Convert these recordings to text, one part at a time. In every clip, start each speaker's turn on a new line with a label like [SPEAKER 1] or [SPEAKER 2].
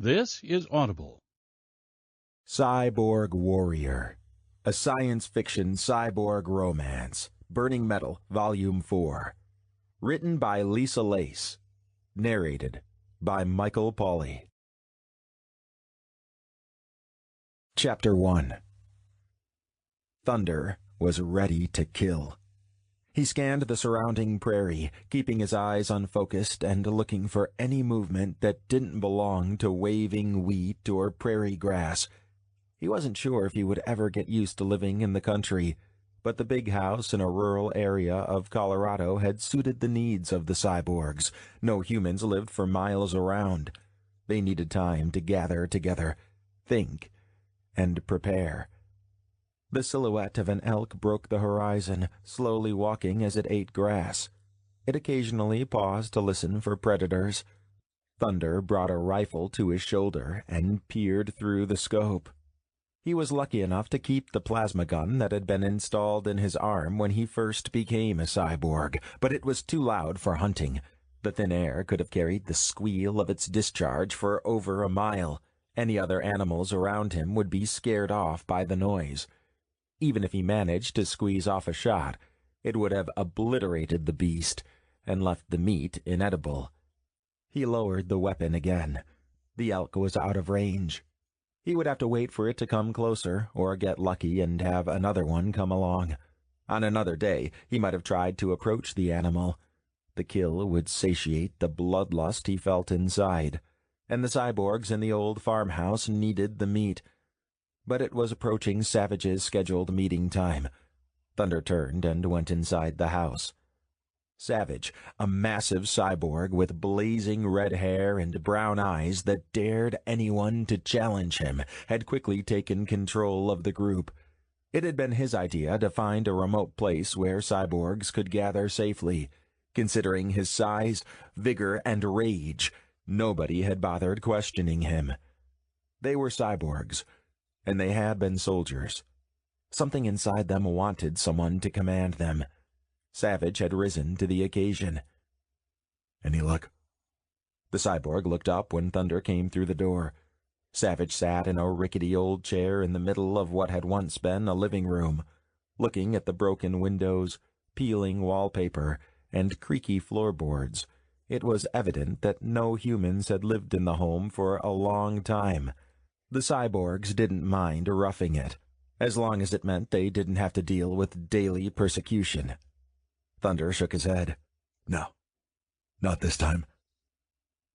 [SPEAKER 1] This is Audible.
[SPEAKER 2] Cyborg Warrior, a science fiction cyborg romance, Burning Metal, Volume 4. Written by Lisa Lace. Narrated by Michael Pauly. Chapter 1. Thunder was ready to kill. He scanned the surrounding prairie, keeping his eyes unfocused and looking for any movement that didn't belong to waving wheat or prairie grass. He wasn't sure if he would ever get used to living in the country, but the big house in a rural area of Colorado had suited the needs of the cyborgs. No humans lived for miles around. They needed time to gather together, think, and prepare. The silhouette of an elk broke the horizon, slowly walking as it ate grass. It occasionally paused to listen for predators. Thunder brought a rifle to his shoulder and peered through the scope. He was lucky enough to keep the plasma gun that had been installed in his arm when he first became a cyborg, but it was too loud for hunting. The thin air could have carried the squeal of its discharge for over a mile. Any other animals around him would be scared off by the noise. Even if he managed to squeeze off a shot, it would have obliterated the beast and left the meat inedible. He lowered the weapon again. The elk was out of range. He would have to wait for it to come closer, or get lucky and have another one come along. On another day, he might have tried to approach the animal. The kill would satiate the bloodlust he felt inside, and the cyborgs in the old farmhouse needed the meat. But it was approaching Savage's scheduled meeting time. Thunder turned and went inside the house. Savage, a massive cyborg with blazing red hair and brown eyes that dared anyone to challenge him, had quickly taken control of the group. It had been his idea to find a remote place where cyborgs could gather safely. Considering his size, vigor, and rage, nobody had bothered questioning him. They were cyborgs, and they had been soldiers. Something inside them wanted someone to command them. Savage had risen to the occasion. "Any luck?" The cyborg looked up when Thunder came through the door. Savage sat in a rickety old chair in the middle of what had once been a living room, looking at the broken windows, peeling wallpaper, and creaky floorboards. It was evident that no humans had lived in the home for a long time. The cyborgs didn't mind roughing it, as long as it meant they didn't have to deal with daily persecution. Thunder shook his head. "No, not this time."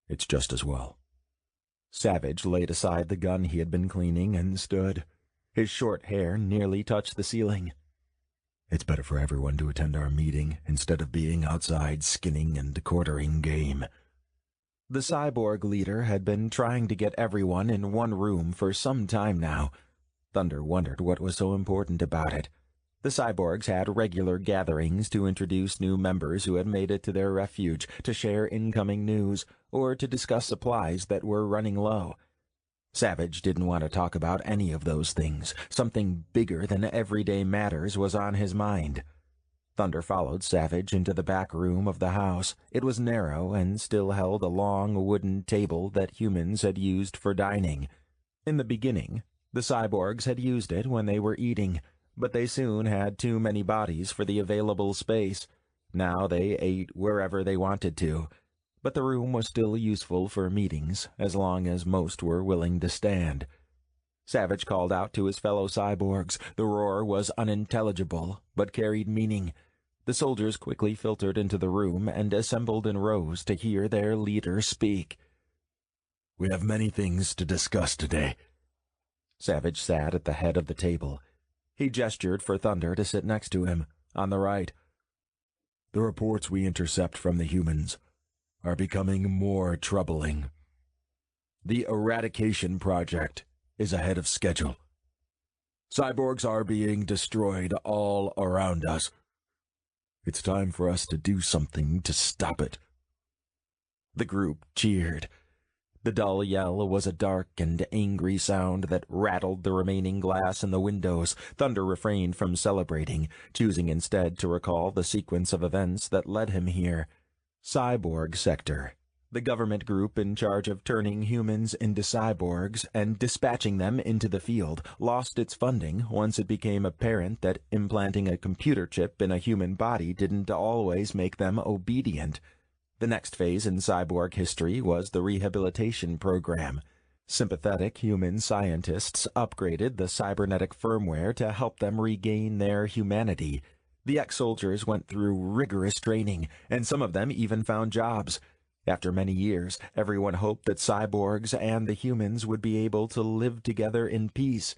[SPEAKER 2] "It's just as well." Savage laid aside the gun he had been cleaning and stood. His short hair nearly touched the ceiling. "It's better for everyone to attend our meeting instead of being outside skinning and quartering game." The cyborg leader had been trying to get everyone in one room for some time now. Thunder wondered what was so important about it. The cyborgs had regular gatherings to introduce new members who had made it to their refuge, to share incoming news, or to discuss supplies that were running low. Savage didn't want to talk about any of those things. Something bigger than everyday matters was on his mind. Thunder followed Savage into the back room of the house. It was narrow and still held a long wooden table that humans had used for dining. In the beginning, the cyborgs had used it when they were eating, but they soon had too many bodies for the available space. Now they ate wherever they wanted to, but the room was still useful for meetings, as long as most were willing to stand. Savage called out to his fellow cyborgs. The roar was unintelligible, but carried meaning. The soldiers quickly filtered into the room and assembled in rows to hear their leader speak. "We have many things to discuss today." Savage sat at the head of the table. He gestured for Thunder to sit next to him, on the right. "The reports we intercept from the humans are becoming more troubling. The eradication project is ahead of schedule. Cyborgs are being destroyed all around us. It's time for us to do something to stop it." The group cheered. The dull yell was a dark and angry sound that rattled the remaining glass in the windows. Thunder refrained from celebrating, choosing instead to recall the sequence of events that led him here. Cyborg Sector, The government group in charge of turning humans into cyborgs and dispatching them into the field lost its funding once it became apparent that implanting a computer chip in a human body didn't always make them obedient. The next phase in cyborg history was the rehabilitation program. Sympathetic human scientists upgraded the cybernetic firmware to help them regain their humanity. The ex-soldiers went through rigorous training, and some of them even found jobs. After many years, everyone hoped that cyborgs and the humans would be able to live together in peace.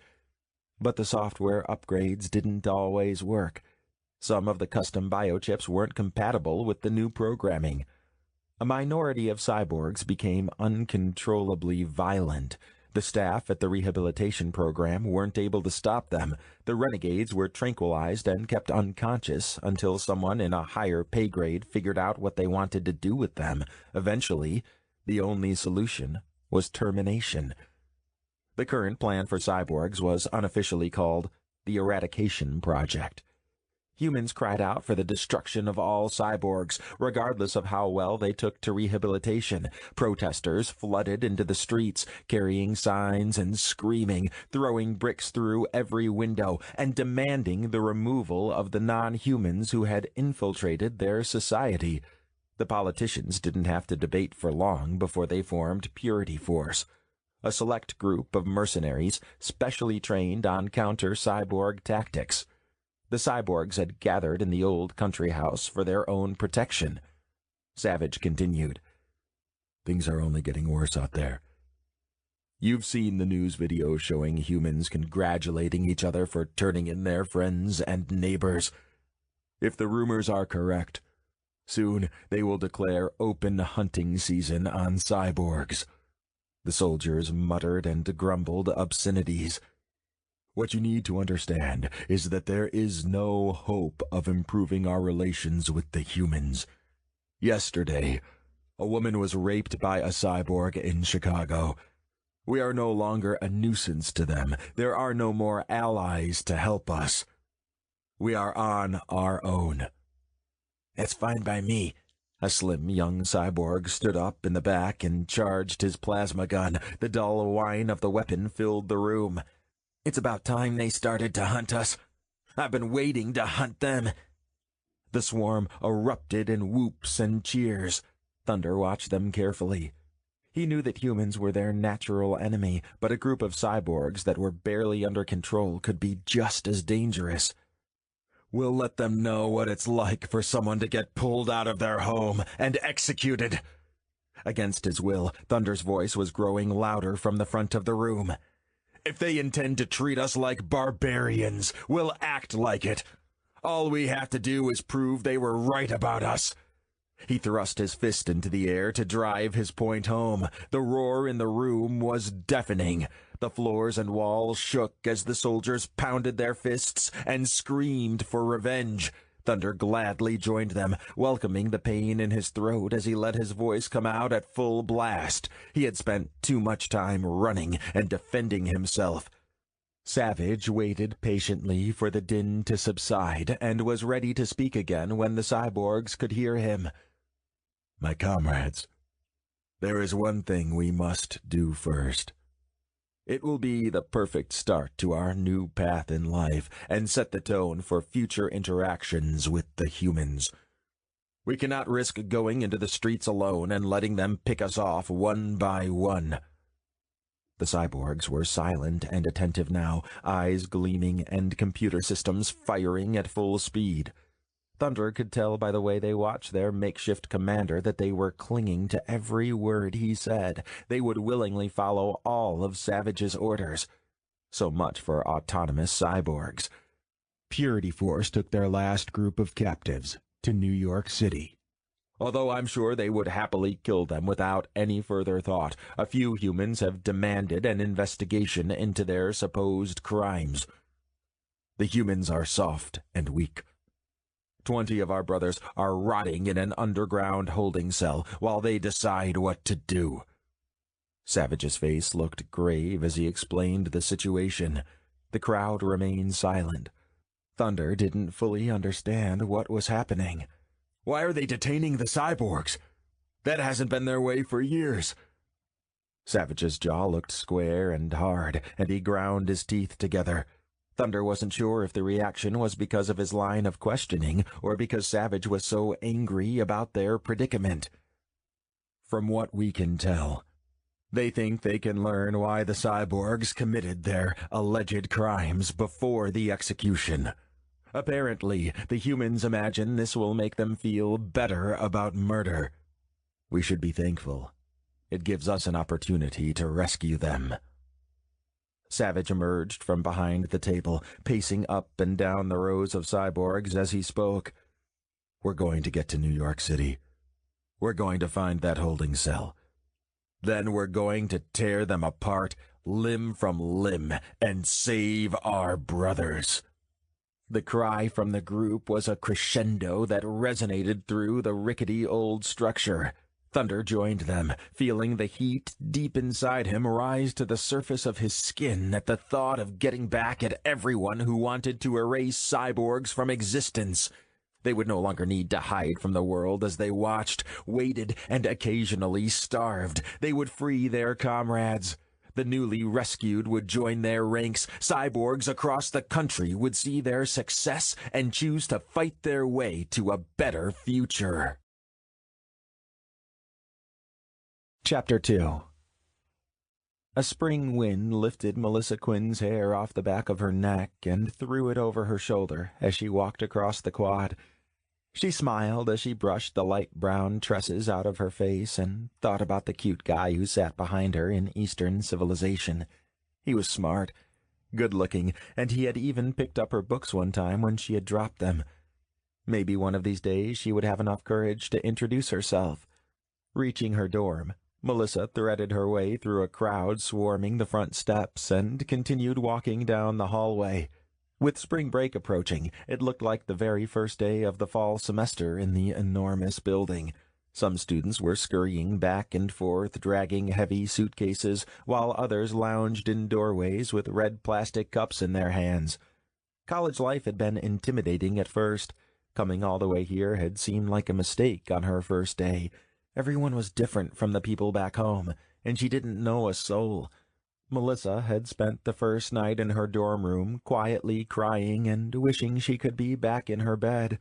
[SPEAKER 2] But the software upgrades didn't always work. Some of the custom biochips weren't compatible with the new programming. A minority of cyborgs became uncontrollably violent. The staff at the rehabilitation program weren't able to stop them. The renegades were tranquilized and kept unconscious until someone in a higher pay grade figured out what they wanted to do with them. Eventually, the only solution was termination. The current plan for cyborgs was unofficially called the Eradication Project. Humans cried out for the destruction of all cyborgs, regardless of how well they took to rehabilitation. Protesters flooded into the streets, carrying signs and screaming, throwing bricks through every window, and demanding the removal of the non-humans who had infiltrated their society. The politicians didn't have to debate for long before they formed Purity Force, a select group of mercenaries specially trained on counter-cyborg tactics. The cyborgs had gathered in the old country house for their own protection. Savage continued. Things are only getting worse out there. You've seen the news videos showing humans congratulating each other for turning in their friends and neighbors. If the rumors are correct, soon they will declare open hunting season on cyborgs. The soldiers muttered and grumbled obscenities. What you need to understand is that there is no hope of improving our relations with the humans. Yesterday, a woman was raped by a cyborg in Chicago. We are no longer a nuisance to them. There are no more allies to help us. We are on our own. That's fine by me. A slim young cyborg stood up in the back and charged his plasma gun. The dull whine of the weapon filled the room. It's about time they started to hunt us. I've been waiting to hunt them. The swarm erupted in whoops and cheers. Thunder watched them carefully. He knew that humans were their natural enemy, but a group of cyborgs that were barely under control could be just as dangerous. We'll let them know what it's like for someone to get pulled out of their home and executed. Against his will, Thunder's voice was growing louder from the front of the room. If they intend to treat us like barbarians, we'll act like it. All we have to do is prove they were right about us. He thrust his fist into the air to drive his point home. The roar in the room was deafening. The floors and walls shook as the soldiers pounded their fists and screamed for revenge. Thunder gladly joined them, welcoming the pain in his throat as he let his voice come out at full blast. He had spent too much time running and defending himself. Savage waited patiently for the din to subside and was ready to speak again when the cyborgs could hear him. My comrades, there is one thing we must do first. It will be the perfect start to our new path in life and set the tone for future interactions with the humans. We cannot risk going into the streets alone and letting them pick us off one by one. The cyborgs were silent and attentive now, eyes gleaming and computer systems firing at full speed. Thunder could tell by the way they watched their makeshift commander that they were clinging to every word he said. They would willingly follow all of Savage's orders. So much for autonomous cyborgs. Purity Force took their last group of captives to New York City. Although I'm sure they would happily kill them without any further thought, a few humans have demanded an investigation into their supposed crimes. The humans are soft and weak. 20 of our brothers are rotting in an underground holding cell while they decide what to do. Savage's face looked grave as he explained the situation. The crowd remained silent. Thunder didn't fully understand what was happening. Why are they detaining the cyborgs? That hasn't been their way for years." Savage's jaw looked square and hard, and he ground his teeth together. Thunder wasn't sure if the reaction was because of his line of questioning or because Savage was so angry about their predicament. "From what we can tell, they think they can learn why the cyborgs committed their alleged crimes before the execution. Apparently, the humans imagine this will make them feel better about murder. We should be thankful. It gives us an opportunity to rescue them." Savage emerged from behind the table, pacing up and down the rows of cyborgs as he spoke. "We're going to get to New York City. We're going to find that holding cell. Then we're going to tear them apart, limb from limb, and save our brothers." The cry from the group was a crescendo that resonated through the rickety old structure. Thunder joined them, feeling the heat deep inside him rise to the surface of his skin at the thought of getting back at everyone who wanted to erase cyborgs from existence. They would no longer need to hide from the world as they watched, waited, and occasionally starved. They would free their comrades. The newly rescued would join their ranks. Cyborgs across the country would see their success and choose to fight their way to a better future. Chapter 2. A spring wind lifted Melissa Quinn's hair off the back of her neck and threw it over her shoulder as she walked across the quad. She smiled as she brushed the light brown tresses out of her face and thought about the cute guy who sat behind her in Eastern civilization. He was smart, good-looking, and he had even picked up her books one time when she had dropped them. Maybe one of these days she would have enough courage to introduce herself. Reaching her dorm, Melissa threaded her way through a crowd swarming the front steps and continued walking down the hallway. With spring break approaching, it looked like the very first day of the fall semester in the enormous building. Some students were scurrying back and forth, dragging heavy suitcases, while others lounged in doorways with red plastic cups in their hands. College life had been intimidating at first. Coming all the way here had seemed like a mistake on her first day. Everyone was different from the people back home, and she didn't know a soul. Melissa had spent the first night in her dorm room quietly crying and wishing she could be back in her bed.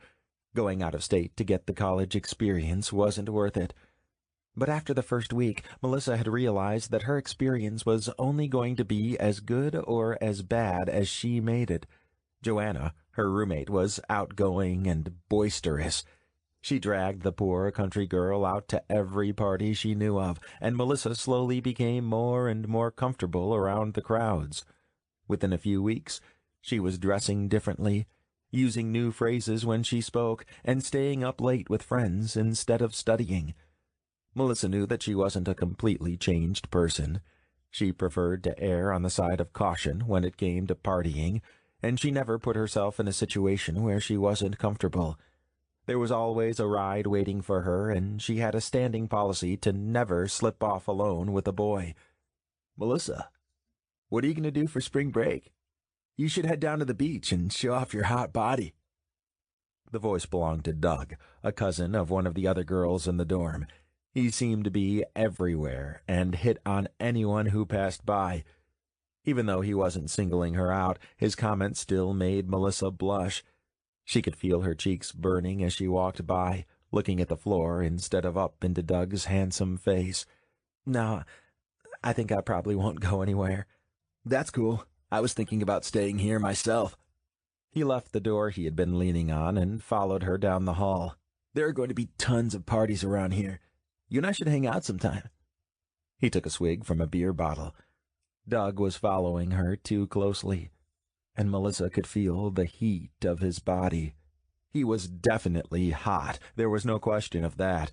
[SPEAKER 2] Going out of state to get the college experience wasn't worth it. But after the first week, Melissa had realized that her experience was only going to be as good or as bad as she made it. Joanna, her roommate, was outgoing and boisterous. She dragged the poor country girl out to every party she knew of, and Melissa slowly became more and more comfortable around the crowds. Within a few weeks, she was dressing differently, using new phrases when she spoke, and staying up late with friends instead of studying. Melissa knew that she wasn't a completely changed person. She preferred to err on the side of caution when it came to partying, and she never put herself in a situation where she wasn't comfortable. There was always a ride waiting for her, and she had a standing policy to never slip off alone with a boy. "Melissa, what are you going to do for spring break? You should head down to the beach and show off your hot body." The voice belonged to Doug, a cousin of one of the other girls in the dorm. He seemed to be everywhere and hit on anyone who passed by. Even though he wasn't singling her out, his comments still made Melissa blush. She could feel her cheeks burning as she walked by, looking at the floor instead of up into Doug's handsome face. "No, I think I probably won't go anywhere." "That's cool. I was thinking about staying here myself." He left the door he had been leaning on and followed her down the hall. "There are going to be tons of parties around here. You and I should hang out sometime." He took a swig from a beer bottle. Doug was following her too closely, and Melissa could feel the heat of his body. He was definitely hot, there was no question of that.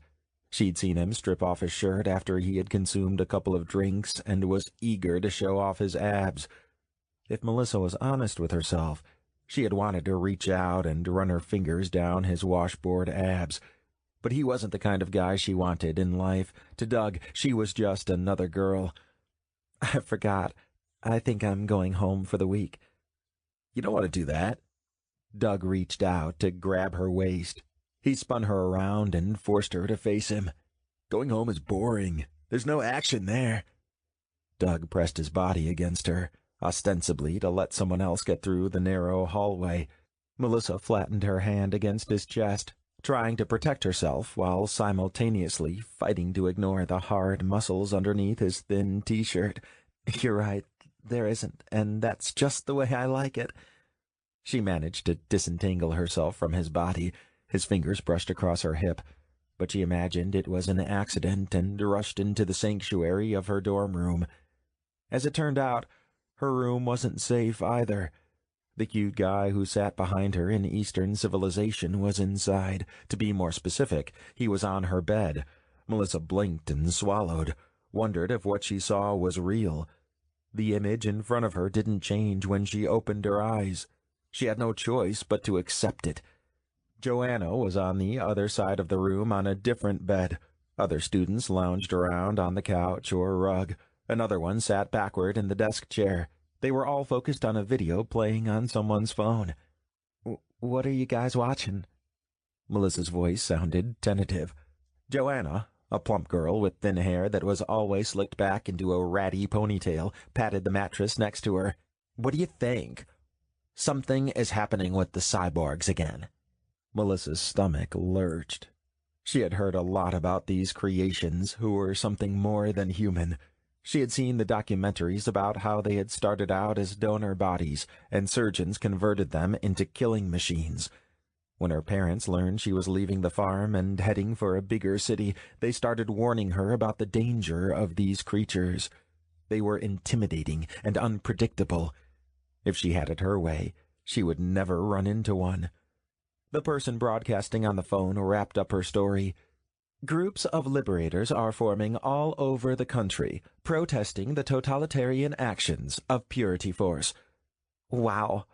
[SPEAKER 2] She'd seen him strip off his shirt after he had consumed a couple of drinks and was eager to show off his abs. If Melissa was honest with herself, she had wanted to reach out and run her fingers down his washboard abs. But he wasn't the kind of guy she wanted in life. To Doug, she was just another girl. "I forgot. I think I'm going home for the week." "You don't want to do that." Doug reached out to grab her waist. He spun her around and forced her to face him. Going home is boring. There's no action there. Doug pressed his body against her, ostensibly to let someone else get through the narrow hallway. Melissa flattened her hand against his chest, trying to protect herself while simultaneously fighting to ignore the hard muscles underneath his thin t-shirt. You're right, there isn't, and that's just the way I like it. She managed to disentangle herself from his body. His fingers brushed across her hip, but she imagined it was an accident and rushed into the sanctuary of her dorm room. As it turned out, her room wasn't safe either. The cute guy who sat behind her in Eastern civilization was inside. To be more specific, he was on her bed. Melissa blinked and swallowed, wondered if what she saw was real. The image in front of her didn't change when she opened her eyes. She had no choice but to accept it. Joanna was on the other side of the room on a different bed. Other students lounged around on the couch or rug. Another one sat backward in the desk chair. They were all focused on a video playing on someone's phone. What are you guys watching? Melissa's voice sounded tentative. Joanna, a plump girl with thin hair that was always slicked back into a ratty ponytail, patted the mattress next to her. What do you think? Something is happening with the cyborgs again. Melissa's stomach lurched. She had heard a lot about these creations who were something more than human. She had seen the documentaries about how they had started out as donor bodies, and surgeons converted them into killing machines. When her parents learned she was leaving the farm and heading for a bigger city, they started warning her about the danger of these creatures. They were intimidating and unpredictable. If she had it her way, she would never run into one. The person broadcasting on the phone wrapped up her story. Groups of liberators are forming all over the country, protesting the totalitarian actions of Purity Force. Wow.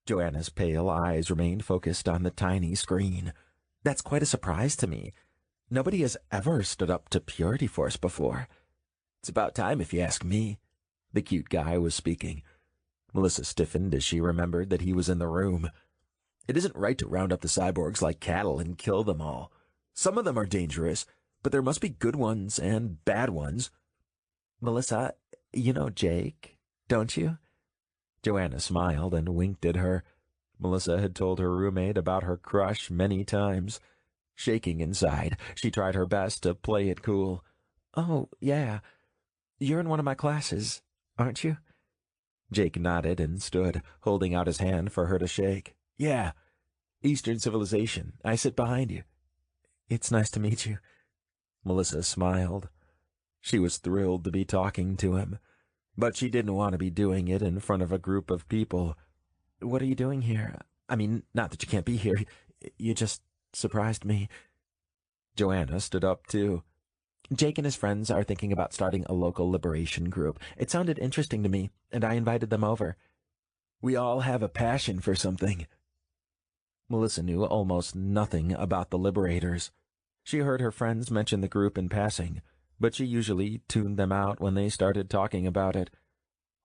[SPEAKER 2] Joanna's pale eyes remained focused on the tiny screen. That's quite a surprise to me. Nobody has ever stood up to Purity Force before. It's about time, if you ask me. The cute guy was speaking. Melissa stiffened as she remembered that he was in the room. It isn't right to round up the cyborgs like cattle and kill them all. Some of them are dangerous, but there must be good ones and bad ones. Melissa, you know Jake, don't you? Joanna smiled and winked at her. Melissa had told her roommate about her crush many times. Shaking inside, she tried her best to play it cool. Oh, yeah. You're in one of my classes, aren't you? Jake nodded and stood, holding out his hand for her to shake. Yeah, Eastern Civilization. I sit behind you. It's nice to meet you. Melissa smiled. She was thrilled to be talking to him, but she didn't want to be doing it in front of a group of people. What are you doing here? I mean, not that you can't be here. You just surprised me. Joanna stood up, too. Jake and his friends are thinking about starting a local liberation group. It sounded interesting to me, and I invited them over. We all have a passion for something. Melissa knew almost nothing about the Liberators. She heard her friends mention the group in passing, but she usually tuned them out when they started talking about it.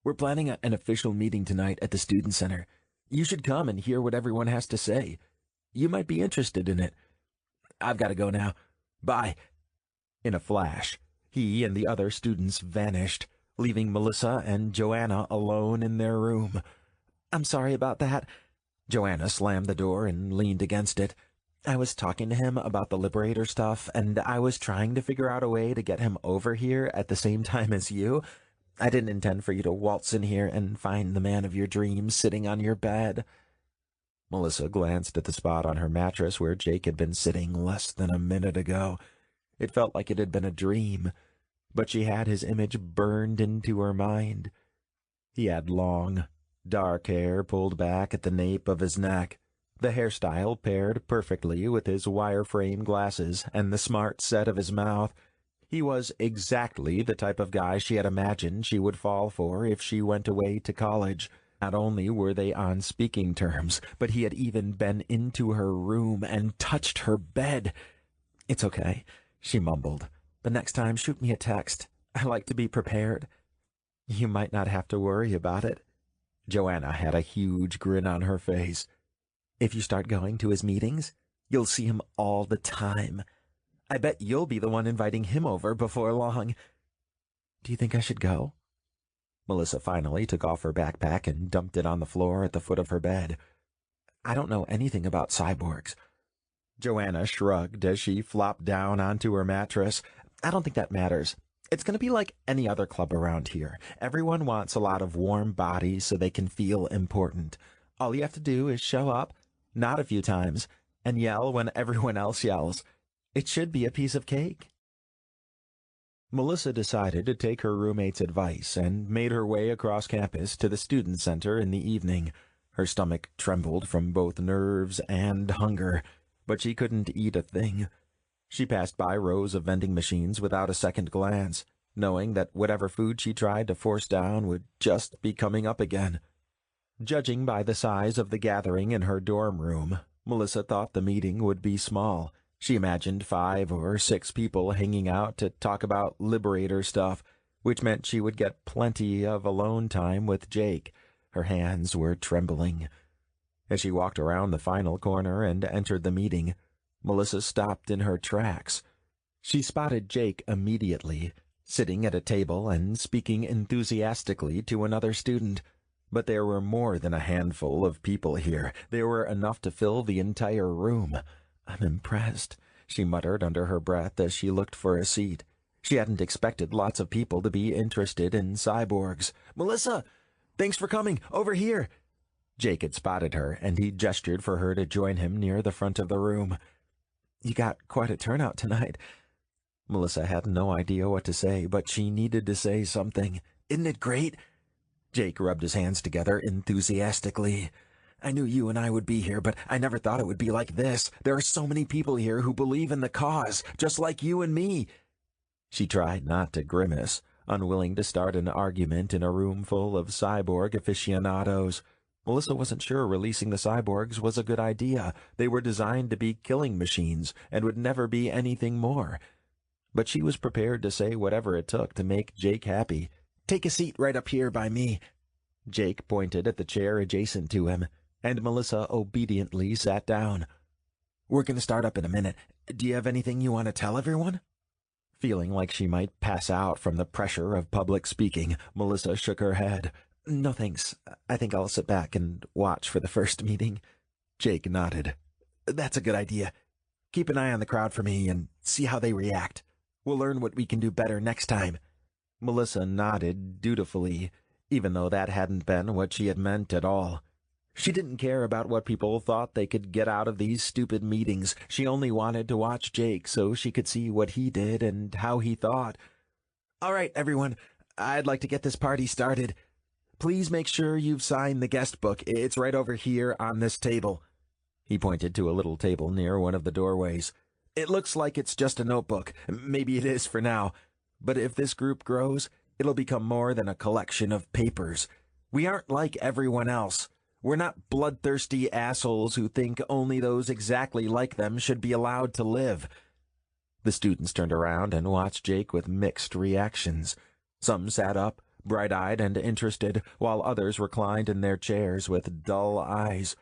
[SPEAKER 2] We're planning an official meeting tonight at the Student Center. You should come and hear what everyone has to say. You might be interested in it. I've got to go now. Bye. In a flash, he and the other students vanished, leaving Melissa and Joanna alone in their room. I'm sorry about that. Joanna slammed the door and leaned against it. I was talking to him about the Liberator stuff, and I was trying to figure out a way to get him over here at the same time as you. I didn't intend for you to waltz in here and find the man of your dreams sitting on your bed. Melissa glanced at the spot on her mattress where Jake had been sitting less than a minute ago. It felt like it had been a dream, but she had his image burned into her mind. He had long, dark hair pulled back at the nape of his neck. The hairstyle paired perfectly with his wireframe glasses and the smart set of his mouth. He was exactly the type of guy she had imagined she would fall for if she went away to college. Not only were they on speaking terms, but he had even been into her room and touched her bed. It's okay, she mumbled. But next time, shoot me a text. I like to be prepared. You might not have to worry about it. Joanna had a huge grin on her face. If you start going to his meetings, you'll see him all the time. I bet you'll be the one inviting him over before long. Do you think I should go? Melissa finally took off her backpack and dumped it on the floor at the foot of her bed. I don't know anything about cyborgs. Joanna shrugged as she flopped down onto her mattress. I don't think that matters. It's going to be like any other club around here. Everyone wants a lot of warm bodies so they can feel important. All you have to do is show up, nod a few times, and yell when everyone else yells. It should be a piece of cake. Melissa decided to take her roommate's advice and made her way across campus to the student center in the evening. Her stomach trembled from both nerves and hunger, but she couldn't eat a thing. She passed by rows of vending machines without a second glance, knowing that whatever food she tried to force down would just be coming up again. Judging by the size of the gathering in her dorm room, Melissa thought the meeting would be small. She imagined 5 or 6 people hanging out to talk about Liberator stuff, which meant she would get plenty of alone time with Jake. Her hands were trembling. As she walked around the final corner and entered the meeting, Melissa stopped in her tracks. She spotted Jake immediately, sitting at a table and speaking enthusiastically to another student. But there were more than a handful of people here. There were enough to fill the entire room. I'm impressed, she muttered under her breath as she looked for a seat. She hadn't expected lots of people to be interested in cyborgs. Melissa! Thanks for coming! Over here! Jake had spotted her, and he gestured for her to join him near the front of the room. You got quite a turnout tonight. Melissa had no idea what to say, but she needed to say something. Isn't it great? Jake rubbed his hands together enthusiastically. I knew you and I would be here, but I never thought it would be like this. There are so many people here who believe in the cause, just like you and me. She tried not to grimace, unwilling to start an argument in a room full of cyborg aficionados. Melissa wasn't sure releasing the cyborgs was a good idea. They were designed to be killing machines and would never be anything more. But she was prepared to say whatever it took to make Jake happy. Take a seat right up here by me. Jake pointed at the chair adjacent to him, and Melissa obediently sat down. We're going to start up in a minute. Do you have anything you want to tell everyone? Feeling like she might pass out from the pressure of public speaking, Melissa shook her head. No thanks. I think I'll sit back and watch for the first meeting. Jake nodded. That's a good idea. Keep an eye on the crowd for me and see how they react. We'll learn what we can do better next time. Melissa nodded dutifully, even though that hadn't been what she had meant at all. She didn't care about what people thought they could get out of these stupid meetings. She only wanted to watch Jake so she could see what he did and how he thought. All right, everyone, I'd like to get this party started. Please make sure you've signed the guest book. It's right over here on this table. He pointed to a little table near one of the doorways. It looks like it's just a notebook. Maybe it is for now. But if this group grows, it'll become more than a collection of papers. We aren't like everyone else. We're not bloodthirsty assholes who think only those exactly like them should be allowed to live. The students turned around and watched Jake with mixed reactions. Some sat up, bright-eyed and interested, while others reclined in their chairs with dull eyes.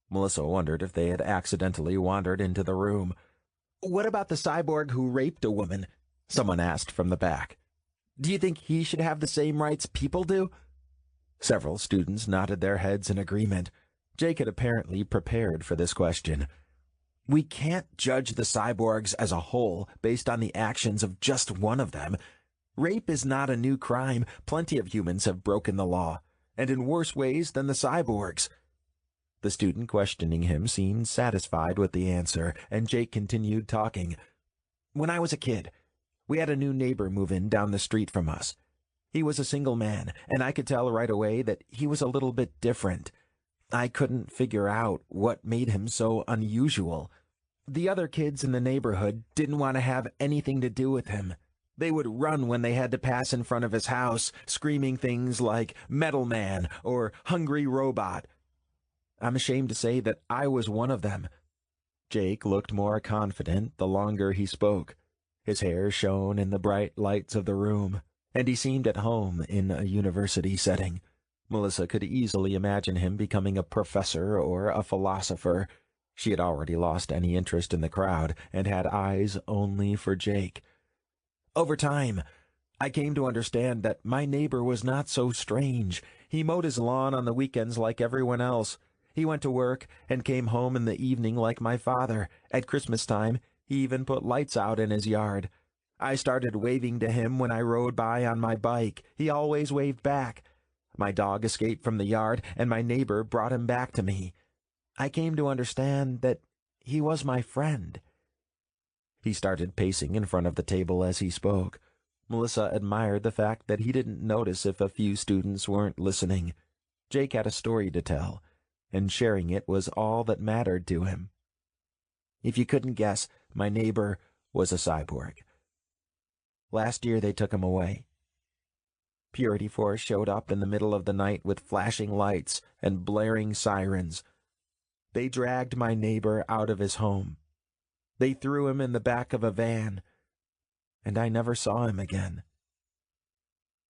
[SPEAKER 2] Melissa wondered if they had accidentally wandered into the room. What about the cyborg who raped a woman? Someone asked from the back. Do you think he should have the same rights people do? Several students nodded their heads in agreement. Jake had apparently prepared for this question. We can't judge the cyborgs as a whole based on the actions of just one of them. Rape is not a new crime. Plenty of humans have broken the law, and in worse ways than the cyborgs. The student questioning him seemed satisfied with the answer, and Jake continued talking. When I was a kid, we had a new neighbor move in down the street from us. He was a single man, and I could tell right away that he was a little bit different. I couldn't figure out what made him so unusual. The other kids in the neighborhood didn't want to have anything to do with him. They would run when they had to pass in front of his house, screaming things like Metal Man or Hungry Robot. I'm ashamed to say that I was one of them. Jake looked more confident the longer he spoke. His hair shone in the bright lights of the room, and he seemed at home in a university setting. Melissa could easily imagine him becoming a professor or a philosopher. She had already lost any interest in the crowd and had eyes only for Jake. Over time, I came to understand that my neighbor was not so strange. He mowed his lawn on the weekends like everyone else. He went to work and came home in the evening like my father. At Christmas time, he even put lights out in his yard. I started waving to him when I rode by on my bike. He always waved back. My dog escaped from the yard, and my neighbor brought him back to me. I came to understand that he was my friend. He started pacing in front of the table as he spoke. Melissa admired the fact that he didn't notice if a few students weren't listening. Jake had a story to tell, and sharing it was all that mattered to him. If you couldn't guess, my neighbor was a cyborg. Last year they took him away. Purity Force showed up in the middle of the night with flashing lights and blaring sirens. They dragged my neighbor out of his home. They threw him in the back of a van, and I never saw him again.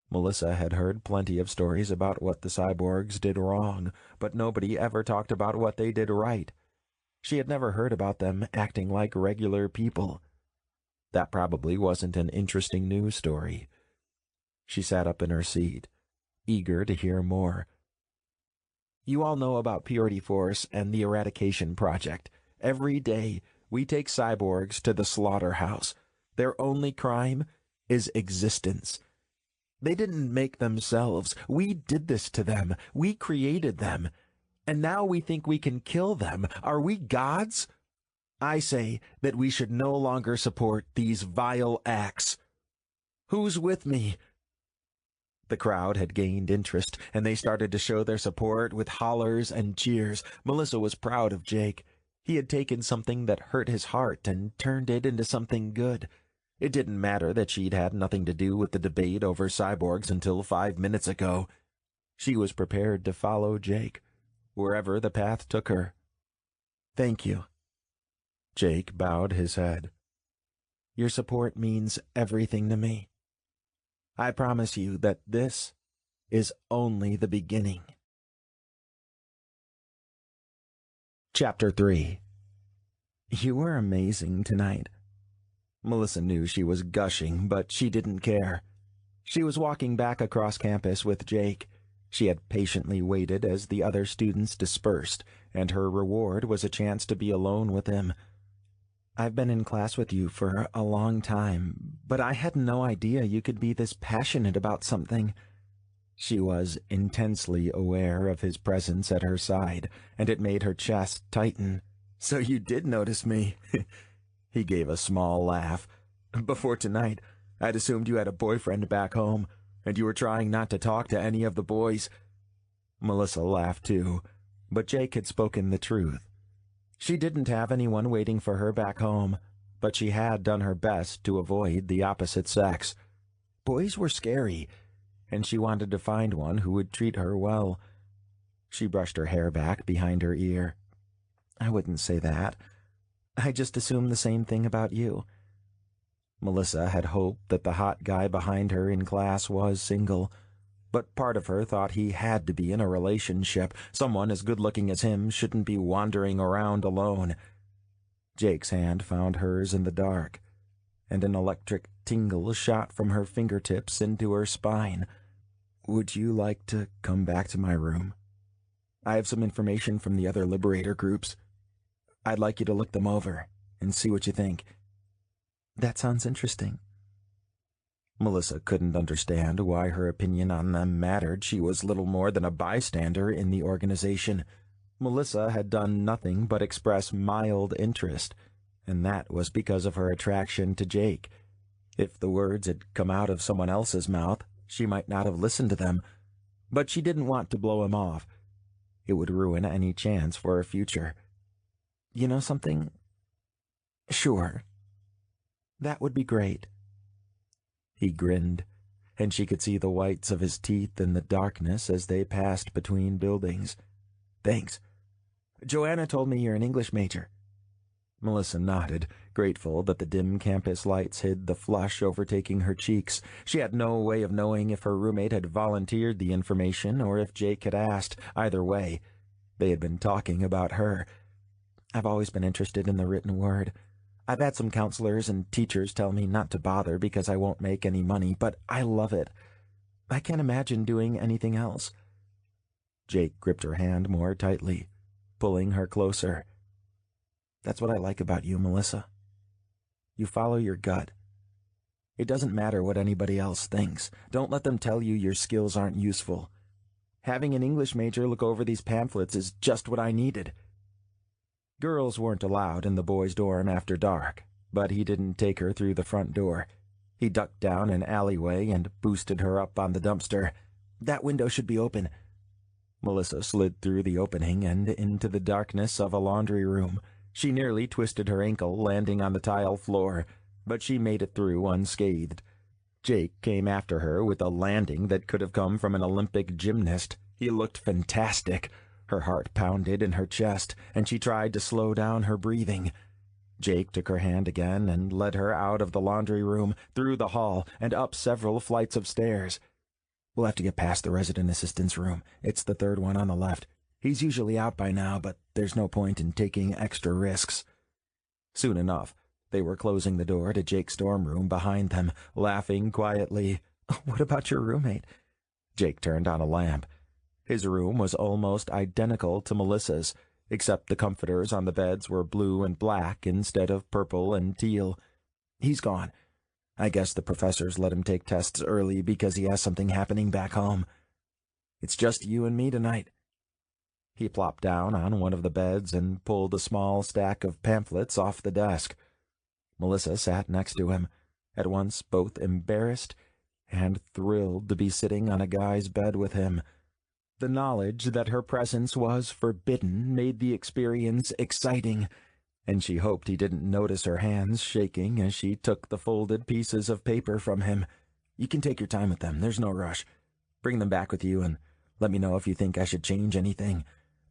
[SPEAKER 2] Melissa had heard plenty of stories about what the cyborgs did wrong, but nobody ever talked about what they did right. She had never heard about them acting like regular people. That probably wasn't an interesting news story. She sat up in her seat, eager to hear more. You all know about Purity Force and the Eradication Project. Every day, we take cyborgs to the slaughterhouse. Their only crime is existence. They didn't make themselves. We did this to them. We created them. And now we think we can kill them. Are we gods? I say that we should no longer support these vile acts. Who's with me? The crowd had gained interest, and they started to show their support with hollers and cheers. Melissa was proud of Jake. He had taken something that hurt his heart and turned it into something good. It didn't matter that she'd had nothing to do with the debate over cyborgs until 5 minutes ago. She was prepared to follow Jake, wherever the path took her. Thank you. Jake bowed his head. Your support means everything to me. I promise you that this is only the beginning. Chapter 3. You were amazing tonight. Melissa knew she was gushing, but she didn't care. She was walking back across campus with Jake. She had patiently waited as the other students dispersed, and her reward was a chance to be alone with him. I've been in class with you for a long time, but I had no idea you could be this passionate about something. She was intensely aware of his presence at her side, and it made her chest tighten. So you did notice me. He gave a small laugh. Before tonight, I'd assumed you had a boyfriend back home, and you were trying not to talk to any of the boys. Melissa laughed too, but Jake had spoken the truth. She didn't have anyone waiting for her back home, but she had done her best to avoid the opposite sex. Boys were scary, and she wanted to find one who would treat her well. She brushed her hair back behind her ear. I wouldn't say that. I just assumed the same thing about you. Melissa had hoped that the hot guy behind her in class was single, but part of her thought he had to be in a relationship. Someone as good-looking as him shouldn't be wandering around alone. Jake's hand found hers in the dark, and an electric tingle shot from her fingertips into her spine. Would you like to come back to my room? I have some information from the other Liberator groups. I'd like you to look them over and see what you think. That sounds interesting. Melissa couldn't understand why her opinion on them mattered. She was little more than a bystander in the organization. Melissa had done nothing but express mild interest, and that was because of her attraction to Jake. If the words had come out of someone else's mouth, she might not have listened to them, but she didn't want to blow him off. It would ruin any chance for her future. You know something? Sure. That would be great. He grinned, and she could see the whites of his teeth in the darkness as they passed between buildings. Thanks. Joanna told me you're an English major. Melissa nodded, grateful that the dim campus lights hid the flush overtaking her cheeks. She had no way of knowing if her roommate had volunteered the information or if Jake had asked. Either way, they had been talking about her. I've always been interested in the written word. I've had some counselors and teachers tell me not to bother because I won't make any money, but I love it. I can't imagine doing anything else. Jake gripped her hand more tightly, pulling her closer. That's what I like about you, Melissa. You follow your gut. It doesn't matter what anybody else thinks. Don't let them tell you your skills aren't useful. Having an English major look over these pamphlets is just what I needed. Girls weren't allowed in the boys' dorm after dark, but he didn't take her through the front door. He ducked down an alleyway and boosted her up on the dumpster. That window should be open. Melissa slid through the opening and into the darkness of a laundry room. She nearly twisted her ankle, landing on the tile floor, but she made it through unscathed. Jake came after her with a landing that could have come from an Olympic gymnast. He looked fantastic. Her heart pounded in her chest, and she tried to slow down her breathing. Jake took her hand again and led her out of the laundry room, through the hall, and up several flights of stairs. We'll have to get past the resident assistant's room. It's the third one on the left. He's usually out by now, but there's no point in taking extra risks. Soon enough, they were closing the door to Jake's dorm room behind them, laughing quietly. What about your roommate? Jake turned on a lamp. His room was almost identical to Melissa's, except the comforters on the beds were blue and black instead of purple and teal. He's gone. I guess the professors let him take tests early because he has something happening back home. It's just you and me tonight. He plopped down on one of the beds and pulled a small stack of pamphlets off the desk. Melissa sat next to him, at once both embarrassed and thrilled to be sitting on a guy's bed with him. The knowledge that her presence was forbidden made the experience exciting, and she hoped he didn't notice her hands shaking as she took the folded pieces of paper from him. You can take your time with them. There's no rush. Bring them back with you and let me know if you think I should change anything.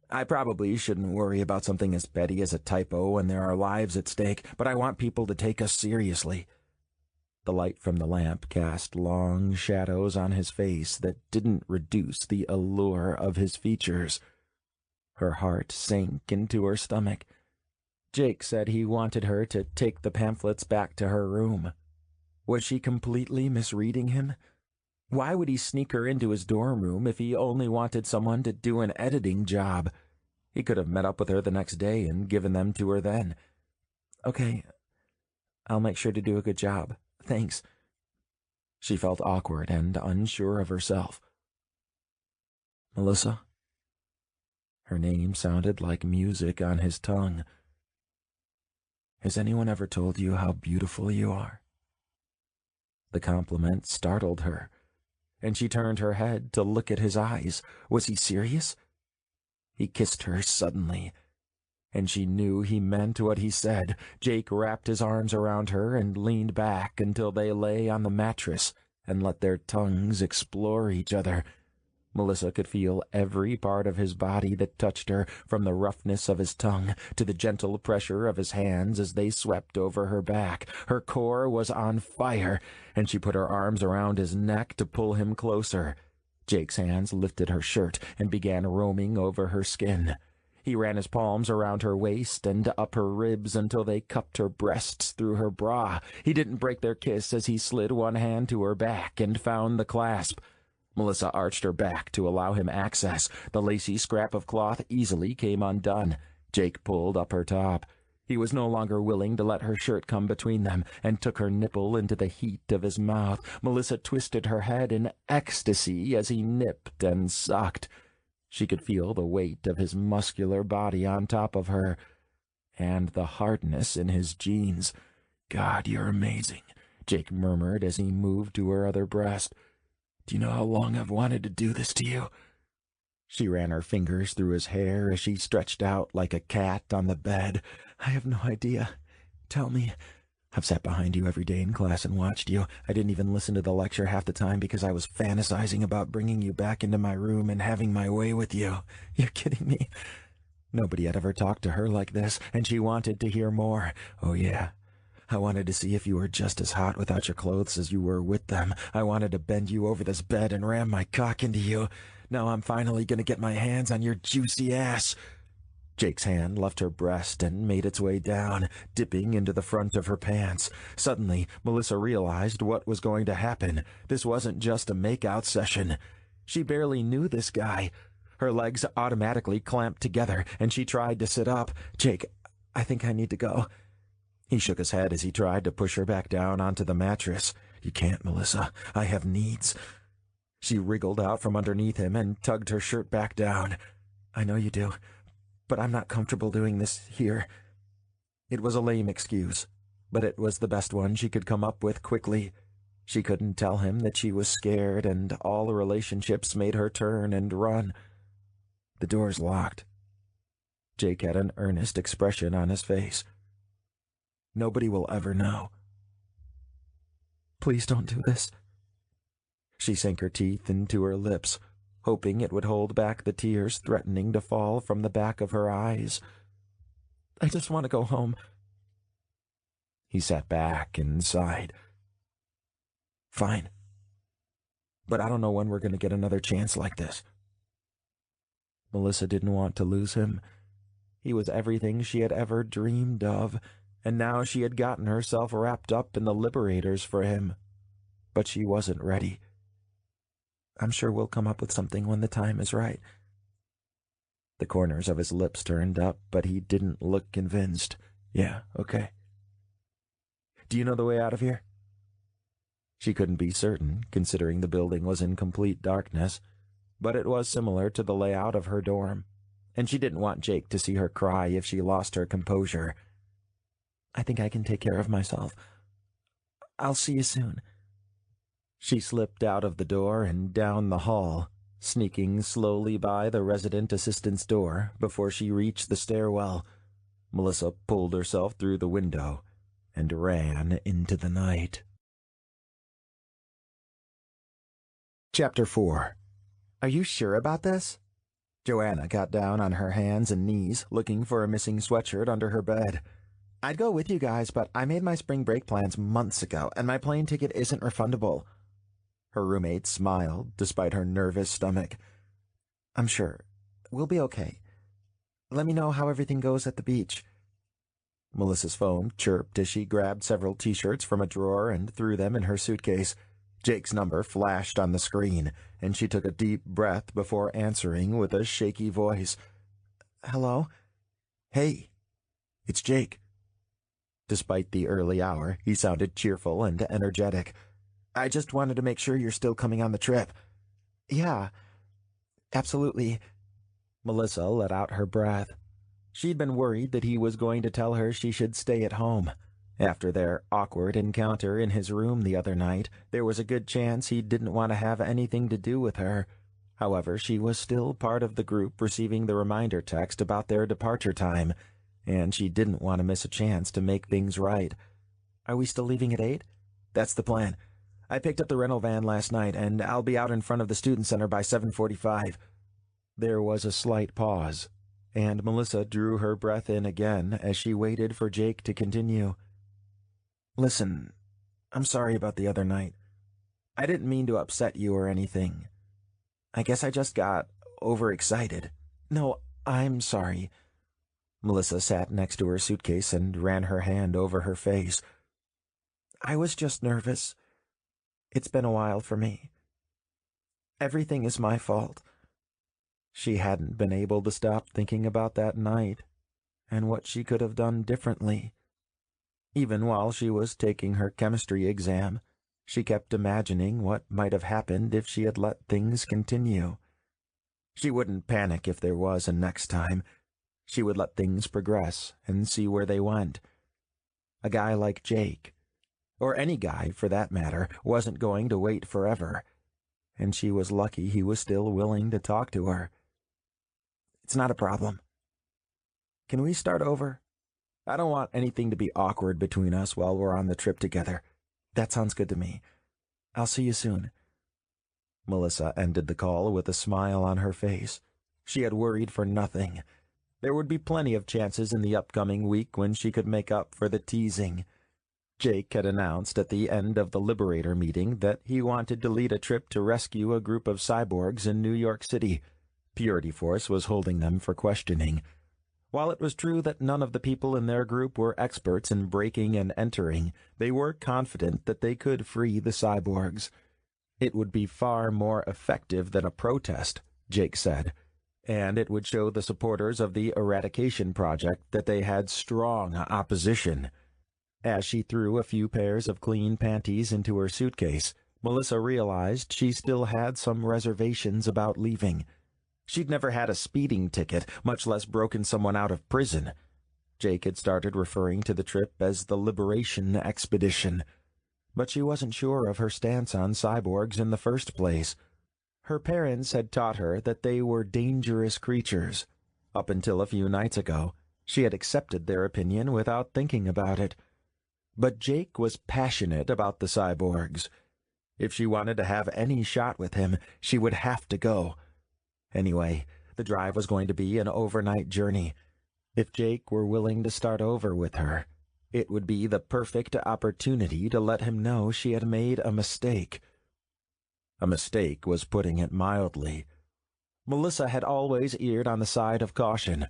[SPEAKER 2] I probably shouldn't worry about something as petty as a typo when there are lives at stake, but I want people to take us seriously. The light from the lamp cast long shadows on his face that didn't reduce the allure of his features. Her heart sank into her stomach. Jake said he wanted her to take the pamphlets back to her room. Was she completely misreading him? Why would he sneak her into his dorm room if he only wanted someone to do an editing job? He could have met up with her the next day and given them to her then. Okay, I'll make sure to do a good job. Thanks. She felt awkward and unsure of herself. Melissa? Her name sounded like music on his tongue. Has anyone ever told you how beautiful you are? The compliment startled her, and she turned her head to look at his eyes. Was he serious? He kissed her suddenly, and she knew he meant what he said. Jake wrapped his arms around her and leaned back until they lay on the mattress and let their tongues explore each other. Melissa could feel every part of his body that touched her, from the roughness of his tongue to the gentle pressure of his hands as they swept over her back. Her core was on fire, and she put her arms around his neck to pull him closer. Jake's hands lifted her shirt and began roaming over her skin. He ran his palms around her waist and up her ribs until they cupped her breasts through her bra. He didn't break their kiss as he slid one hand to her back and found the clasp. Melissa arched her back to allow him access. The lacy scrap of cloth easily came undone. Jake pulled up her top. He was no longer willing to let her shirt come between them, and took her nipple into the heat of his mouth. Melissa twisted her head in ecstasy as he nipped and sucked. She could feel the weight of his muscular body on top of her, and the hardness in his jeans. "God, you're amazing," Jake murmured as he moved to her other breast. "Do you know how long I've wanted to do this to you?" She ran her fingers through his hair as she stretched out like a cat on the bed. "I have no idea. Tell me. I've sat behind you every day in class and watched you. I didn't even listen to the lecture half the time because I was fantasizing about bringing you back into my room and having my way with you. You're kidding me." Nobody had ever talked to her like this, and she wanted to hear more. "Oh, yeah. I wanted to see if you were just as hot without your clothes as you were with them. I wanted to bend you over this bed and ram my cock into you. Now I'm finally going to get my hands on your juicy ass." Jake's hand left her breast and made its way down, dipping into the front of her pants. Suddenly, Melissa realized what was going to happen. This wasn't just a make-out session. She barely knew this guy. Her legs automatically clamped together, and she tried to sit up. "Jake, I think I need to go." He shook his head as he tried to push her back down onto the mattress. "You can't, Melissa. I have needs." She wriggled out from underneath him and tugged her shirt back down. "I know you do, but I'm not comfortable doing this here." It was a lame excuse, but it was the best one she could come up with quickly. She couldn't tell him that she was scared, and all the relationships made her turn and run. The door's locked. Jake had an earnest expression on his face. "Nobody will ever know." "Please don't do this." She sank her teeth into her lips, hoping it would hold back the tears threatening to fall from the back of her eyes. "I just want to go home." He sat back and sighed. "Fine. But I don't know when we're going to get another chance like this." Melissa didn't want to lose him. He was everything she had ever dreamed of, and now she had gotten herself wrapped up in the liberators for him. But she wasn't ready. "I'm sure we'll come up with something when the time is right." The corners of his lips turned up, but he didn't look convinced. "Yeah, okay." "Do you know the way out of here?" She couldn't be certain, considering the building was in complete darkness, but it was similar to the layout of her dorm, and she didn't want Jake to see her cry if she lost her composure. "I think I can take care of myself. I'll see you soon." She slipped out of the door and down the hall, sneaking slowly by the resident assistant's door before she reached the stairwell. Melissa pulled herself through the window and ran into the night. Chapter 4. "Are you sure about this?" Joanna got down on her hands and knees, looking for a missing sweatshirt under her bed. "I'd go with you guys, but I made my spring break plans months ago, and my plane ticket isn't refundable." Her roommate smiled, despite her nervous stomach. "I'm sure. We'll be okay. Let me know how everything goes at the beach." Melissa's phone chirped as she grabbed several t-shirts from a drawer and threw them in her suitcase. Jake's number flashed on the screen, and she took a deep breath before answering with a shaky voice. "Hello?" "Hey, it's Jake." Despite the early hour, he sounded cheerful and energetic. "I just wanted to make sure you're still coming on the trip." "Yeah, absolutely." Melissa let out her breath. She'd been worried that he was going to tell her she should stay at home. After their awkward encounter in his room the other night, there was a good chance he didn't want to have anything to do with her. However, she was still part of the group receiving the reminder text about their departure time, and she didn't want to miss a chance to make things right. "Are we still leaving at 8? "That's the plan. I picked up the rental van last night, and I'll be out in front of the student center by 7:45. There was a slight pause, and Melissa drew her breath in again as she waited for Jake to continue. "Listen, I'm sorry about the other night. I didn't mean to upset you or anything. I guess I just got overexcited." "No, I'm sorry." Melissa sat next to her suitcase and ran her hand over her face. "I was just nervous. It's been a while for me. Everything is my fault." She hadn't been able to stop thinking about that night and what she could have done differently. Even while she was taking her chemistry exam, she kept imagining what might have happened if she had let things continue. She wouldn't panic if there was a next time. She would let things progress and see where they went. A guy like Jake, or any guy for that matter, wasn't going to wait forever, and she was lucky he was still willing to talk to her. "It's not a problem. Can we start over? I don't want anything to be awkward between us while we're on the trip together." "That sounds good to me. I'll see you soon." Melissa ended the call with a smile on her face. She had worried for nothing. There would be plenty of chances in the upcoming week when she could make up for the teasing. Jake had announced at the end of the Liberator meeting that he wanted to lead a trip to rescue a group of cyborgs in New York City. Purity Force was holding them for questioning. While it was true that none of the people in their group were experts in breaking and entering, they were confident that they could free the cyborgs. It would be far more effective than a protest, Jake said, and it would show the supporters of the eradication project that they had strong opposition. As she threw a few pairs of clean panties into her suitcase, Melissa realized she still had some reservations about leaving. She'd never had a speeding ticket, much less broken someone out of prison. Jake had started referring to the trip as the Liberation Expedition, but she wasn't sure of her stance on cyborgs in the first place. Her parents had taught her that they were dangerous creatures. Up until a few nights ago, she had accepted their opinion without thinking about it. But Jake was passionate about the cyborgs. If she wanted to have any shot with him, she would have to go. Anyway, the drive was going to be an overnight journey. If Jake were willing to start over with her, it would be the perfect opportunity to let him know she had made a mistake. A mistake was putting it mildly. Melissa had always erred on the side of caution.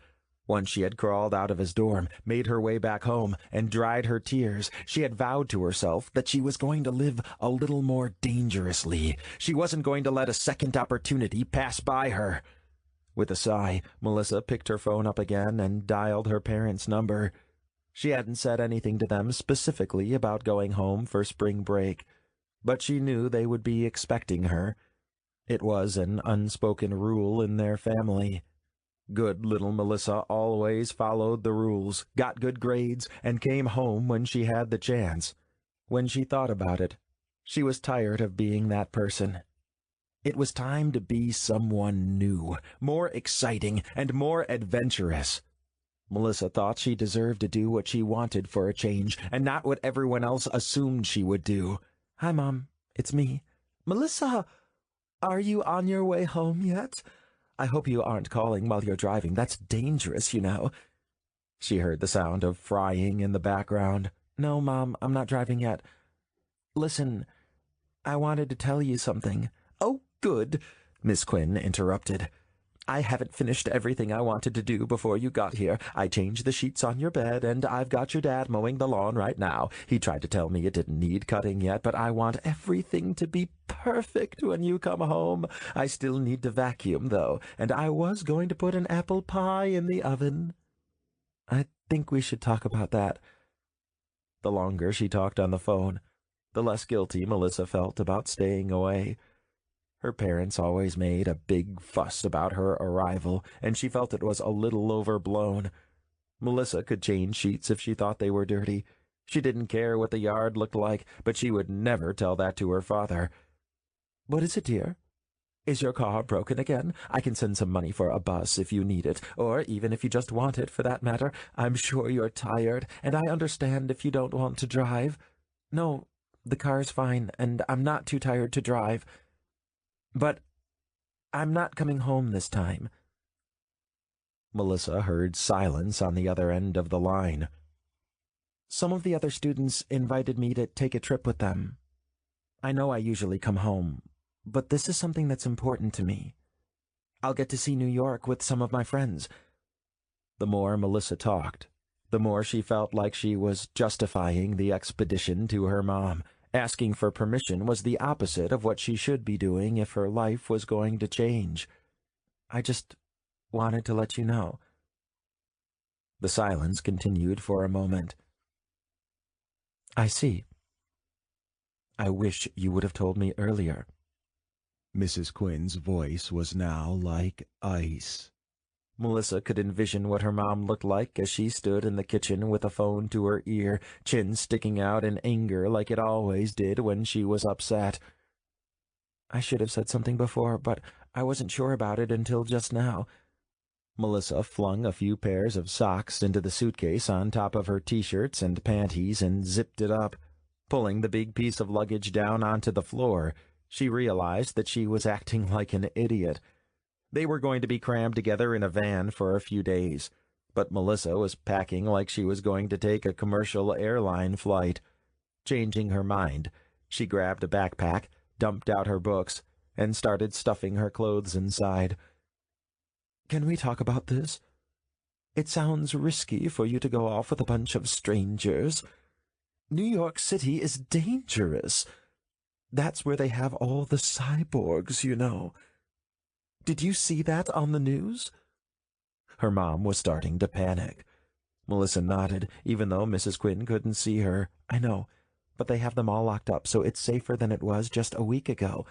[SPEAKER 2] Once she had crawled out of his dorm, made her way back home, and dried her tears, she had vowed to herself that she was going to live a little more dangerously. She wasn't going to let a second opportunity pass by her. With a sigh, Melissa picked her phone up again and dialed her parents' number. She hadn't said anything to them specifically about going home for spring break, but she knew they would be expecting her. It was an unspoken rule in their family. Good little Melissa always followed the rules, got good grades, and came home when she had the chance. When she thought about it, she was tired of being that person. It was time to be someone new, more exciting, and more adventurous. Melissa thought she deserved to do what she wanted for a change, and not what everyone else assumed she would do. "Hi, Mom. It's me." "Melissa, are you on your way home yet? I hope you aren't calling while you're driving. That's dangerous, you know." She heard the sound of frying in the background. "No, Mom, I'm not driving yet. Listen, I wanted to tell you something." "Oh, good," Miss Quinn interrupted. "I haven't finished everything I wanted to do before you got here. I changed the sheets on your bed, and I've got your dad mowing the lawn right now. He tried to tell me it didn't need cutting yet, but I want everything to be perfect when you come home. I still need to vacuum, though, and I was going to put an apple pie in the oven." "I think we should talk about that." The longer she talked on the phone, the less guilty Melissa felt about staying away. Her parents always made a big fuss about her arrival, and she felt it was a little overblown. Melissa could change sheets if she thought they were dirty. She didn't care what the yard looked like, but she would never tell that to her father. "What is it, dear? Is your car broken again? I can send some money for a bus if you need it, or even if you just want it, for that matter. I'm sure you're tired, and I understand if you don't want to drive." "No, the car's fine, and I'm not too tired to drive. But I'm not coming home this time." Melissa heard silence on the other end of the line. "Some of the other students invited me to take a trip with them. I know I usually come home, but this is something that's important to me. I'll get to see New York with some of my friends." The more Melissa talked, the more she felt like she was justifying the expedition to her mom. Asking for permission was the opposite of what she should be doing if her life was going to change. "I just wanted to let you know." The silence continued for a moment. "I see. I wish you would have told me earlier." Mrs. Quinn's voice was now like ice. Melissa could envision what her mom looked like as she stood in the kitchen with a phone to her ear, chin sticking out in anger like it always did when she was upset. "I should have said something before, but I wasn't sure about it until just now." Melissa flung a few pairs of socks into the suitcase on top of her t-shirts and panties and zipped it up. Pulling the big piece of luggage down onto the floor, she realized that she was acting like an idiot. They were going to be crammed together in a van for a few days, but Melissa was packing like she was going to take a commercial airline flight. Changing her mind, she grabbed a backpack, dumped out her books, and started stuffing her clothes inside. "Can we talk about this?" It sounds risky for you to go off with a bunch of strangers. New York City is dangerous. That's where they have all the cyborgs, you know. Did you see that on the news?" Her mom was starting to panic. Melissa nodded, even though Mrs. Quinn couldn't see her. "I know, but they have them all locked up, so it's safer than it was just a week ago."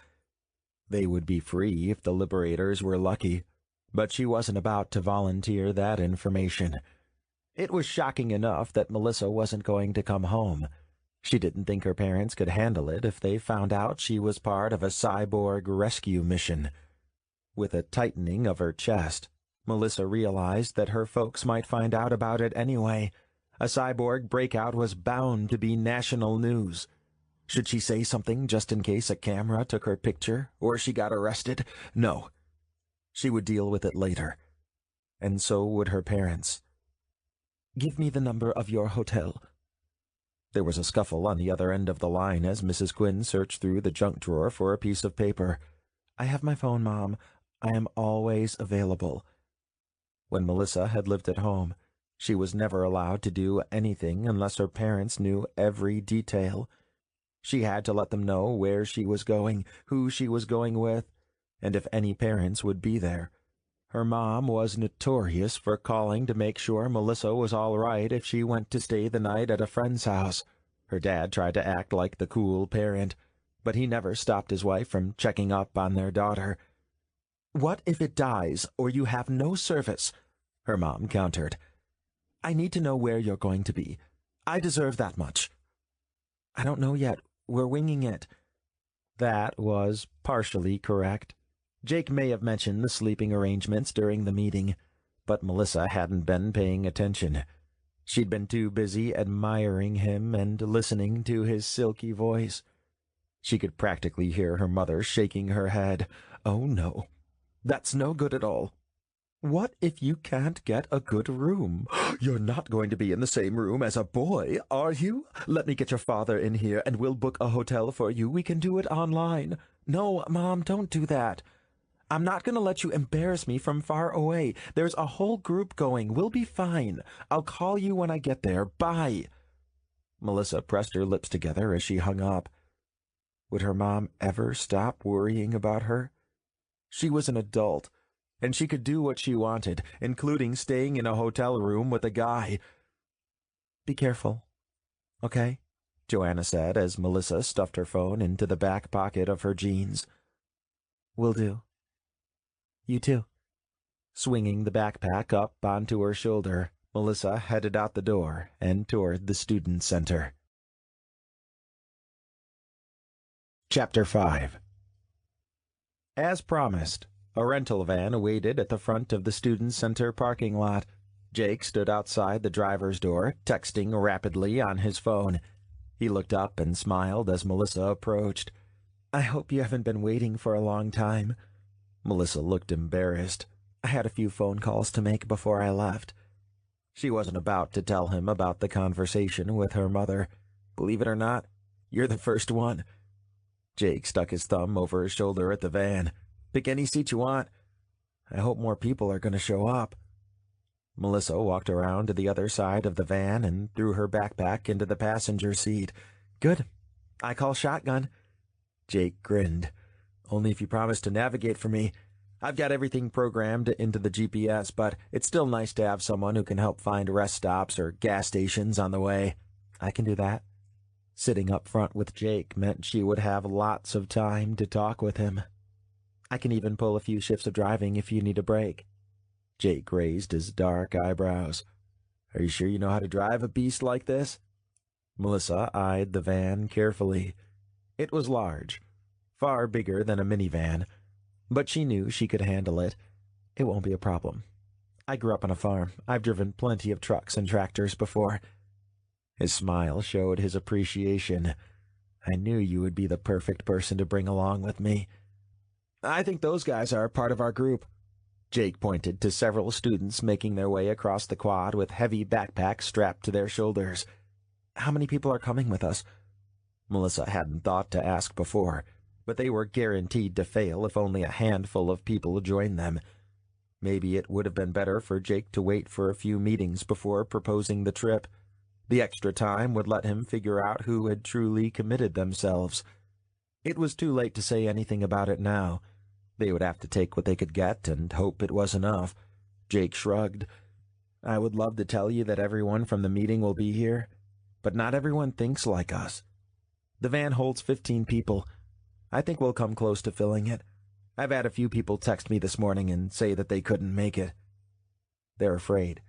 [SPEAKER 2] They would be free if the liberators were lucky, but she wasn't about to volunteer that information. It was shocking enough that Melissa wasn't going to come home. She didn't think her parents could handle it if they found out she was part of a cyborg rescue mission. With a tightening of her chest, Melissa realized that her folks might find out about it anyway. A cyborg breakout was bound to be national news. Should she say something just in case a camera took her picture or she got arrested? No. She would deal with it later. And so would her parents. "Give me the number of your hotel." There was a scuffle on the other end of the line as Mrs. Quinn searched through the junk drawer for a piece of paper. "I have my phone, Mom. I am always available." When Melissa had lived at home, she was never allowed to do anything unless her parents knew every detail. She had to let them know where she was going, who she was going with, and if any parents would be there. Her mom was notorious for calling to make sure Melissa was all right if she went to stay the night at a friend's house. Her dad tried to act like the cool parent, but he never stopped his wife from checking up on their daughter. "What if it dies or you have no service?" her mom countered. "I need to know where you're going to be. I deserve that much." "I don't know yet. We're winging it." That was partially correct. Jake may have mentioned the sleeping arrangements during the meeting, but Melissa hadn't been paying attention. She'd been too busy admiring him and listening to his silky voice. She could practically hear her mother shaking her head. "Oh no, that's no good at all. What if you can't get a good room? You're not going to be in the same room as a boy, are you? Let me get your father in here and we'll book a hotel for you. We can do it online." "No, Mom, don't do that. I'm not going to let you embarrass me from far away. There's a whole group going. We'll be fine. I'll call you when I get there. Bye." Melissa pressed her lips together as she hung up. Would her mom ever stop worrying about her? She was an adult, and she could do what she wanted, including staying in a hotel room with a guy. "Be careful, okay?" Joanna said as Melissa stuffed her phone into the back pocket of her jeans. "Will do. You too." Swinging the backpack up onto her shoulder, Melissa headed out the door and toward the student center. Chapter 5. As promised, a rental van awaited at the front of the student center parking lot. Jake stood outside the driver's door, texting rapidly on his phone. He looked up and smiled as Melissa approached. "I hope you haven't been waiting for a long time." Melissa looked embarrassed. "I had a few phone calls to make before I left." She wasn't about to tell him about the conversation with her mother. "Believe it or not, you're the first one." Jake stuck his thumb over his shoulder at the van. "Pick any seat you want. I hope more people are going to show up." Melissa walked around to the other side of the van and threw her backpack into the passenger seat. "Good. I call shotgun." Jake grinned. "Only if you promise to navigate for me. I've got everything programmed into the GPS, but it's still nice to have someone who can help find rest stops or gas stations on the way." "I can do that." Sitting up front with Jake meant she would have lots of time to talk with him. "I can even pull a few shifts of driving if you need a break." Jake raised his dark eyebrows. "Are you sure you know how to drive a beast like this?" Melissa eyed the van carefully. It was large, far bigger than a minivan, but she knew she could handle it. "It won't be a problem. I grew up on a farm. I've driven plenty of trucks and tractors before." His smile showed his appreciation. "I knew you would be the perfect person to bring along with me." "I think those guys are part of our group." Jake pointed to several students making their way across the quad with heavy backpacks strapped to their shoulders. "How many people are coming with us?" Melissa hadn't thought to ask before, but they were guaranteed to fail if only a handful of people joined them. Maybe it would have been better for Jake to wait for a few meetings before proposing the trip. The extra time would let him figure out who had truly committed themselves. It was too late to say anything about it now. They would have to take what they could get and hope it was enough. Jake shrugged. I would love to tell you that everyone from the meeting will be here, but not everyone thinks like us. The van holds 15 people. I think we'll come close to filling it. I've had a few people text me this morning and say that they couldn't make it. They're afraid.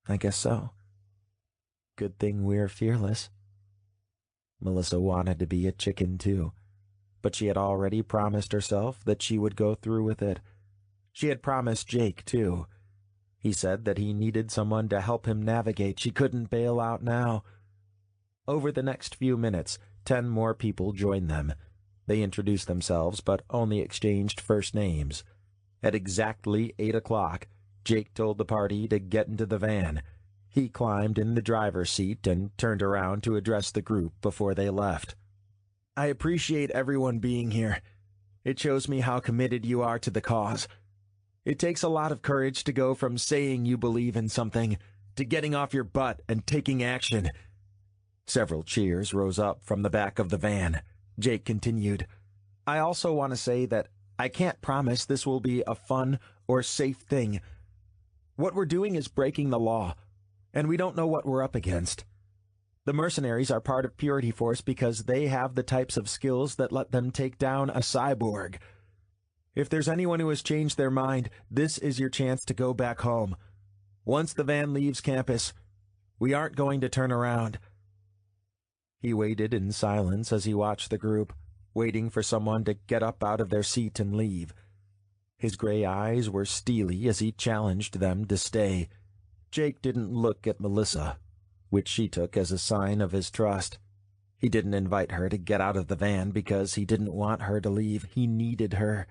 [SPEAKER 2] I guess so. Good thing we're fearless. Melissa wanted to be a chicken too, but she had already promised herself that she would go through with it. She had promised Jake too. He said that he needed someone to help him navigate. She couldn't bail out now. Over the next few minutes, 10 more people joined them. They introduced themselves, but only exchanged first names. At exactly 8 o'clock, Jake told the party to get into the van. He climbed in the driver's seat and turned around to address the group before they left. I appreciate everyone being here. It shows me how committed you are to the cause. It takes a lot of courage to go from saying you believe in something to getting off your butt and taking action. Several cheers rose up from the back of the van. Jake continued, I also want to say that I can't promise this will be a fun or safe thing. What we're doing is breaking the law, and we don't know what we're up against. The mercenaries are part of Purity Force because they have the types of skills that let them take down a cyborg. If there's anyone who has changed their mind, this is your chance to go back home. Once the van leaves campus, we aren't going to turn around. He waited in silence as he watched the group, waiting for someone to get up out of their seat and leave. His gray eyes were steely as he challenged them to stay. Jake didn't look at Melissa, which she took as a sign of his trust. He didn't invite her to get out of the van because he didn't want her to leave. He needed her.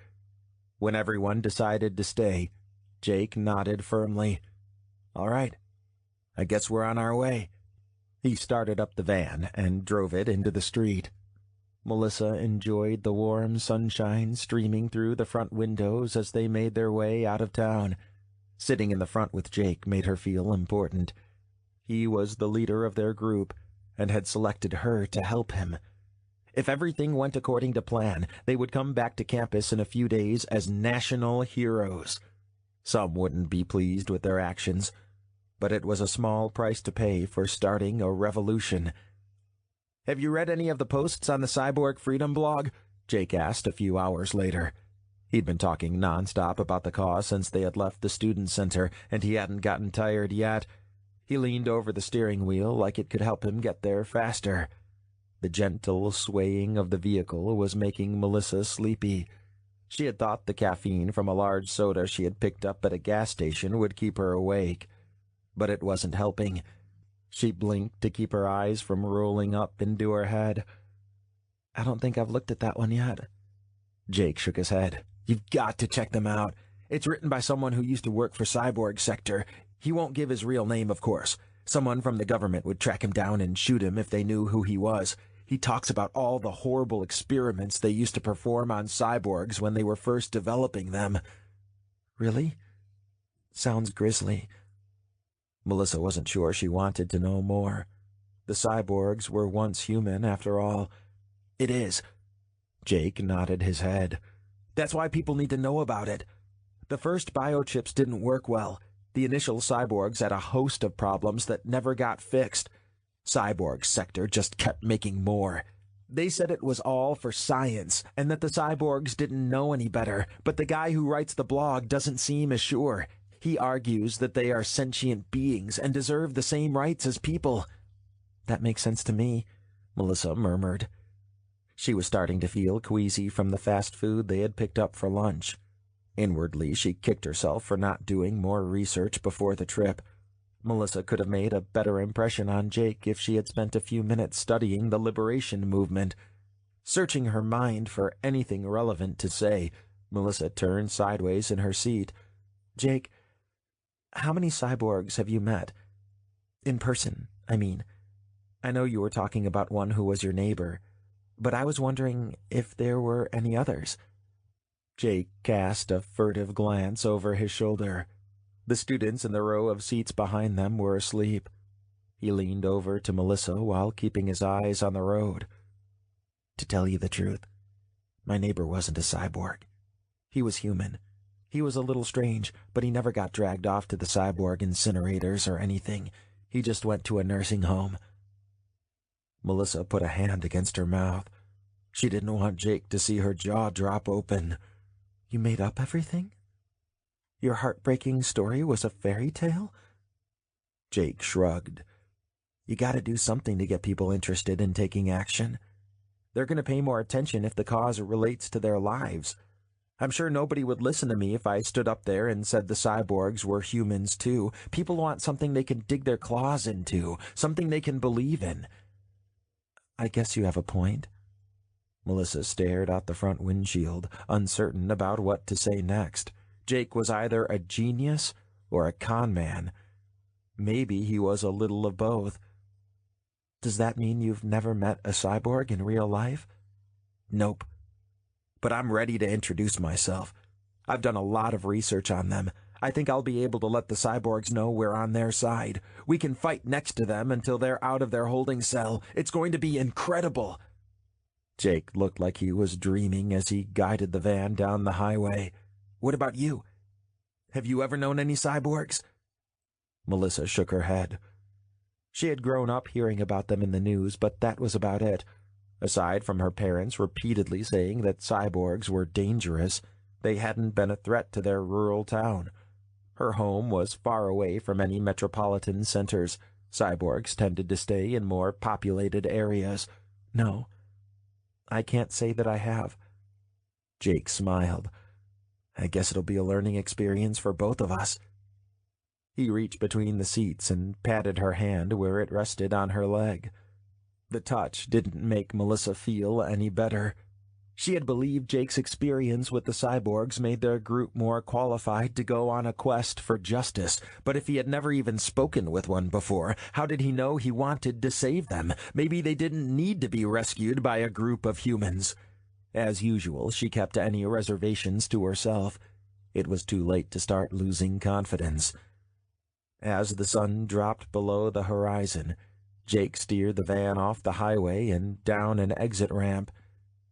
[SPEAKER 2] When everyone decided to stay, Jake nodded firmly. All right, I guess we're on our way. He started up the van and drove it into the street. Melissa enjoyed the warm sunshine streaming through the front windows as they made their way out of town. Sitting in the front with Jake made her feel important. He was the leader of their group and had selected her to help him. If everything went according to plan, they would come back to campus in a few days as national heroes. Some wouldn't be pleased with their actions, but it was a small price to pay for starting a revolution. Have you read any of the posts on the Cyborg Freedom blog? Jake asked a few hours later. He'd been talking nonstop about the cause since they had left the student center, and he hadn't gotten tired yet. He leaned over the steering wheel like it could help him get there faster. The gentle swaying of the vehicle was making Melissa sleepy. She had thought the caffeine from a large soda she had picked up at a gas station would keep her awake, but it wasn't helping. She blinked to keep her eyes from rolling up into her head. I don't think I've looked at that one yet. Jake shook his head. You've got to check them out. It's written by someone who used to work for Cyborg Sector. He won't give his real name, of course. Someone from the government would track him down and shoot him if they knew who he was. He talks about all the horrible experiments they used to perform on cyborgs when they were first developing them. Really? Sounds grisly. Melissa wasn't sure she wanted to know more. The cyborgs were once human, after all. It is. Jake nodded his head. That's why people need to know about it. The first biochips didn't work well. The initial cyborgs had a host of problems that never got fixed. Cyborg Sector just kept making more. They said it was all for science, and that the cyborgs didn't know any better, but the guy who writes the blog doesn't seem as sure. He argues that they are sentient beings and deserve the same rights as people. That makes sense to me, Melissa murmured. She was starting to feel queasy from the fast food they had picked up for lunch. Inwardly, she kicked herself for not doing more research before the trip. Melissa could have made a better impression on Jake if she had spent a few minutes studying the liberation movement. Searching her mind for anything relevant to say, Melissa turned sideways in her seat. Jake, how many cyborgs have you met? In person, I mean. I know you were talking about one who was your neighbor, but I was wondering if there were any others. Jake cast a furtive glance over his shoulder. The students in the row of seats behind them were asleep. He leaned over to Melissa while keeping his eyes on the road. To tell you the truth, my neighbor wasn't a cyborg. He was human. He was a little strange, but he never got dragged off to the cyborg incinerators or anything. He just went to a nursing home. Melissa put a hand against her mouth. She didn't want Jake to see her jaw drop open. You made up everything? Your heartbreaking story was a fairy tale? Jake shrugged. You gotta do something to get people interested in taking action. They're gonna pay more attention if the cause relates to their lives. I'm sure nobody would listen to me if I stood up there and said the cyborgs were humans too. People want something they can dig their claws into, something they can believe in. I guess you have a point. Melissa stared out the front windshield, uncertain about what to say next. Jake was either a genius or a con man. Maybe he was a little of both. Does that mean you've never met a cyborg in real life? Nope. But I'm ready to introduce myself. I've done a lot of research on them. I think I'll be able to let the cyborgs know we're on their side. We can fight next to them until they're out of their holding cell. It's going to be incredible. Jake looked like he was dreaming as he guided the van down the highway. What about you? Have you ever known any cyborgs? Melissa shook her head. She had grown up hearing about them in the news, but that was about it. Aside from her parents repeatedly saying that cyborgs were dangerous, they hadn't been a threat to their rural town. Her home was far away from any metropolitan centers. Cyborgs tended to stay in more populated areas. No, I can't say that I have. Jake smiled. I guess it'll be a learning experience for both of us. He reached between the seats and patted her hand where it rested on her leg. The touch didn't make Melissa feel any better. She had believed Jake's experience with the cyborgs made their group more qualified to go on a quest for justice, but if he had never even spoken with one before, how did he know he wanted to save them? Maybe they didn't need to be rescued by a group of humans. As usual, she kept any reservations to herself. It was too late to start losing confidence. As the sun dropped below the horizon, Jake steered the van off the highway and down an exit ramp.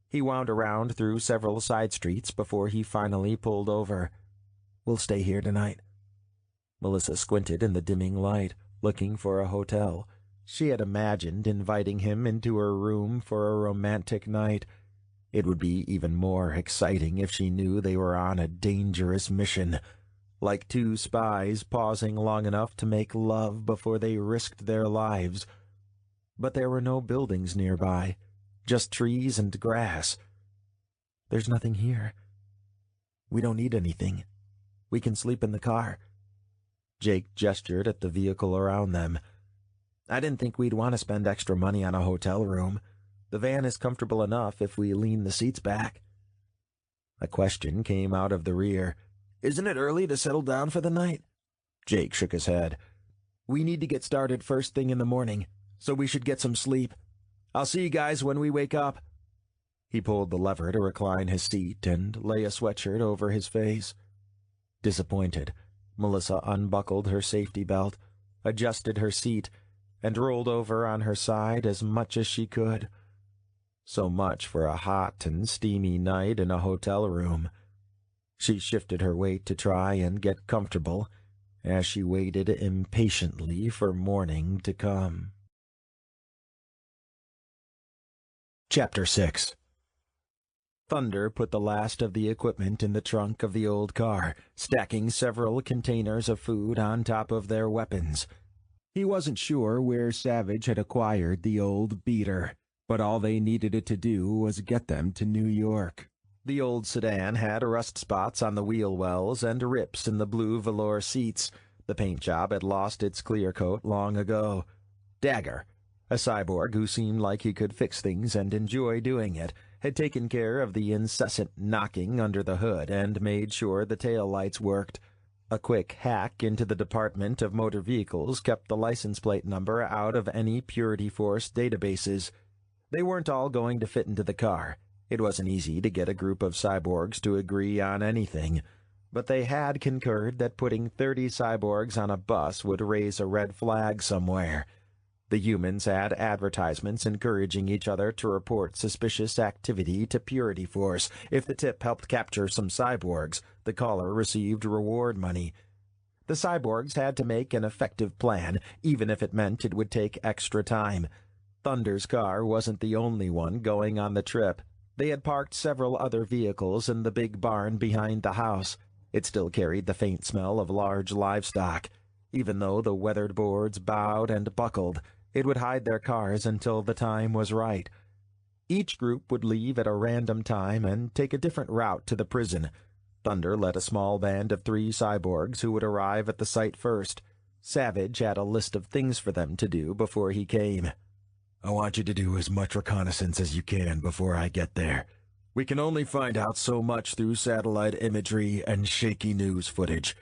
[SPEAKER 2] He wound around through several side streets before he finally pulled over. We'll stay here tonight. Melissa squinted in the dimming light, looking for a hotel. She had imagined inviting him into her room for a romantic night. It would be even more exciting if she knew they were on a dangerous mission, like two spies pausing long enough to make love before they risked their lives. But there were no buildings nearby, just trees and grass. There's nothing here. We don't need anything. We can sleep in the car. Jake gestured at the vehicle around them. I didn't think we'd want to spend extra money on a hotel room. The van is comfortable enough if we lean the seats back. A question came out of the rear. Isn't it early to settle down for the night? Jake shook his head. We need to get started first thing in the morning, so we should get some sleep. I'll see you guys when we wake up. He pulled the lever to recline his seat and lay a sweatshirt over his face. Disappointed, Melissa unbuckled her safety belt, adjusted her seat, and rolled over on her side as much as she could. So much for a hot and steamy night in a hotel room. She shifted her weight to try and get comfortable as she waited impatiently for morning to come. Chapter 6. Thunder put the last of the equipment in the trunk of the old car, stacking several containers of food on top of their weapons. He wasn't sure where Savage had acquired the old beater, but all they needed it to do was get them to New York. The old sedan had rust spots on the wheel wells and rips in the blue velour seats. The paint job had lost its clear coat long ago. Dagger, a cyborg who seemed like he could fix things and enjoy doing it, had taken care of the incessant knocking under the hood and made sure the taillights worked. A quick hack into the Department of Motor Vehicles kept the license plate number out of any Purity Force databases. They weren't all going to fit into the car. It wasn't easy to get a group of cyborgs to agree on anything, but they had concurred that putting 30 cyborgs on a bus would raise a red flag somewhere. The humans had advertisements encouraging each other to report suspicious activity to Purity Force. If the tip helped capture some cyborgs, the caller received reward money. The cyborgs had to make an effective plan, even if it meant it would take extra time. Thunder's car wasn't the only one going on the trip. They had parked several other vehicles in the big barn behind the house. It still carried the faint smell of large livestock. Even though the weathered boards bowed and buckled, it would hide their cars until the time was right. Each group would leave at a random time and take a different route to the prison. Thunder led a small band of 3 cyborgs who would arrive at the site first. Savage had a list of things for them to do before he came. "I want you to do as much reconnaissance as you can before I get there. We can only find out so much through satellite imagery and shaky news footage.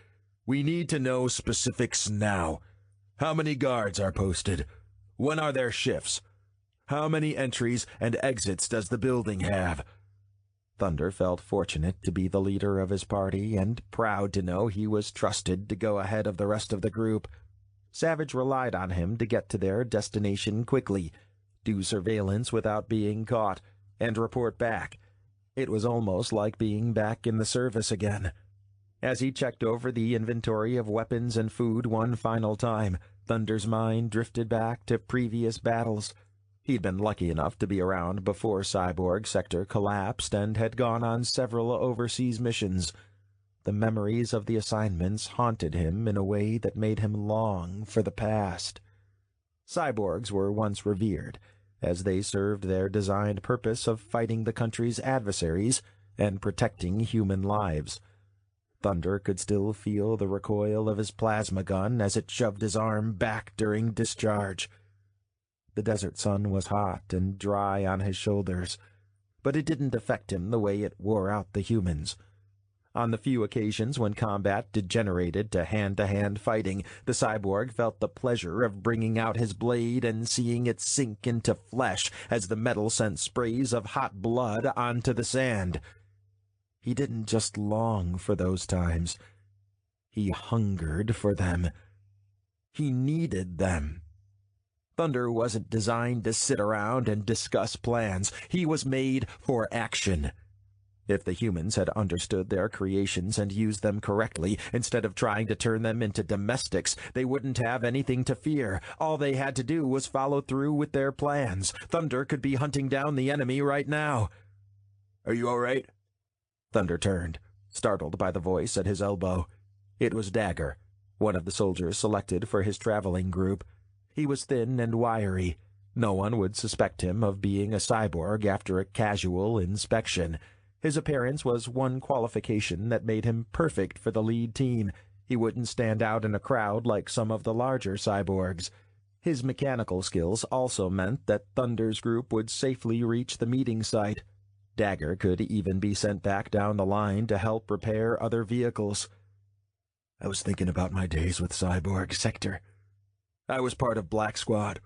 [SPEAKER 2] We need to know specifics now. How many guards are posted? When are their shifts? How many entries and exits does the building have?" Thunder felt fortunate to be the leader of his party and proud to know he was trusted to go ahead of the rest of the group. Savage relied on him to get to their destination quickly, do surveillance without being caught, and report back. It was almost like being back in the service again. As he checked over the inventory of weapons and food one final time, Thunder's mind drifted back to previous battles. He'd been lucky enough to be around before Cyborg Sector collapsed and had gone on several overseas missions. The memories of the assignments haunted him in a way that made him long for the past. Cyborgs were once revered, as they served their designed purpose of fighting the country's adversaries and protecting human lives. Thunder could still feel the recoil of his plasma gun as it shoved his arm back during discharge. The desert sun was hot and dry on his shoulders, but it didn't affect him the way it wore out the humans. On the few occasions when combat degenerated to hand-to-hand fighting, the cyborg felt the pleasure of bringing out his blade and seeing it sink into flesh as the metal sent sprays of hot blood onto the sand. He didn't just long for those times. He hungered for them. He needed them. Thunder wasn't designed to sit around and discuss plans. He was made for action. If the humans had understood their creations and used them correctly, instead of trying to turn them into domestics, they wouldn't have anything to fear. All they had to do was follow through with their plans. Thunder could be hunting down the enemy right now. "Are you all right?" Thunder turned, startled by the voice at his elbow. It was Dagger, one of the soldiers selected for his traveling group. He was thin and wiry. No one would suspect him of being a cyborg after a casual inspection. His appearance was one qualification that made him perfect for the lead team. He wouldn't stand out in a crowd like some of the larger cyborgs. His mechanical skills also meant that Thunder's group would safely reach the meeting site. Dagger could even be sent back down the line to help repair other vehicles. "I was thinking about my days with Cyborg Sector. I was part of Black Squad."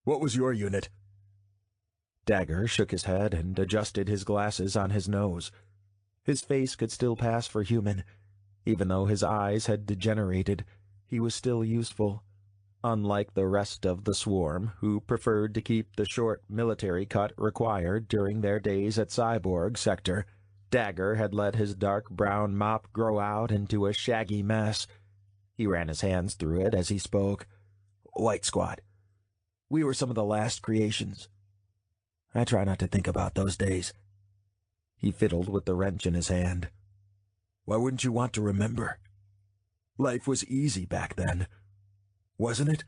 [SPEAKER 2] "What was your unit?" Dagger shook his head and adjusted his glasses on his nose. His face could still pass for human. Even though his eyes had degenerated, he was still useful. Unlike the rest of the swarm, who preferred to keep the short military cut required during their days at Cyborg Sector, Dagger had let his dark brown mop grow out into a shaggy mess. He ran his hands through it as he spoke. "White Squad. We were some of the last creations. I try not to think about those days." He fiddled with the wrench in his hand. "Why wouldn't you want to remember? Life was easy back then, wasn't it?"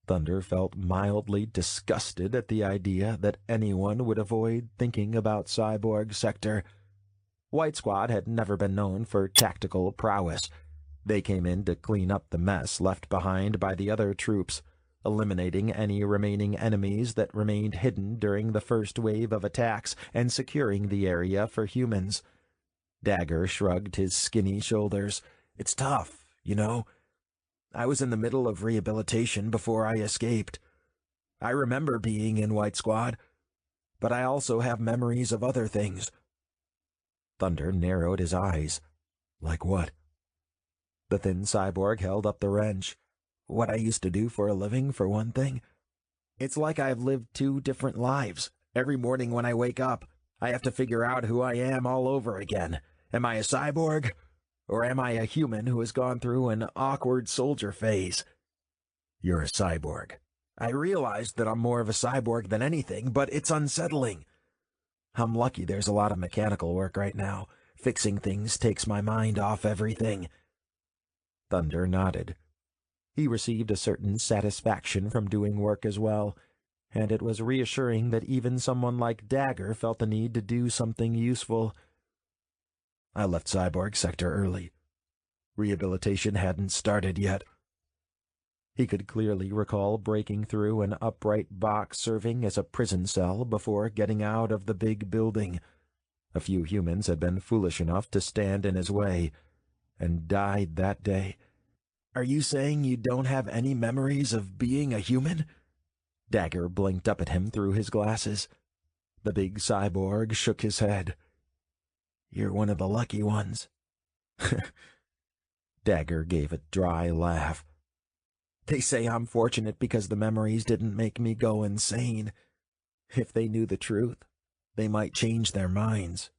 [SPEAKER 2] Thunder felt mildly disgusted at the idea that anyone would avoid thinking about Cyborg Sector. White Squad had never been known for tactical prowess. They came in to clean up the mess left behind by the other troops, eliminating any remaining enemies that remained hidden during the first wave of attacks and securing the area for humans. Dagger shrugged his skinny shoulders. "It's tough, you know. I was in the middle of rehabilitation before I escaped. I remember being in White Squad. but I also have memories of other things." Thunder narrowed his eyes. "Like what?" The thin cyborg held up the wrench. "What I used to do for a living, for one thing. It's like I've lived two different lives. Every morning when I wake up, I have to figure out who I am all over again. Am I a cyborg? Or am I a human who has gone through an awkward soldier phase?" "You're a cyborg." "I realized that I'm more of a cyborg than anything, but it's unsettling. I'm lucky there's a lot of mechanical work right now. Fixing things takes my mind off everything." Thunder nodded. He received a certain satisfaction from doing work as well, and it was reassuring that even someone like Dagger felt the need to do something useful. "I left Cyborg Sector early. Rehabilitation hadn't started yet." He could clearly recall breaking through an upright box serving as a prison cell before getting out of the big building. A few humans had been foolish enough to stand in his way, and died that day. "Are you saying you don't have any memories of being a human?" Dagger blinked up at him through his glasses. The big cyborg shook his head. "You're one of the lucky ones." Dagger gave a dry laugh. "They say I'm fortunate because the memories didn't make me go insane. If they knew the truth, they might change their minds."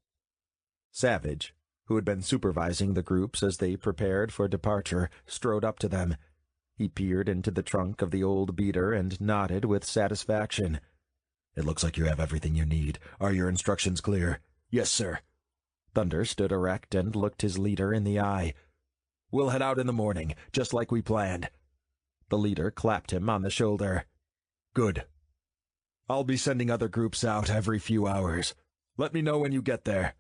[SPEAKER 2] Savage, who had been supervising the groups as they prepared for departure, strode up to them. He peered into the trunk of the old beater and nodded with satisfaction. "It looks like you have everything you need. Are your instructions clear?" "Yes, sir." Thunder stood erect and looked his leader in the eye. "We'll head out in the morning, just like we planned." The leader clapped him on the shoulder. "Good. I'll be sending other groups out every few hours. Let me know when you get there.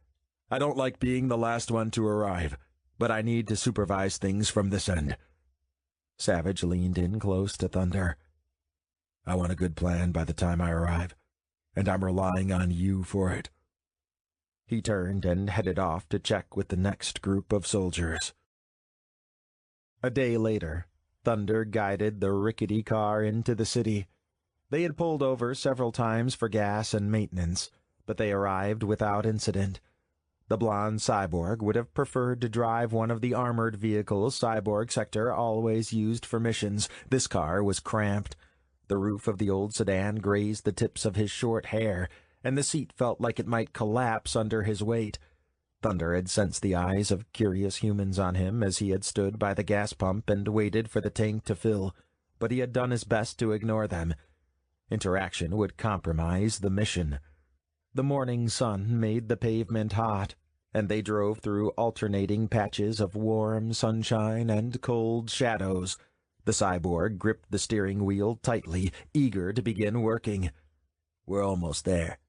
[SPEAKER 2] I don't like being the last one to arrive, but I need to supervise things from this end." Savage leaned in close to Thunder. "I want a good plan by the time I arrive, and I'm relying on you for it." He turned and headed off to check with the next group of soldiers. A day later, Thunder guided the rickety car into the city. They had pulled over several times for gas and maintenance, but they arrived without incident. The blonde cyborg would have preferred to drive one of the armored vehicles Cyborg Sector always used for missions. This car was cramped. The roof of the old sedan grazed the tips of his short hair, and the seat felt like it might collapse under his weight. Thunder had sensed the eyes of curious humans on him as he had stood by the gas pump and waited for the tank to fill, but he had done his best to ignore them. Interaction would compromise the mission. The morning sun made the pavement hot, and they drove through alternating patches of warm sunshine and cold shadows. The cyborg gripped the steering wheel tightly, eager to begin working. "We're almost there."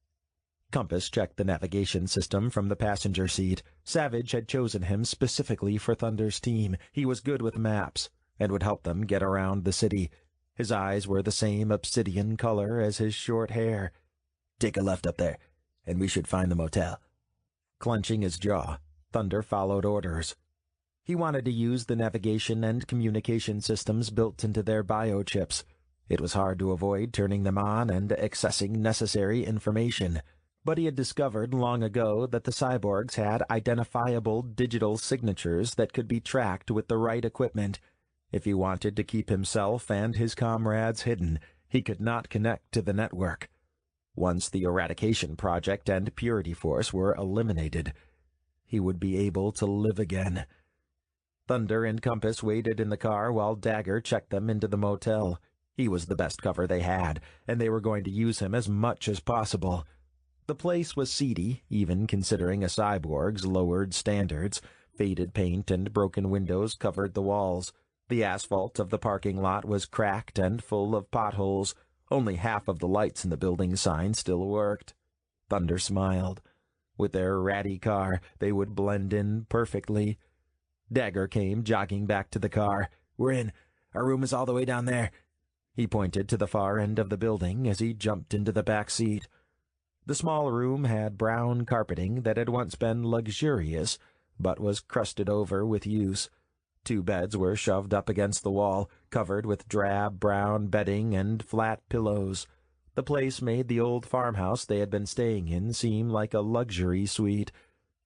[SPEAKER 2] Compass checked the navigation system from the passenger seat. Savage had chosen him specifically for Thunder's team. He was good with maps, and would help them get around the city. His eyes were the same obsidian color as his short hair. "Take a left up there, and we should find the motel." Clenching his jaw, Thunder followed orders. He wanted to use the navigation and communication systems built into their biochips. It was hard to avoid turning them on and accessing necessary information. But he had discovered long ago that the cyborgs had identifiable digital signatures that could be tracked with the right equipment. If he wanted to keep himself and his comrades hidden, he could not connect to the network. Once the Eradication Project and Purity Force were eliminated, he would be able to live again. Thunder and Compass waited in the car while Dagger checked them into the motel. He was the best cover they had, and they were going to use him as much as possible. The place was seedy, even considering a cyborg's lowered standards. Faded paint and broken windows covered the walls. The asphalt of the parking lot was cracked and full of potholes. Only half of the lights in the building sign still worked. Thunder smiled. With their ratty car, they would blend in perfectly. Dagger came jogging back to the car. "We're in. Our room is all the way down there." He pointed to the far end of the building as he jumped into the back seat. The small room had brown carpeting that had once been luxurious, but was crusted over with use. 2 beds were shoved up against the wall, covered with drab brown bedding and flat pillows. The place made the old farmhouse they had been staying in seem like a luxury suite.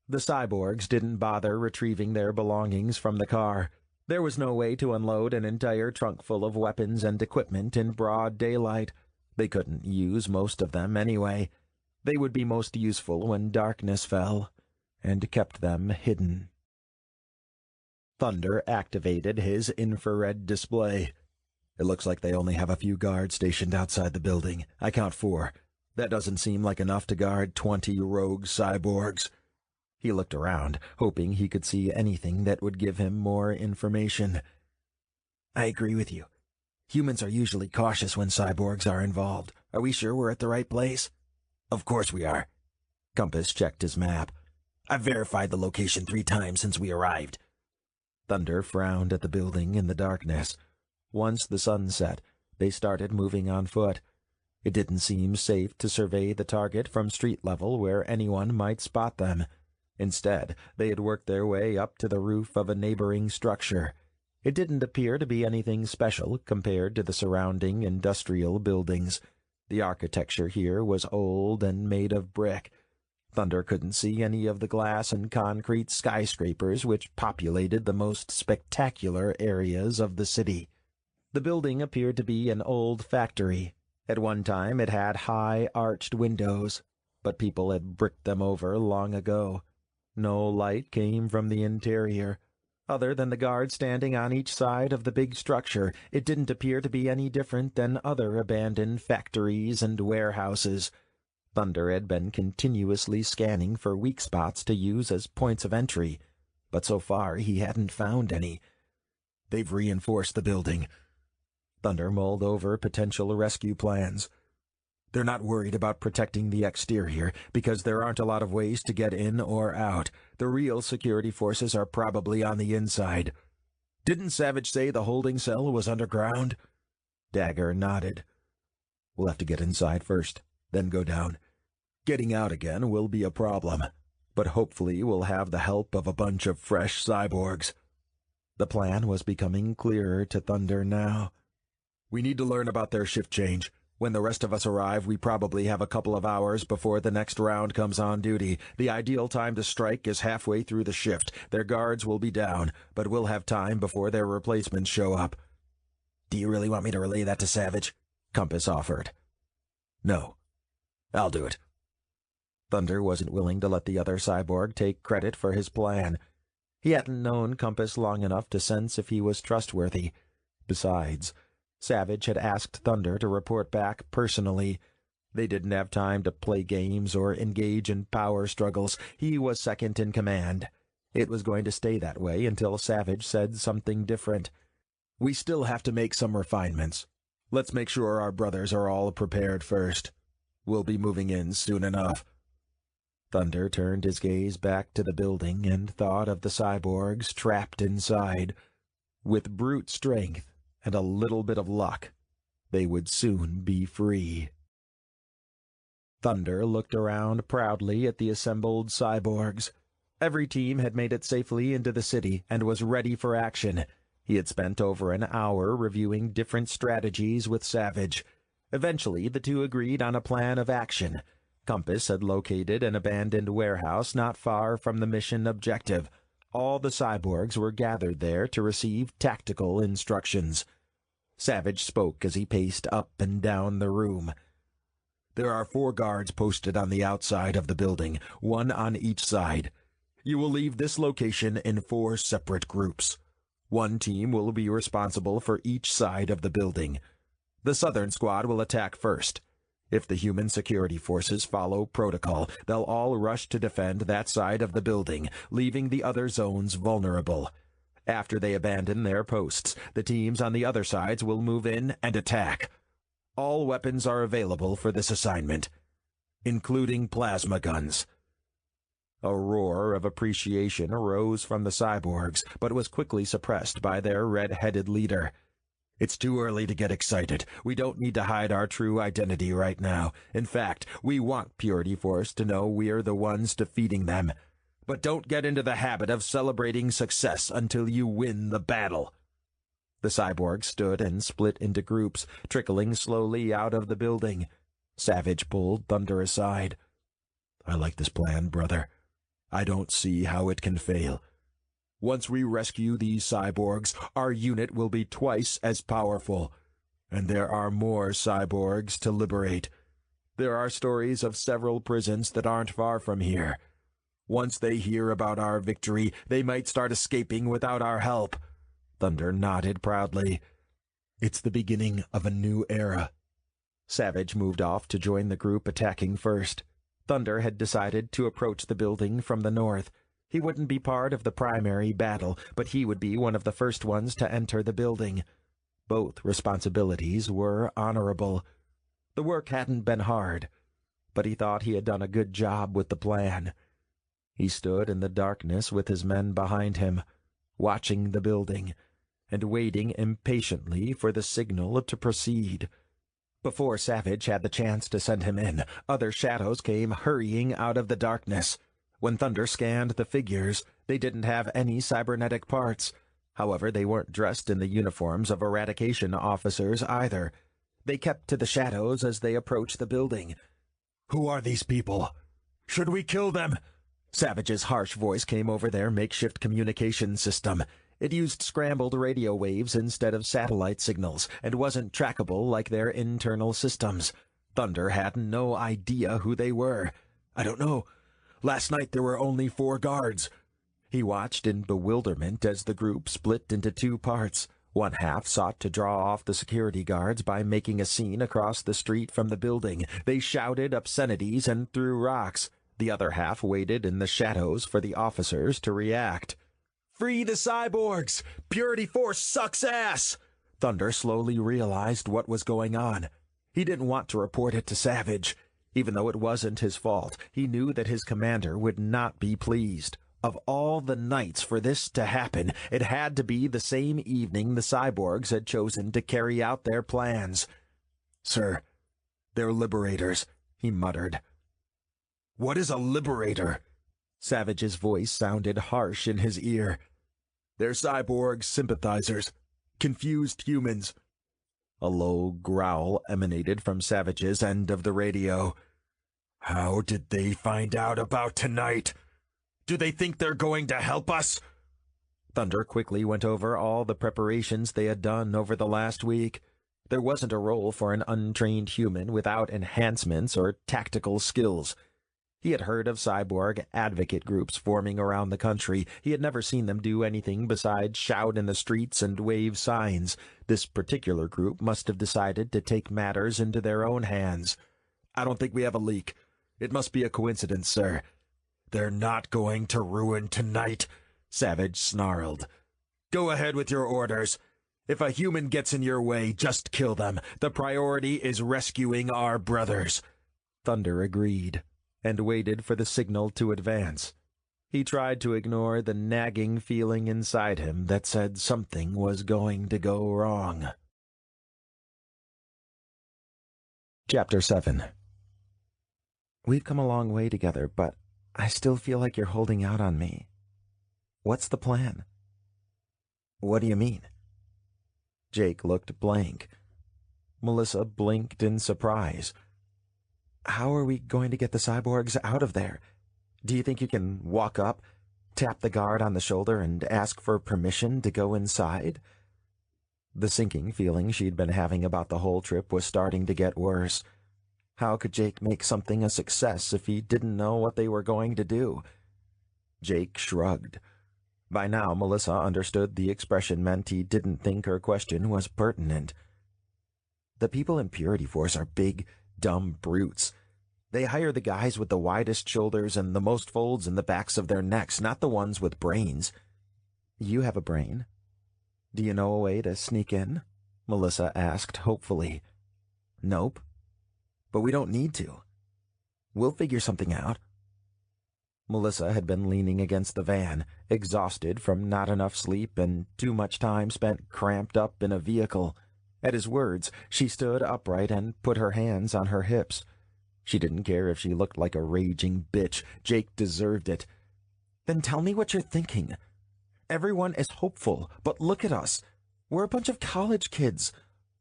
[SPEAKER 2] The cyborgs didn't bother retrieving their belongings from the car. There was no way to unload an entire trunk full of weapons and equipment in broad daylight. They couldn't use most of them anyway. They would be most useful when darkness fell, and kept them hidden. Thunder activated his infrared display. It looks like they only have a few guards stationed outside the building. I count 4. That doesn't seem like enough to guard 20 rogue cyborgs. He looked around, hoping he could see anything that would give him more information. I agree with you. Humans are usually cautious when cyborgs are involved. Are we sure we're at the right place? Of course we are. Compass checked his map. I've verified the location 3 times since we arrived. Thunder frowned at the building in the darkness. Once the sun set, they started moving on foot. It didn't seem safe to survey the target from street level where anyone might spot them. Instead, they had worked their way up to the roof of a neighboring structure. It didn't appear to be anything special compared to the surrounding industrial buildings. The architecture here was old and made of brick. Thunder couldn't see any of the glass and concrete skyscrapers which populated the most spectacular areas of the city. The building appeared to be an old factory. At one time it had high arched windows, but people had bricked them over long ago. No light came from the interior. Other than the guards standing on each side of the big structure, it didn't appear to be any different than other abandoned factories and warehouses. Thunder had been continuously scanning for weak spots to use as points of entry, but so far he hadn't found any. They've reinforced the building. Thunder mulled over potential rescue plans. They're not worried about protecting the exterior, because there aren't a lot of ways to get in or out. The real security forces are probably on the inside. Didn't Savage say the holding cell was underground? Dagger nodded. We'll have to get inside first, then go down. Getting out again will be a problem, but hopefully we'll have the help of a bunch of fresh cyborgs. The plan was becoming clearer to Thunder now. We need to learn about their shift change. When the rest of us arrive, we probably have a couple of hours before the next round comes on duty. The ideal time to strike is halfway through the shift. Their guards will be down, but we'll have time before their replacements show up. Do you really want me to relay that to Savage? Compass offered. No. I'll do it. Thunder wasn't willing to let the other cyborg take credit for his plan. He hadn't known Compass long enough to sense if he was trustworthy. Besides, Savage had asked Thunder to report back personally. They didn't have time to play games or engage in power struggles. He was second in command. It was going to stay that way until Savage said something different. We still have to make some refinements. Let's make sure our brothers are all prepared first. We'll be moving in soon enough. Thunder turned his gaze back to the building and thought of the cyborgs trapped inside. With brute strength and a little bit of luck, they would soon be free. Thunder looked around proudly at the assembled cyborgs. Every team had made it safely into the city and was ready for action. He had spent over an hour reviewing different strategies with Savage. Eventually, the two agreed on a plan of action. Compass had located an abandoned warehouse not far from the mission objective. All the cyborgs were gathered there to receive tactical instructions. Savage spoke as he paced up and down the room. There are 4 guards posted on the outside of the building, 1 on each side. You will leave this location in 4 separate groups. 1 team will be responsible for each side of the building. The southern squad will attack first. If the human security forces follow protocol, they'll all rush to defend that side of the building, leaving the other zones vulnerable. After they abandon their posts, the teams on the other sides will move in and attack. All weapons are available for this assignment, including plasma guns. A roar of appreciation arose from the cyborgs, but was quickly suppressed by their red-headed leader. It's too early to get excited. We don't need to hide our true identity right now. In fact, we want Purity Force to know we're the ones defeating them. But don't get into the habit of celebrating success until you win the battle. The cyborgs stood and split into groups, trickling slowly out of the building. Savage pulled Thunder aside. I like this plan, brother. I don't see how it can fail. Once we rescue these cyborgs, our unit will be twice as powerful. And there are more cyborgs to liberate. There are stories of several prisons that aren't far from here. Once they hear about our victory, they might start escaping without our help. Thunder nodded proudly. It's the beginning of a new era. Savage moved off to join the group attacking first. Thunder had decided to approach the building from the north. He wouldn't be part of the primary battle, but he would be one of the first ones to enter the building. Both responsibilities were honorable. The work hadn't been hard, but he thought he had done a good job with the plan. He stood in the darkness with his men behind him, watching the building, and waiting impatiently for the signal to proceed. Before Savage had the chance to send him in, other shadows came hurrying out of the darkness. When Thunder scanned the figures, they didn't have any cybernetic parts. However, they weren't dressed in the uniforms of eradication officers either. They kept to the shadows as they approached the building. Who are these people? Should we kill them? Savage's harsh voice came over their makeshift communication system. It used scrambled radio waves instead of satellite signals, and wasn't trackable like their internal systems. Thunder had no idea who they were. I don't know. Last night there were only 4 guards. He watched in bewilderment as the group split into 2 parts. One half sought to draw off the security guards by making a scene across the street from the building. They shouted obscenities and threw rocks. The other half waited in the shadows for the officers to react. Free the cyborgs! Purity Force sucks ass! Thunder slowly realized what was going on. He didn't want to report it to Savage. Even though it wasn't his fault, he knew that his commander would not be pleased. Of all the nights for this to happen, it had to be the same evening the cyborgs had chosen to carry out their plans. Sir, they're liberators, he muttered. What is a liberator? Savage's voice sounded harsh in his ear. They're cyborg sympathizers, confused humans. A low growl emanated from Savage's end of the radio. How did they find out about tonight? Do they think they're going to help us? Thunder quickly went over all the preparations they had done over the last week. There wasn't a role for an untrained human without enhancements or tactical skills. He had heard of cyborg advocate groups forming around the country. He had never seen them do anything besides shout in the streets and wave signs. This particular group must have decided to take matters into their own hands. I don't think we have a leak. It must be a coincidence, sir. They're not going to ruin tonight, Savage snarled. Go ahead with your orders. If a human gets in your way, just kill them. The priority is rescuing our brothers. Thunder agreed, and waited for the signal to advance. He tried to ignore the nagging feeling inside him that said something was going to go wrong. Chapter 7. We've come a long way together, but I still feel like you're holding out on me. What's the plan? What do you mean? Jake looked blank. Melissa blinked in surprise. How are we going to get the cyborgs out of there? Do you think you can walk up, tap the guard on the shoulder, and ask for permission to go inside? The sinking feeling she'd been having about the whole trip was starting to get worse. How could Jake make something a success if he didn't know what they were going to do? Jake shrugged. By now, Melissa understood the expression meant he didn't think her question was pertinent. The people in Purity Force are big, dumb brutes. They hire the guys with the widest shoulders and the most folds in the backs of their necks, not the ones with brains. You have a brain. Do you know a way to sneak in? Melissa asked hopefully. Nope. But we don't need to. We'll figure something out. Melissa had been leaning against the van, exhausted from not enough sleep and too much time spent cramped up in a vehicle. At his words, she stood upright and put her hands on her hips. She didn't care if she looked like a raging bitch. Jake deserved it. Then tell me what you're thinking. Everyone is hopeful, but look at us. We're a bunch of college kids.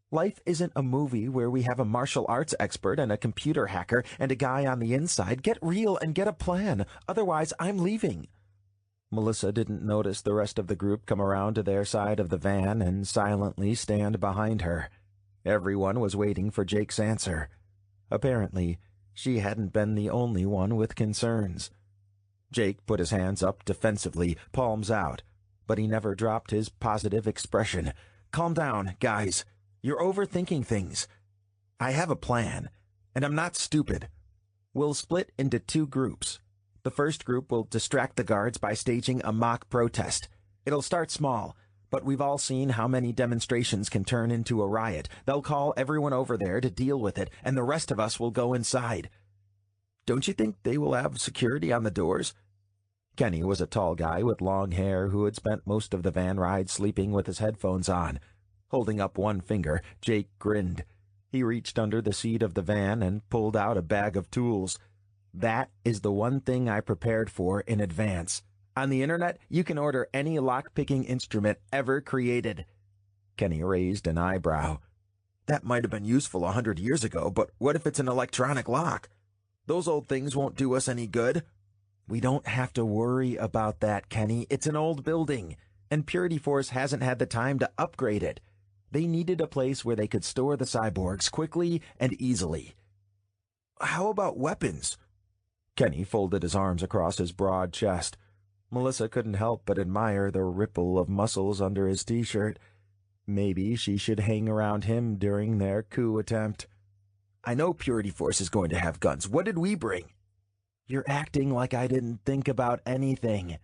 [SPEAKER 2] Life isn't a movie where we have a martial arts expert and a computer hacker and a guy on the inside. Get real and get a plan. Otherwise, I'm leaving. Melissa didn't notice the rest of the group come around to their side of the van and silently stand behind her. Everyone was waiting for Jake's answer. Apparently, she hadn't been the only one with concerns. Jake put his hands up defensively, palms out, but he never dropped his positive expression. Calm down, guys. You're overthinking things. I have a plan, and I'm not stupid. We'll split into 2 groups. The first group will distract the guards by staging a mock protest. It'll start small, but we've all seen how many demonstrations can turn into a riot. They'll call everyone over there to deal with it, and the rest of us will go inside. Don't you think they will have security on the doors? Kenny was a tall guy with long hair who had spent most of the van ride sleeping with his headphones on. Holding up one finger, Jake grinned. He reached under the seat of the van and pulled out a bag of tools. That is the one thing I prepared for in advance. On the internet, you can order any lock-picking instrument ever created. Kenny raised an eyebrow. That might have been useful 100 years ago, but what if it's an electronic lock? Those old things won't do us any good. We don't have to worry about that, Kenny. It's an old building, and Purity Force hasn't had the time to upgrade it. They needed a place where they could store the cyborgs quickly and easily. How about weapons? Kenny folded his arms across his broad chest. Melissa couldn't help but admire the ripple of muscles under his t-shirt. Maybe she should hang around him during their coup attempt. I know Purity Force is going to have guns. What did we bring? You're acting like I didn't think about anything.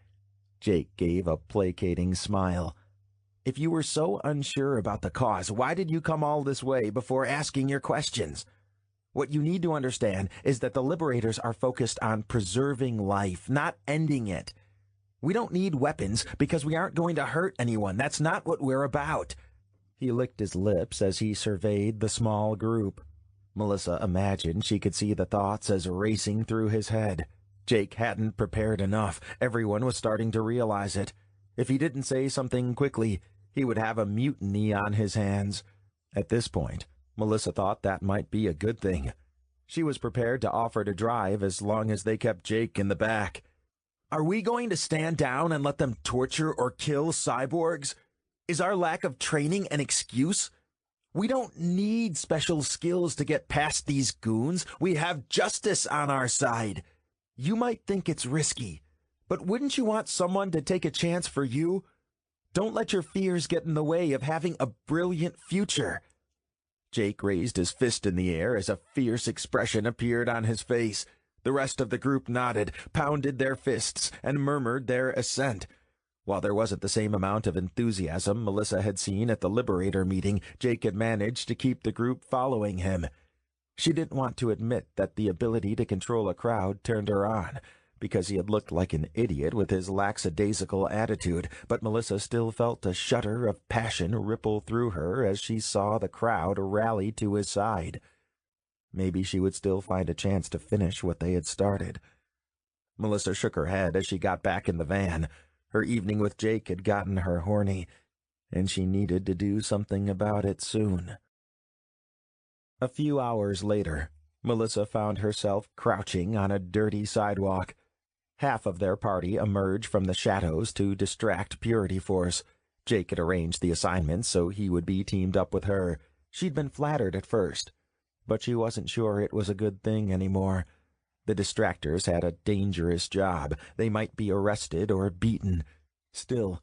[SPEAKER 2] Jake gave a placating smile. If you were so unsure about the cause, why did you come all this way before asking your questions? What you need to understand is that the Liberators are focused on preserving life, not ending it. We don't need weapons because we aren't going to hurt anyone. That's not what we're about. He licked his lips as he surveyed the small group. Melissa imagined she could see the thoughts as racing through his head. Jake hadn't prepared enough. Everyone was starting to realize it. If he didn't say something quickly, he would have a mutiny on his hands. At this point, Melissa thought that might be a good thing. She was prepared to offer to drive as long as they kept Jake in the back. Are we going to stand down and let them torture or kill cyborgs? Is our lack of training an excuse? We don't need special skills to get past these goons. We have justice on our side. You might think it's risky, but wouldn't you want someone to take a chance for you? Don't let your fears get in the way of having a brilliant future. Jake raised his fist in the air as a fierce expression appeared on his face. The rest of the group nodded, pounded their fists, and murmured their assent. While there wasn't the same amount of enthusiasm Melissa had seen at the Liberator meeting, Jake had managed to keep the group following him. She didn't want to admit that the ability to control a crowd turned her on, because he had looked like an idiot with his lackadaisical attitude, but Melissa still felt a shudder of passion ripple through her as she saw the crowd rally to his side. Maybe she would still find a chance to finish what they had started. Melissa shook her head as she got back in the van. Her evening with Jake had gotten her horny, and she needed to do something about it soon. A few hours later, Melissa found herself crouching on a dirty sidewalk. Half of their party emerged from the shadows to distract Purity Force. Jake had arranged the assignment so he would be teamed up with her. She'd been flattered at first, but she wasn't sure it was a good thing anymore. The distractors had a dangerous job. They might be arrested or beaten. Still,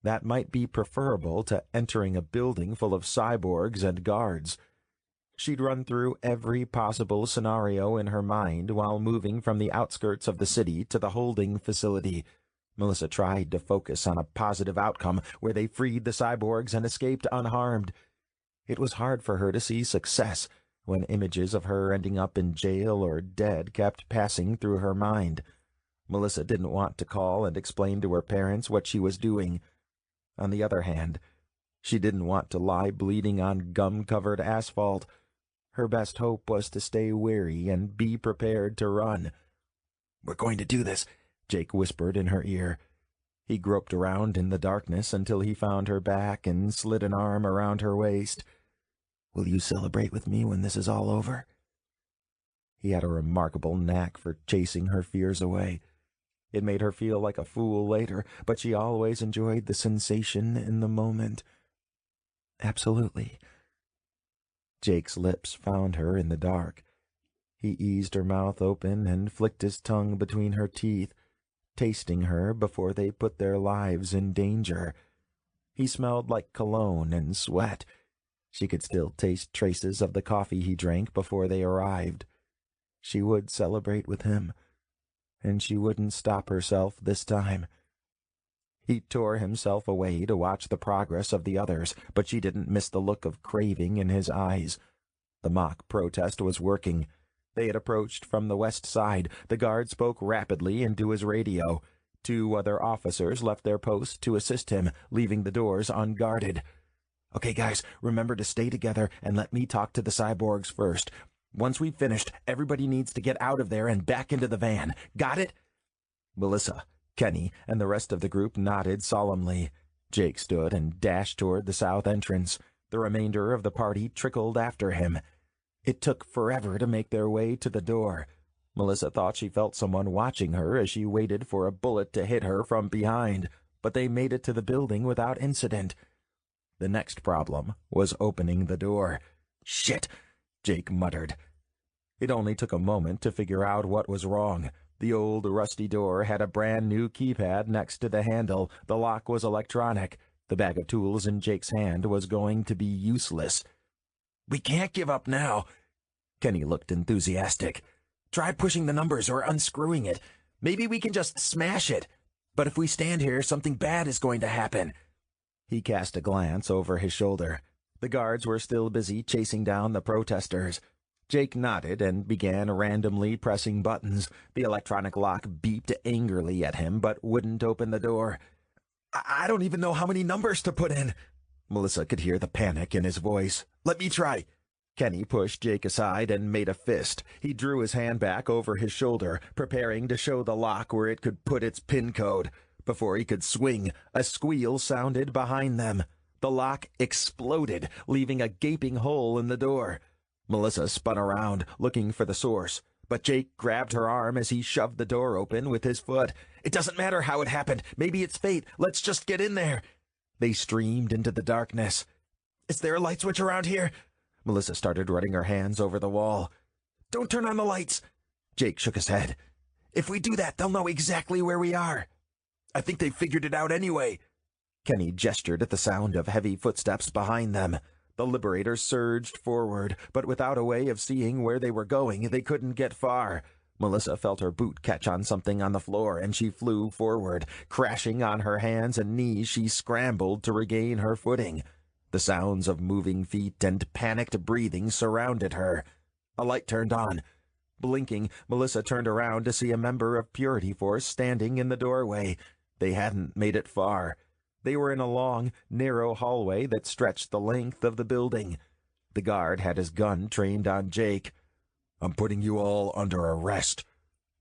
[SPEAKER 2] that might be preferable to entering a building full of cyborgs and guards. She'd run through every possible scenario in her mind while moving from the outskirts of the city to the holding facility. Melissa tried to focus on a positive outcome where they freed the cyborgs and escaped unharmed. It was hard for her to see success when images of her ending up in jail or dead kept passing through her mind. Melissa didn't want to call and explain to her parents what she was doing. On the other hand, she didn't want to lie bleeding on gum-covered asphalt. Her best hope was to stay wary and be prepared to run. "We're going to do this," Jake whispered in her ear. He groped around in the darkness until he found her back and slid an arm around her waist. Will you celebrate with me when this is all over?" He had a remarkable knack for chasing her fears away. It made her feel like a fool later, but she always enjoyed the sensation in the moment. "Absolutely." Jake's lips found her in the dark. He eased her mouth open and flicked his tongue between her teeth, tasting her before they put their lives in danger. He smelled like cologne and sweat. She could still taste traces of the coffee he drank before they arrived. She would celebrate with him, and she wouldn't stop herself this time. He tore himself away to watch the progress of the others, but she didn't miss the look of craving in his eyes. The mock protest was working. They had approached from the west side. The guard spoke rapidly into his radio. 2 other officers left their posts to assist him, leaving the doors unguarded. "Okay, guys, remember to stay together and let me talk to the cyborgs first. Once we've finished, everybody needs to get out of there and back into the van. Got it?" Melissa, Kenny, and the rest of the group nodded solemnly. Jake stood and dashed toward the south entrance. The remainder of the party trickled after him. It took forever to make their way to the door. Melissa thought she felt someone watching her as she waited for a bullet to hit her from behind, but they made it to the building without incident. The next problem was opening the door. "Shit," Jake muttered. It only took a moment to figure out what was wrong. The old rusty door had a brand-new keypad next to the handle. The lock was electronic. The bag of tools in Jake's hand was going to be useless. "We can't give up now." Kenny looked enthusiastic. "Try pushing the numbers or unscrewing it. Maybe we can just smash it. But if we stand here, something bad is going to happen." He cast a glance over his shoulder. The guards were still busy chasing down the protesters. Jake nodded and began randomly pressing buttons. The electronic lock beeped angrily at him, but wouldn't open the door. I don't even know how many numbers to put in." Melissa could hear the panic in his voice. "Let me try." Kenny pushed Jake aside and made a fist. He drew his hand back over his shoulder, preparing to show the lock where it could put its pin code. Before he could swing, a squeal sounded behind them. The lock exploded, leaving a gaping hole in the door. Melissa spun around, looking for the source, but Jake grabbed her arm as he shoved the door open with his foot. "It doesn't matter how it happened. Maybe it's fate. Let's just get in there." They streamed into the darkness. "Is there a light switch around here?" Melissa started running her hands over the wall. "Don't turn on the lights." Jake shook his head. "If we do that, they'll know exactly where we are." "I think they figured it out anyway." Kenny gestured at the sound of heavy footsteps behind them. The Liberators surged forward, but without a way of seeing where they were going, they couldn't get far. Melissa felt her boot catch on something on the floor, and she flew forward. Crashing on her hands and knees, she scrambled to regain her footing. The sounds of moving feet and panicked breathing surrounded her. A light turned on. Blinking, Melissa turned around to see a member of Purity Force standing in the doorway. They hadn't made it far. They were in a long, narrow hallway that stretched the length of the building. The guard had his gun trained on Jake. "I'm putting you all under arrest.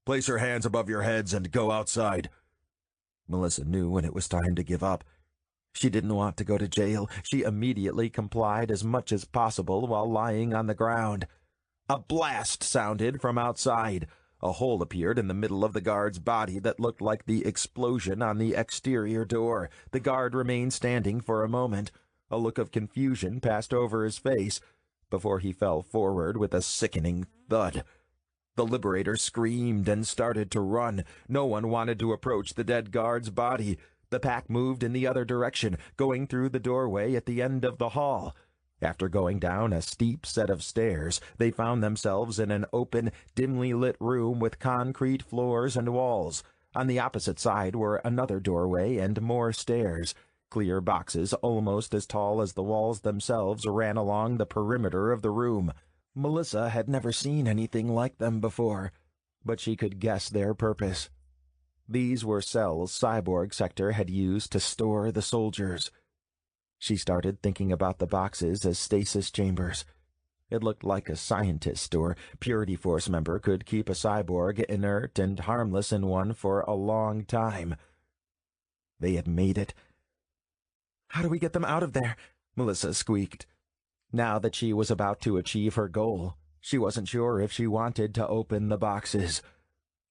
[SPEAKER 2] Place your hands above your heads and go outside." Melissa knew when it was time to give up. She didn't want to go to jail. She immediately complied as much as possible while lying on the ground. A blast sounded from outside. A hole appeared in the middle of the guard's body that looked like the explosion on the exterior door. The guard remained standing for a moment. A look of confusion passed over his face before he fell forward with a sickening thud. The Liberators screamed and started to run. No one wanted to approach the dead guard's body. The pack moved in the other direction, going through the doorway at the end of the hall. After going down a steep set of stairs, they found themselves in an open, dimly lit room with concrete floors and walls. On the opposite side were another doorway and more stairs. Clear boxes, almost as tall as the walls themselves, ran along the perimeter of the room. Melissa had never seen anything like them before, but she could guess their purpose. These were cells Cyborg Sector had used to store the soldiers. She started thinking about the boxes as stasis chambers. It looked like a scientist or Purity Force member could keep a cyborg inert and harmless in one for a long time. They had made it. "How do we get them out of there?" Melissa squeaked. Now that she was about to achieve her goal, she wasn't sure if she wanted to open the boxes.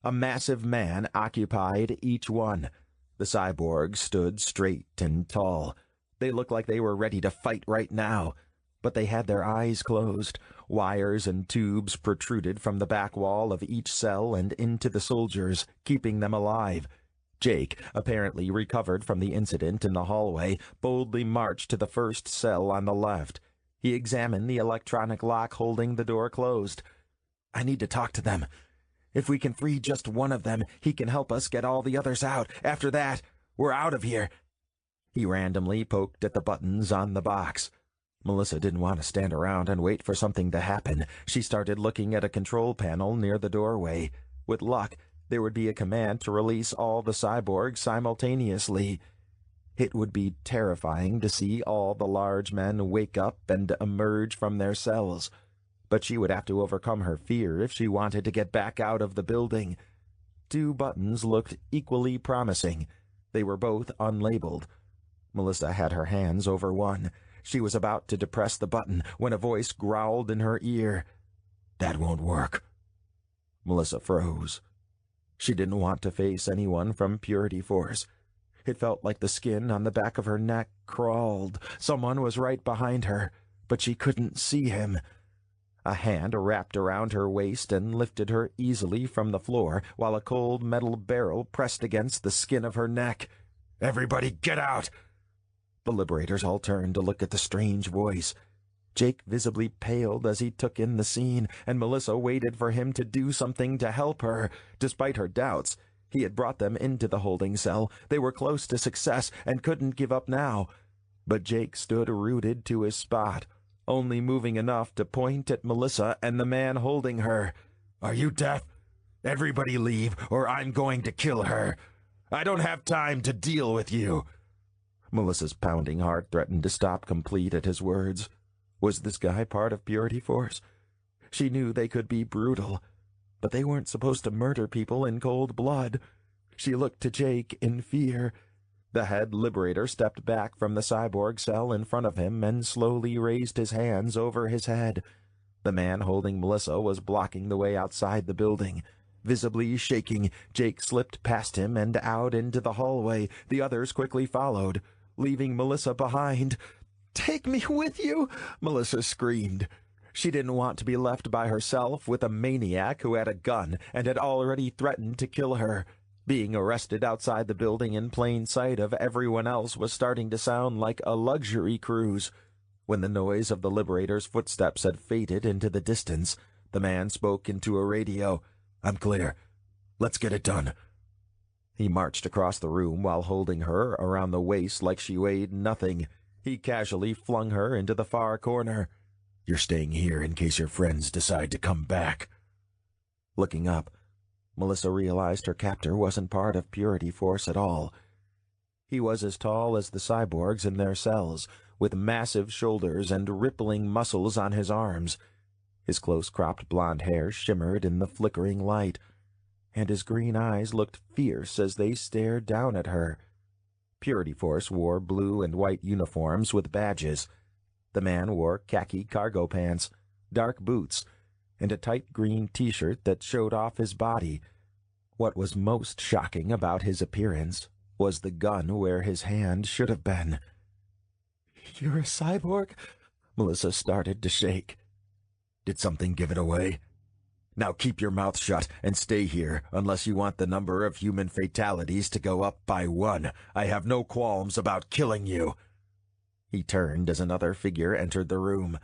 [SPEAKER 2] A massive man occupied each one. The cyborgs stood straight and tall. They looked like they were ready to fight right now, but they had their eyes closed. Wires and tubes protruded from the back wall of each cell and into the soldiers, keeping them alive. Jake, apparently recovered from the incident in the hallway, boldly marched to the first cell on the left. He examined the electronic lock holding the door closed. "I need to talk to them. If we can free just one of them, he can help us get all the others out. After that, we're out of here." He randomly poked at the buttons on the box. Melissa didn't want to stand around and wait for something to happen. She started looking at a control panel near the doorway. With luck, there would be a command to release all the cyborgs simultaneously. It would be terrifying to see all the large men wake up and emerge from their cells. But she would have to overcome her fear if she wanted to get back out of the building. 2 buttons looked equally promising. They were both unlabeled. Melissa had her hands over one. She was about to depress the button when a voice growled in her ear. "That won't work." Melissa froze. She didn't want to face anyone from Purity Force. It felt like the skin on the back of her neck crawled. Someone was right behind her, but she couldn't see him. A hand wrapped around her waist and lifted her easily from the floor, while a cold metal barrel pressed against the skin of her neck. "Everybody get out!" The liberators all turned to look at the strange voice. Jake visibly paled as he took in the scene, and Melissa waited for him to do something to help her. Despite her doubts, he had brought them into the holding cell. They were close to success and couldn't give up now. But Jake stood rooted to his spot, only moving enough to point at Melissa and the man holding her. "Are you deaf? Everybody leave, or I'm going to kill her. I don't have time to deal with you." Melissa's pounding heart threatened to stop complete at his words. Was this guy part of Purity Force? She knew they could be brutal, but they weren't supposed to murder people in cold blood. She looked to Jake in fear. The head liberator stepped back from the cyborg cell in front of him and slowly raised his hands over his head. The man holding Melissa was blocking the way outside the building. Visibly shaking, Jake slipped past him and out into the hallway. The others quickly followed, leaving Melissa behind. "Take me with you!" Melissa screamed. She didn't want to be left by herself with a maniac who had a gun and had already threatened to kill her. Being arrested outside the building in plain sight of everyone else was starting to sound like a luxury cruise. When the noise of the Liberator's footsteps had faded into the distance, the man spoke into a radio. "I'm clear. Let's get it done." He marched across the room while holding her around the waist like she weighed nothing. He casually flung her into the far corner. "You're staying here in case your friends decide to come back." Looking up, Melissa realized her captor wasn't part of Purity Force at all. He was as tall as the cyborgs in their cells, with massive shoulders and rippling muscles on his arms. His close-cropped blonde hair shimmered in the flickering light, and his green eyes looked fierce as they stared down at her. Purity Force wore blue and white uniforms with badges. The man wore khaki cargo pants, dark boots, and a tight green t-shirt that showed off his body. What was most shocking about his appearance was the gun where his hand should have been. "You're a cyborg?" Melissa started to shake. "Did something give it away? Now keep your mouth shut and stay here unless you want the number of human fatalities to go up by 1. I have no qualms about killing you." He turned as another figure entered the room.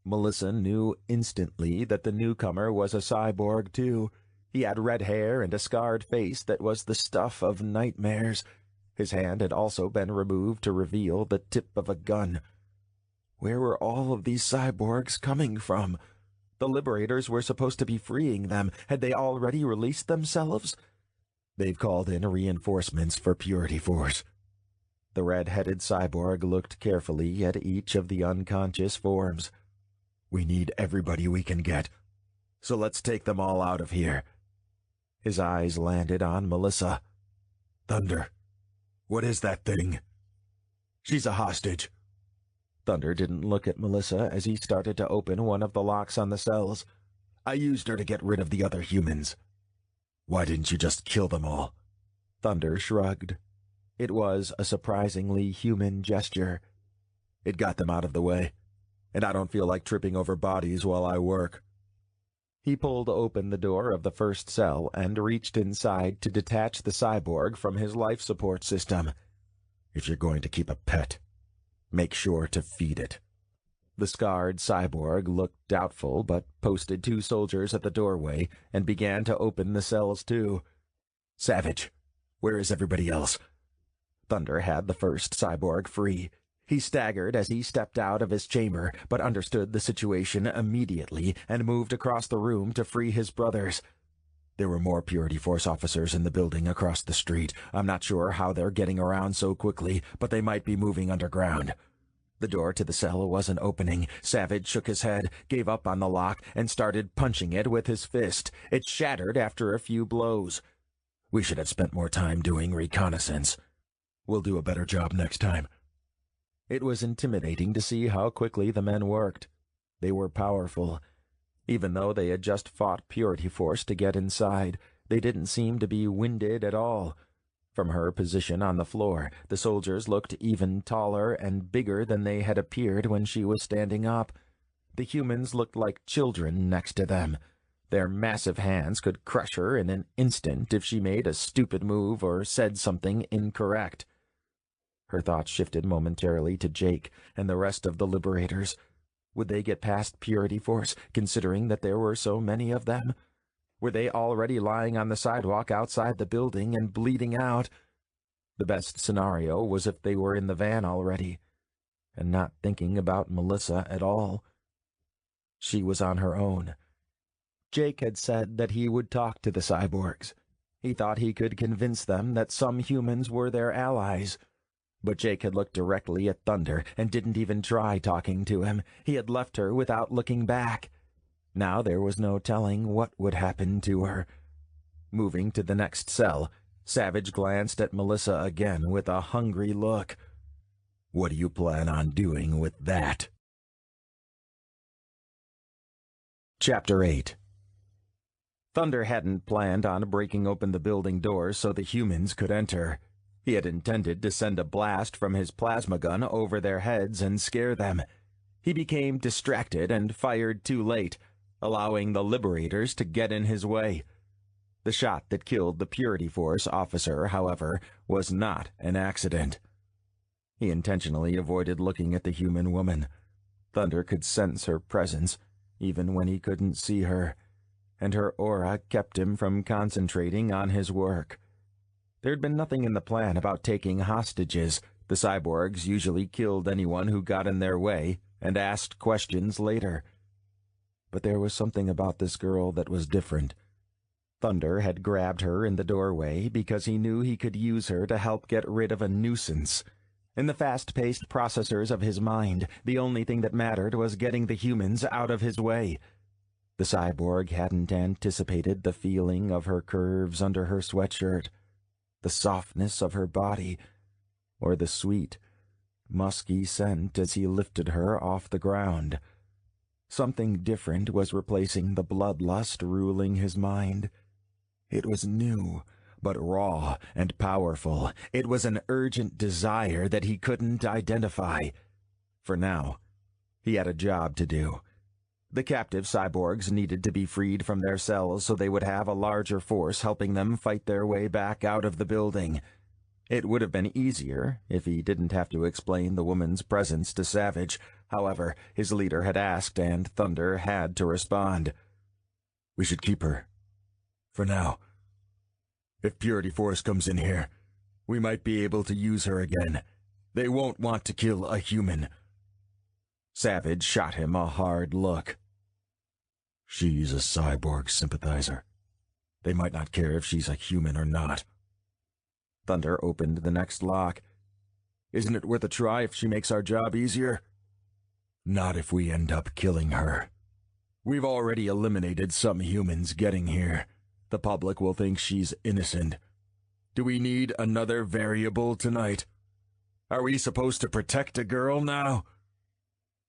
[SPEAKER 2] Melissa knew instantly that the newcomer was a cyborg, too. He had red hair and a scarred face that was the stuff of nightmares. His hand had also been removed to reveal the tip of a gun. Where were all of these cyborgs coming from? The Liberators were supposed to be freeing them. Had they already released themselves? "They've called in reinforcements for Purity Force." The red-headed cyborg looked carefully at each of the unconscious forms. "We need everybody we can get, so let's take them all out of here." His eyes landed on Melissa. "Thunder, what is that thing?" "She's a hostage." Thunder didn't look at Melissa as he started to open one of the locks on the cells. I used her to get rid of the other humans. Why didn't you just kill them all? Thunder shrugged. It was a surprisingly human gesture. It got them out of the way, and I don't feel like tripping over bodies while I work. He pulled open the door of the first cell and reached inside to detach the cyborg from his life support system. If you're going to keep a pet, make sure to feed it. The scarred cyborg looked doubtful, but posted 2 soldiers at the doorway and began to open the cells too. Savage, where is everybody else? Thunder had the first cyborg free. He staggered as he stepped out of his chamber, but understood the situation immediately and moved across the room to free his brothers. There were more Purity Force officers in the building across the street. I'm not sure how they're getting around so quickly, but they might be moving underground. The door to the cell wasn't opening. Savage shook his head, gave up on the lock, and started punching it with his fist. It shattered after a few blows. We should have spent more time doing reconnaissance. We'll do a better job next time. It was intimidating to see how quickly the men worked. They were powerful. Even though they had just fought Purity Force to get inside, they didn't seem to be winded at all. From her position on the floor, the soldiers looked even taller and bigger than they had appeared when she was standing up. The humans looked like children next to them. Their massive hands could crush her in an instant if she made a stupid move or said something incorrect. Her thoughts shifted momentarily to Jake and the rest of the Liberators. Would they get past Purity Force, considering that there were so many of them? Were they already lying on the sidewalk outside the building and bleeding out? The best scenario was if they were in the van already, and not thinking about Melissa at all. She was on her own. Jake had said that he would talk to the cyborgs. He thought he could convince them that some humans were their allies. But Jake had looked directly at Thunder and didn't even try talking to him. He had left her without looking back. Now there was no telling what would happen to her. Moving to the next cell, Savage glanced at Melissa again with a hungry look. What do you plan on doing with that? Chapter 8. Thunder hadn't planned on breaking open the building doors so the humans could enter. He had intended to send a blast from his plasma gun over their heads and scare them. He became distracted and fired too late, allowing the Liberators to get in his way. The shot that killed the Purity Force officer, however, was not an accident. He intentionally avoided looking at the human woman. Thunder could sense her presence, even when he couldn't see her, and her aura kept him from concentrating on his work. There'd been nothing in the plan about taking hostages. The cyborgs usually killed anyone who got in their way and asked questions later. But there was something about this girl that was different. Thunder had grabbed her in the doorway because he knew he could use her to help get rid of a nuisance. In the fast-paced processors of his mind, the only thing that mattered was getting the humans out of his way. The cyborg hadn't anticipated the feeling of her curves under her sweatshirt, the softness of her body, or the sweet, musky scent as he lifted her off the ground. Something different was replacing the bloodlust ruling his mind. It was new, but raw and powerful. It was an urgent desire that he couldn't identify. For now, he had a job to do. The captive cyborgs needed to be freed from their cells so they would have a larger force helping them fight their way back out of the building. It would have been easier if he didn't have to explain the woman's presence to Savage. However, his leader had asked, and Thunder had to respond. We should keep her. For now. If Purity Force comes in here, we might be able to use her again. They won't want to kill a human. Savage shot him a hard look. She's a cyborg sympathizer. They might not care if she's a human or not. Thunder opened the next lock. Isn't it worth a try if she makes our job easier? Not if we end up killing her. We've already eliminated some humans getting here. The public will think she's innocent. Do we need another variable tonight? Are we supposed to protect a girl now?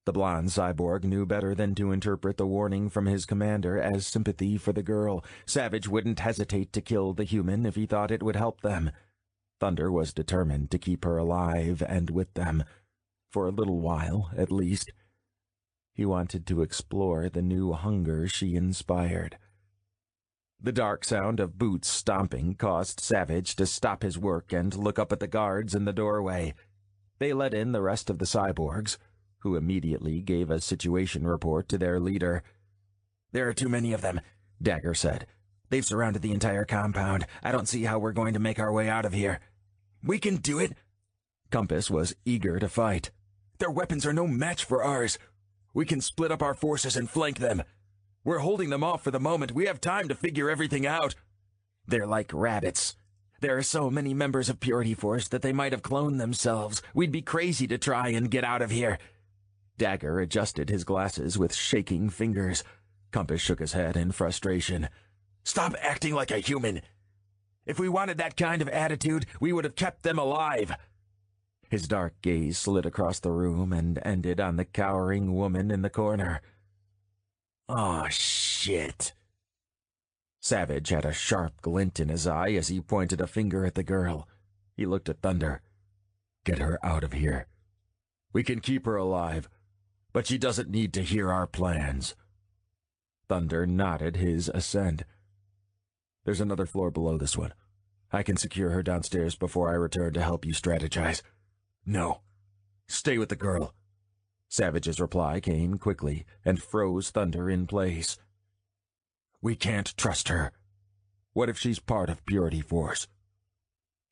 [SPEAKER 2] The blonde cyborg knew better than to interpret the warning from his commander as sympathy for the girl. Savage wouldn't hesitate to kill the human if he thought it would help them. Thunder was determined to keep her alive and with them, for a little while, at least. He wanted to explore the new hunger she inspired. The dark sound of boots stomping caused Savage to stop his work and look up at the guards in the doorway. They let in the rest of the cyborgs, who immediately gave a situation report to their leader. "There are too many of them," Dagger said. "They've surrounded the entire compound. I don't see how we're going to make our way out of here." "We can do it!" Compass was eager to fight. "Their weapons are no match for ours. We can split up our forces and flank them. We're holding them off for the moment. We have time to figure everything out." "They're like rabbits. There are so many members of Purity Force that they might have cloned themselves. We'd be crazy to try and get out of here." Dagger adjusted his glasses with shaking fingers. Compass shook his head in frustration. "Stop acting like a human. If we wanted that kind of attitude, we would have kept them alive." His dark gaze slid across the room and ended on the cowering woman in the corner. "Oh, shit." Savage had a sharp glint in his eye as he pointed a finger at the girl. He looked at Thunder. "Get her out of here. We can keep her alive, but she doesn't need to hear our plans." Thunder nodded his assent. "There's another floor below this one. I can secure her downstairs before I return to help you strategize." "No. Stay with the girl." Savage's reply came quickly and froze Thunder in place. "We can't trust her. What if she's part of Purity Force?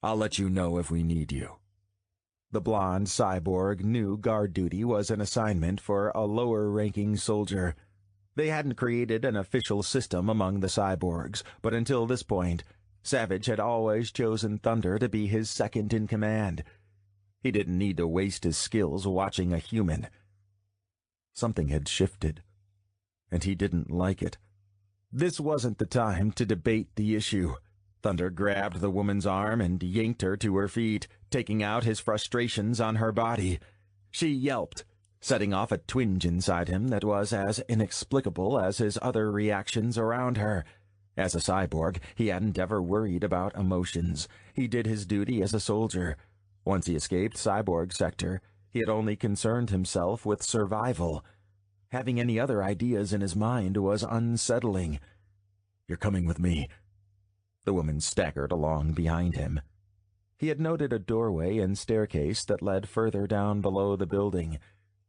[SPEAKER 2] I'll let you know if we need you." The blonde cyborg knew guard duty was an assignment for a lower-ranking soldier. They hadn't created an official system among the cyborgs, but until this point, Savage had always chosen Thunder to be his second in command. He didn't need to waste his skills watching a human. Something had shifted, and he didn't like it. This wasn't the time to debate the issue. Thunder grabbed the woman's arm and yanked her to her feet, taking out his frustrations on her body. She yelped, setting off a twinge inside him that was as inexplicable as his other reactions around her. As a cyborg, he hadn't ever worried about emotions. He did his duty as a soldier. Once he escaped Cyborg Sector, he had only concerned himself with survival. Having any other ideas in his mind was unsettling. "You're coming with me." The woman staggered along behind him. He had noted a doorway and staircase that led further down below the building,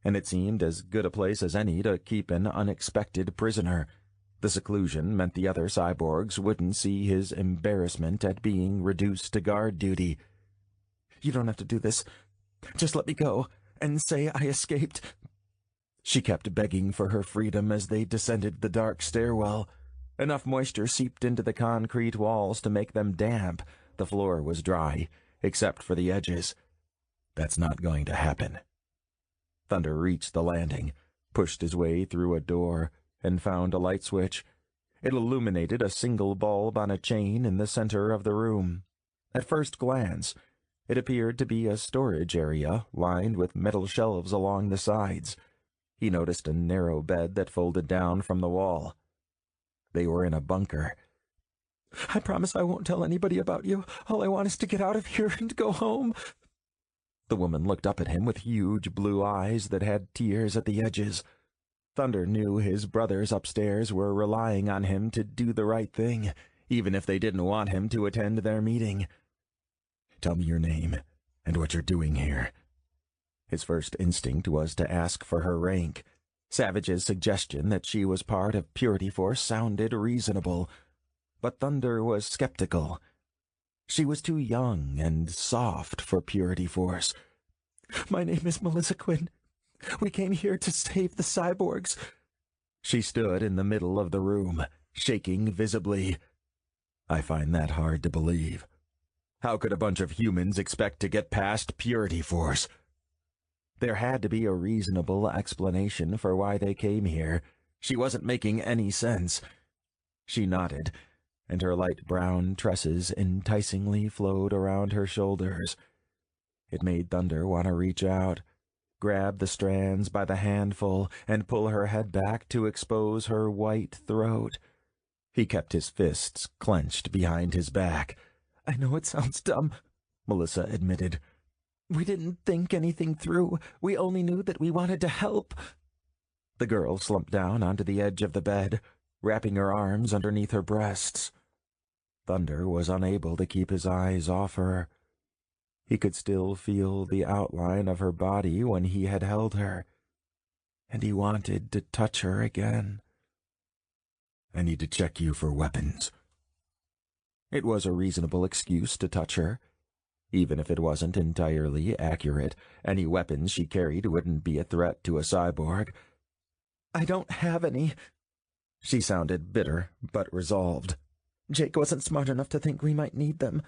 [SPEAKER 2] and it seemed as good a place as any to keep an unexpected prisoner. The seclusion meant the other cyborgs wouldn't see his embarrassment at being reduced to guard duty. "You don't have to do this. Just let me go and say I escaped." She kept begging for her freedom as they descended the dark stairwell. Enough moisture seeped into the concrete walls to make them damp. The floor was dry, except for the edges. "That's not going to happen." Thunder reached the landing, pushed his way through a door, and found a light switch. It illuminated a single bulb on a chain in the center of the room. At first glance, it appeared to be a storage area lined with metal shelves along the sides. He noticed a narrow bed that folded down from the wall. They were in a bunker. "I promise I won't tell anybody about you. All I want is to get out of here and go home." The woman looked up at him with huge blue eyes that had tears at the edges. Thunder knew his brothers upstairs were relying on him to do the right thing, even if they didn't want him to attend their meeting. "Tell me your name and what you're doing here." His first instinct was to ask for her rank. Savage's suggestion that she was part of Purity Force sounded reasonable, but Thunder was skeptical. She was too young and soft for Purity Force. "My name is Melissa Quinn. We came here to save the cyborgs." She stood in the middle of the room, shaking visibly. "I find that hard to believe. How could a bunch of humans expect to get past Purity Force?" There had to be a reasonable explanation for why they came here. She wasn't making any sense. She nodded, and her light brown tresses enticingly flowed around her shoulders. It made Thunder want to reach out. grab the strands by the handful, and pull her head back to expose her white throat. He kept his fists clenched behind his back.
[SPEAKER 1] "I know it sounds dumb," Melissa admitted. "We didn't think anything through. We only knew that we wanted to help."
[SPEAKER 2] The girl slumped down onto the edge of the bed, wrapping her arms underneath her breasts. Thunder was unable to keep his eyes off her. He could still feel the outline of her body when he had held her, and he wanted to touch her again.
[SPEAKER 3] "I need to check you for weapons."
[SPEAKER 2] It was a reasonable excuse to touch her. Even if it wasn't entirely accurate, any weapons she carried wouldn't be a threat to a cyborg.
[SPEAKER 1] "I don't have any."
[SPEAKER 2] She sounded bitter, but resolved.
[SPEAKER 1] "Jake wasn't smart enough to think we might need them."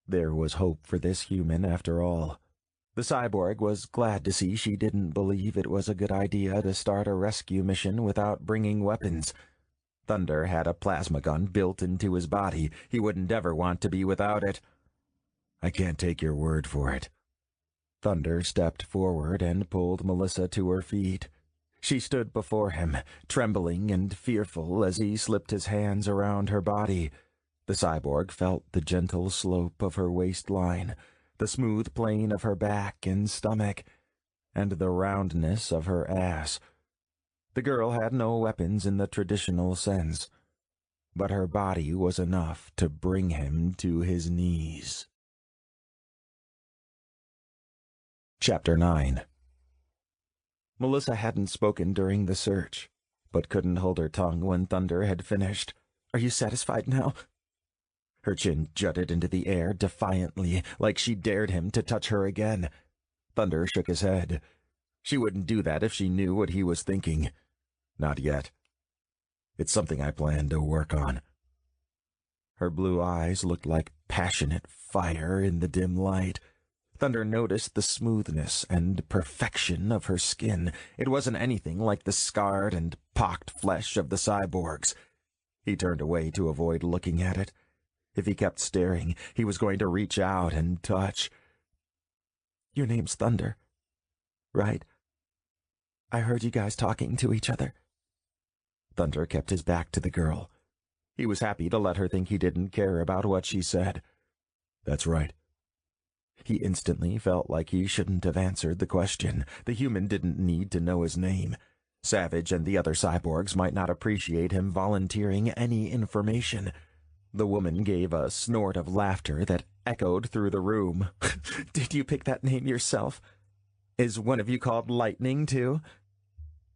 [SPEAKER 2] There was hope for this human after all. The cyborg was glad to see she didn't believe it was a good idea to start a rescue mission without bringing weapons. Thunder had a plasma gun built into his body. He wouldn't ever want to be without it.
[SPEAKER 3] "I can't take your word for it."
[SPEAKER 2] Thunder stepped forward and pulled Melissa to her feet. She stood before him, trembling and fearful as he slipped his hands around her body. The cyborg felt the gentle slope of her waistline, the smooth plane of her back and stomach, and the roundness of her ass. The girl had no weapons in the traditional sense, but her body was enough to bring him to his knees. Chapter 9. Melissa hadn't spoken during the search, but couldn't hold her tongue when Thunder had finished.
[SPEAKER 1] "Are you satisfied now?"
[SPEAKER 2] Her chin jutted into the air defiantly, like she dared him to touch her again. Thunder shook his head. She wouldn't do that if she knew what he was thinking. Not yet. It's something I plan to work on. Her blue eyes looked like passionate fire in the dim light. Thunder noticed the smoothness and perfection of her skin. It wasn't anything like the scarred and pocked flesh of the cyborgs. He turned away to avoid looking at it. If he kept staring, he was going to reach out and touch.
[SPEAKER 1] "Your name's Thunder, right? I heard you guys talking to each other."
[SPEAKER 2] Thunder kept his back to the girl. He was happy to let her think he didn't care about what she said.
[SPEAKER 3] "That's right."
[SPEAKER 2] He instantly felt like he shouldn't have answered the question. The human didn't need to know his name. Savage and the other cyborgs might not appreciate him volunteering any information. The woman gave a snort of laughter that echoed through the room.
[SPEAKER 1] "Did you pick that name yourself? Is one of you called Lightning, too?"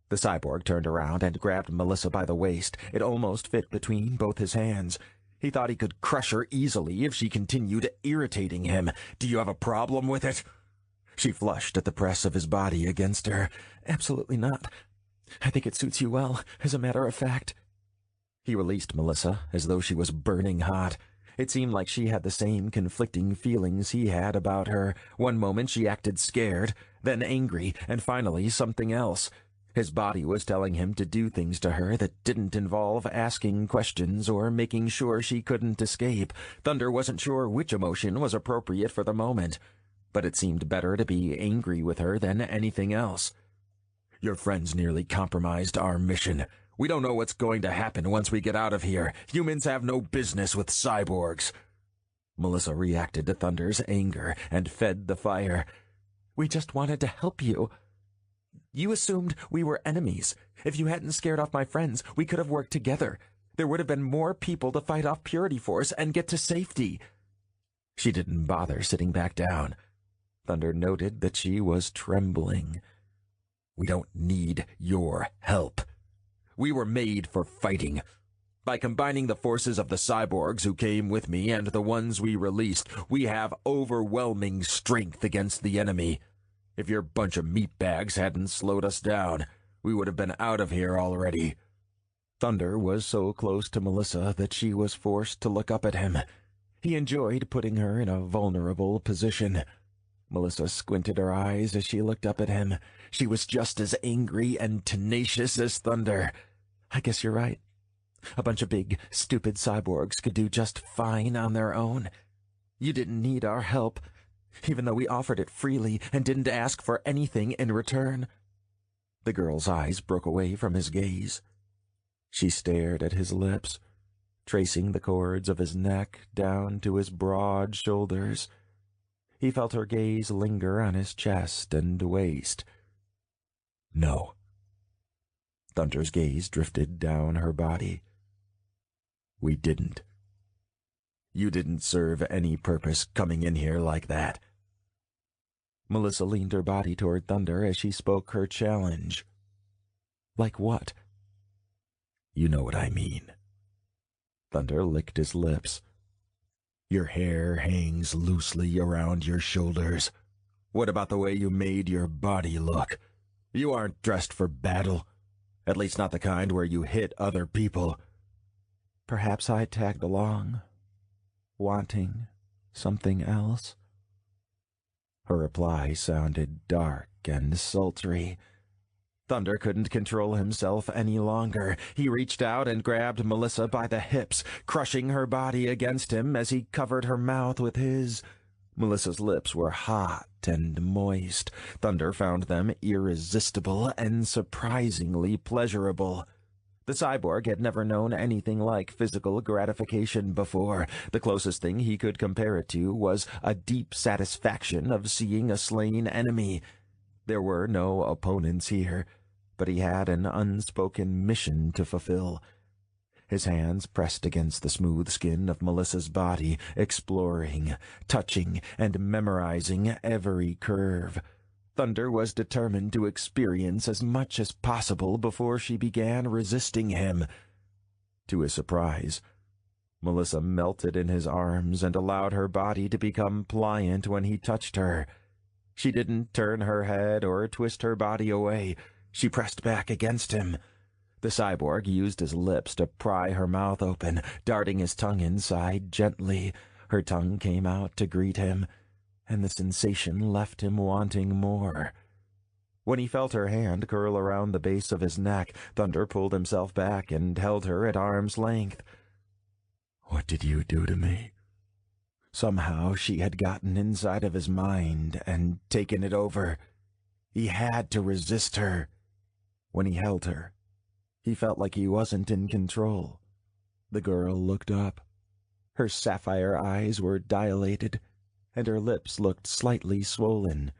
[SPEAKER 2] The cyborg turned around and grabbed Melissa by the waist. It almost fit between both his hands. He thought he could crush her easily if she continued irritating him. "Do you have a problem with it?" She flushed at the press of his body against her.
[SPEAKER 1] "Absolutely not. I think it suits you well, as a matter of fact."
[SPEAKER 2] He released Melissa as though she was burning hot. It seemed like she had the same conflicting feelings he had about her. One moment she acted scared, then angry, and finally something else. His body was telling him to do things to her that didn't involve asking questions or making sure she couldn't escape. Thunder wasn't sure which emotion was appropriate for the moment, but it seemed better to be angry with her than anything else. "Your friends nearly compromised our mission. We don't know what's going to happen once we get out of here. Humans have no business with cyborgs." Melissa reacted to Thunder's anger and fed the fire.
[SPEAKER 1] "We just wanted to help you. You assumed we were enemies. If you hadn't scared off my friends, we could have worked together. There would have been more people to fight off Purity Force and get to safety."
[SPEAKER 2] She didn't bother sitting back down. Thunder noted that she was trembling. "We don't need your help. We were made for fighting. By combining the forces of the cyborgs who came with me and the ones we released, we have overwhelming strength against the enemy. If your bunch of meatbags hadn't slowed us down, we would have been out of here already." Thunder was so close to Melissa that she was forced to look up at him. He enjoyed putting her in a vulnerable position. Melissa squinted her eyes as she looked up at him. She was just as angry and tenacious as Thunder.
[SPEAKER 1] "I guess you're right. A bunch of big, stupid cyborgs could do just fine on their own. You didn't need our help. even though we offered it freely and didn't ask for anything in return." The girl's eyes broke away from his gaze. She stared at his lips, tracing the cords of his neck down to his broad shoulders. He felt her gaze linger on his chest and waist. "No." Thunder's gaze drifted down her body. "We didn't. You didn't serve any purpose coming in here like that." Melissa leaned her body toward Thunder as she spoke her challenge. "Like what?" "You know what I mean." Thunder licked his lips. "Your hair hangs loosely around your shoulders. What about the way you made your body look? You aren't dressed for battle. At least not the kind where you hit other people."
[SPEAKER 2] "Perhaps I tagged along, wanting something else."
[SPEAKER 1] Her reply sounded dark and sultry. Thunder couldn't control himself any longer. He reached out and grabbed Melissa by the hips, crushing her body against him as he covered her mouth with his. Melissa's lips were hot and moist. Thunder found them irresistible and surprisingly pleasurable. The cyborg had never known anything like physical gratification before. The closest thing he could compare it to was a deep satisfaction of seeing a slain enemy. There were no opponents here, but he had an unspoken mission to fulfill. His hands pressed against the smooth skin of Melissa's body, exploring, touching, and memorizing every curve. Thunder was determined to experience as much as possible before she began resisting him. To his surprise, Melissa melted in his arms and allowed her body to become pliant when he touched her. She didn't turn her head or twist her body away. She pressed back against him. The cyborg used his lips to pry her mouth open, darting his tongue inside gently. Her tongue came out to greet him, and the sensation left him wanting more. When he felt her hand curl around the base of his neck, Thunder pulled himself back and held her at arm's length.
[SPEAKER 3] "What did you do to me?"
[SPEAKER 1] Somehow she had gotten inside of his mind and taken it over. He had to resist her. When he held her, he felt like he wasn't in control. The girl looked up. Her sapphire eyes were dilated, and her lips looked slightly swollen.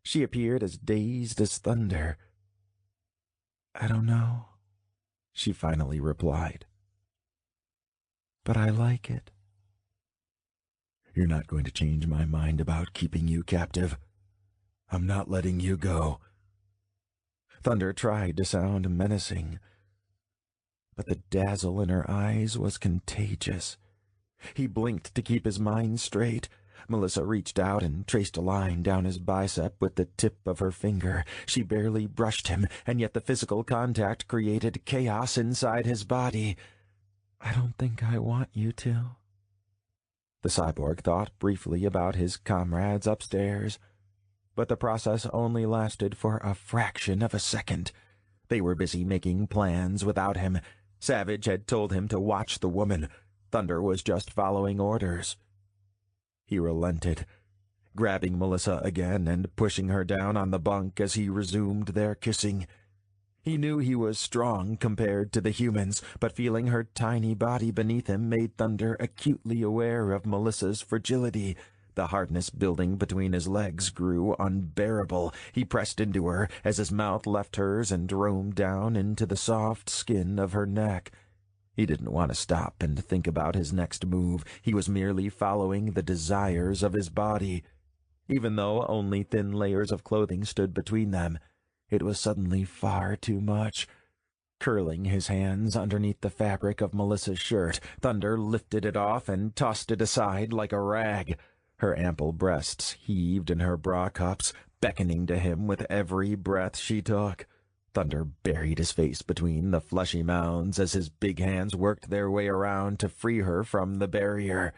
[SPEAKER 1] She appeared as dazed as Thunder.
[SPEAKER 2] "I don't know,"
[SPEAKER 1] she finally replied.
[SPEAKER 2] "But I like it."
[SPEAKER 3] "You're not going to change my mind about keeping you captive. I'm not letting you go."
[SPEAKER 1] Thunder tried to sound menacing, but the dazzle in her eyes was contagious. He blinked to keep his mind straight. Melissa reached out and traced a line down his bicep with the tip of her finger. She barely brushed him, and yet the physical contact created chaos inside his body.
[SPEAKER 2] "I don't think I want you to."
[SPEAKER 1] The cyborg thought briefly about his comrades upstairs, but the process only lasted for a fraction of a second. They were busy making plans without him. Savage had told him to watch the woman. Thunder was just following orders. He relented, grabbing Melissa again and pushing her down on the bunk as he resumed their kissing. He knew he was strong compared to the humans, but feeling her tiny body beneath him made Thunder acutely aware of Melissa's fragility. The hardness building between his legs grew unbearable. He pressed into her as his mouth left hers and roamed down into the soft skin of her neck. He didn't want to stop and think about his next move. He was merely following the desires of his body. Even though only thin layers of clothing stood between them, it was suddenly far too much. Curling his hands underneath the fabric of Melissa's shirt, Thunder lifted it off and tossed it aside like a rag. Her ample breasts heaved in her bra cups, beckoning to him with every breath she took. Thunder buried his face between the fleshy mounds as his big hands worked their way around to free her from the barrier.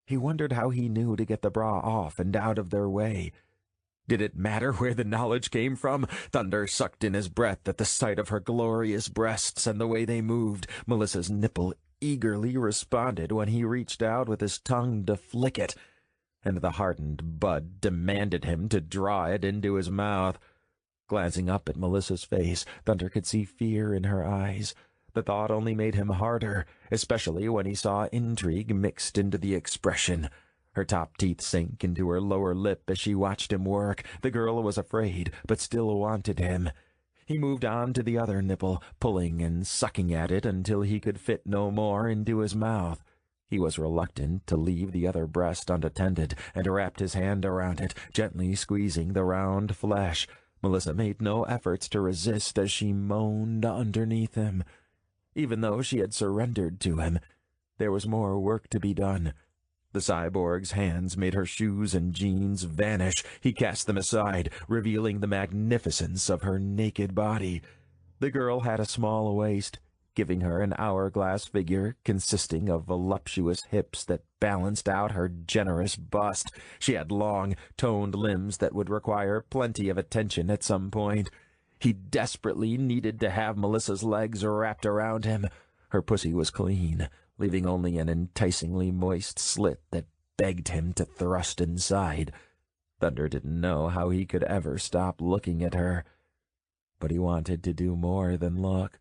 [SPEAKER 1] He wondered how he knew to get the bra off and out of their way. Did it matter where the knowledge came from? Thunder sucked in his breath at the sight of her glorious breasts and the way they moved. Melissa's nipple eagerly responded when he reached out with his tongue to flick it.
[SPEAKER 2] and the hardened bud demanded him to draw it into his mouth. Glancing up at Melissa's face, Thunder could see fear in her eyes. The thought only made him harder, especially when he saw intrigue mixed into the expression. Her top teeth sank into her lower lip as she watched him work. The girl was afraid, but still wanted him. He moved on to the other nipple, pulling and sucking at it until he could fit no more into his mouth. He was reluctant to leave the other breast unattended, and wrapped his hand around it, gently squeezing the round flesh. Melissa made no efforts to resist as she moaned underneath him. Even though she had surrendered to him, there was more work to be done. The cyborg's hands made her shoes and jeans vanish. He cast them aside, revealing the magnificence of her naked body. The girl had a small waist, giving her an hourglass figure consisting of voluptuous hips that balanced out her generous bust. She had long, toned limbs that would require plenty of attention at some point. He desperately needed to have Melissa's legs wrapped around him. Her pussy was clean, leaving only an enticingly moist slit that begged him to thrust inside. Thunder didn't know how he could ever stop looking at her, but he wanted to do more than look.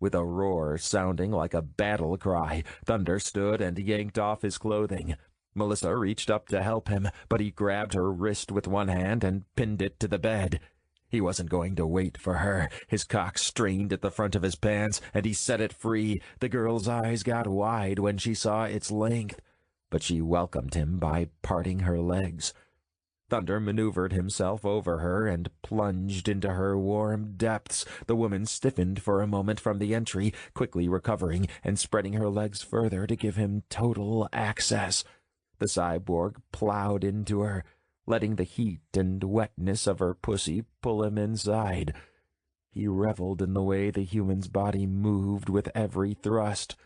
[SPEAKER 2] With a roar sounding like a battle cry, Thunder stood and yanked off his clothing. Melissa reached up to help him, but he grabbed her wrist with one hand and pinned it to the bed. He wasn't going to wait for her. His cock strained at the front of his pants, and he set it free. The girl's eyes got wide when she saw its length, but she welcomed him by parting her legs. Thunder maneuvered himself over her and plunged into her warm depths. The woman stiffened for a moment from the entry, quickly recovering and spreading her legs further to give him total access. The cyborg plowed into her, letting the heat and wetness of her pussy pull him inside. He reveled in the way the human's body moved with every thrust.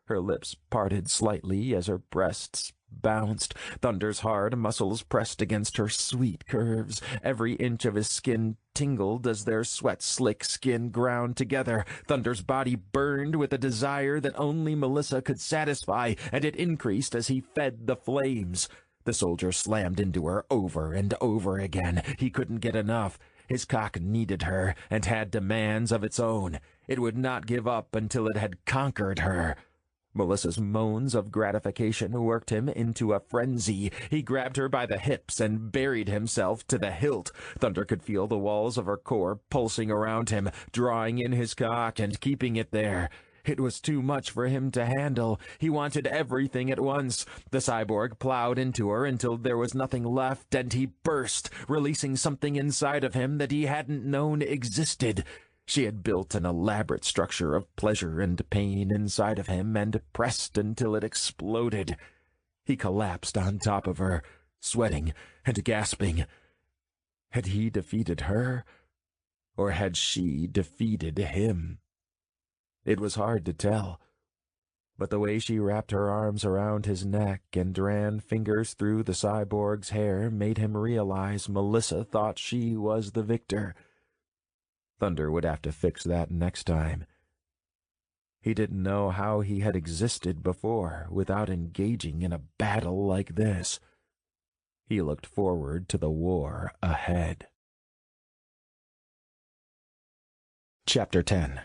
[SPEAKER 2] Her lips parted slightly as her breasts bounced. Thunder's hard muscles pressed against her sweet curves. Every inch of his skin tingled as their sweat-slick skin ground together. Thunder's body burned with a desire that only Melissa could satisfy, and it increased as he fed the flames. The soldier slammed into her over and over again. He couldn't get enough. His cock needed her and had demands of its own. It would not give up until it had conquered her. Melissa's moans of gratification worked him into a frenzy. He grabbed her by the hips and buried himself to the hilt. Thunder could feel the walls of her core pulsing around him, drawing in his cock and keeping it there. It was too much for him to handle. He wanted everything at once. The cyborg plowed into her until there was nothing left, and he burst, releasing something inside of him that he hadn't known existed. She had built an elaborate structure of pleasure and pain inside of him and pressed until it exploded. He collapsed on top of her, sweating and gasping. Had he defeated her, or had she defeated him? It was hard to tell, but the way she wrapped her arms around his neck and ran fingers through the cyborg's hair made him realize Melissa thought she was the victor. Thunder would have to fix that next time. He didn't know how he had existed before without engaging in a battle like this. He looked forward to the war ahead. Chapter 10.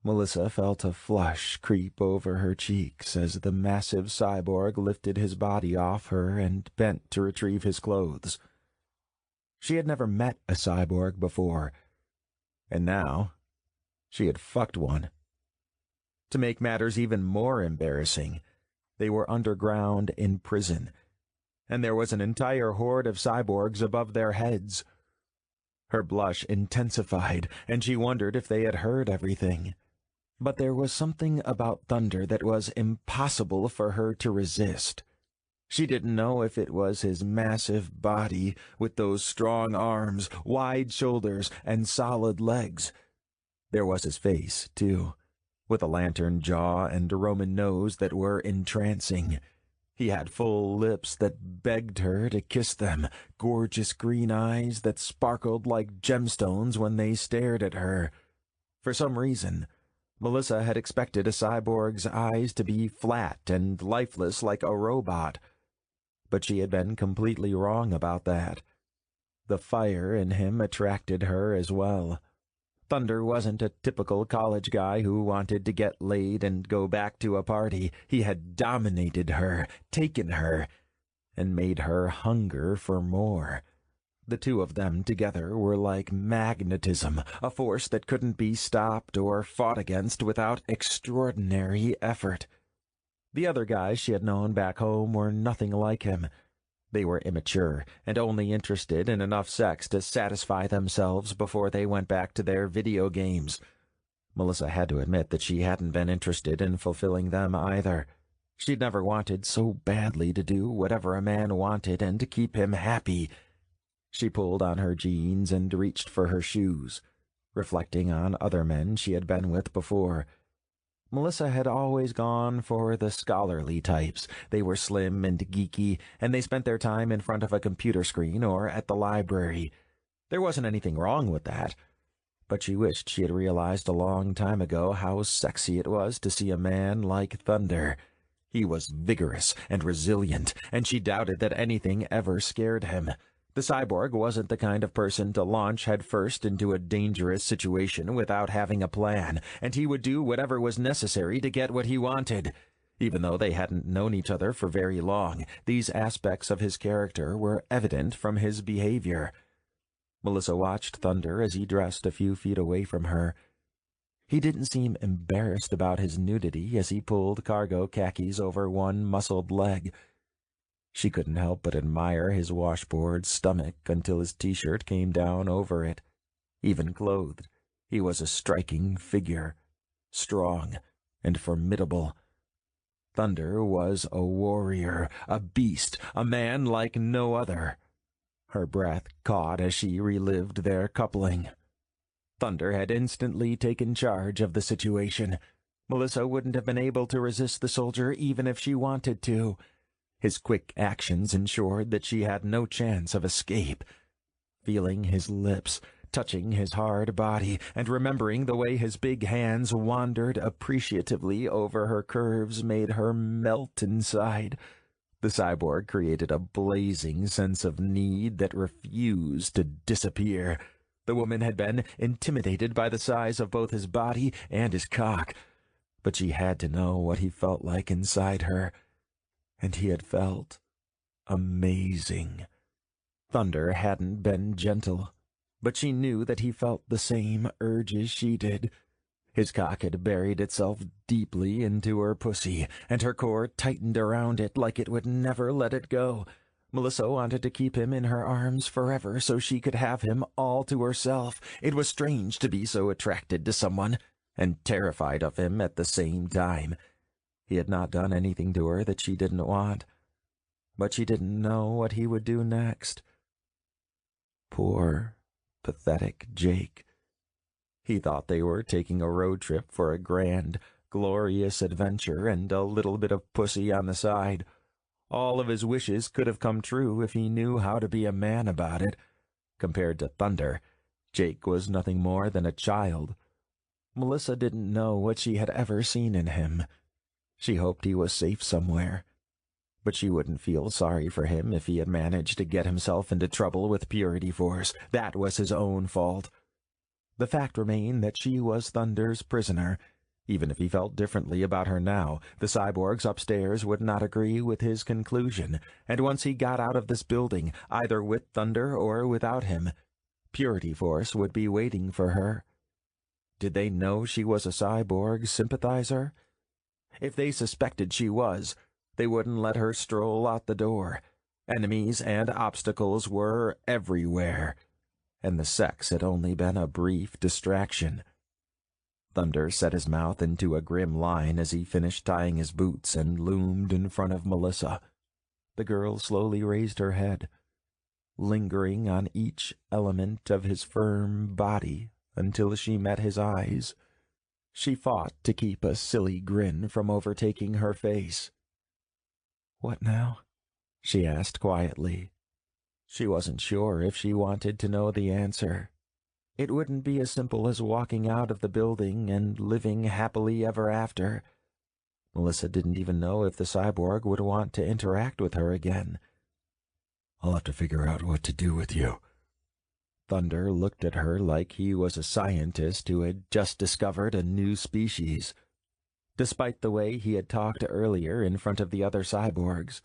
[SPEAKER 2] Melissa felt a flush creep over her cheeks as the massive cyborg lifted his body off her and bent to retrieve his clothes. She had never met a cyborg before, and now she had fucked one. To make matters even more embarrassing, they were underground in prison, and there was an entire horde of cyborgs above their heads. Her blush intensified, and she wondered if they had heard everything. But there was something about Thunder that was impossible for her to resist. She didn't know if it was his massive body with those strong arms, wide shoulders, and solid legs. There was his face, too, with a lantern jaw and a Roman nose that were entrancing. He had full lips that begged her to kiss them, gorgeous green eyes that sparkled like gemstones when they stared at her. For some reason, Melissa had expected a cyborg's eyes to be flat and lifeless like a robot. but she had been completely wrong about that. The fire in him attracted her as well. Thunder wasn't a typical college guy who wanted to get laid and go back to a party. He had dominated her, taken her, and made her hunger for more. The two of them together were like magnetism, a force that couldn't be stopped or fought against without extraordinary effort. The other guys she had known back home were nothing like him. They were immature and only interested in enough sex to satisfy themselves before they went back to their video games. Melissa had to admit that she hadn't been interested in fulfilling them either. She'd never wanted so badly to do whatever a man wanted and to keep him happy. She pulled on her jeans and reached for her shoes, reflecting on other men she had been with before. Melissa had always gone for the scholarly types. They were slim and geeky, and they spent their time in front of a computer screen or at the library. There wasn't anything wrong with that, but she wished she had realized a long time ago how sexy it was to see a man like Thunder. He was vigorous and resilient, and she doubted that anything ever scared him. The cyborg wasn't the kind of person to launch headfirst into a dangerous situation without having a plan, and he would do whatever was necessary to get what he wanted. Even though they hadn't known each other for very long, these aspects of his character were evident from his behavior. Melissa watched Thunder as he dressed a few feet away from her. He didn't seem embarrassed about his nudity as he pulled cargo khakis over one muscled leg. She couldn't help but admire his washboard stomach until his t-shirt came down over it. Even clothed, he was a striking figure, strong and formidable. Thunder was a warrior, a beast, a man like no other. Her breath caught as she relived their coupling. Thunder had instantly taken charge of the situation. Melissa wouldn't have been able to resist the soldier even if she wanted to. His quick actions ensured that she had no chance of escape. Feeling his lips, touching his hard body, and remembering the way his big hands wandered appreciatively over her curves made her melt inside. The cyborg created a blazing sense of need that refused to disappear. The woman had been intimidated by the size of both his body and his cock, but she had to know what he felt like inside her. And he had felt amazing. Thunder hadn't been gentle, but she knew that he felt the same urges she did. His cock had buried itself deeply into her pussy, and her core tightened around it like it would never let it go. Melissa wanted to keep him in her arms forever so she could have him all to herself. It was strange to be so attracted to someone, and terrified of him at the same time. He had not done anything to her that she didn't want, but she didn't know what he would do next. Poor, pathetic Jake. He thought they were taking a road trip for a grand, glorious adventure and a little bit of pussy on the side. All of his wishes could have come true if he knew how to be a man about it. Compared to Thunder, Jake was nothing more than a child. Melissa didn't know what she had ever seen in him. She hoped he was safe somewhere, but she wouldn't feel sorry for him if he had managed to get himself into trouble with Purity Force. That was his own fault. The fact remained that she was Thunder's prisoner. Even if he felt differently about her now, the cyborgs upstairs would not agree with his conclusion, and once he got out of this building, either with Thunder or without him, Purity Force would be waiting for her. Did they know she was a cyborg sympathizer? If they suspected she was, they wouldn't let her stroll out the door. Enemies and obstacles were everywhere, and the sex had only been a brief distraction. Thunder set his mouth into a grim line as he finished tying his boots and loomed in front of Melissa. The girl slowly raised her head, lingering on each element of his firm body until she met his eyes. She fought to keep a silly grin from overtaking her face. "What now?" she asked quietly. She wasn't sure if she wanted to know the answer. It wouldn't be as simple as walking out of the building and living happily ever after. Melissa didn't even know if the cyborg would want to interact with her again.
[SPEAKER 3] I'll have to figure out what to do with you.
[SPEAKER 2] Thunder looked at her like he was a scientist who had just discovered a new species. Despite the way he had talked earlier in front of the other cyborgs,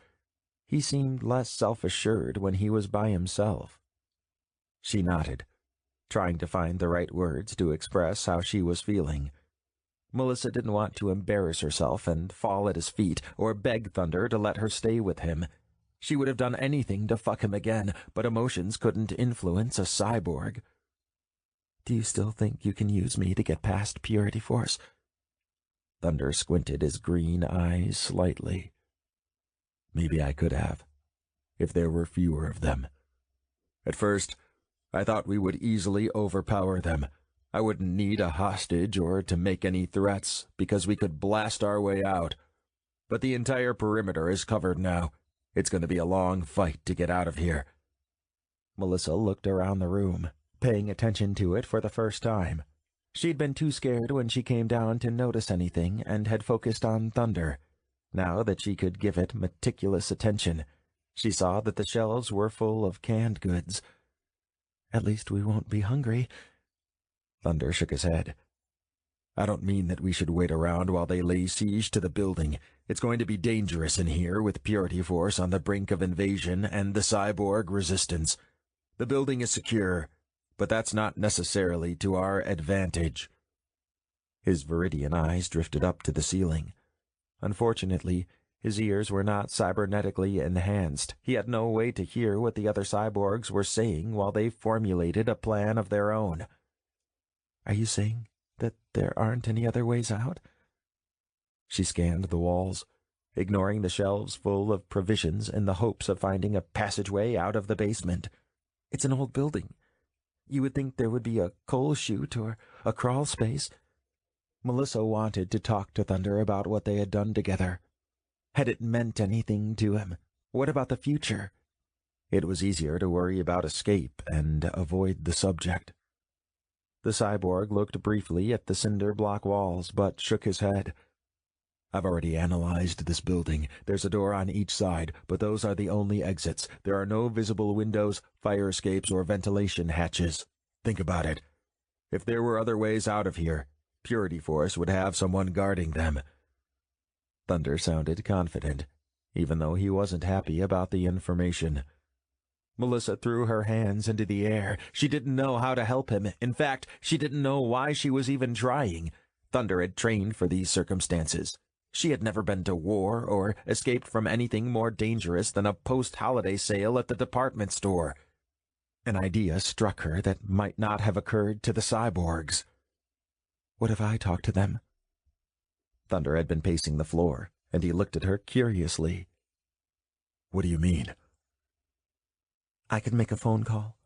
[SPEAKER 2] he seemed less self-assured when he was by himself. She nodded, trying to find the right words to express how she was feeling. Melissa didn't want to embarrass herself and fall at his feet or beg Thunder to let her stay with him. She would have done anything to fuck him again, but emotions couldn't influence a cyborg. "Do you still think you can use me to get past Purity Force?" Thunder squinted his green eyes slightly.
[SPEAKER 3] "Maybe I could have, if there were fewer of them. At first, I thought we would easily overpower them. I wouldn't need a hostage or to make any threats, because we could blast our way out. But the entire perimeter is covered now. It's going to be a long fight to get out of here."
[SPEAKER 2] Melissa looked around the room, paying attention to it for the first time. She'd been too scared when she came down to notice anything and had focused on Thunder. Now that she could give it meticulous attention, she saw that the shelves were full of canned goods. "At least we won't be hungry."
[SPEAKER 3] Thunder shook his head. "I don't mean that we should wait around while they lay siege to the building. It's going to be dangerous in here with Purity Force on the brink of invasion and the cyborg resistance. The building is secure, but that's not necessarily to our advantage."
[SPEAKER 2] His Viridian eyes drifted up to the ceiling. Unfortunately, his ears were not cybernetically enhanced. He had no way to hear what the other cyborgs were saying while they formulated a plan of their own. "Are you saying that there aren't any other ways out?" She scanned the walls, ignoring the shelves full of provisions in the hopes of finding a passageway out of the basement. "It's an old building. You would think there would be a coal chute or a crawl space." Melissa wanted to talk to Thunder about what they had done together. Had it meant anything to him? What about the future? It was easier to worry about escape and avoid the subject. The cyborg looked briefly at the cinder block walls, but shook his head.
[SPEAKER 3] "I've already analyzed this building. There's a door on each side, but those are the only exits. There are no visible windows, fire escapes, or ventilation hatches. Think about it. If there were other ways out of here, Purity Force would have someone guarding them."
[SPEAKER 2] Thunder sounded confident, even though he wasn't happy about the information. Melissa threw her hands into the air. She didn't know how to help him. In fact, she didn't know why she was even trying. Thunder had trained for these circumstances. She had never been to war or escaped from anything more dangerous than a post-holiday sale at the department store. An idea struck her that might not have occurred to the cyborgs. "What if I talk to them?" Thunder had been pacing the floor, and he looked at her curiously.
[SPEAKER 3] "What do you mean?"
[SPEAKER 2] "I could make a phone call.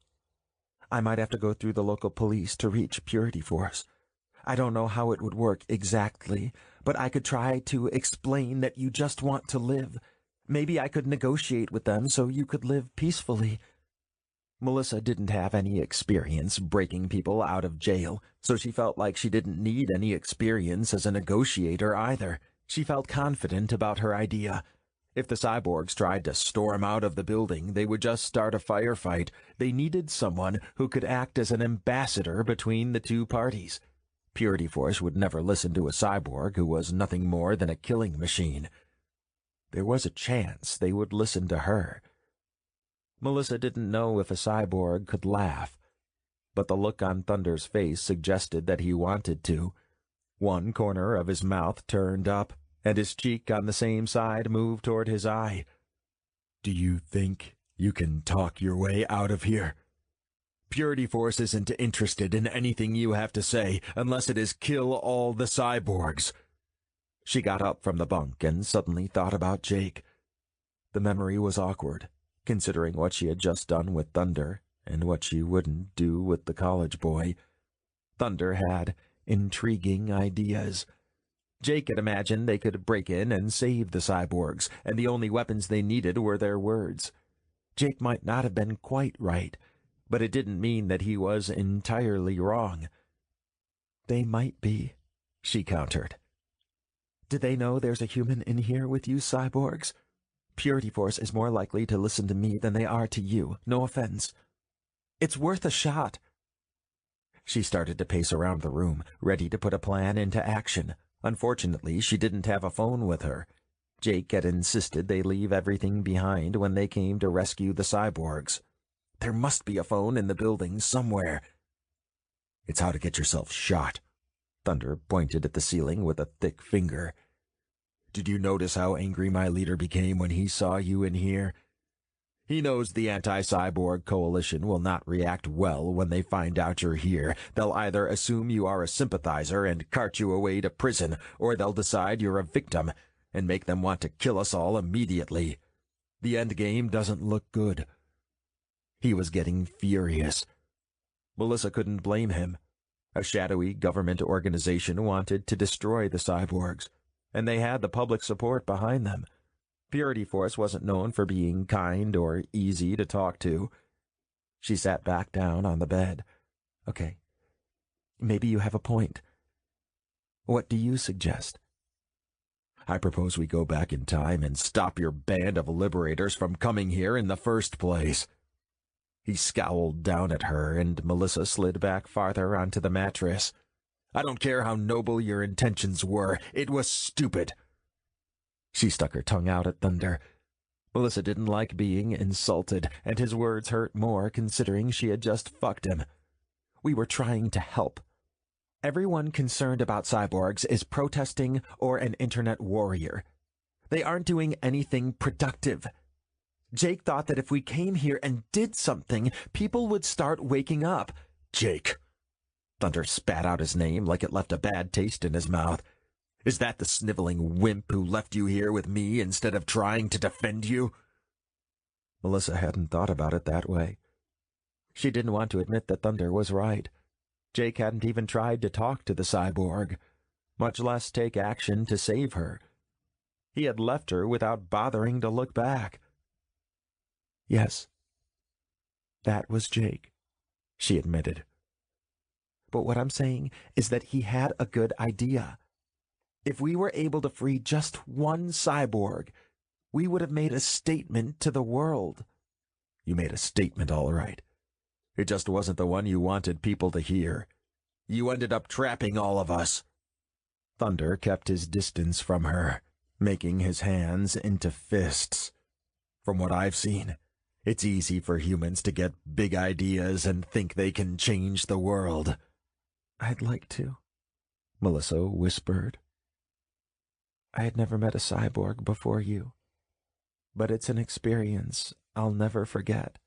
[SPEAKER 2] I might have to go through the local police to reach Purity Force. I don't know how it would work exactly, but I could try to explain that you just want to live. Maybe I could negotiate with them so you could live peacefully." Melissa didn't have any experience breaking people out of jail, so she felt like she didn't need any experience as a negotiator either. She felt confident about her idea. If the cyborgs tried to storm out of the building, they would just start a firefight. They needed someone who could act as an ambassador between the two parties. Purity Force would never listen to a cyborg who was nothing more than a killing machine. There was a chance they would listen to her. Melissa didn't know if a cyborg could laugh, but the look on Thunder's face suggested that he wanted to. One corner of his mouth turned up, and his cheek on the same side moved toward his eye.
[SPEAKER 3] "Do you think you can talk your way out of here? Purity Force isn't interested in anything you have to say unless it is kill all the cyborgs."
[SPEAKER 2] She got up from the bunk and suddenly thought about Jake. The memory was awkward, considering what she had just done with Thunder and what she wouldn't do with the college boy. Thunder had intriguing ideas. Jake had imagined they could break in and save the cyborgs, and the only weapons they needed were their words. Jake might not have been quite right, but it didn't mean that he was entirely wrong. "They might be," she countered. "Do they know there's a human in here with you cyborgs?"
[SPEAKER 1] Purity Force is more likely to listen to me than they are to you. No offense. It's worth a shot.
[SPEAKER 2] She started to pace around the room, ready to put a plan into action. Unfortunately, she didn't have a phone with her. Jake had insisted they leave everything behind when they came to rescue the cyborgs. There must be a phone in the building somewhere. It's how to get yourself shot. Thunder pointed at the ceiling with a thick finger. Did you notice how angry my leader became when he saw you in here? He knows the anti-cyborg coalition will not react well when they find out you're here. They'll either assume you are a sympathizer and cart you away to prison, or they'll decide you're a victim and make them want to kill us all immediately. The end game doesn't look good. He was getting furious. Melissa couldn't blame him. A shadowy government organization wanted to destroy the cyborgs, and they had the public support behind them. Purity Force wasn't known for being kind or easy to talk to. She sat back down on the bed. Okay, maybe you have a point. What do you suggest? I propose we go back in time and stop your band of liberators from coming here in the first place. He scowled down at her, and Melissa slid back farther onto the mattress. I don't care how noble your intentions were. It was stupid. She stuck her tongue out at Thunder. Melissa didn't like being insulted, and his words hurt more considering she had just fucked him. We were trying to help. Everyone concerned about cyborgs is protesting or an internet warrior. They aren't doing anything productive. Jake thought that if we came here and did something, people would start waking up. Jake. Thunder spat out his name like it left a bad taste in his mouth. Is that the sniveling wimp who left you here with me instead of trying to defend you? Melissa hadn't thought about it that way. She didn't want to admit that Thunder was right. Jake hadn't even tried to talk to the cyborg, much less take action to save her. He had left her without bothering to look back. Yes, that was Jake, she admitted. But what I'm saying is that he had a good idea. If we were able to free just one cyborg, we would have made a statement to the world. You made a statement, all right. It just wasn't the one you wanted people to hear. You ended up trapping all of us. Thunder kept his distance from her, making his hands into fists. From what I've seen, it's easy for humans to get big ideas and think they can change the world. I'd like to, Melissa whispered. I had never met a cyborg before you, but it's an experience I'll never forget.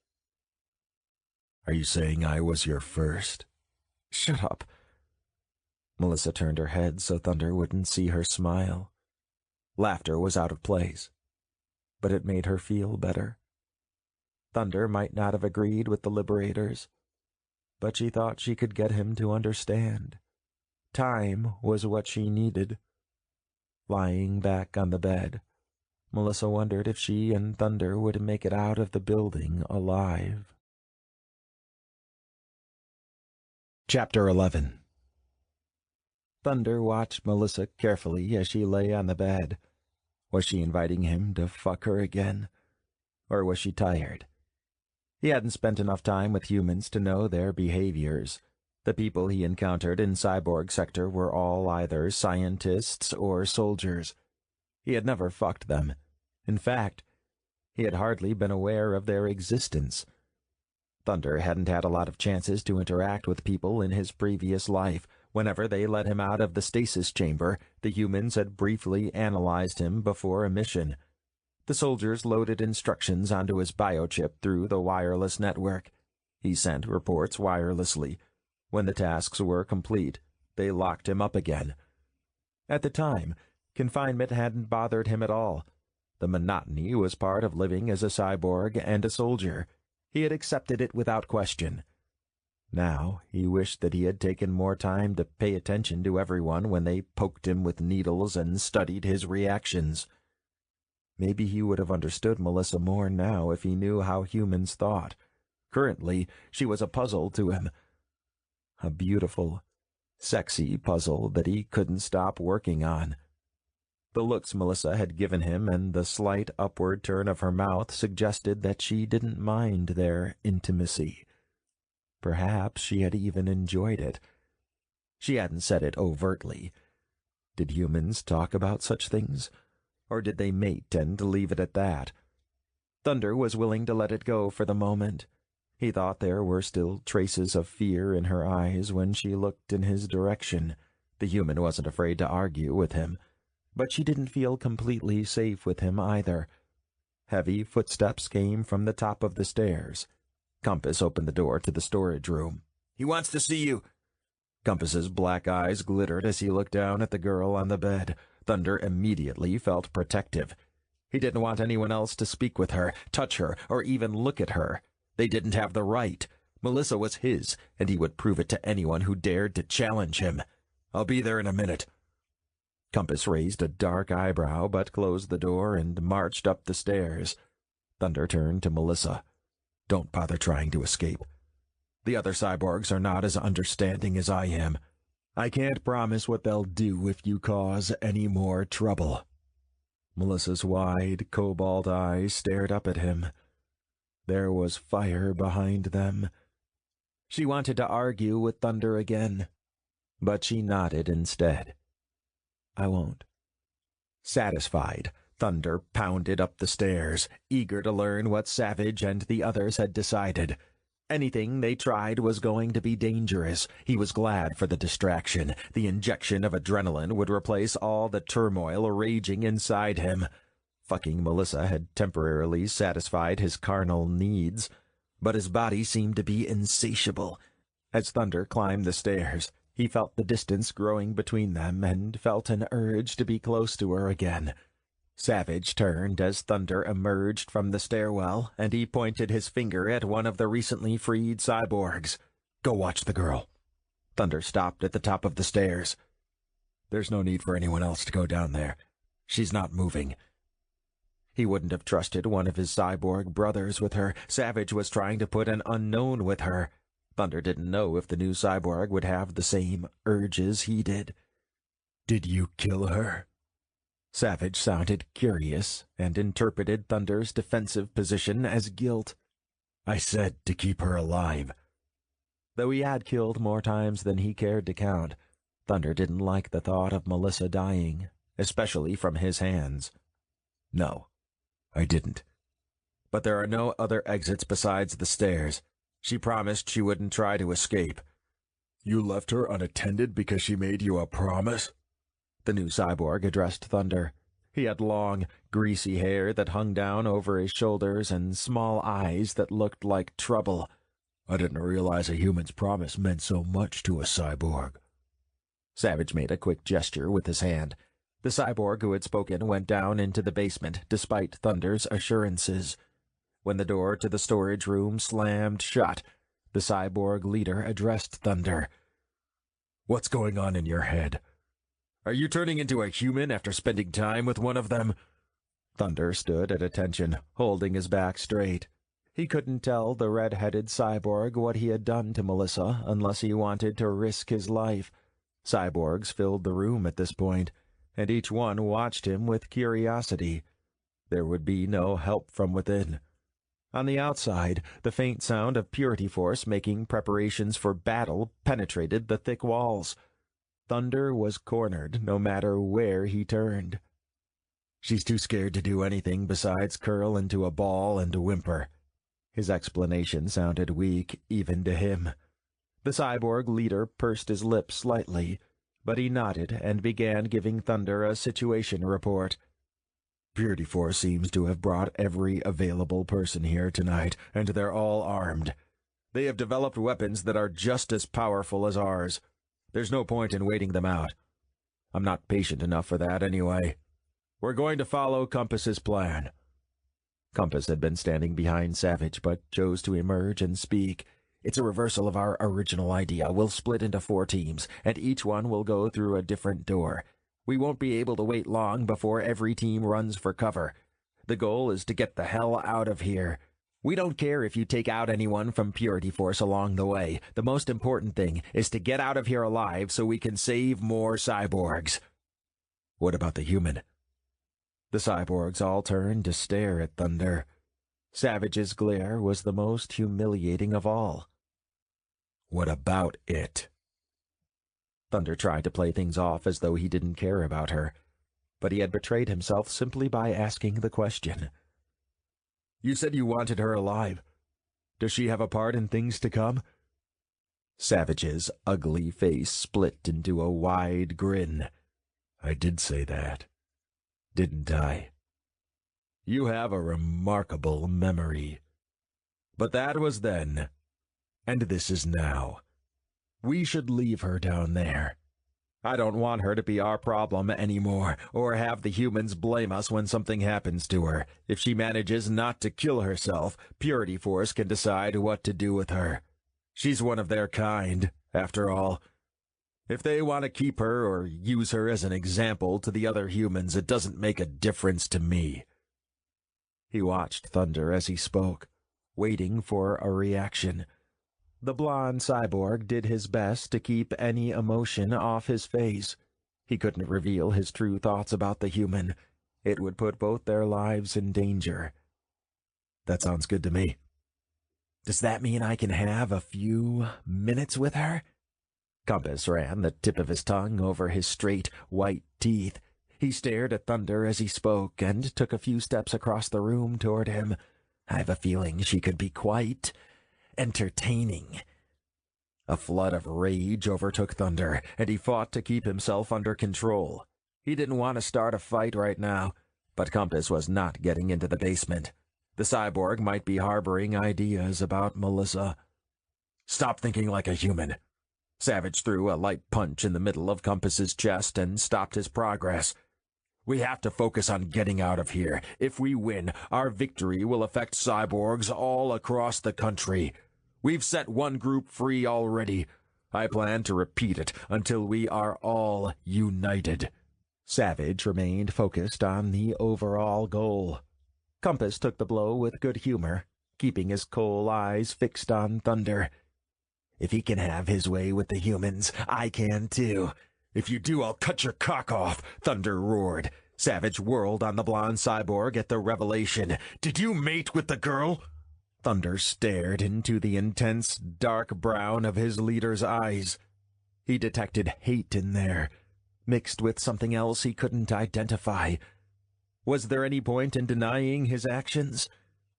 [SPEAKER 2] Are you saying I was your first? Shut up. Melissa turned her head so Thunder wouldn't see her smile. Laughter was out of place, but it made her feel better. Thunder might not have agreed with the liberators, but she thought she could get him to understand. Time was what she needed. Lying back on the bed, Melissa wondered if she and Thunder would make it out of the building alive. Chapter 11. Thunder watched Melissa carefully as she lay on the bed. Was she inviting him to fuck her again? Or was she tired? He hadn't spent enough time with humans to know their behaviors. The people he encountered in Cyborg Sector were all either scientists or soldiers. He had never fucked them. In fact, he had hardly been aware of their existence. Thunder hadn't had a lot of chances to interact with people in his previous life. Whenever they let him out of the stasis chamber, the humans had briefly analyzed him before a mission. The soldiers loaded instructions onto his biochip through the wireless network. He sent reports wirelessly. When the tasks were complete, they locked him up again. At the time, confinement hadn't bothered him at all. The monotony was part of living as a cyborg and a soldier. He had accepted it without question. Now he wished that he had taken more time to pay attention to everyone when they poked him with needles and studied his reactions. Maybe he would have understood Melissa more now if he knew how humans thought. Currently, she was a puzzle to him. A beautiful, sexy puzzle that he couldn't stop working on. The looks Melissa had given him and the slight upward turn of her mouth suggested that she didn't mind their intimacy. Perhaps she had even enjoyed it. She hadn't said it overtly. Did humans talk about such things? Or did they mate and leave it at that? Thunder was willing to let it go for the moment. He thought there were still traces of fear in her eyes when she looked in his direction. The human wasn't afraid to argue with him, but she didn't feel completely safe with him either. Heavy footsteps came from the top of the stairs. Compass opened the door to the storage room.
[SPEAKER 3] "He wants to see you."
[SPEAKER 2] Compass's black eyes glittered as he looked down at the girl on the bed. Thunder immediately felt protective. He didn't want anyone else to speak with her, touch her, or even look at her. They didn't have the right. Melissa was his, and he would prove it to anyone who dared to challenge him.
[SPEAKER 3] "I'll be there in a minute."
[SPEAKER 2] Compass raised a dark eyebrow but closed the door and marched up the stairs. Thunder turned to Melissa. "Don't bother trying to escape. The other cyborgs are not as understanding as I am. I can't promise what they'll do if you cause any more trouble." Melissa's wide, cobalt eyes stared up at him. There was fire behind them. She wanted to argue with Thunder again, but she nodded instead. "I won't." Satisfied, Thunder pounded up the stairs, eager to learn what Savage and the others had decided. Anything they tried was going to be dangerous. He was glad for the distraction. The injection of adrenaline would replace all the turmoil raging inside him. Fucking Melissa had temporarily satisfied his carnal needs, but his body seemed to be insatiable. As Thunder climbed the stairs, he felt the distance growing between them and felt an urge to be close to her again. Savage turned as Thunder emerged from the stairwell, and he pointed his finger at one of the recently freed cyborgs. "Go watch the girl." Thunder stopped at the top of the stairs. "There's no need for anyone else to go down there. She's not moving." He wouldn't have trusted one of his cyborg brothers with her. Savage was trying to put an unknown with her. Thunder didn't know if the new cyborg would have the same urges he did. "Did you kill her?" Savage sounded curious and interpreted Thunder's defensive position as guilt. "I said to keep her alive." Though he had killed more times than he cared to count, Thunder didn't like the thought of Melissa dying, especially from his hands. "No, I didn't. But there are no other exits besides the stairs. She promised she wouldn't try to escape." "You left her unattended because she made you a promise?" The new cyborg addressed Thunder. He had long, greasy hair that hung down over his shoulders and small eyes that looked like trouble. "I didn't realize a human's promise meant so much to a cyborg." Savage made a quick gesture with his hand. The cyborg who had spoken went down into the basement, despite Thunder's assurances. When the door to the storage room slammed shut, the cyborg leader addressed Thunder. "What's going on in your head? Are you turning into a human after spending time with one of them?" Thunder stood at attention, holding his back straight. He couldn't tell the red-headed cyborg what he had done to Melissa unless he wanted to risk his life. Cyborgs filled the room at this point, and each one watched him with curiosity. There would be no help from within. On the outside, the faint sound of Purity Force making preparations for battle penetrated the thick walls. Thunder was cornered no matter where he turned. "She's too scared to do anything besides curl into a ball and whimper." His explanation sounded weak even to him. The cyborg leader pursed his lips slightly, but he nodded and began giving Thunder a situation report. "Purity Force seems to have brought every available person here tonight, and they're all armed. They have developed weapons that are just as powerful as ours. There's no point in waiting them out. I'm not patient enough for that anyway. We're going to follow Compass's plan." Compass had been standing behind Savage, but chose to emerge and speak. "It's a reversal of our original idea. We'll split into 4 teams, and each one will go through a different door. We won't be able to wait long before every team runs for cover. The goal is to get the hell out of here. We don't care if you take out anyone from Purity Force along the way. The most important thing is to get out of here alive so we can save more cyborgs." "What about the human?" The cyborgs all turned to stare at Thunder. Savage's glare was the most humiliating of all.
[SPEAKER 3] What about it?
[SPEAKER 2] Thunder tried to play things off as though he didn't care about her, but he had betrayed himself simply by asking the question.
[SPEAKER 3] You said you wanted her alive. Does she have a part in things to come?
[SPEAKER 2] Savage's ugly face split into a wide grin.
[SPEAKER 3] I did say that, didn't I?
[SPEAKER 2] You have a remarkable memory. But that was then, and this is now. We should leave her down there. I don't want her to be our problem anymore, or have the humans blame us when something happens to her. If she manages not to kill herself, Purity Force can decide what to do with her. She's one of their kind, after all. If they want to keep her or use her as an example to the other humans, it doesn't make a difference to me. He watched Thunder as he spoke, waiting for a reaction. The blonde cyborg did his best to keep any emotion off his face. He couldn't reveal his true thoughts about the human. It would put both their lives in danger.
[SPEAKER 3] That sounds good to me.
[SPEAKER 2] Does that mean I can have a few minutes with her? Compass ran the tip of his tongue over his straight, white teeth. He stared at Thunder as he spoke and took a few steps across the room toward him. I have a feeling she could be quite entertaining. A flood of rage overtook Thunder, and he fought to keep himself under control. He didn't want to start a fight right now, but Compass was not getting into the basement. The cyborg might be harboring ideas about Melissa.
[SPEAKER 3] Stop thinking like a human.
[SPEAKER 2] Savage threw a light punch in the middle of Compass's chest and stopped his progress.
[SPEAKER 3] We have to focus on getting out of here. If we win, our victory will affect cyborgs all across the country. We've set one group free already. I plan to repeat it until we are all united.
[SPEAKER 2] Savage remained focused on the overall goal. Compass took the blow with good humor, keeping his coal eyes fixed on Thunder. If he can have his way with the humans, I can too.
[SPEAKER 3] If you do, I'll cut your cock off,
[SPEAKER 2] Thunder roared. Savage whirled on the blonde cyborg at the revelation.
[SPEAKER 3] Did you mate with the girl?
[SPEAKER 2] Thunder stared into the intense dark brown of his leader's eyes. He detected hate in there, mixed with something else he couldn't identify. Was there any point in denying his actions?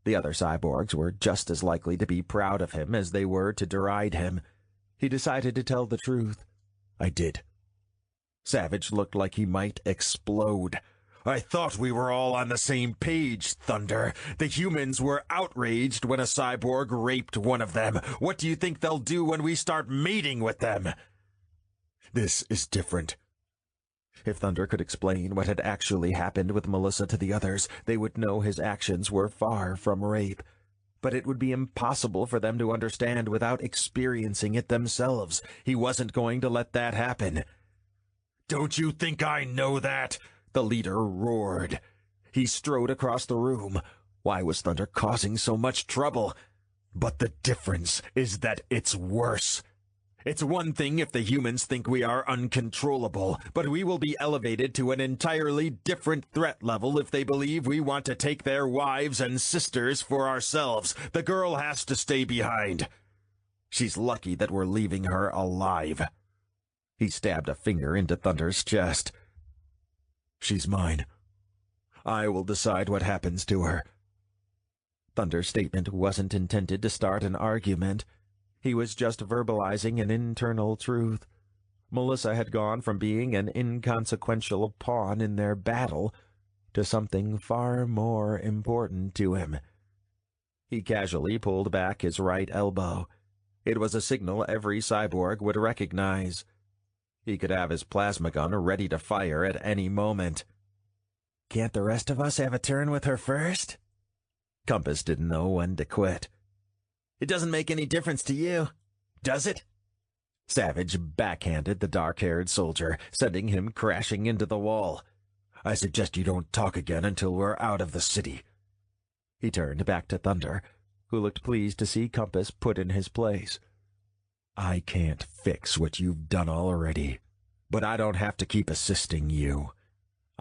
[SPEAKER 2] The other cyborgs were just as likely to be proud of him as they were to deride him. He decided to tell the truth.
[SPEAKER 3] I did.
[SPEAKER 2] Savage looked like he might explode.
[SPEAKER 3] I thought we were all on the same page, Thunder. The humans were outraged when a cyborg raped one of them. What do you think they'll do when we start mating with them?
[SPEAKER 2] This is different. If Thunder could explain what had actually happened with Melissa to the others, they would know his actions were far from rape. But it would be impossible for them to understand without experiencing it themselves. He wasn't going to let that happen.
[SPEAKER 3] Don't you think I know that?
[SPEAKER 2] The leader roared. He strode across the room. Why was Thunder causing so much trouble?
[SPEAKER 3] But the difference is that it's worse. It's one thing if the humans think we are uncontrollable, but we will be elevated to an entirely different threat level if they believe we want to take their wives and sisters for ourselves. The girl has to stay behind.
[SPEAKER 2] She's lucky that we're leaving her alive. He stabbed a finger into Thunder's chest.
[SPEAKER 3] She's mine. I will decide what happens to her.
[SPEAKER 2] Thunder's statement wasn't intended to start an argument. He was just verbalizing an internal truth. Melissa had gone from being an inconsequential pawn in their battle to something far more important to him. He casually pulled back his right elbow. It was a signal every cyborg would recognize. He could have his plasma gun ready to fire at any moment.
[SPEAKER 4] Can't the rest of us have a turn with her first?
[SPEAKER 2] Compass didn't know when to quit.
[SPEAKER 4] It doesn't make any difference to you, does it?
[SPEAKER 2] Savage backhanded the dark-haired soldier, sending him crashing into the wall.
[SPEAKER 3] I suggest you don't talk again until we're out of the city.
[SPEAKER 2] He turned back to Thunder, who looked pleased to see Compass put in his place.
[SPEAKER 3] I can't fix what you've done already, but I don't have to keep assisting you.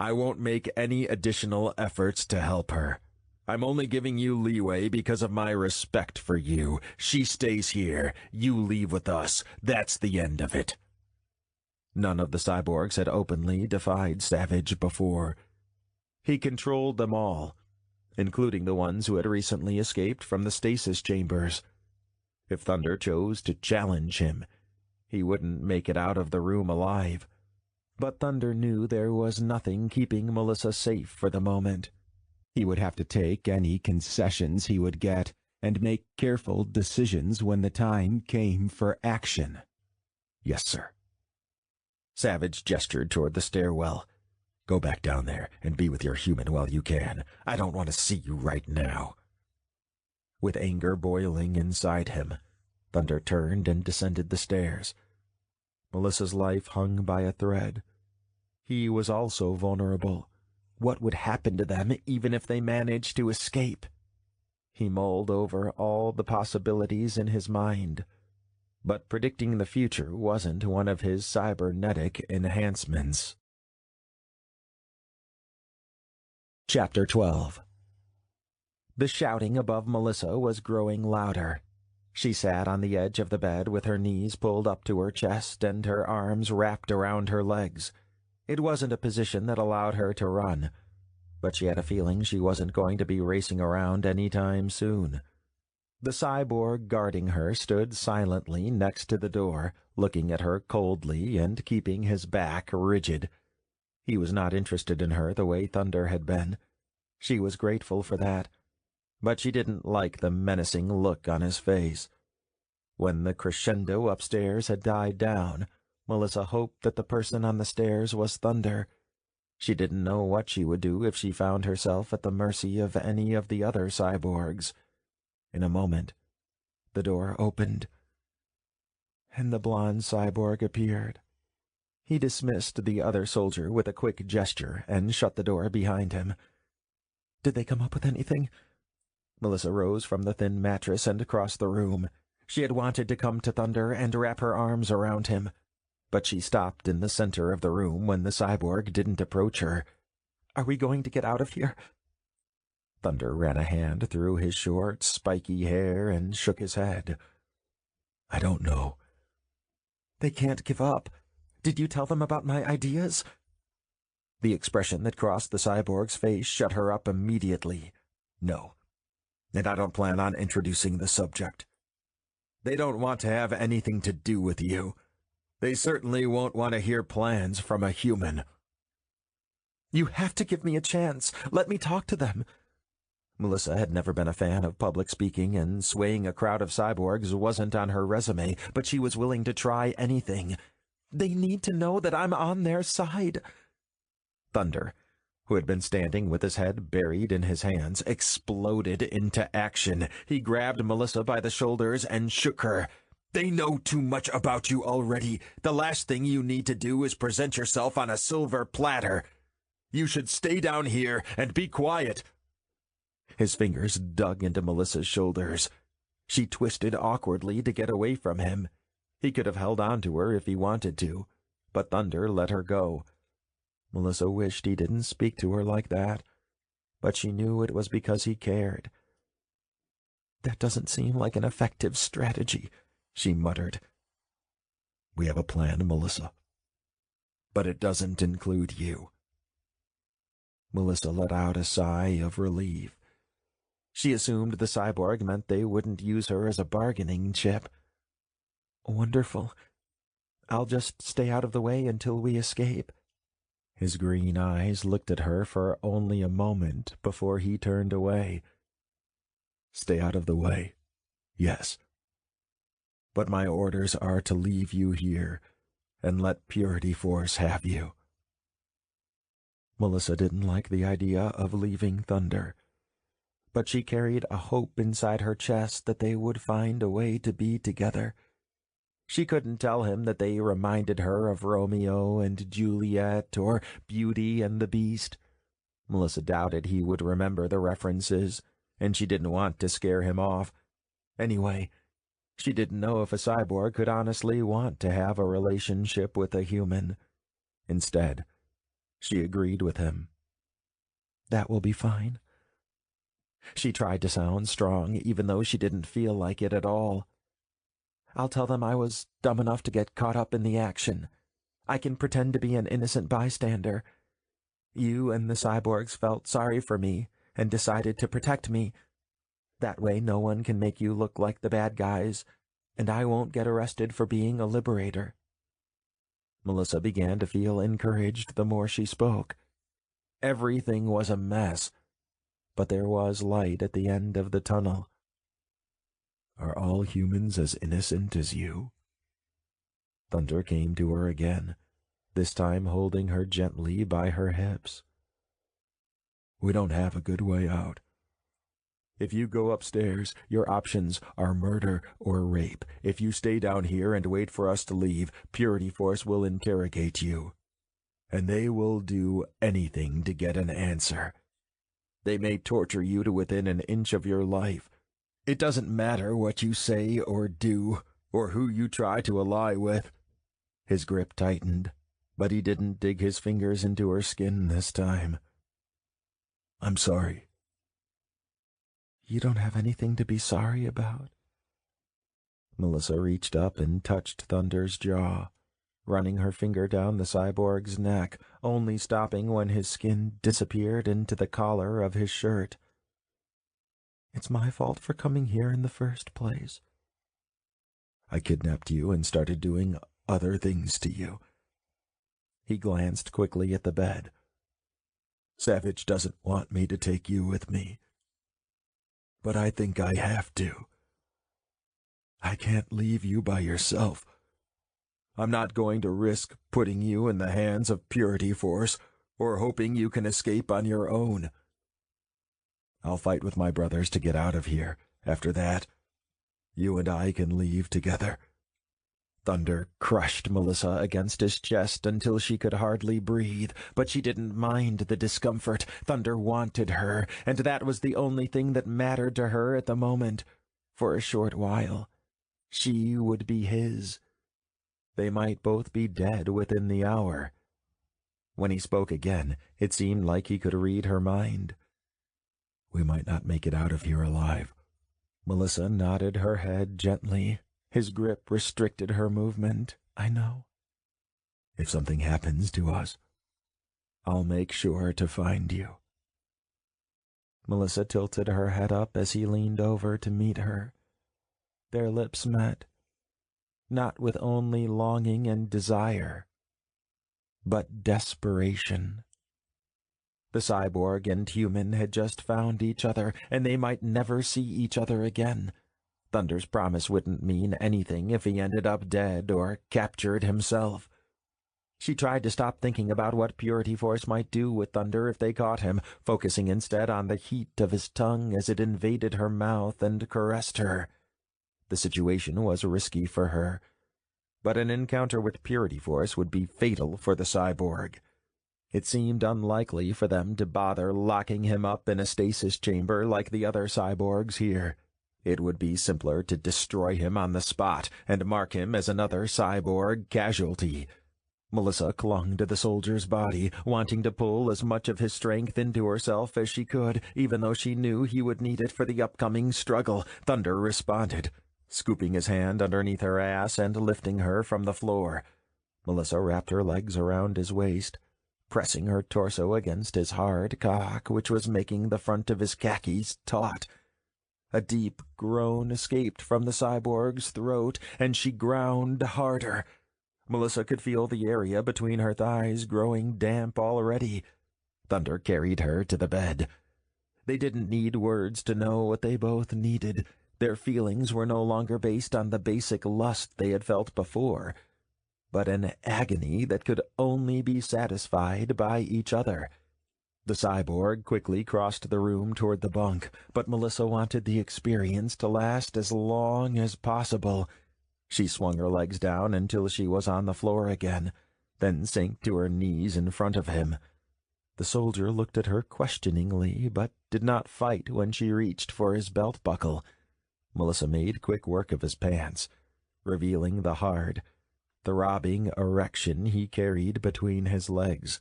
[SPEAKER 3] I won't make any additional efforts to help her. I'm only giving you leeway because of my respect for you. She stays here. You leave with us. That's the end of it." None of the cyborgs had openly defied Savage before. He controlled them all, including the ones who had recently escaped from the stasis chambers. If Thunder chose to challenge him, he wouldn't make it out of the room alive. But Thunder knew there was nothing keeping Melissa safe for the moment. He would have to take any concessions he would get and make careful decisions when the time came for action. "Yes, sir." Savage gestured toward the stairwell. "Go back down there and be with your human while you can. I don't want to see you right now." With anger boiling inside him, Thunder turned and descended the stairs. Melissa's life hung by a thread. He was also vulnerable. What would happen to them even if they managed to escape? He mulled over all the possibilities in his mind, but predicting the future wasn't one of his cybernetic enhancements. Chapter 12. The shouting above Melissa was growing louder. She sat on the edge of the bed with her knees pulled up to her chest and her arms wrapped around her legs. It wasn't a position that allowed her to run, but she had a feeling she wasn't going to be racing around any time soon. The cyborg guarding her stood silently next to the door, looking at her coldly and keeping his back rigid. He was not interested in her the way Thunder had been. She was grateful for that, but she didn't like the menacing look on his face. When the crescendo upstairs had died down, Melissa hoped that the person on the stairs was Thunder. She didn't know what she would do if she found herself at the mercy of any of the other cyborgs. In a moment, the door opened, and the blonde cyborg appeared. He dismissed the other soldier with a quick gesture and shut the door behind him. "Did they come up with anything?" Melissa rose from the thin mattress and across the room. She had wanted to come to Thunder and wrap her arms around him, but she stopped in the center of the room when the cyborg didn't approach her. "Are we going to get out of here?" Thunder ran a hand through his short, spiky hair and shook his head. "I don't know." "They can't give up. Did you tell them about my ideas?" The expression that crossed the cyborg's face shut her up immediately. "No. And I don't plan on introducing the subject. They don't want to have anything to do with you. They certainly won't want to hear plans from a human." "You have to give me a chance. Let me talk to them." Melissa had never been a fan of public speaking, and swaying a crowd of cyborgs wasn't on her resume, but she was willing to try anything. "They need to know that I'm on their side." Thunder, who had been standing with his head buried in his hands, exploded into action. He grabbed Melissa by the shoulders and shook her. "They know too much about you already. The last thing you need to do is present yourself on a silver platter. You should stay down here and be quiet." His fingers dug into Melissa's shoulders. She twisted awkwardly to get away from him. He could have held on to her if he wanted to, but Thunder let her go. Melissa wished he didn't speak to her like that, but she knew it was because he cared. "That doesn't seem like an effective strategy," she muttered. "We have a plan, Melissa, but it doesn't include you." Melissa let out a sigh of relief. She assumed the cyborg meant they wouldn't use her as a bargaining chip. "Wonderful. I'll just stay out of the way until we escape." His green eyes looked at her for only a moment before he turned away. "Stay out of the way, yes. But my orders are to leave you here and let Purity Force have you." Melissa didn't like the idea of leaving Thunder, but she carried a hope inside her chest that they would find a way to be together. She couldn't tell him that they reminded her of Romeo and Juliet or Beauty and the Beast. Melissa doubted he would remember the references, and she didn't want to scare him off. Anyway, she didn't know if a cyborg could honestly want to have a relationship with a human. Instead,
[SPEAKER 2] She agreed with him. That will be fine. She tried to sound strong, even though she didn't feel like it at all. I'll tell them I was dumb enough to get caught up in the action. I can pretend to be an innocent bystander. You and the cyborgs felt sorry for me and decided to protect me. That way no one can make you look like the bad guys, and I won't get arrested for being a liberator. Melissa began to feel encouraged the more she spoke. Everything was a mess, but there was light at the end of the tunnel.
[SPEAKER 3] Are all humans as innocent as you?
[SPEAKER 2] Thunder came to her again, this time holding her gently by her hips.
[SPEAKER 3] We don't have a good way out. If you go upstairs, your options are murder or rape. If you stay down here and wait for us to leave, Purity Force will interrogate you. And they will do anything to get an answer. They may torture you to within an inch of your life. It doesn't matter what you say or do, or who you try to ally with.
[SPEAKER 2] His grip tightened, but he didn't dig his fingers into her skin this time.
[SPEAKER 3] I'm sorry.
[SPEAKER 2] You don't have anything to be sorry about. Melissa reached up and touched Thunder's jaw, running her finger down the cyborg's neck, only stopping when his skin disappeared into the collar of his shirt. It's my fault for coming here in the first place.
[SPEAKER 3] I kidnapped you and started doing other things to you.
[SPEAKER 2] He glanced quickly at the bed.
[SPEAKER 3] Savage doesn't want me to take you with me, but I think I have to. I can't leave you by yourself. I'm not going to risk putting you in the hands of Purity Force or hoping you can escape on your own. I'll fight with my brothers to get out of here. After that, you and I can leave together.
[SPEAKER 2] Thunder crushed Melissa against his chest until she could hardly breathe, but she didn't mind the discomfort. Thunder wanted her, and that was the only thing that mattered to her at the moment. For a short while, she would be his. They might both be dead within the hour. When he spoke again, it seemed like he could read her mind.
[SPEAKER 3] We might not make it out of here alive.
[SPEAKER 2] Melissa nodded her head gently. His grip restricted her movement. I know.
[SPEAKER 3] If something happens to us,
[SPEAKER 2] I'll make sure to find you. Melissa tilted her head up as he leaned over to meet her. Their lips met, not with only longing and desire, but desperation. The cyborg and human had just found each other, and they might never see each other again. Thunder's promise wouldn't mean anything if he ended up dead or captured himself. She tried to stop thinking about what Purity Force might do with Thunder if they caught him, focusing instead on the heat of his tongue as it invaded her mouth and caressed her. The situation was risky for her, but an encounter with Purity Force would be fatal for the cyborg. It seemed unlikely for them to bother locking him up in a stasis chamber like the other cyborgs here. It would be simpler to destroy him on the spot and mark him as another cyborg casualty. Melissa clung to the soldier's body, wanting to pull as much of his strength into herself as she could, even though she knew he would need it for the upcoming struggle. Thunder responded, scooping his hand underneath her ass and lifting her from the floor. Melissa wrapped her legs around his waist, pressing her torso against his hard cock, which was making the front of his khakis taut. A deep groan escaped from the cyborg's throat, and she ground harder. Melissa could feel the area between her thighs growing damp already. Thunder carried her to the bed. They didn't need words to know what they both needed. Their feelings were no longer based on the basic lust they had felt before, but an agony that could only be satisfied by each other. The cyborg quickly crossed the room toward the bunk, but Melissa wanted the experience to last as long as possible. She swung her legs down until she was on the floor again, then sank to her knees in front of him. The soldier looked at her questioningly, but did not fight when she reached for his belt buckle. Melissa made quick work of his pants, revealing the hard, throbbing erection he carried between his legs.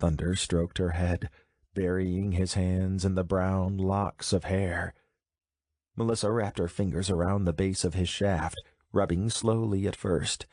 [SPEAKER 2] Thunder stroked her head, burying his hands in the brown locks of hair. Melissa wrapped her fingers around the base of his shaft, rubbing slowly at first,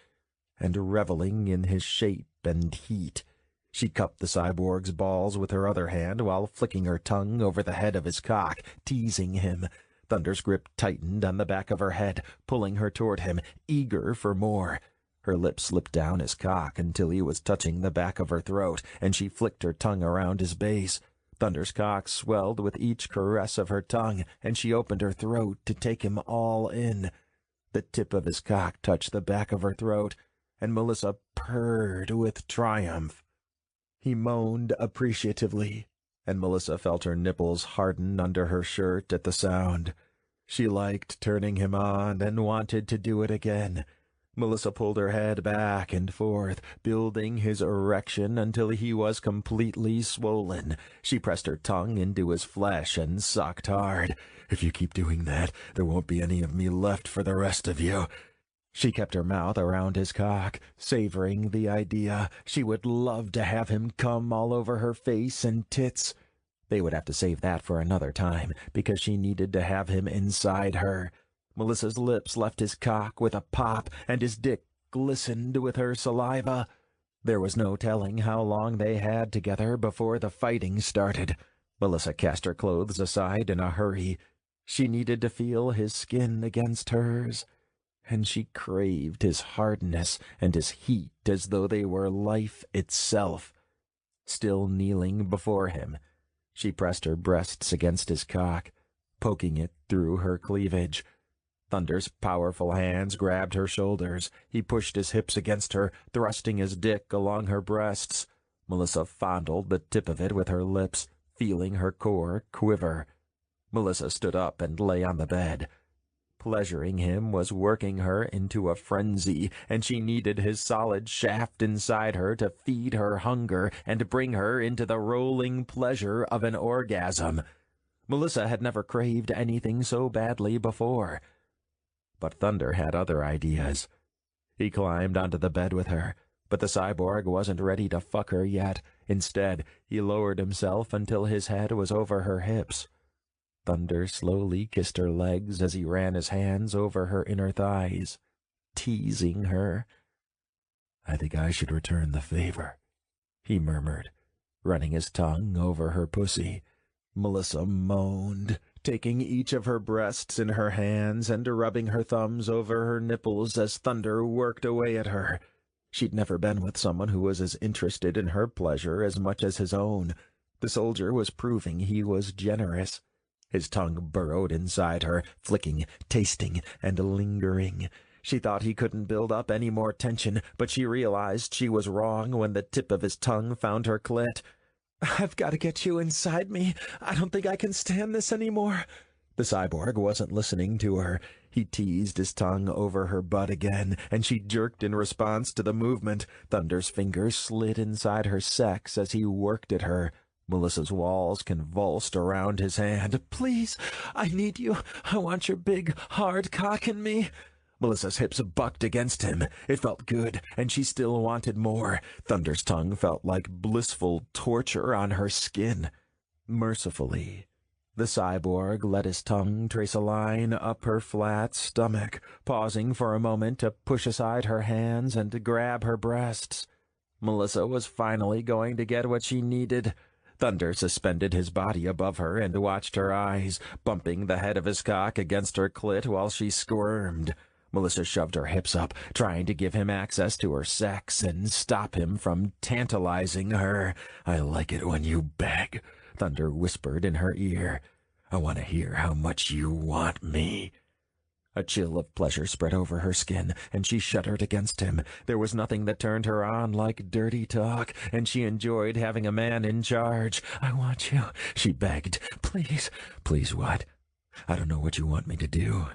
[SPEAKER 2] and reveling in his shape and heat. She cupped the cyborg's balls with her other hand while flicking her tongue over the head of his cock, teasing him. Thunder's grip tightened on the back of her head, pulling her toward him, eager for more. Her lips slipped down his cock until he was touching the back of her throat, and she flicked her tongue around his base. Thunder's cock swelled with each caress of her tongue, and she opened her throat to take him all in. The tip of his cock touched the back of her throat, and Melissa purred with triumph. He moaned appreciatively, and Melissa felt her nipples harden under her shirt at the sound. She liked turning him on and wanted to do it again. Melissa pulled her head back and forth, building his erection until he was completely swollen. She pressed her tongue into his flesh and sucked hard. "If you keep doing that, there won't be any of me left for the rest of you." She kept her mouth around his cock, savoring the idea. She would love to have him come all over her face and tits. They would have to save that for another time, because she needed to have him inside her. Melissa's lips left his cock with a pop, and his dick glistened with her saliva. There was no telling how long they had together before the fighting started. Melissa cast her clothes aside in a hurry. She needed to feel his skin against hers, and she craved his hardness and his heat as though they were life itself. Still kneeling before him, she pressed her breasts against his cock, poking it through her cleavage. Thunder's powerful hands grabbed her shoulders. He pushed his hips against her, thrusting his dick along her breasts. Melissa fondled the tip of it with her lips, feeling her core quiver. Melissa stood up and lay on the bed. Pleasuring him was working her into a frenzy, and she needed his solid shaft inside her to feed her hunger and bring her into the rolling pleasure of an orgasm. Melissa had never craved anything so badly before. But Thunder had other ideas. He climbed onto the bed with her, but the cyborg wasn't ready to fuck her yet. Instead, he lowered himself until his head was over her hips. Thunder slowly kissed her legs as he ran his hands over her inner thighs, teasing her. "I think I should return the favor," he murmured, running his tongue over her pussy. Melissa moaned, taking each of her breasts in her hands and rubbing her thumbs over her nipples as Thunder worked away at her. She'd never been with someone who was as interested in her pleasure as much as his own. The soldier was proving he was generous. His tongue burrowed inside her, flicking, tasting, and lingering. She thought he couldn't build up any more tension, but she realized she was wrong when the tip of his tongue found her clit. "I've got to get you inside me. I don't think I can stand this anymore." The cyborg wasn't listening to her. He teased his tongue over her butt again, and she jerked in response to the movement. Thunder's fingers slid inside her sex as he worked at her. Melissa's walls convulsed around his hand. "Please, I need you. I want your big, hard cock in me." Melissa's hips bucked against him. It felt good, and she still wanted more. Thunder's tongue felt like blissful torture on her skin. Mercifully, the cyborg let his tongue trace a line up her flat stomach, pausing for a moment to push aside her hands and to grab her breasts. Melissa was finally going to get what she needed. Thunder suspended his body above her and watched her eyes, bumping the head of his cock against her clit while she squirmed. Melissa shoved her hips up, trying to give him access to her sex and stop him from tantalizing her. "I like it when you beg," Thunder whispered in her ear. "I want to hear how much you want me." A chill of pleasure spread over her skin, and she shuddered against him. There was nothing that turned her on like dirty talk, and she enjoyed having a man in charge. "I want you," she begged. "Please." "Please what? I don't know what you want me to do."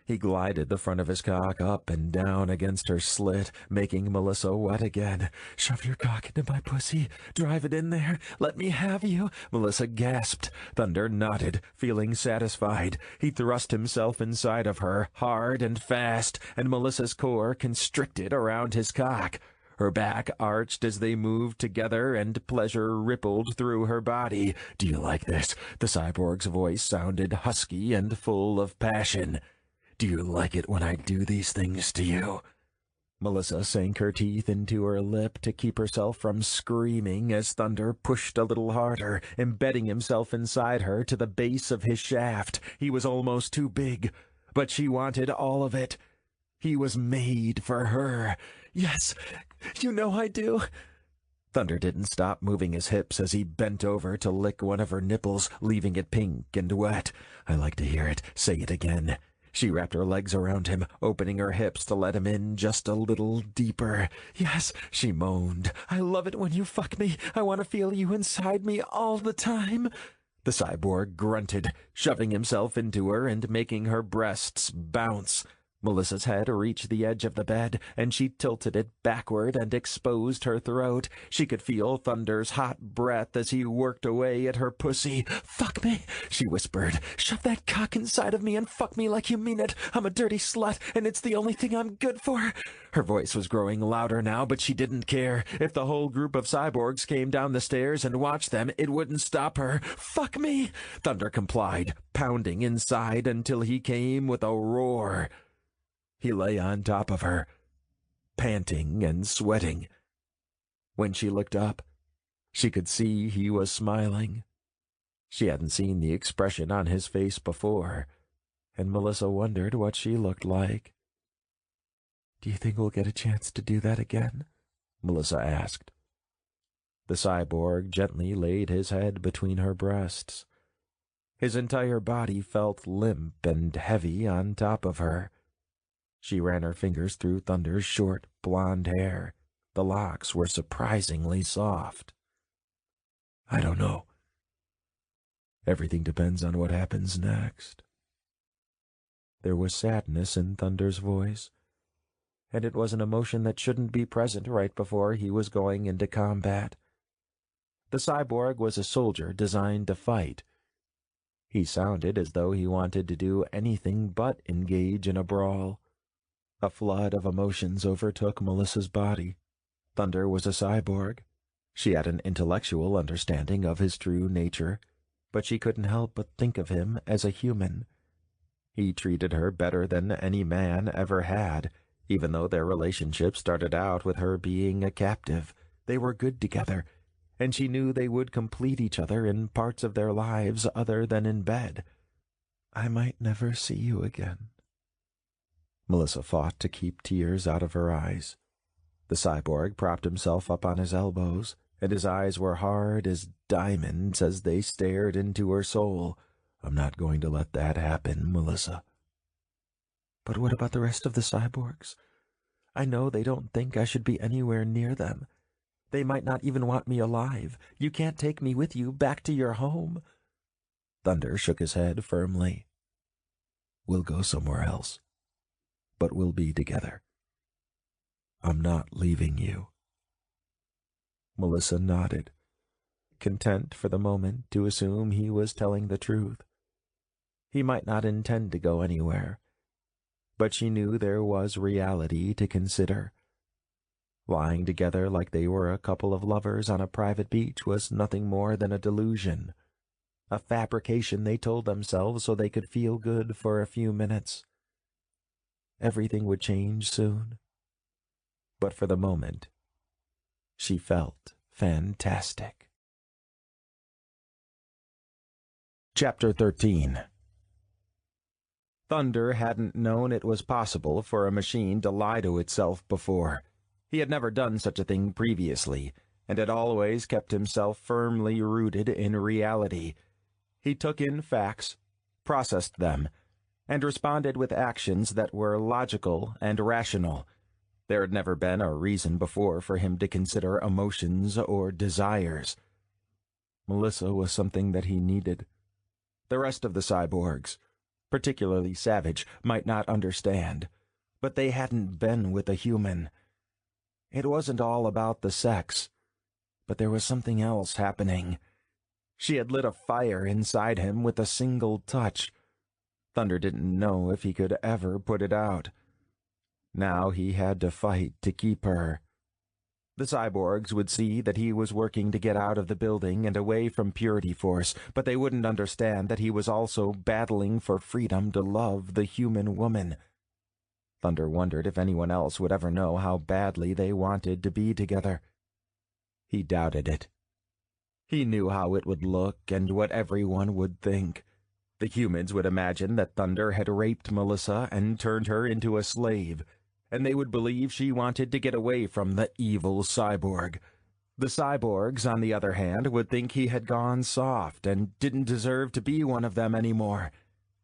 [SPEAKER 2] He glided the front of his cock up and down against her slit, making Melissa wet again. "Shove your cock into my pussy. Drive it in there. Let me have you." Melissa gasped. Thunder nodded, feeling satisfied. He thrust himself inside of her, hard and fast, and Melissa's core constricted around his cock. Her back arched as they moved together, and pleasure rippled through her body. "Do you like this?" The cyborg's voice sounded husky and full of passion. "Do you like it when I do these things to you?" Melissa sank her teeth into her lip to keep herself from screaming as Thunder pushed a little harder, embedding himself inside her to the base of his shaft. He was almost too big, but she wanted all of it. He was made for her. "Yes, you know I do." Thunder didn't stop moving his hips as he bent over to lick one of her nipples, leaving it pink and wet. "I like to hear it. Say it again." She wrapped her legs around him, opening her hips to let him in just a little deeper. "Yes," she moaned. "I love it when you fuck me. I want to feel you inside me all the time." The cyborg grunted, shoving himself into her and making her breasts bounce. Melissa's head reached the edge of the bed, and she tilted it backward and exposed her throat. She could feel Thunder's hot breath as he worked away at her pussy. "Fuck me," she whispered. "Shove that cock inside of me and fuck me like you mean it. I'm a dirty slut, and it's the only thing I'm good for." Her voice was growing louder now, but she didn't care. If the whole group of cyborgs came down the stairs and watched them, it wouldn't stop her. "Fuck me!" Thunder complied, pounding inside until he came with a roar. He lay on top of her, panting and sweating. When she looked up, she could see he was smiling. She hadn't seen the expression on his face before, and Melissa wondered what she looked like. "Do you think we'll get a chance to do that again?" Melissa asked. The cyborg gently laid his head between her breasts. His entire body felt limp and heavy on top of her. She ran her fingers through Thunder's short, blonde hair. The locks were surprisingly soft. "I don't know. Everything depends on what happens next." There was sadness in Thunder's voice, and it was an emotion that shouldn't be present right before he was going into combat. The cyborg was a soldier designed to fight. He sounded as though he wanted to do anything but engage in a brawl. A flood of emotions overtook Melissa's body. Thunder was a cyborg. She had an intellectual understanding of his true nature, but she couldn't help but think of him as a human. He treated her better than any man ever had, even though their relationship started out with her being a captive. They were good together, and she knew they would complete each other in parts of their lives other than in bed. "I might never see you again." Melissa fought to keep tears out of her eyes. The cyborg propped himself up on his elbows, and his eyes were hard as diamonds as they stared into her soul. "I'm not going to let that happen, Melissa." "But what about the rest of the cyborgs? I know they don't think I should be anywhere near them. They might not even want me alive. You can't take me with you back to your home." Thunder shook his head firmly. "We'll go somewhere else, but we'll be together. I'm not leaving you." Melissa nodded, content for the moment to assume he was telling the truth. He might not intend to go anywhere, but she knew there was reality to consider. Lying together like they were a couple of lovers on a private beach was nothing more than a delusion, a fabrication they told themselves so they could feel good for a few minutes. Everything would change soon, but for the moment, she felt fantastic. Chapter 13. Thunder hadn't known it was possible for a machine to lie to itself before. He had never done such a thing previously, and had always kept himself firmly rooted in reality. He took in facts, processed them, and responded with actions that were logical and rational. There had never been a reason before for him to consider emotions or desires. Melissa was something that he needed. The rest of the cyborgs, particularly Savage, might not understand, but they hadn't been with a human. It wasn't all about the sex, but there was something else happening. She had lit a fire inside him with a single touch. Thunder didn't know if he could ever put it out. Now he had to fight to keep her. The cyborgs would see that he was working to get out of the building and away from Purity Force, but they wouldn't understand that he was also battling for freedom to love the human woman. Thunder wondered if anyone else would ever know how badly they wanted to be together. He doubted it. He knew how it would look and what everyone would think. The humans would imagine that Thunder had raped Melissa and turned her into a slave, and they would believe she wanted to get away from the evil cyborg. The cyborgs, on the other hand, would think he had gone soft and didn't deserve to be one of them anymore.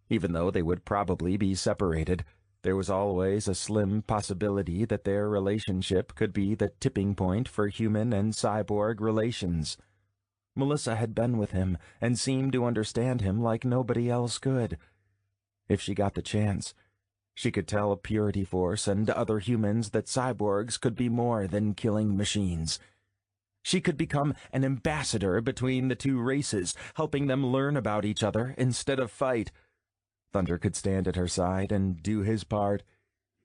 [SPEAKER 2] Even though they would probably be separated, there was always a slim possibility that their relationship could be the tipping point for human and cyborg relations. Melissa had been with him and seemed to understand him like nobody else could. If she got the chance, she could tell Purity Force and other humans that cyborgs could be more than killing machines. She could become an ambassador between the two races, helping them learn about each other instead of fight. Thunder could stand at her side and do his part.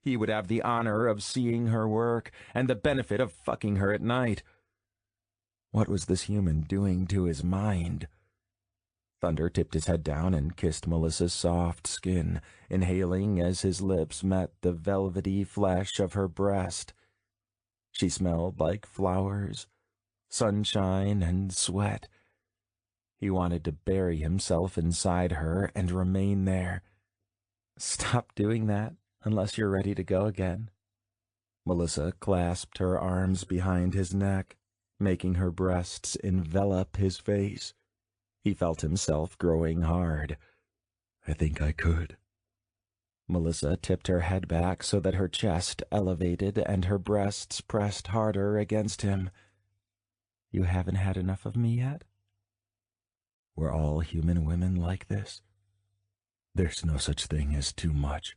[SPEAKER 2] He would have the honor of seeing her work and the benefit of fucking her at night. What was this human doing to his mind? Thunder tipped his head down and kissed Melissa's soft skin, inhaling as his lips met the velvety flesh of her breast. She smelled like flowers, sunshine, and sweat. He wanted to bury himself inside her and remain there. "Stop doing that unless you're ready to go again." Melissa clasped her arms behind his neck, making her breasts envelop his face. He felt himself growing hard. "I think I could." Melissa tipped her head back so that her chest elevated and her breasts pressed harder against him. "You haven't had enough of me yet?" "Were all human women like this?" "There's no such thing as too much."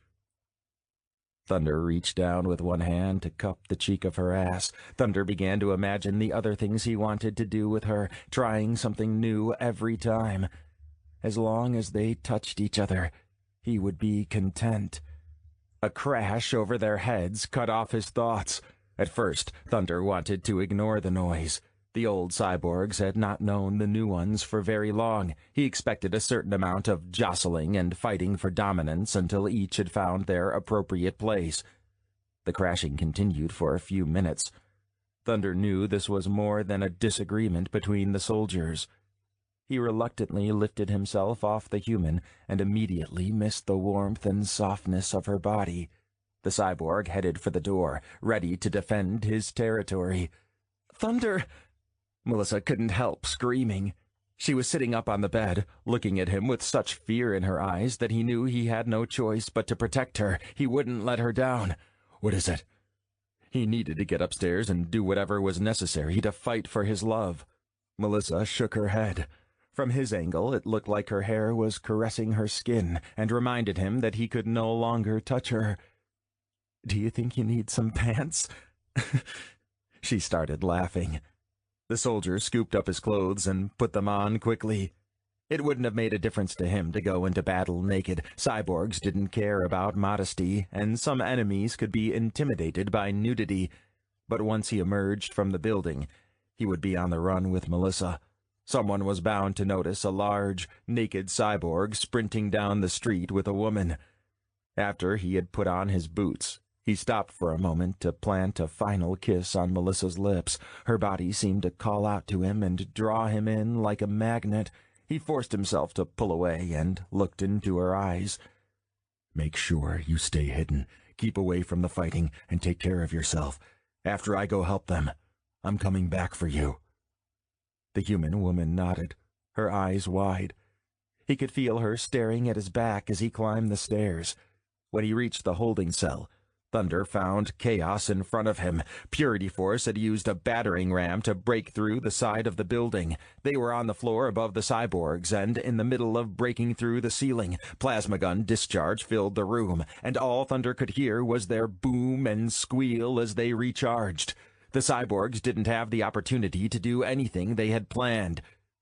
[SPEAKER 2] Thunder reached down with one hand to cup the cheek of her ass. Thunder began to imagine the other things he wanted to do with her, trying something new every time. As long as they touched each other, he would be content. A crash over their heads cut off his thoughts. At first, Thunder wanted to ignore the noise. The old cyborgs had not known the new ones for very long. He expected a certain amount of jostling and fighting for dominance until each had found their appropriate place. The crashing continued for a few minutes. Thunder knew this was more than a disagreement between the soldiers. He reluctantly lifted himself off the human and immediately missed the warmth and softness of her body. The cyborg headed for the door, ready to defend his territory. "Thunder!" Melissa couldn't help screaming. She was sitting up on the bed, looking at him with such fear in her eyes that he knew he had no choice but to protect her. He wouldn't let her down. "What is it?" He needed to get upstairs and do whatever was necessary to fight for his love. Melissa shook her head. From his angle, it looked like her hair was caressing her skin and reminded him that he could no longer touch her. "Do you think you need some pants?" She started laughing. The soldier scooped up his clothes and put them on quickly. It wouldn't have made a difference to him to go into battle naked. Cyborgs didn't care about modesty, and some enemies could be intimidated by nudity. But once he emerged from the building, he would be on the run with Melissa. Someone was bound to notice a large, naked cyborg sprinting down the street with a woman. After he had put on his boots, he stopped for a moment to plant a final kiss on Melissa's lips. Her body seemed to call out to him and draw him in like a magnet. He forced himself to pull away and looked into her eyes. "Make sure you stay hidden. Keep away from the fighting and take care of yourself. After I go help them, I'm coming back for you." The human woman nodded, her eyes wide. He could feel her staring at his back as he climbed the stairs. When he reached the holding cell, Thunder found chaos in front of him. Purity Force had used a battering ram to break through the side of the building. They were on the floor above the cyborgs and in the middle of breaking through the ceiling. Plasma gun discharge filled the room, and all Thunder could hear was their boom and squeal as they recharged. The cyborgs didn't have the opportunity to do anything they had planned.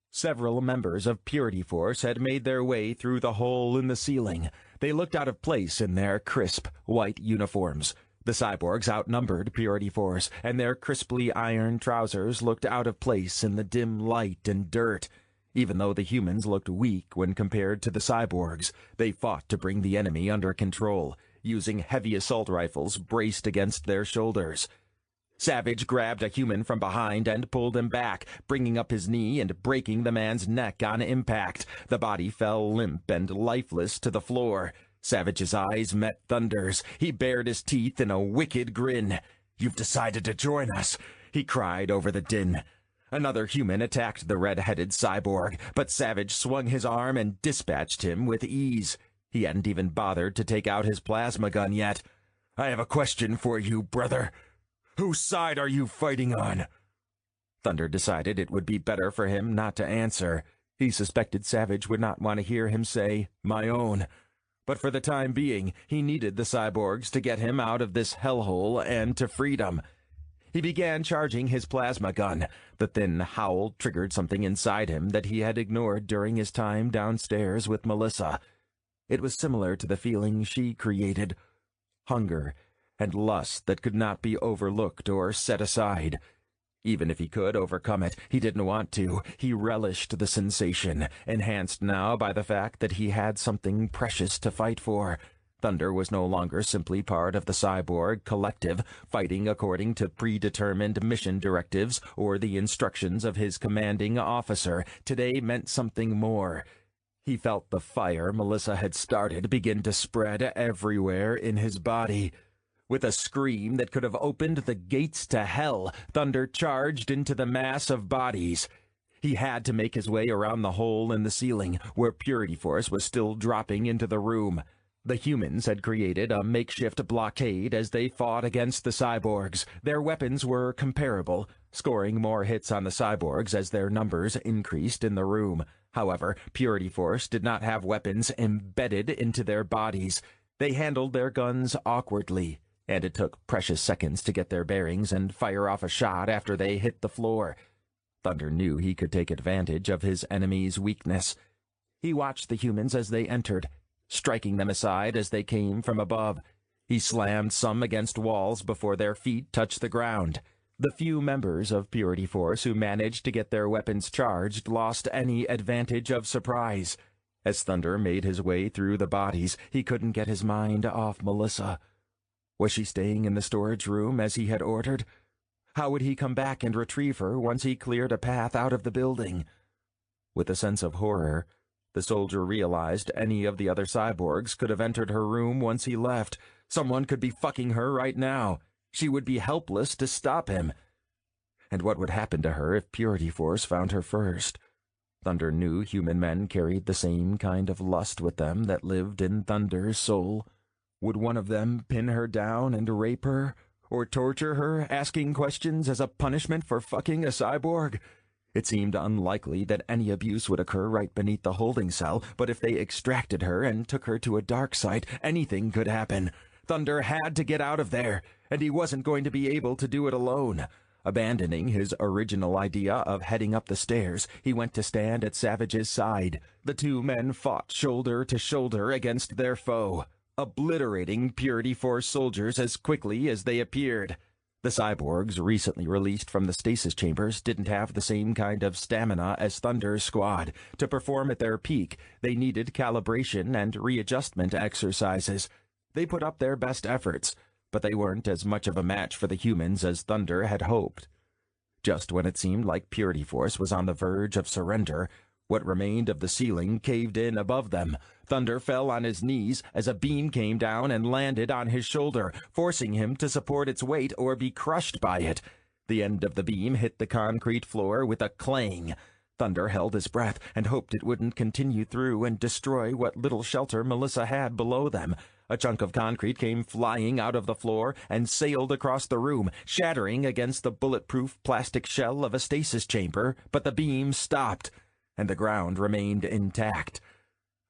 [SPEAKER 2] Several members of Purity Force had made their way through the hole in the ceiling. They looked out of place in their crisp, white uniforms. The cyborgs outnumbered Purity Force, and their crisply iron trousers looked out of place in the dim light and dirt. Even though the humans looked weak when compared to the cyborgs, they fought to bring the enemy under control, using heavy assault rifles braced against their shoulders. Savage grabbed a human from behind and pulled him back, bringing up his knee and breaking the man's neck on impact. The body fell limp and lifeless to the floor. Savage's eyes met Thunder's. He bared his teeth in a wicked grin. "You've decided to join us," he cried over the din. Another human attacked the red-headed cyborg, but Savage swung his arm and dispatched him with ease. He hadn't even bothered to take out his plasma gun yet. "I have a question for you, brother. Whose side are you fighting on?" Thunder decided it would be better for him not to answer. He suspected Savage would not want to hear him say, "my own." But for the time being, he needed the cyborgs to get him out of this hellhole and to freedom. He began charging his plasma gun. The thin howl triggered something inside him that he had ignored during his time downstairs with Melissa. It was similar to the feeling she created: hunger and lust that could not be overlooked or set aside. Even if he could overcome it, he didn't want to. He relished the sensation, enhanced now by the fact that he had something precious to fight for. Thunder was no longer simply part of the cyborg collective, fighting according to predetermined mission directives or the instructions of his commanding officer. Today meant something more. He felt the fire Melissa had started begin to spread everywhere in his body. With a scream that could have opened the gates to hell, Thunder charged into the mass of bodies. He had to make his way around the hole in the ceiling, where Purity Force was still dropping into the room. The humans had created a makeshift blockade as they fought against the cyborgs. Their weapons were comparable, scoring more hits on the cyborgs as their numbers increased in the room. However, Purity Force did not have weapons embedded into their bodies. They handled their guns awkwardly, and it took precious seconds to get their bearings and fire off a shot after they hit the floor. Thunder knew he could take advantage of his enemy's weakness. He watched the humans as they entered, striking them aside as they came from above. He slammed some against walls before their feet touched the ground. The few members of Purity Force who managed to get their weapons charged lost any advantage of surprise. As Thunder made his way through the bodies, he couldn't get his mind off Melissa. Was she staying in the storage room as he had ordered? How would he come back and retrieve her once he cleared a path out of the building? With a sense of horror, the soldier realized any of the other cyborgs could have entered her room once he left. Someone could be fucking her right now. She would be helpless to stop him. And what would happen to her if Purity Force found her first? Thunder knew human men carried the same kind of lust with them that lived in Thunder's soul. Would one of them pin her down and rape her, or torture her, asking questions as a punishment for fucking a cyborg? It seemed unlikely that any abuse would occur right beneath the holding cell, but if they extracted her and took her to a dark site, anything could happen. Thunder had to get out of there, and he wasn't going to be able to do it alone. Abandoning his original idea of heading up the stairs, he went to stand at Savage's side. The two men fought shoulder to shoulder against their foe, obliterating Purity Force soldiers as quickly as they appeared. The cyborgs, recently released from the stasis chambers, didn't have the same kind of stamina as Thunder's squad. To perform at their peak, they needed calibration and readjustment exercises. They put up their best efforts, but they weren't as much of a match for the humans as Thunder had hoped. Just when it seemed like Purity Force was on the verge of surrender, what remained of the ceiling caved in above them. Thunder fell on his knees as a beam came down and landed on his shoulder, forcing him to support its weight or be crushed by it. The end of the beam hit the concrete floor with a clang. Thunder held his breath and hoped it wouldn't continue through and destroy what little shelter Melissa had below them. A chunk of concrete came flying out of the floor and sailed across the room, shattering against the bulletproof plastic shell of a stasis chamber, but the beam stopped, and the ground remained intact.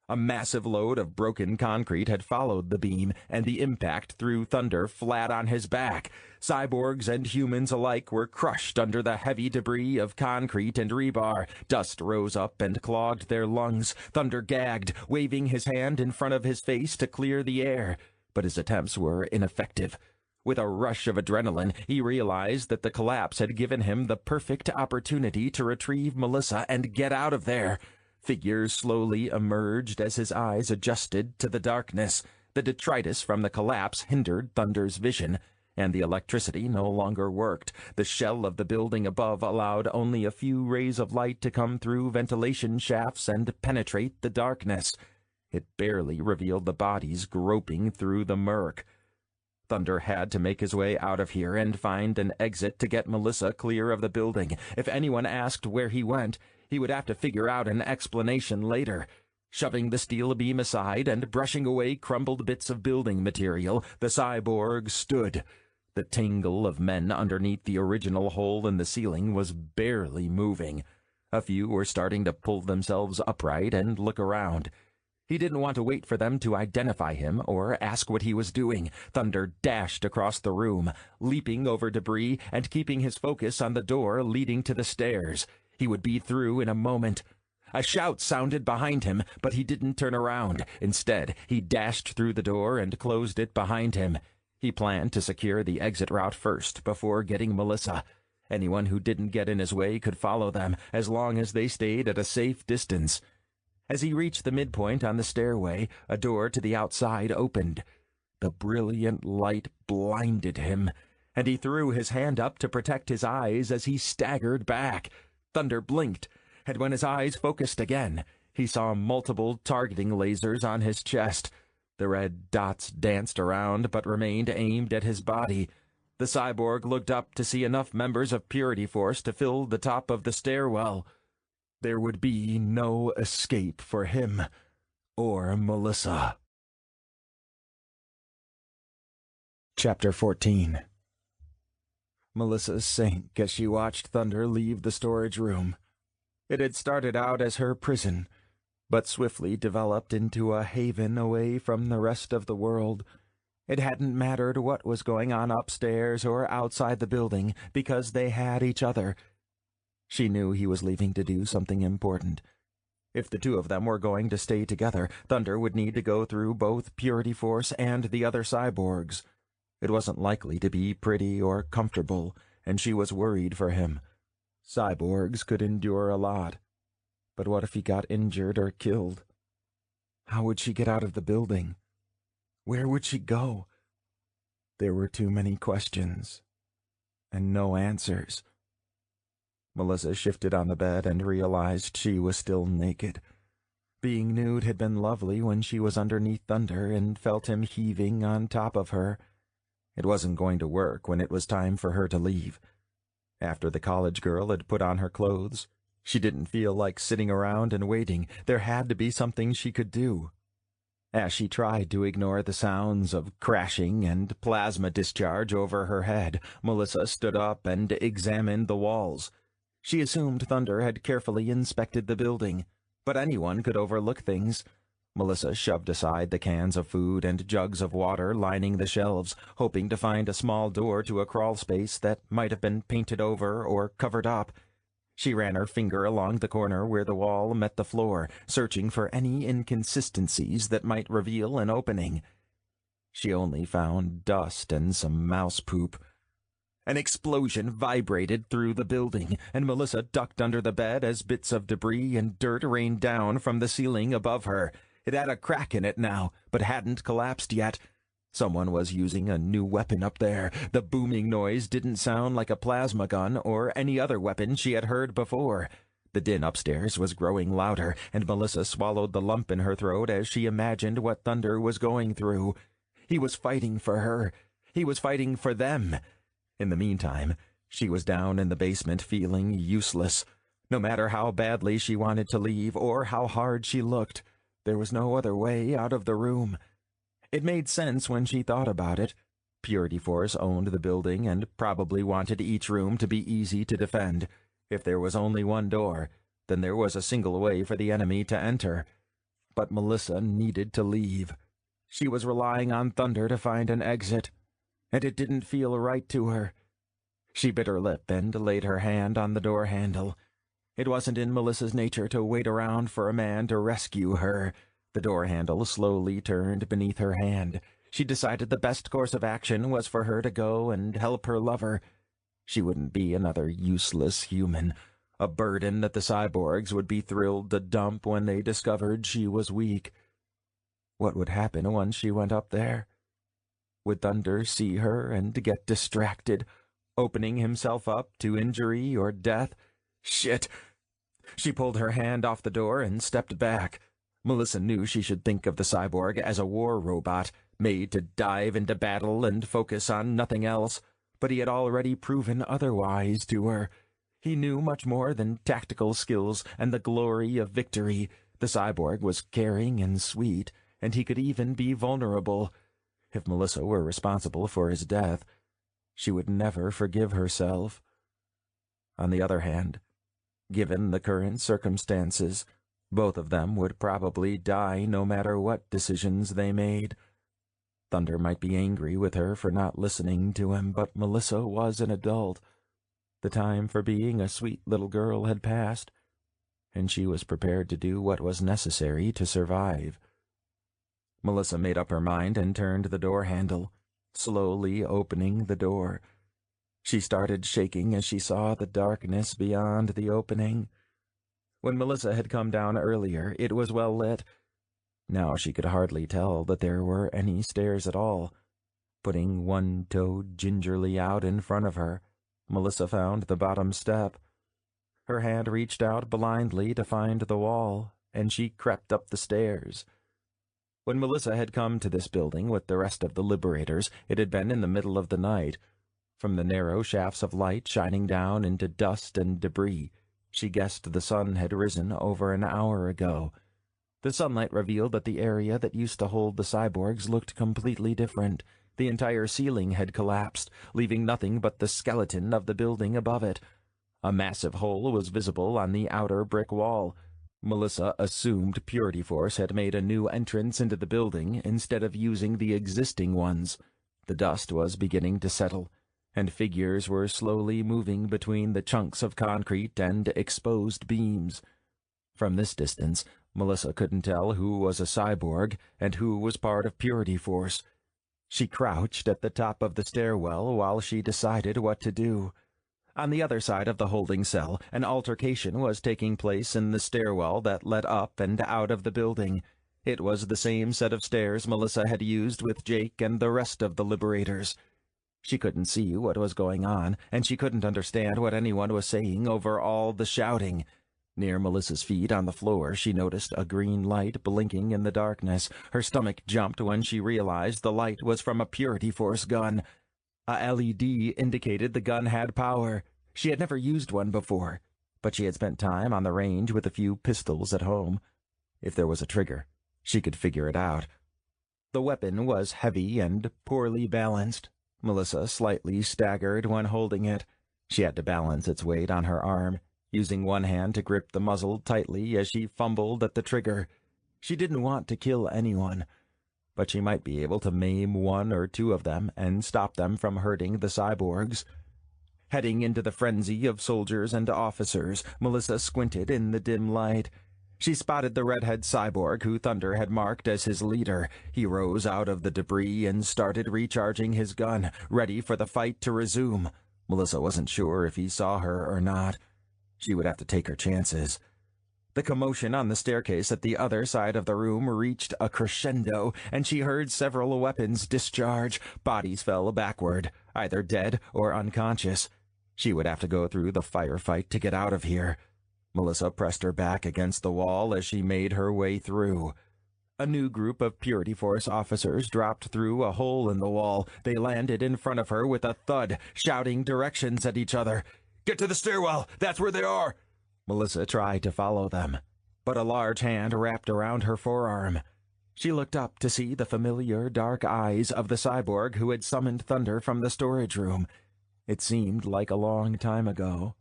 [SPEAKER 2] A massive load of broken concrete had followed the beam, and the impact threw Thunder flat on his back. Cyborgs and humans alike were crushed under the heavy debris of concrete and rebar. Dust rose up and clogged their lungs. Thunder gagged, waving his hand in front of his face to clear the air, but his attempts were ineffective. With a rush of adrenaline, he realized that the collapse had given him the perfect opportunity to retrieve Melissa and get out of there. Figures slowly emerged as his eyes adjusted to the darkness. The detritus from the collapse hindered Thunder's vision, and the electricity no longer worked. The shell of the building above allowed only a few rays of light to come through ventilation shafts and penetrate the darkness. It barely revealed the bodies groping through the murk. Thunder had to make his way out of here and find an exit to get Melissa clear of the building. If anyone asked where he went, he would have to figure out an explanation later. Shoving the steel beam aside and brushing away crumbled bits of building material, the cyborg stood. The tangle of men underneath the original hole in the ceiling was barely moving. A few were starting to pull themselves upright and look around. He didn't want to wait for them to identify him or ask what he was doing. Thunder dashed across the room, leaping over debris and keeping his focus on the door leading to the stairs. He would be through in a moment. A shout sounded behind him, but he didn't turn around. Instead, he dashed through the door and closed it behind him. He planned to secure the exit route first before getting Melissa. Anyone who didn't get in his way could follow them, as long as they stayed at a safe distance. As he reached the midpoint on the stairway, a door to the outside opened. The brilliant light blinded him, and he threw his hand up to protect his eyes as he staggered back. Thunder blinked, and when his eyes focused again, he saw multiple targeting lasers on his chest. The red dots danced around but remained aimed at his body. The cyborg looked up to see enough members of Purity Force to fill the top of the stairwell. There would be no escape for him or Melissa. Chapter 14. Melissa sank as she watched Thunder leave the storage room. It had started out as her prison, but swiftly developed into a haven away from the rest of the world. It hadn't mattered what was going on upstairs or outside the building, because they had each other. She knew he was leaving to do something important. If the two of them were going to stay together, Thunder would need to go through both Purity Force and the other cyborgs. It wasn't likely to be pretty or comfortable, and she was worried for him. Cyborgs could endure a lot. But what if he got injured or killed? How would she get out of the building? Where would she go? There were too many questions, and no answers. Melissa shifted on the bed and realized she was still naked. Being nude had been lovely when she was underneath Thunder and felt him heaving on top of her. It wasn't going to work when it was time for her to leave. After the college girl had put on her clothes, she didn't feel like sitting around and waiting. There had to be something she could do. As she tried to ignore the sounds of crashing and plasma discharge over her head, Melissa stood up and examined the walls. She assumed Thunder had carefully inspected the building, but anyone could overlook things. Melissa shoved aside the cans of food and jugs of water lining the shelves, hoping to find a small door to a crawl space that might have been painted over or covered up. She ran her finger along the corner where the wall met the floor, searching for any inconsistencies that might reveal an opening. She only found dust and some mouse poop. An explosion vibrated through the building, and Melissa ducked under the bed as bits of debris and dirt rained down from the ceiling above her. It had a crack in it now, but hadn't collapsed yet. Someone was using a new weapon up there. The booming noise didn't sound like a plasma gun or any other weapon she had heard before. The din upstairs was growing louder, and Melissa swallowed the lump in her throat as she imagined what Thunder was going through. He was fighting for her. He was fighting for them. In the meantime, she was down in the basement feeling useless. No matter how badly she wanted to leave or how hard she looked, there was no other way out of the room. It made sense when she thought about it. Purity Force owned the building and probably wanted each room to be easy to defend. If there was only one door, then there was a single way for the enemy to enter. But Melissa needed to leave. She was relying on Thunder to find an exit, and it didn't feel right to her. She bit her lip and laid her hand on the door handle. It wasn't in Melissa's nature to wait around for a man to rescue her. The door handle slowly turned beneath her hand. She decided the best course of action was for her to go and help her lover. She wouldn't be another useless human, a burden that the cyborgs would be thrilled to dump when they discovered she was weak. What would happen once she went up there? Would Thunder see her and get distracted, opening himself up to injury or death? Shit! She pulled her hand off the door and stepped back. Melissa knew she should think of the cyborg as a war robot, made to dive into battle and focus on nothing else, but he had already proven otherwise to her. He knew much more than tactical skills and the glory of victory. The cyborg was caring and sweet, and he could even be vulnerable. If Melissa were responsible for his death, she would never forgive herself. On the other hand, given the current circumstances, both of them would probably die no matter what decisions they made. Thunder might be angry with her for not listening to him, but Melissa was an adult. The time for being a sweet little girl had passed, and she was prepared to do what was necessary to survive. Melissa made up her mind and turned the door handle, slowly opening the door. She started shaking as she saw the darkness beyond the opening. When Melissa had come down earlier, it was well lit. Now she could hardly tell that there were any stairs at all. Putting one toe gingerly out in front of her, Melissa found the bottom step. Her hand reached out blindly to find the wall, and she crept up the stairs. When Melissa had come to this building with the rest of the liberators, it had been in the middle of the night. From the narrow shafts of light shining down into dust and debris, she guessed the sun had risen over an hour ago. The sunlight revealed that the area that used to hold the cyborgs looked completely different. The entire ceiling had collapsed, leaving nothing but the skeleton of the building above it. A massive hole was visible on the outer brick wall. Melissa assumed Purity Force had made a new entrance into the building instead of using the existing ones. The dust was beginning to settle, and figures were slowly moving between the chunks of concrete and exposed beams. From this distance, Melissa couldn't tell who was a cyborg and who was part of Purity Force. She crouched at the top of the stairwell while she decided what to do. On the other side of the holding cell, an altercation was taking place in the stairwell that led up and out of the building. It was the same set of stairs Melissa had used with Jake and the rest of the liberators. She couldn't see what was going on, and she couldn't understand what anyone was saying over all the shouting. Near Melissa's feet on the floor, she noticed a green light blinking in the darkness. Her stomach jumped when she realized the light was from a Purity Force gun. A LED indicated the gun had power. She had never used one before, but she had spent time on the range with a few pistols at home. If there was a trigger, she could figure it out. The weapon was heavy and poorly balanced. Melissa slightly staggered when holding it. She had to balance its weight on her arm, using one hand to grip the muzzle tightly as she fumbled at the trigger. She didn't want to kill anyone, but she might be able to maim one or two of them and stop them from hurting the cyborgs. Heading into the frenzy of soldiers and officers, Melissa squinted in the dim light. She spotted the redhead cyborg who Thunder had marked as his leader. He rose out of the debris and started recharging his gun, ready for the fight to resume. Melissa wasn't sure if he saw her or not. She would have to take her chances. The commotion on the staircase at the other side of the room reached a crescendo, and she heard several weapons discharge. Bodies fell backward, either dead or unconscious. She would have to go through the firefight to get out of here. Melissa pressed her back against the wall as she made her way through. A new group of Purity Force officers dropped through a hole in the wall. They landed in front of her with a thud, shouting directions at each other. "Get to the stairwell! That's where they are!" Melissa tried to follow them, but a large hand wrapped around her forearm. She looked up to see the familiar dark eyes of the cyborg who had summoned Thunder from the storage room. It seemed like a long time ago.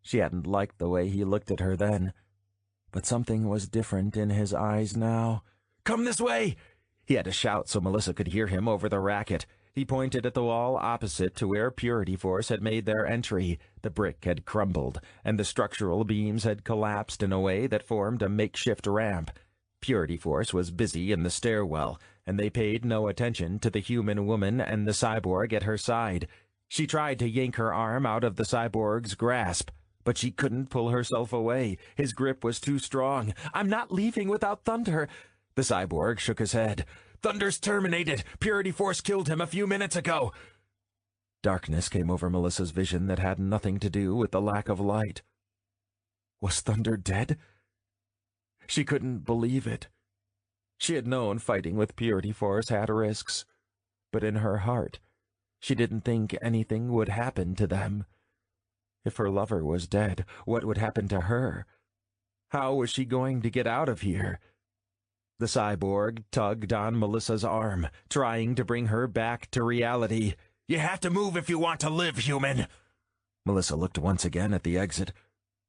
[SPEAKER 2] She hadn't liked the way he looked at her then, but something was different in his eyes now. "Come this way!" He had to shout so Melissa could hear him over the racket. He pointed at the wall opposite to where Purity Force had made their entry. The brick had crumbled, and the structural beams had collapsed in a way that formed a makeshift ramp. Purity Force was busy in the stairwell, and they paid no attention to the human woman and the cyborg at her side. She tried to yank her arm out of the cyborg's grasp, but she couldn't pull herself away. His grip was too strong. "I'm not leaving without Thunder." The cyborg shook his head. "Thunder's terminated. Purity Force killed him a few minutes ago." Darkness came over Melissa's vision that had nothing to do with the lack of light. Was Thunder dead? She couldn't believe it. She had known fighting with Purity Force had risks, but in her heart, she didn't think anything would happen to them. If her lover was dead, what would happen to her? How was she going to get out of here? The cyborg tugged on Melissa's arm, trying to bring her back to reality. "You have to move if you want to live, human." Melissa looked once again at the exit.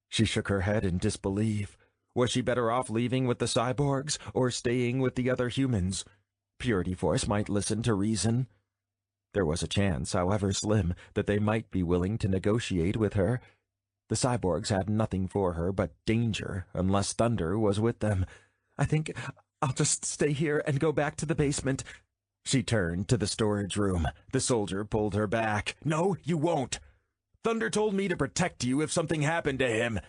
[SPEAKER 2] She shook her head in disbelief. Was she better off leaving with the cyborgs or staying with the other humans? Purity Force might listen to reason. There was a chance, however slim, that they might be willing to negotiate with her. The cyborgs had nothing for her but danger unless Thunder was with them. "I think I'll just stay here and go back to the basement." She turned to the storage room. The soldier pulled her back. "No, you won't. Thunder told me to protect you if something happened to him."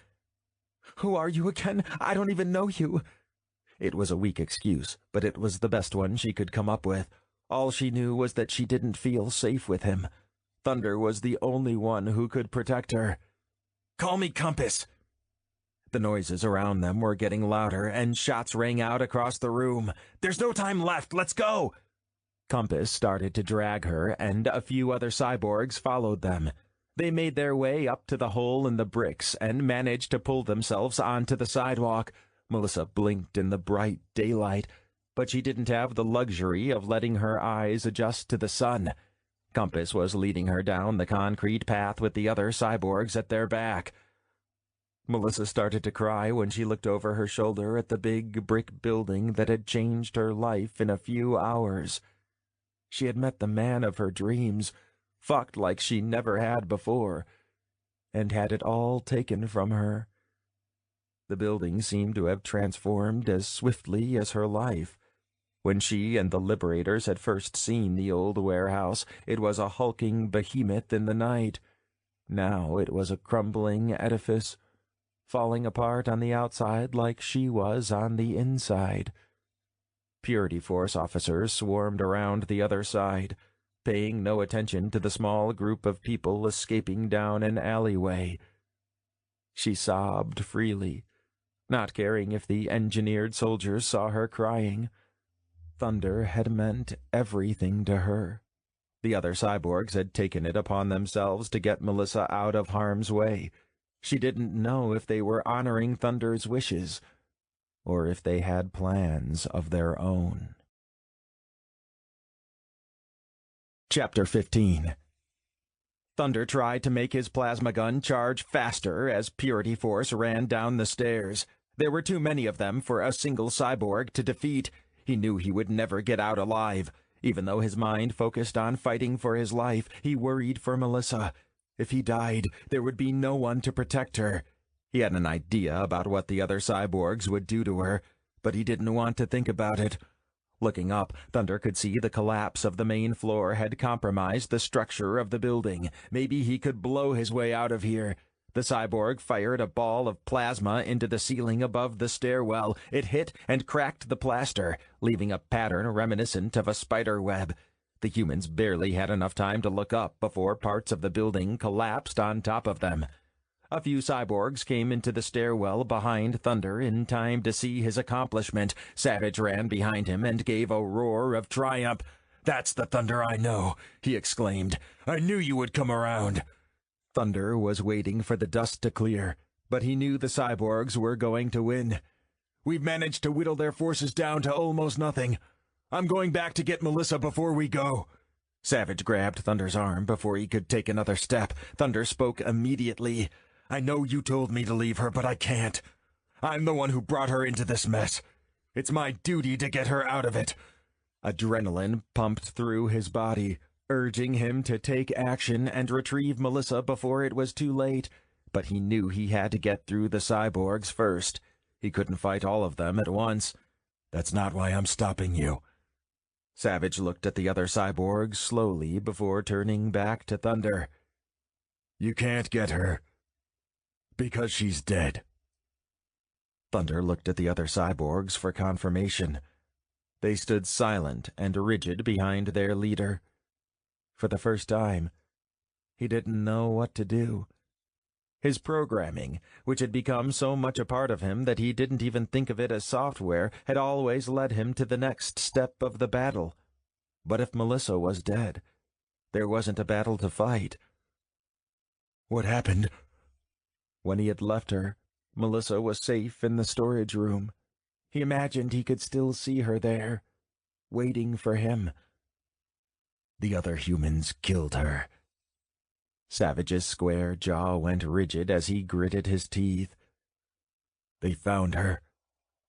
[SPEAKER 2] "Who are you again? I don't even know you." It was a weak excuse, but it was the best one she could come up with. All she knew was that she didn't feel safe with him. Thunder was the only one who could protect her. "Call me Compass." The noises around them were getting louder, and shots rang out across the room. "There's no time left. Let's go." Compass started to drag her, and a few other cyborgs followed them. They made their way up to the hole in the bricks and managed to pull themselves onto the sidewalk. Melissa blinked in the bright daylight, but she didn't have the luxury of letting her eyes adjust to the sun. Compass was leading her down the concrete path with the other cyborgs at their back. Melissa started to cry when she looked over her shoulder at the big brick building that had changed her life in a few hours. She had met the man of her dreams, fucked like she never had before, and had it all taken from her. The building seemed to have transformed as swiftly as her life. When she and the Liberators had first seen the old warehouse, it was a hulking behemoth in the night. Now it was a crumbling edifice, falling apart on the outside like she was on the inside. Purity Force officers swarmed around the other side, paying no attention to the small group of people escaping down an alleyway. She sobbed freely, not caring if the engineered soldiers saw her crying. Thunder had meant everything to her. The other cyborgs had taken it upon themselves to get Melissa out of harm's way. She didn't know if they were honoring Thunder's wishes, or if they had plans of their own. Chapter 15. Thunder tried to make his plasma gun charge faster as Purity Force ran down the stairs. There were too many of them for a single cyborg to defeat. He knew he would never get out alive. Even though his mind focused on fighting for his life, he worried for Melissa. If he died, there would be no one to protect her. He had an idea about what the other cyborgs would do to her, but he didn't want to think about it. Looking up, Thunder could see the collapse of the main floor had compromised the structure of the building. Maybe he could blow his way out of here. The cyborg fired a ball of plasma into the ceiling above the stairwell. It hit and cracked the plaster, leaving a pattern reminiscent of a spider web. The humans barely had enough time to look up before parts of the building collapsed on top of them. A few cyborgs came into the stairwell behind Thunder in time to see his accomplishment. Savage ran behind him and gave a roar of triumph. "That's the Thunder I know," he exclaimed. "I knew you would come around." Thunder was waiting for the dust to clear, but he knew the cyborgs were going to win. "We've managed to whittle their forces down to almost nothing. I'm going back to get Melissa before we go." Savage grabbed Thunder's arm before he could take another step. Thunder spoke immediately. "I know you told me to leave her, but I can't. I'm the one who brought her into this mess. It's my duty to get her out of it." Adrenaline pumped through his body, urging him to take action and retrieve Melissa before it was too late. But he knew he had to get through the cyborgs first. He couldn't fight all of them at once. "That's not why I'm stopping you." Savage looked at the other cyborg slowly before turning back to Thunder.
[SPEAKER 3] You can't get her, because she's dead.
[SPEAKER 2] Thunder looked at the other cyborgs for confirmation. They stood silent and rigid behind their leader. For the first time, he didn't know what to do. His programming, which had become so much a part of him that he didn't even think of it as software, had always led him to the next step of the battle. But if Melissa was dead, there wasn't a battle to fight.
[SPEAKER 3] What happened?
[SPEAKER 2] When he had left her, Melissa was safe in the storage room. He imagined he could still see her there, waiting for him.
[SPEAKER 3] The other humans killed her.
[SPEAKER 2] Savage's square jaw went rigid as he gritted his teeth.
[SPEAKER 3] They found her,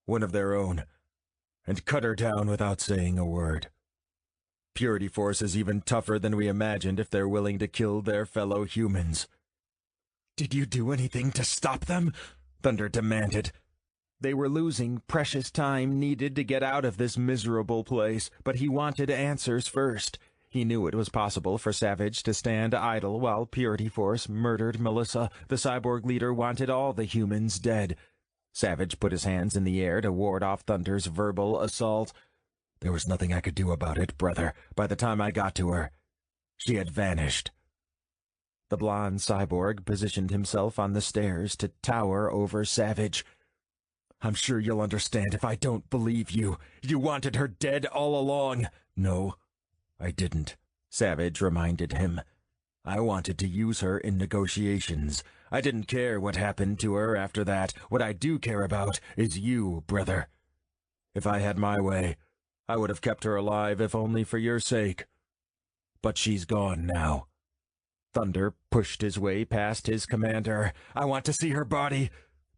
[SPEAKER 3] one of their own, and cut her down without saying a word. Purity Force is even tougher than we imagined if they're willing to kill their fellow humans.
[SPEAKER 2] Did you do anything to stop them? Thunder demanded. They were losing precious time needed to get out of this miserable place, but he wanted answers first. He knew it was possible for Savage to stand idle while Purity Force murdered Melissa. The cyborg leader wanted all the humans dead. Savage put his hands in the air to ward off Thunder's verbal assault.
[SPEAKER 3] There was nothing I could do about it, brother. By the time I got to her, she had vanished.
[SPEAKER 2] The blonde cyborg positioned himself on the stairs to tower over Savage.
[SPEAKER 3] I'm sure you'll understand if I don't believe you. You wanted her dead all along. No, I didn't, Savage reminded him. I wanted to use her in negotiations. I didn't care what happened to her after that. What I do care about is you, brother. If I had my way, I would have kept her alive if only for your sake. But she's gone now.
[SPEAKER 2] Thunder pushed his way past his commander. I want to see her body.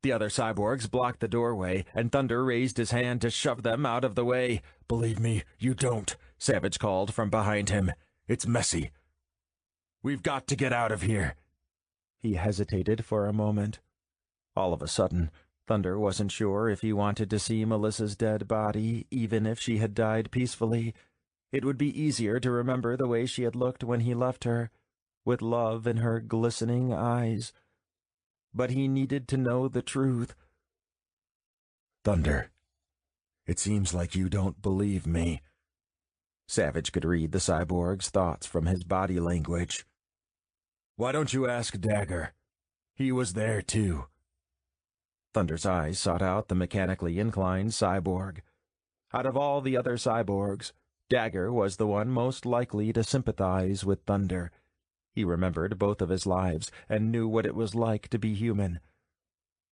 [SPEAKER 2] The other cyborgs blocked the doorway, and Thunder raised his hand to shove them out of the way.
[SPEAKER 3] Believe me, you don't, Savage called from behind him. It's messy. We've got to get out of here.
[SPEAKER 2] He hesitated for a moment. All of a sudden, Thunder wasn't sure if he wanted to see Melissa's dead body, even if she had died peacefully. It would be easier to remember the way she had looked when he left her, with love in her glistening eyes. But he needed to know the truth.
[SPEAKER 3] Thunder, it seems like you don't believe me.
[SPEAKER 2] Savage could read the cyborg's thoughts from his body language.
[SPEAKER 3] Why don't you ask Dagger? He was there too.
[SPEAKER 2] Thunder's eyes sought out the mechanically inclined cyborg. Out of all the other cyborgs, Dagger was the one most likely to sympathize with Thunder. He remembered both of his lives and knew what it was like to be human.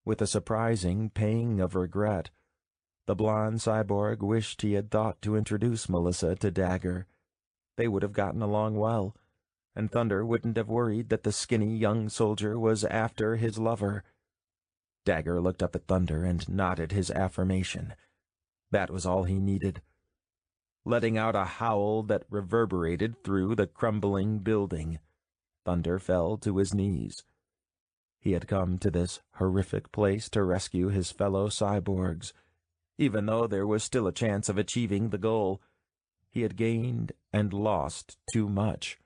[SPEAKER 2] With a surprising pang of regret, the blonde cyborg wished he had thought to introduce Melissa to Dagger. They would have gotten along well, and Thunder wouldn't have worried that the skinny young soldier was after his lover. Dagger looked up at Thunder and nodded his affirmation. That was all he needed. Letting out a howl that reverberated through the crumbling building, Thunder fell to his knees. He had come to this horrific place to rescue his fellow cyborgs. Even though there was still a chance of achieving the goal, he had gained and lost too much.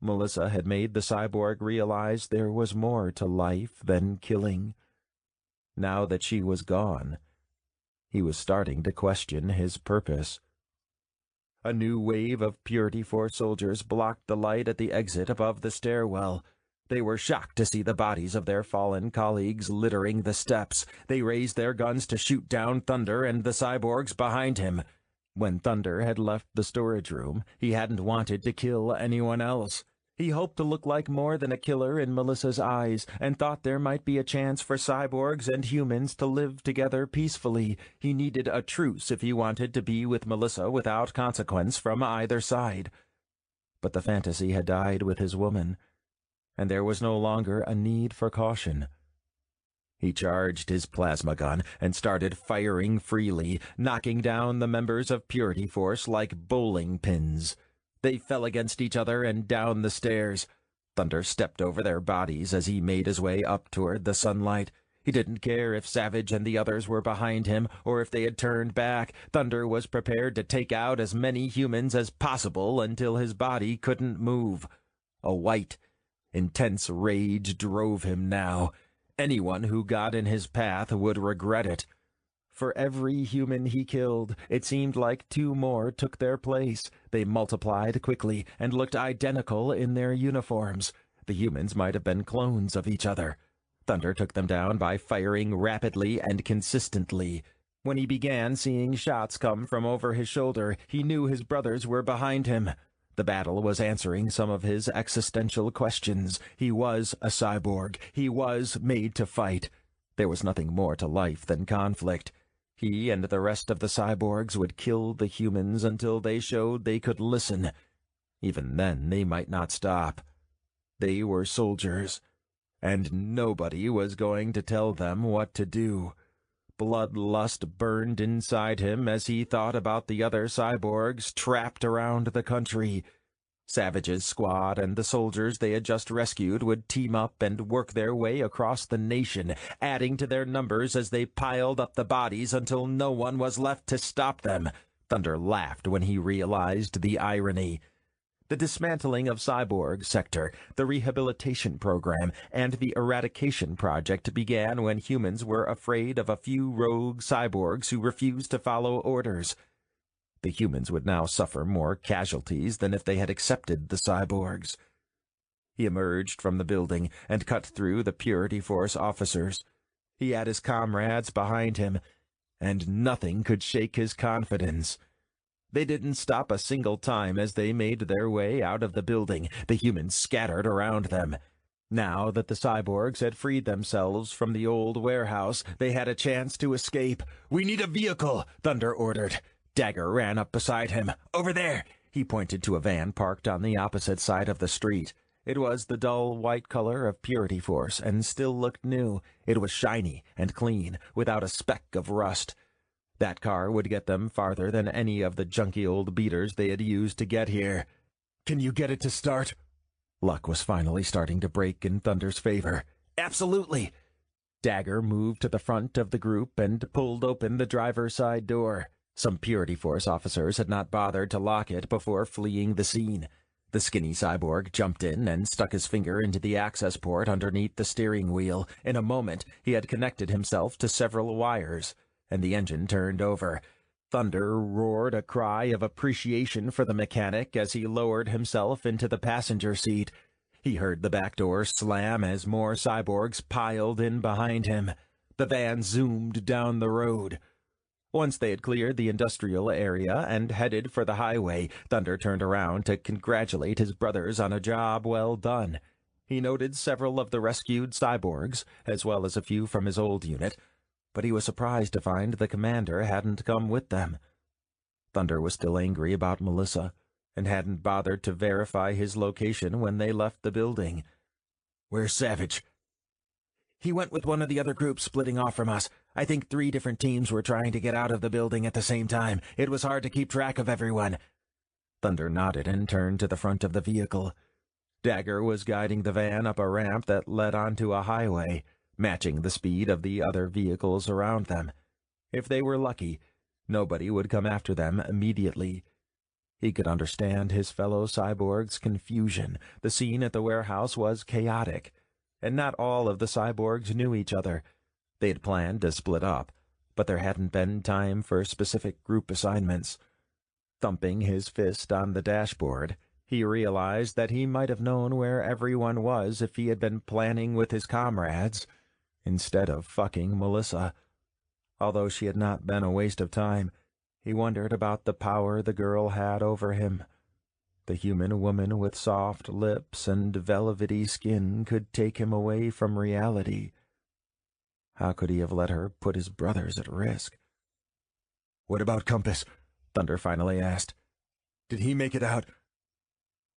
[SPEAKER 2] Melissa had made the cyborg realize there was more to life than killing. Now that she was gone, he was starting to question his purpose. A new wave of Purity Force soldiers blocked the light at the exit above the stairwell. They were shocked to see the bodies of their fallen colleagues littering the steps. They raised their guns to shoot down Thunder and the cyborgs behind him. When Thunder had left the storage room, he hadn't wanted to kill anyone else. He hoped to look like more than a killer in Melissa's eyes, and thought there might be a chance for cyborgs and humans to live together peacefully. He needed a truce if he wanted to be with Melissa without consequence from either side. But the fantasy had died with his woman, and there was no longer a need for caution. He charged his plasma gun and started firing freely, knocking down the members of Purity Force like bowling pins. They fell against each other and down the stairs. Thunder stepped over their bodies as he made his way up toward the sunlight. He didn't care if Savage and the others were behind him, or if they had turned back. Thunder was prepared to take out as many humans as possible until his body couldn't move. A white, intense rage drove him now. Anyone who got in his path would regret it. For every human he killed, it seemed like 2 more took their place. They multiplied quickly and looked identical in their uniforms. The humans might have been clones of each other. Thunder took them down by firing rapidly and consistently. When he began seeing shots come from over his shoulder, he knew his brothers were behind him. The battle was answering some of his existential questions. He was a cyborg. He was made to fight. There was nothing more to life than conflict. He and the rest of the cyborgs would kill the humans until they showed they could listen. Even then, they might not stop. They were soldiers, and nobody was going to tell them what to do. Bloodlust burned inside him as he thought about the other cyborgs trapped around the country. Savage's squad and the soldiers they had just rescued would team up and work their way across the nation, adding to their numbers as they piled up the bodies until no one was left to stop them. Thunder laughed when he realized the irony. The dismantling of Cyborg Sector, the rehabilitation program, and the eradication project began when humans were afraid of a few rogue cyborgs who refused to follow orders. The humans would now suffer more casualties than if they had accepted the cyborgs. He emerged from the building and cut through the Purity Force officers. He had his comrades behind him, and nothing could shake his confidence. They didn't stop a single time as they made their way out of the building. The humans scattered around them. Now that the cyborgs had freed themselves from the old warehouse, they had a chance to escape. "We need a vehicle," Thunder ordered. Dagger ran up beside him. "Over there!" He pointed to a van parked on the opposite side of the street. It was the dull white color of Purity Force and still looked new. It was shiny and clean, without a speck of rust. That car would get them farther than any of the junky old beaters they had used to get here. "Can you get it to start?" Luck was finally starting to break in Thunder's favor. "Absolutely!" Dagger moved to the front of the group and pulled open the driver's side door. Some Purity Force officers had not bothered to lock it before fleeing the scene. The skinny cyborg jumped in and stuck his finger into the access port underneath the steering wheel. In a moment, he had connected himself to several wires, and the engine turned over. Thunder roared a cry of appreciation for the mechanic as he lowered himself into the passenger seat. He heard the back door slam as more cyborgs piled in behind him. The van zoomed down the road. Once they had cleared the industrial area and headed for the highway, Thunder turned around to congratulate his brothers on a job well done. He noted several of the rescued cyborgs, as well as a few from his old unit, but he was surprised to find the commander hadn't come with them. Thunder was still angry about Melissa, and hadn't bothered to verify his location when they left the building. "Where's Savage?" "He went with one of the other groups splitting off from us. I think 3 different teams were trying to get out of the building at the same time. It was hard to keep track of everyone." Thunder nodded and turned to the front of the vehicle. Dagger was guiding the van up a ramp that led onto a highway, matching the speed of the other vehicles around them. If they were lucky, nobody would come after them immediately. He could understand his fellow cyborgs' confusion. The scene at the warehouse was chaotic, and not all of the cyborgs knew each other. They had planned to split up, but there hadn't been time for specific group assignments. Thumping his fist on the dashboard, he realized that he might have known where everyone was if he had been planning with his comrades, instead of fucking Melissa. Although she had not been a waste of time, he wondered about the power the girl had over him. The human woman with soft lips and velvety skin could take him away from reality. How could he have let her put his brothers at risk? "What about Compass?" Thunder finally asked. "Did he make it out?"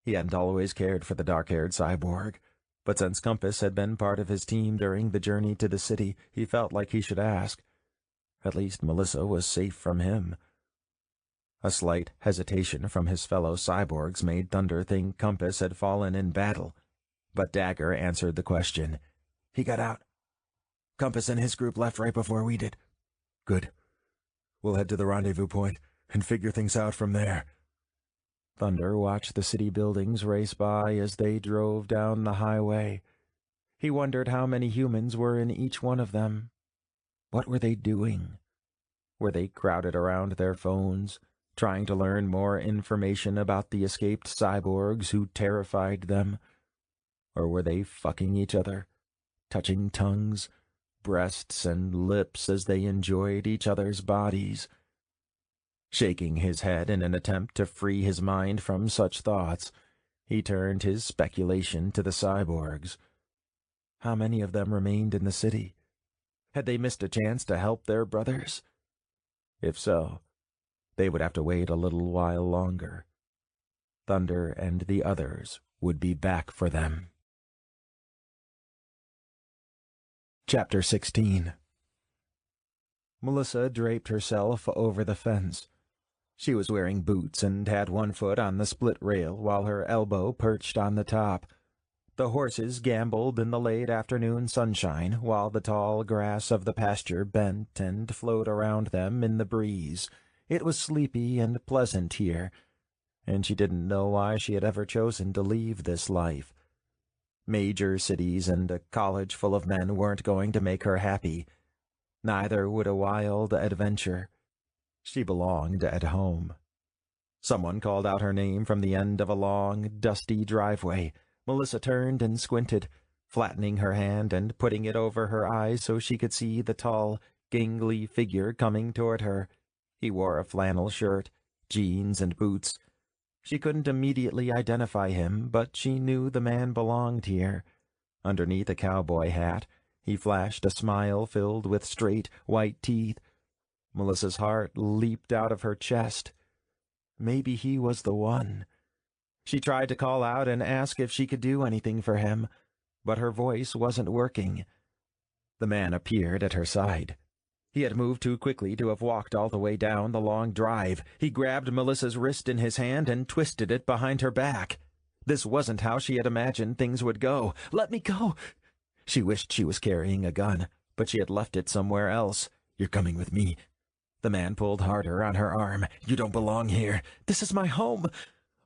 [SPEAKER 2] He hadn't always cared for the dark-haired cyborg, but since Compass had been part of his team during the journey to the city, he felt like he should ask. At least Melissa was safe from him. A slight hesitation from his fellow cyborgs made Thunder think Compass had fallen in battle, but Dagger answered the question. "He got out." Compass and his group left right before we did. Good. We'll head to the rendezvous point and figure things out from there.
[SPEAKER 3] Thunder watched the city buildings race by as they drove down the highway. He wondered how many humans were in each one of them. What were they doing? Were they crowded around their phones, trying to learn more information about the escaped cyborgs who terrified them? Or were they fucking each other, touching tongues, breasts, and lips as they enjoyed each other's bodies? Shaking his head in an attempt to free his mind from such thoughts, he turned his speculation to the cyborgs. How many of them remained in the city? Had they missed a chance to help their brothers? If so, they would have to wait a little while longer. Thunder and the others would be back for them. Chapter 16. Melissa draped herself over the fence. She was wearing boots and had one foot on the split rail while her elbow perched on the top. The horses gambled in the late afternoon sunshine while the tall grass of the pasture bent and flowed around them in the breeze. It was sleepy and pleasant here, and she didn't know why she had ever chosen to leave this life. Major cities and a college full of men weren't going to make her happy. Neither would a wild adventure. She belonged at home. Someone called out her name from the end of a long, dusty driveway. Melissa turned and squinted, flattening her hand and putting it over her eyes so she could see the tall, gangly figure coming toward her. He wore a flannel shirt, jeans, and boots. She couldn't immediately identify him, but she knew the man belonged here. Underneath a cowboy hat, he flashed a smile filled with straight, white teeth. Melissa's heart leaped out of her chest. Maybe he was the one. She tried to call out and ask if she could do anything for him, but her voice wasn't working. The man appeared at her side. He had moved too quickly to have walked all the way down the long drive. He grabbed Melissa's wrist in his hand and twisted it behind her back. This wasn't how she had imagined things would go. "Let me go!" She wished she was carrying a gun, but she had left it somewhere else. "You're coming with me." The man pulled harder on her arm. "You don't belong here. This is my home."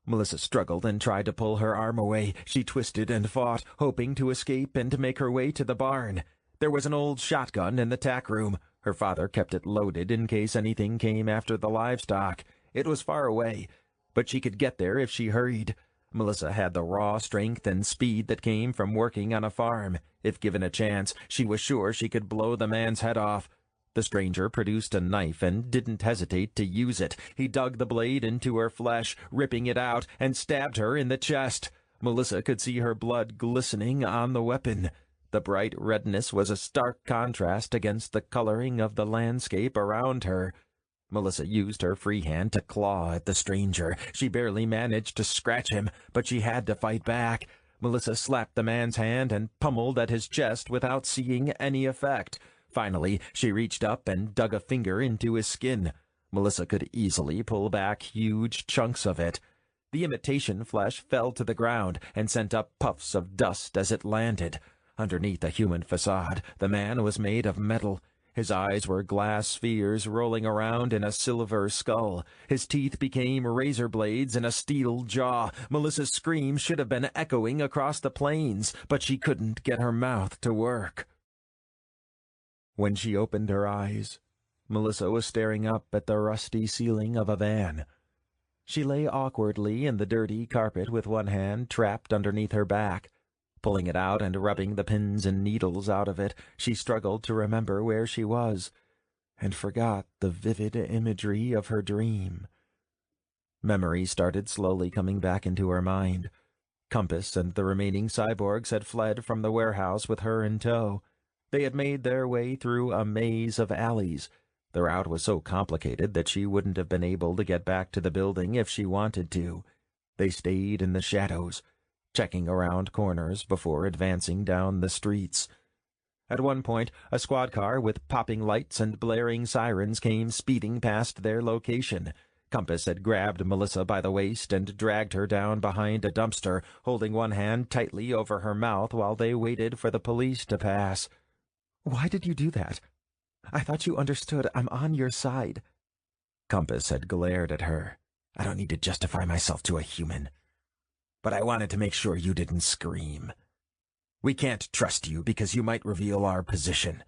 [SPEAKER 3] Melissa struggled and tried to pull her arm away. She twisted and fought, hoping to escape and to make her way to the barn. There was an old shotgun in the tack room. Her father kept it loaded in case anything came after the livestock. It was far away, but she could get there if she hurried. Melissa had the raw strength and speed that came from working on a farm. If given a chance, she was sure she could blow the man's head off. The stranger produced a knife and didn't hesitate to use it. He dug the blade into her flesh, ripping it out, and stabbed her in the chest. Melissa could see her blood glistening on the weapon. The bright redness was a stark contrast against the coloring of the landscape around her. Melissa used her free hand to claw at the stranger. She barely managed to scratch him, but she had to fight back. Melissa slapped the man's hand and pummeled at his chest without seeing any effect. Finally, she reached up and dug a finger into his skin. Melissa could easily pull back huge chunks of it. The imitation flesh fell to the ground and sent up puffs of dust as it landed. Underneath a human facade, the man was made of metal. His eyes were glass spheres rolling around in a silver skull. His teeth became razor blades in a steel jaw. Melissa's scream should have been echoing across the plains, but she couldn't get her mouth to work. When she opened her eyes, Melissa was staring up at the rusty ceiling of a van. She lay awkwardly in the dirty carpet with one hand trapped underneath her back. Pulling it out and rubbing the pins and needles out of it, she struggled to remember where she was, and forgot the vivid imagery of her dream. Memory started slowly coming back into her mind. Compass and the remaining cyborgs had fled from the warehouse with her in tow. They had made their way through a maze of alleys. The route was so complicated that she wouldn't have been able to get back to the building if she wanted to. They stayed in the shadows, checking around corners before advancing down the streets. At one point, a squad car with popping lights and blaring sirens came speeding past their location. Compass had grabbed Melissa by the waist and dragged her down behind a dumpster, holding one hand tightly over her mouth while they waited for the police to pass.
[SPEAKER 1] Why did you do that? I thought you understood I'm on your side.
[SPEAKER 2] Compass had glared at her. I don't need to justify myself to a human. But I wanted to make sure you didn't scream. We can't trust you because you might reveal our position.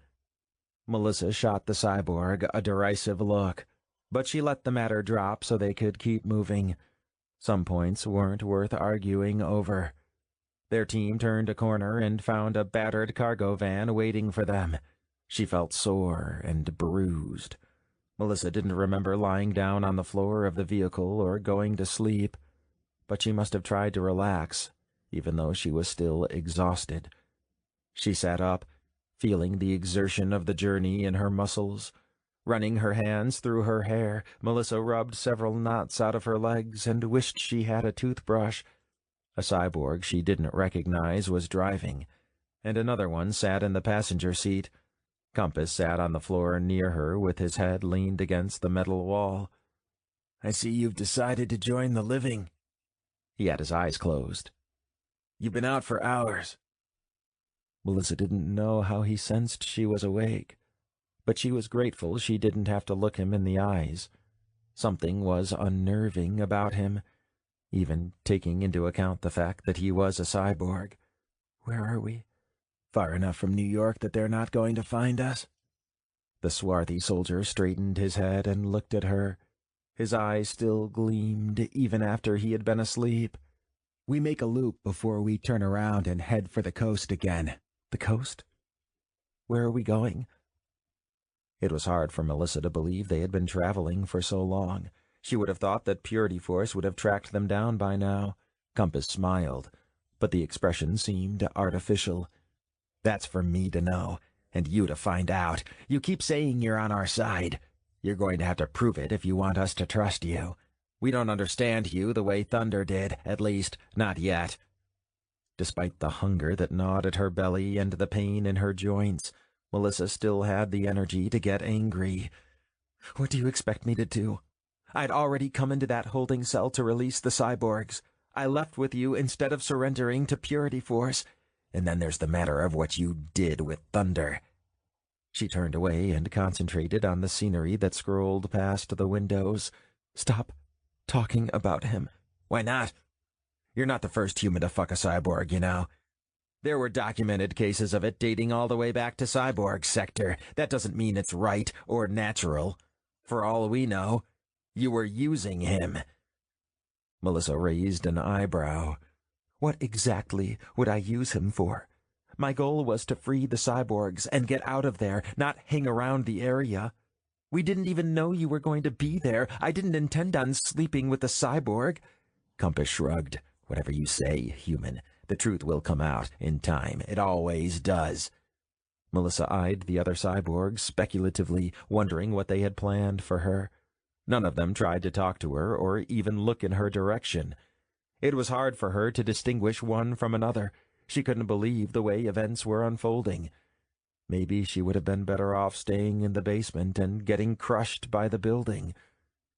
[SPEAKER 3] Melissa shot the cyborg a derisive look, but she let the matter drop so they could keep moving. Some points weren't worth arguing over. Their team turned a corner and found a battered cargo van waiting for them. She felt sore and bruised. Melissa didn't remember lying down on the floor of the vehicle or going to sleep, but she must have tried to relax, even though she was still exhausted. She sat up, feeling the exertion of the journey in her muscles. Running her hands through her hair, Melissa rubbed several knots out of her legs and wished she had a toothbrush. A cyborg she didn't recognize was driving, and another one sat in the passenger seat. Compass sat on the floor near her with his head leaned against the metal wall.
[SPEAKER 2] I see you've decided to join the living.
[SPEAKER 3] He had his eyes closed.
[SPEAKER 2] You've been out for hours.
[SPEAKER 3] Melissa didn't know how he sensed she was awake, but she was grateful she didn't have to look him in the eyes. Something was unnerving about him, even taking into account the fact that he was a cyborg.
[SPEAKER 2] Where are we? Far enough from New York that they're not going to find us?
[SPEAKER 3] The swarthy soldier straightened his head and looked at her. His eyes still gleamed even after he had been asleep.
[SPEAKER 2] We make a loop before we turn around and head for the coast again.
[SPEAKER 3] The coast? Where are we going? It was hard for Melissa to believe they had been traveling for so long. She would have thought that Purity Force would have tracked them down by now. Compass smiled, but the expression seemed artificial.
[SPEAKER 2] That's for me to know, and you to find out. You keep saying you're on our side. You're going to have to prove it if you want us to trust you. We don't understand you the way Thunder did, at least, not yet.
[SPEAKER 3] Despite the hunger that gnawed at her belly and the pain in her joints, Melissa still had the energy to get angry. What do you expect me to do? I'd already come into that holding cell to release the cyborgs. I left with you instead of surrendering to Purity Force.
[SPEAKER 2] And then there's the matter of what you did with Thunder.
[SPEAKER 3] She turned away and concentrated on the scenery that scrolled past the windows. Stop talking about him.
[SPEAKER 2] Why not? You're not the first human to fuck a cyborg, you know. There were documented cases of it dating all the way back to Cyborg Sector. That doesn't mean it's right or natural. For all we know, you were using him.
[SPEAKER 3] Melissa raised an eyebrow. What exactly would I use him for? My goal was to free the cyborgs and get out of there, not hang around the area. We didn't even know you were going to be there. I didn't intend on sleeping with the cyborg.
[SPEAKER 2] Compass shrugged. Whatever you say, human. The truth will come out in time. It always does.
[SPEAKER 3] Melissa eyed the other cyborgs speculatively, wondering what they had planned for her. None of them tried to talk to her or even look in her direction. It was hard for her to distinguish one from another. She couldn't believe the way events were unfolding. Maybe she would have been better off staying in the basement and getting crushed by the building.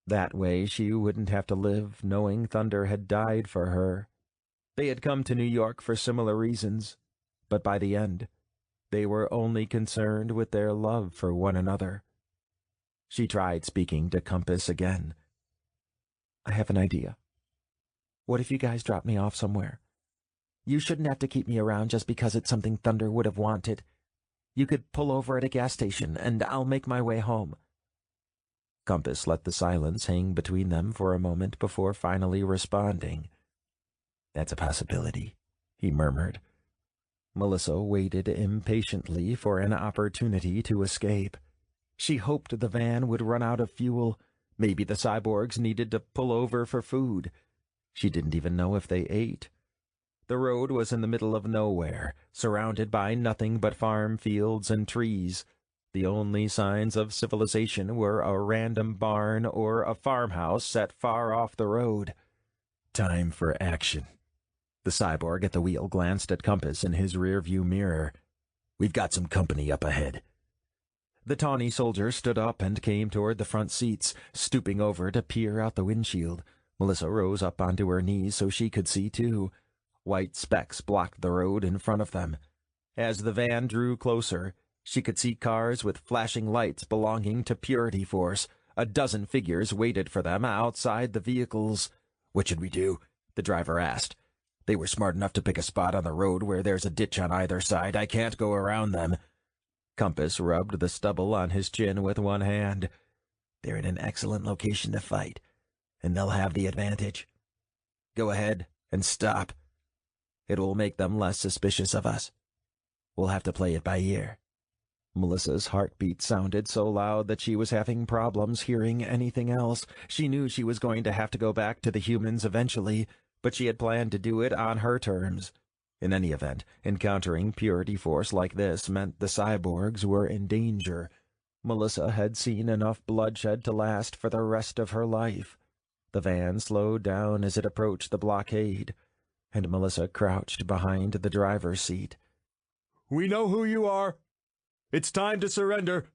[SPEAKER 3] That way she wouldn't have to live knowing Thunder had died for her. They had come to New York for similar reasons, but by the end, they were only concerned with their love for one another. She tried speaking to Compass again. I have an idea. What if you guys drop me off somewhere? You shouldn't have to keep me around just because it's something Thunder would have wanted. You could pull over at a gas station, and I'll make my way home. Compass let the silence hang between them for a moment before finally responding.
[SPEAKER 2] That's a possibility, he murmured.
[SPEAKER 3] Melissa waited impatiently for an opportunity to escape. She hoped the van would run out of fuel. Maybe the cyborgs needed to pull over for food. She didn't even know if they ate. The road was in the middle of nowhere, surrounded by nothing but farm fields and trees. The only signs of civilization were a random barn or a farmhouse set far off the road.
[SPEAKER 2] Time for action.
[SPEAKER 3] The cyborg at the wheel glanced at Compass in his rearview mirror.
[SPEAKER 2] We've got some company up ahead.
[SPEAKER 3] The tawny soldier stood up and came toward the front seats, stooping over to peer out the windshield. Melissa rose up onto her knees so she could see, too. White specks blocked the road in front of them. As the van drew closer,
[SPEAKER 2] She could see cars with flashing lights belonging to Purity Force. A dozen figures waited for them outside the vehicles.
[SPEAKER 3] "What should we do?" the driver asked. "They were smart enough to pick a spot on the road where there's a ditch on either side. I can't go around them."
[SPEAKER 2] Compass rubbed the stubble on his chin with one hand.
[SPEAKER 3] "They're in an excellent location to fight, and they'll have the advantage. Go ahead and stop. It will make them less suspicious of us. We'll have to play it by ear."
[SPEAKER 2] Melissa's heartbeat sounded so loud that she was having problems hearing anything else. She knew she was going to have to go back to the humans eventually, but she had planned to do it on her terms. In any event, encountering Purity Force like this meant the cyborgs were in danger. Melissa had seen enough bloodshed to last for the rest of her life. The van slowed down as it approached the blockade, and Melissa crouched behind the driver's seat.
[SPEAKER 1] "We know who you are. It's time to surrender."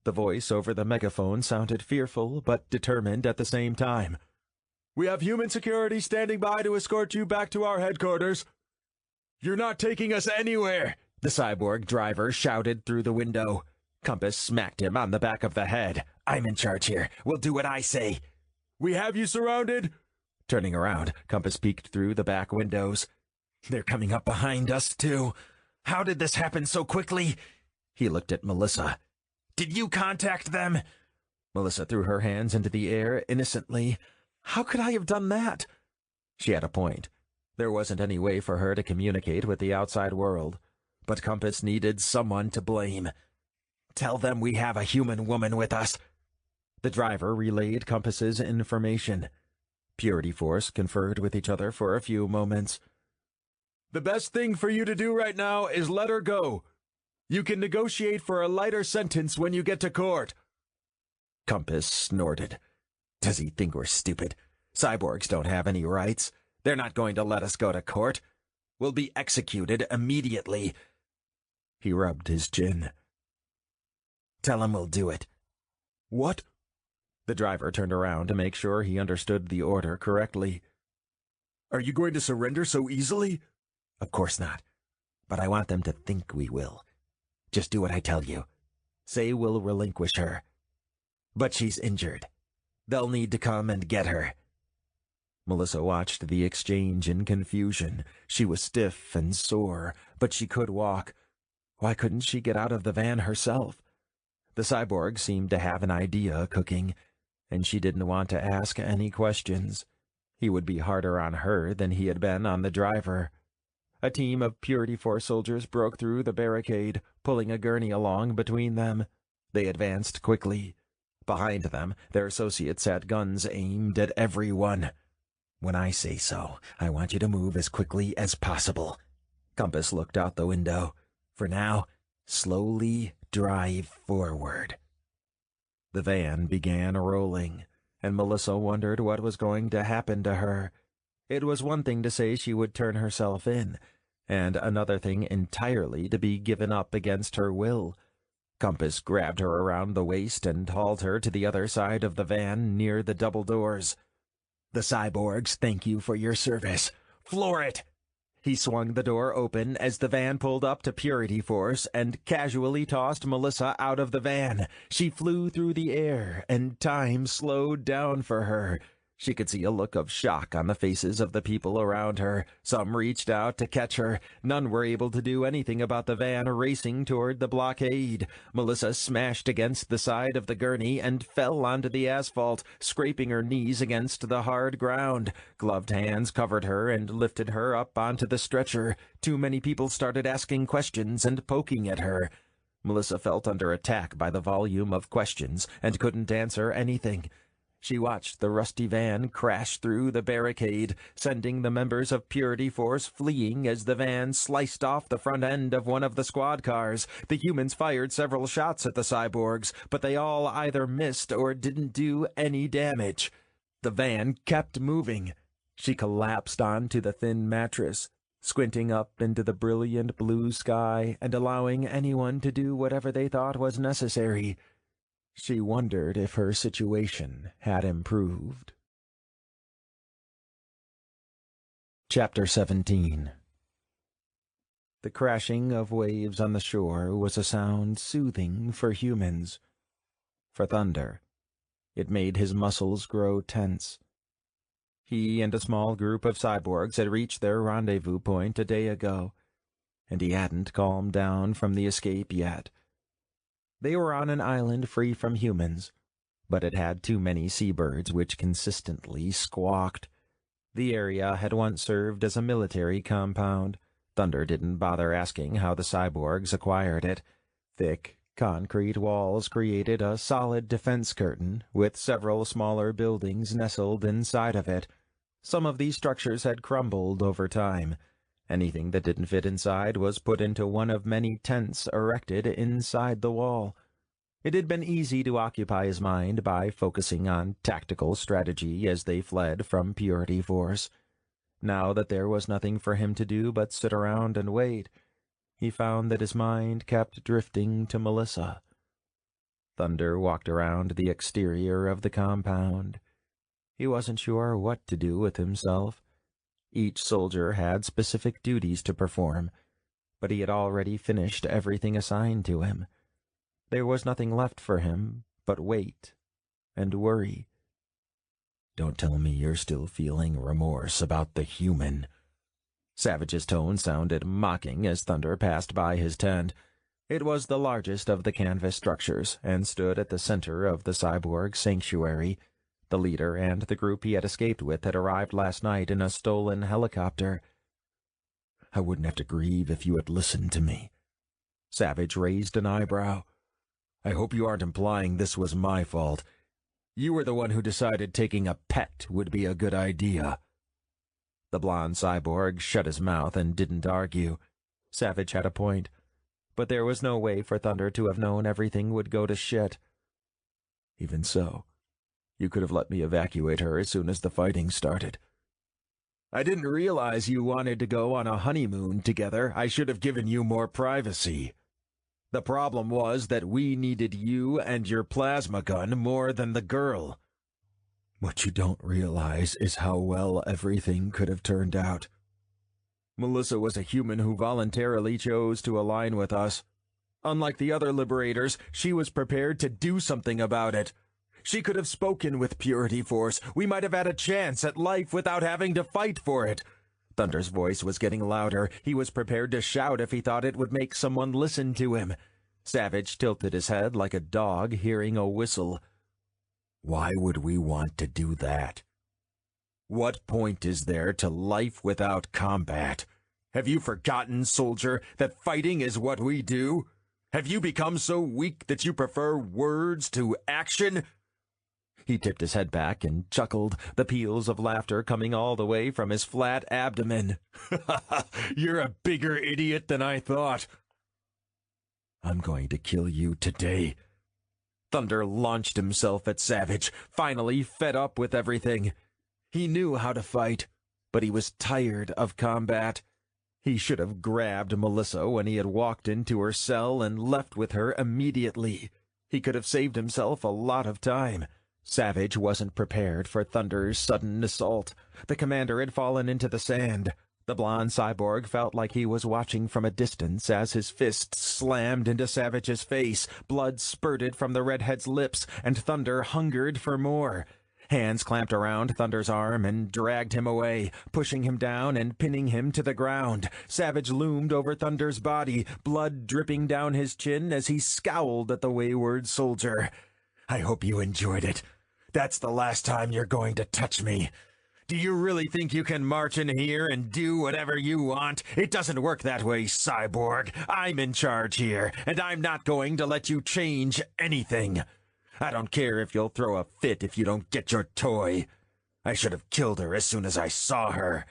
[SPEAKER 2] The voice over the megaphone sounded fearful but determined at the same time.
[SPEAKER 1] "We have human security standing by to escort you back to our headquarters." "You're not taking us anywhere,"
[SPEAKER 2] the cyborg driver shouted through the window. Compass smacked him on the back of the head.
[SPEAKER 3] "I'm in charge here. We'll do what I say."
[SPEAKER 1] "We have you surrounded."
[SPEAKER 2] Turning around, Compass peeked through the back windows.
[SPEAKER 3] "They're coming up behind us, too. How did this happen so quickly?" He looked at Melissa. "Did you contact them?"
[SPEAKER 2] Melissa threw her hands into the air innocently. How could I have done that? She had a point. There wasn't any way for her to communicate with the outside world, but Compass needed someone to blame.
[SPEAKER 3] "Tell them we have a human woman with us."
[SPEAKER 2] The driver relayed Compass's information. Purity Force conferred with each other for a few moments.
[SPEAKER 1] "The best thing for you to do right now is let her go. You can negotiate for a lighter sentence when you get to court."
[SPEAKER 2] Compass snorted. Does he think we're stupid? Cyborgs don't have any rights. They're not going to let us go to court. We'll be executed immediately. He rubbed his chin.
[SPEAKER 3] "Tell him we'll do it."
[SPEAKER 1] "What?"
[SPEAKER 2] The driver turned around to make sure he understood the order correctly.
[SPEAKER 1] "Are you going to surrender so easily?"
[SPEAKER 3] "Of course not. But I want them to think we will. Just do what I tell you. Say we'll relinquish her. But she's injured. They'll need to come and get her."
[SPEAKER 2] Melissa watched the exchange in confusion. She was stiff and sore, but she could walk. Why couldn't she get out of the van herself? The cyborg seemed to have an idea cooking, and she didn't want to ask any questions. He would be harder on her than he had been on the driver. A team of Purity Force soldiers broke through the barricade, pulling a gurney along between them. They advanced quickly. Behind them, their associates had guns aimed at everyone.
[SPEAKER 3] "When I say so, I want you to move as quickly as possible." Compass looked out the window. "For now, slowly drive forward."
[SPEAKER 2] The van began rolling, and Melissa wondered what was going to happen to her. It was one thing to say she would turn herself in, and another thing entirely to be given up against her will. Compass grabbed her around the waist and hauled her to the other side of the van near the double doors.
[SPEAKER 3] "The cyborgs thank you for your service. Floor it!"
[SPEAKER 2] He swung the door open as the van pulled up to Purity Force and casually tossed Melissa out of the van. She flew through the air, and time slowed down for her. She could see a look of shock on the faces of the people around her. Some reached out to catch her. None were able to do anything about the van racing toward the blockade. Melissa smashed against the side of the gurney and fell onto the asphalt, scraping her knees against the hard ground. Gloved hands covered her and lifted her up onto the stretcher. Too many people started asking questions and poking at her. Melissa felt under attack by the volume of questions and couldn't answer anything. She watched the rusty van crash through the barricade, sending the members of Purity Force fleeing as the van sliced off the front end of one of the squad cars. The humans fired several shots at the cyborgs, but they all either missed or didn't do any damage. The van kept moving. She collapsed onto the thin mattress, squinting up into the brilliant blue sky and allowing anyone to do whatever they thought was necessary. She wondered if her situation had improved. Chapter 17 The crashing of waves on the shore was a sound soothing for humans. For Thunder, it made his muscles grow tense. He and a small group of cyborgs had reached their rendezvous point a day ago, and he hadn't calmed down from the escape yet. They were on an island free from humans, but it had too many seabirds which consistently squawked. The area had once served as a military compound. Thunder didn't bother asking how the cyborgs acquired it. Thick, concrete walls created a solid defense curtain, with several smaller buildings nestled inside of it. Some of these structures had crumbled over time. Anything that didn't fit inside was put into one of many tents erected inside the wall. It had been easy to occupy his mind by focusing on tactical strategy as they fled from Purity Force. Now that there was nothing for him to do but sit around and wait, he found that his mind kept drifting to Melissa. Thunder walked around the exterior of the compound. He wasn't sure what to do with himself. Each soldier had specific duties to perform, but he had already finished everything assigned to him. There was nothing left for him but wait and worry.
[SPEAKER 3] Don't tell me you're still feeling remorse about the human.
[SPEAKER 2] Savage's tone sounded mocking as Thunder passed by his tent. It was the largest of the canvas structures and stood at the center of the cyborg sanctuary. The leader and the group he had escaped with had arrived last night in a stolen helicopter.
[SPEAKER 3] I wouldn't have to grieve if you had listened to me.
[SPEAKER 2] Savage raised an eyebrow.
[SPEAKER 3] I hope you aren't implying this was my fault. You were the one who decided taking a pet would be a good idea.
[SPEAKER 2] The blonde cyborg shut his mouth and didn't argue. Savage had a point, but there was no way for Thunder to have known everything would go to shit.
[SPEAKER 3] Even so, you could have let me evacuate her as soon as the fighting started.
[SPEAKER 4] I didn't realize you wanted to go on a honeymoon together. I should have given you more privacy. The problem was that we needed you and your plasma gun more than the girl.
[SPEAKER 3] What you don't realize is how well everything could have turned out.
[SPEAKER 4] Melissa was a human who voluntarily chose to align with us. Unlike the other liberators, she was prepared to do something about it. She could have spoken with Purity Force. We might have had a chance at life without having to fight for it. Thunder's voice was getting louder. He was prepared to shout if he thought it would make someone listen to him. Savage tilted his head like a dog hearing a whistle.
[SPEAKER 3] Why would we want to do that?
[SPEAKER 4] What point is there to life without combat? Have you forgotten, soldier, that fighting is what we do? Have you become so weak that you prefer words to action? He tipped his head back and chuckled, the peals of laughter coming all the way from his flat abdomen. You're a bigger idiot than I thought.
[SPEAKER 3] I'm going to kill you today.
[SPEAKER 4] Thunder launched himself at Savage, finally fed up with everything. He knew how to fight, but he was tired of combat. He should have grabbed Melissa when he had walked into her cell and left with her immediately. He could have saved himself a lot of time. Savage wasn't prepared for Thunder's sudden assault. The commander had fallen into the sand. The blonde cyborg felt like he was watching from a distance as his fist slammed into Savage's face. Blood spurted from the redhead's lips, and Thunder hungered for more. Hands clamped around Thunder's arm and dragged him away, pushing him down and pinning him to the ground. Savage loomed over Thunder's body, blood dripping down his chin as he scowled at the wayward soldier. I hope you enjoyed it. That's the last time you're going to touch me. Do you really think you can march in here and do whatever you want? It doesn't work that way, Cyborg. I'm in charge here, and I'm not going to let you change anything. I don't care if you'll throw a fit if you don't get your toy. I should have killed her as soon as I saw her.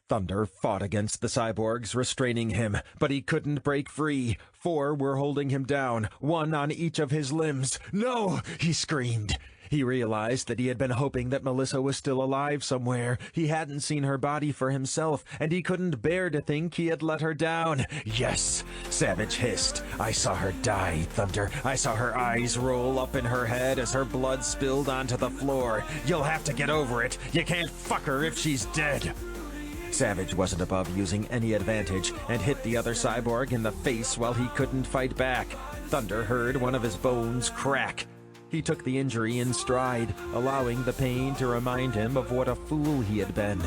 [SPEAKER 4] Thunder fought against the cyborgs, restraining him, but he couldn't break free. 4 were holding him down, 1 on each of his limbs. No! He screamed. He realized that he had been hoping that Melissa was still alive somewhere. He hadn't seen her body for himself, and he couldn't bear to think he had let her down. Yes, Savage hissed. I saw her die, Thunder. I saw her eyes roll up in her head as her blood spilled onto the floor. You'll have to get over it. You can't fuck her if she's dead. Savage wasn't above using any advantage and hit the other cyborg in the face while he couldn't fight back. Thunder heard one of his bones crack. He took the injury in stride, allowing the pain to remind him of what a fool he had been.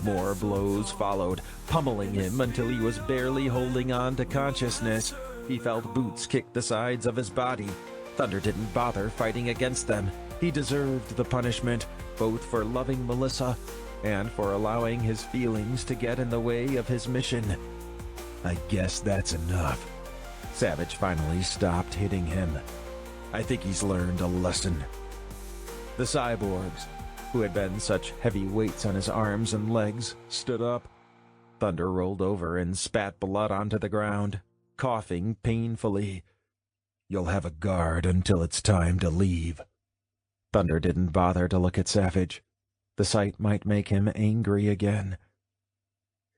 [SPEAKER 4] More blows followed, pummeling him until he was barely holding on to consciousness. He felt boots kick the sides of his body. Thunder didn't bother fighting against them. He deserved the punishment, both for loving Melissa and for allowing his feelings to get in the way of his mission.
[SPEAKER 3] I guess that's enough.
[SPEAKER 4] Savage finally stopped hitting him.
[SPEAKER 3] I think he's learned a lesson.
[SPEAKER 4] The cyborgs, who had been such heavy weights on his arms and legs, stood up. Thunder rolled over and spat blood onto the ground, coughing painfully.
[SPEAKER 3] You'll have a guard until it's time to leave.
[SPEAKER 4] Thunder didn't bother to look at Savage. The sight might make him angry again.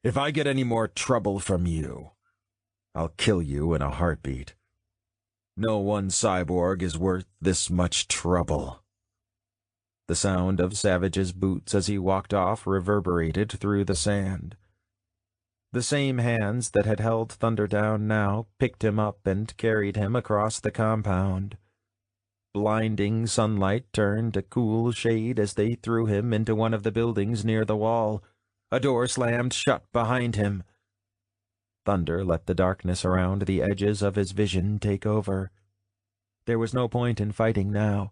[SPEAKER 3] If I get any more trouble from you, I'll kill you in a heartbeat. No one cyborg is worth this much trouble.
[SPEAKER 4] The sound of Savage's boots as he walked off reverberated through the sand. The same hands that had held Thunder down now picked him up and carried him across the compound. Blinding sunlight turned to cool shade as they threw him into one of the buildings near the wall. A door slammed shut behind him. Thunder let the darkness around the edges of his vision take over. There was no point in fighting now.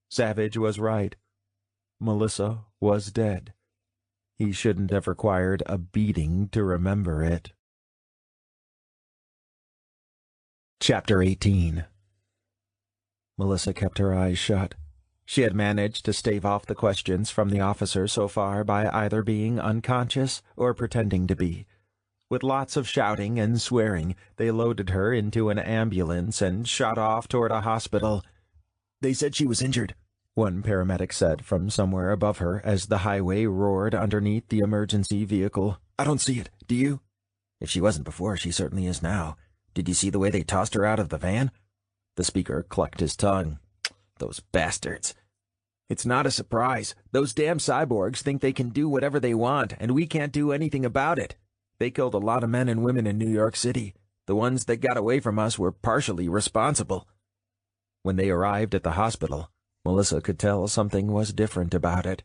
[SPEAKER 4] Savage was right. Melissa was dead. He shouldn't have required a beating to remember it. Chapter 18. Melissa kept her eyes shut. She had managed to stave off the questions from the officer so far by either being unconscious or pretending to be. With lots of shouting and swearing, they loaded her into an ambulance and shot off toward a hospital.
[SPEAKER 3] They said she was injured,
[SPEAKER 4] one paramedic said from somewhere above her as the highway roared underneath the emergency vehicle.
[SPEAKER 3] I don't see it. Do you?
[SPEAKER 5] If she wasn't before, she certainly is now. Did you see the way they tossed her out of the van?
[SPEAKER 4] The speaker clucked his tongue.
[SPEAKER 5] Those bastards.
[SPEAKER 1] It's not a surprise. Those damn cyborgs think they can do whatever they want, and we can't do anything about it. They killed a lot of men and women in New York City. The ones that got away from us were partially responsible.
[SPEAKER 4] When they arrived at the hospital, Melissa could tell something was different about it.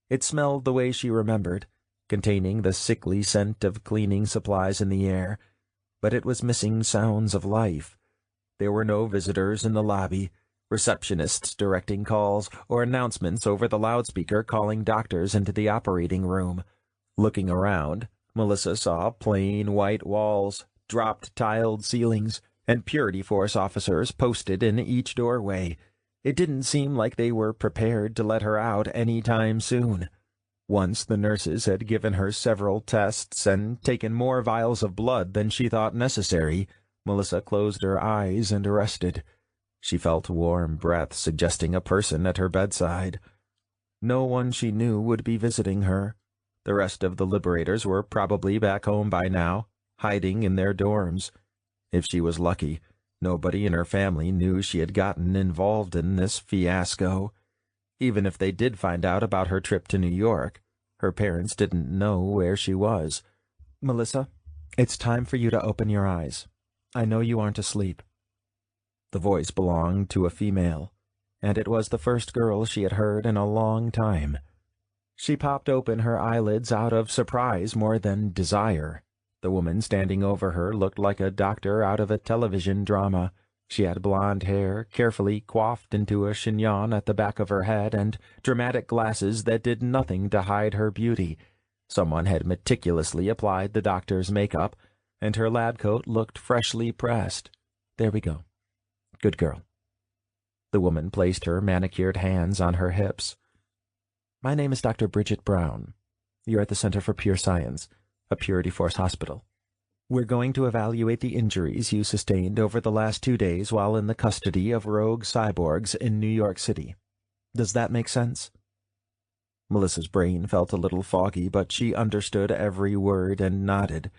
[SPEAKER 4] It smelled the way she remembered, containing the sickly scent of cleaning supplies in the air, but it was missing sounds of life. There were no visitors in the lobby, receptionists directing calls, or announcements over the loudspeaker calling doctors into the operating room. Looking around, Melissa saw plain white walls, dropped tiled ceilings, and Purity Force officers posted in each doorway. It didn't seem like they were prepared to let her out any time soon. Once the nurses had given her several tests and taken more vials of blood than she thought necessary, Melissa closed her eyes and rested. She felt warm breath suggesting a person at her bedside. No one she knew would be visiting her. The rest of the liberators were probably back home by now, hiding in their dorms. If she was lucky, nobody in her family knew she had gotten involved in this fiasco. Even if they did find out about her trip to New York, her parents didn't know where she was. "Melissa, it's time for you to open your eyes. I know you aren't asleep." The voice belonged to a female, and it was the first girl she had heard in a long time. She popped open her eyelids out of surprise more than desire. The woman standing over her looked like a doctor out of a television drama. She had blonde hair, carefully coiffed into a chignon at the back of her head, and dramatic glasses that did nothing to hide her beauty. Someone had meticulously applied the doctor's makeup, and her lab coat looked freshly pressed. "There we go. Good girl." The woman placed her manicured hands on her hips. "My name is Dr. Bridget Brown. You're at the Center for Pure Science, a Purity Force hospital. We're going to evaluate the injuries you sustained over the last 2 days while in the custody of rogue cyborgs in New York City. Does that make sense?" Melissa's brain felt a little foggy, but she understood every word and nodded.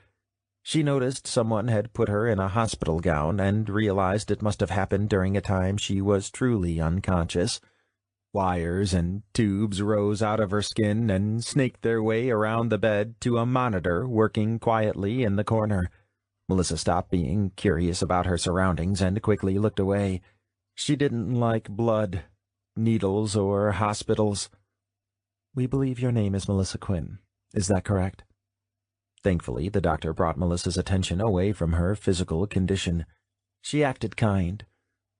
[SPEAKER 4] She noticed someone had put her in a hospital gown and realized it must have happened during a time she was truly unconscious.
[SPEAKER 2] Wires and tubes rose out of her skin and snaked their way around the bed to a monitor working quietly in the corner. Melissa stopped being curious about her surroundings and quickly looked away. She didn't like blood, needles, or hospitals. "We believe your name is Melissa Quinn. Is that correct?" Thankfully, the doctor brought Melissa's attention away from her physical condition. She acted kind,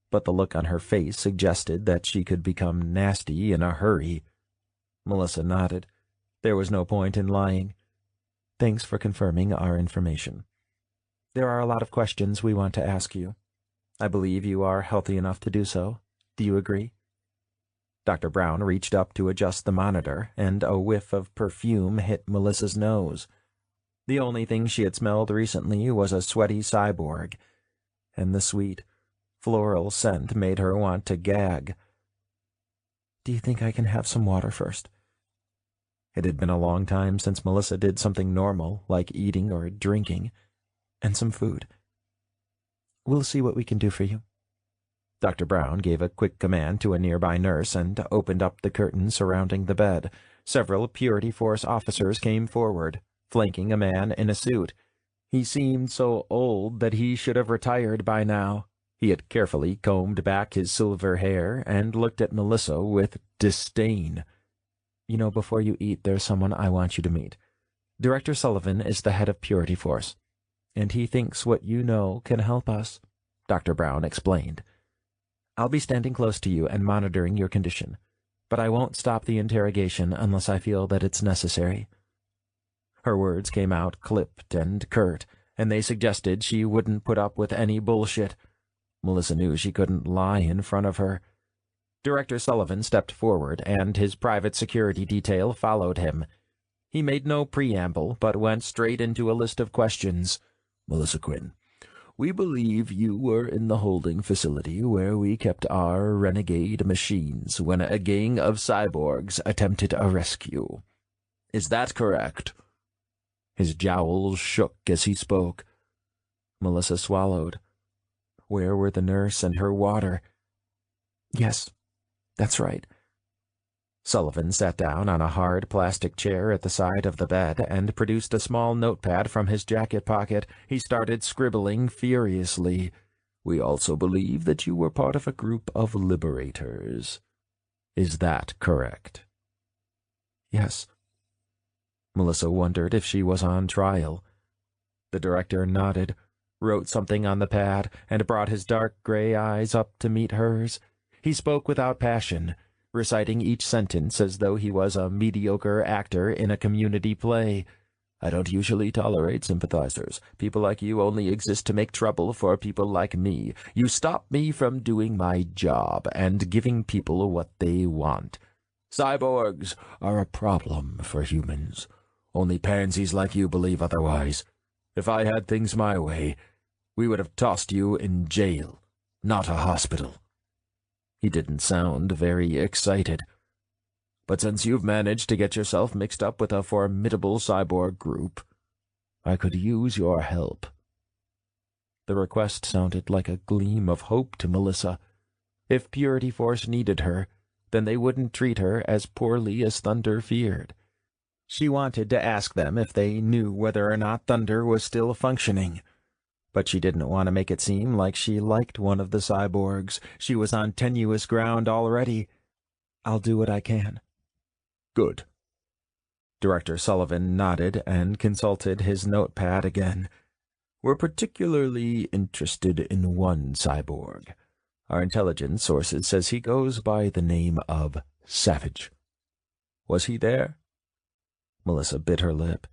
[SPEAKER 2] but the look on her face suggested that she could become nasty in a hurry. Melissa nodded. There was no point in lying. "Thanks for confirming our information. There are a lot of questions we want to ask you. I believe you are healthy enough to do so. Do you agree?" Dr. Brown reached up to adjust the monitor, and a whiff of perfume hit Melissa's nose. The only thing she had smelled recently was a sweaty Cyborg, and the sweet, floral scent made her want to gag. "Do you think I can have some water first?" It had been a long time since Melissa did something normal, like eating or drinking, and some food. "We'll see what we can do for you." Dr. Brown gave a quick command to a nearby nurse and opened up the curtain surrounding the bed. Several Purity Force officers came forward, flanking a man in a suit. He seemed so old that he should have retired by now. He had carefully combed back his silver hair and looked at Melissa with disdain. "You know, before you eat, there's someone I want you to meet. Director Sullivan is the head of Purity Force, and he thinks what you know can help us," Dr. Brown explained. "I'll be standing close to you and monitoring your condition, but I won't stop the interrogation unless I feel that it's necessary." Her words came out clipped and curt, and they suggested she wouldn't put up with any bullshit. Melissa knew she couldn't lie in front of her. Director Sullivan stepped forward, and his private security detail followed him. He made no preamble, but went straight into a list of questions.
[SPEAKER 3] "Melissa Quinn, we believe you were in the holding facility where we kept our renegade machines when a gang of cyborgs attempted a rescue. Is that correct?" His jowls shook as he spoke.
[SPEAKER 2] Melissa swallowed. Where were the nurse and her water? "Yes, that's right." Sullivan sat down on a hard plastic chair at the side of the bed and produced a small notepad from his jacket pocket. He started scribbling furiously.
[SPEAKER 3] "We also believe that you were part of a group of liberators. Is that correct?"
[SPEAKER 2] "Yes." Melissa wondered if she was on trial. The director nodded, wrote something on the pad, and brought his dark gray eyes up to meet hers. He spoke without passion, reciting each sentence as though he was a mediocre actor in a community play.
[SPEAKER 3] "I don't usually tolerate sympathizers. People like you only exist to make trouble for people like me. You stop me from doing my job and giving people what they want. Cyborgs are a problem for humans. Only pansies like you believe otherwise. If I had things my way, we would have tossed you in jail, not a hospital." He didn't sound very excited. "But since you've managed to get yourself mixed up with a formidable cyborg group, I could use your help." The request sounded like a gleam of hope to Melissa. If Purity Force needed her, then they wouldn't treat her as poorly as Thunder feared. She wanted to ask them if they knew whether or not Thunder was still functioning. But she didn't want to make it seem like she liked one of the cyborgs. She was on tenuous ground already. "I'll do what I can." "Good."
[SPEAKER 2] Director Sullivan nodded and consulted his notepad again.
[SPEAKER 3] "We're particularly interested in one cyborg. Our intelligence sources says he goes by the name of Savage. Was he there?"
[SPEAKER 2] Melissa bit her lip.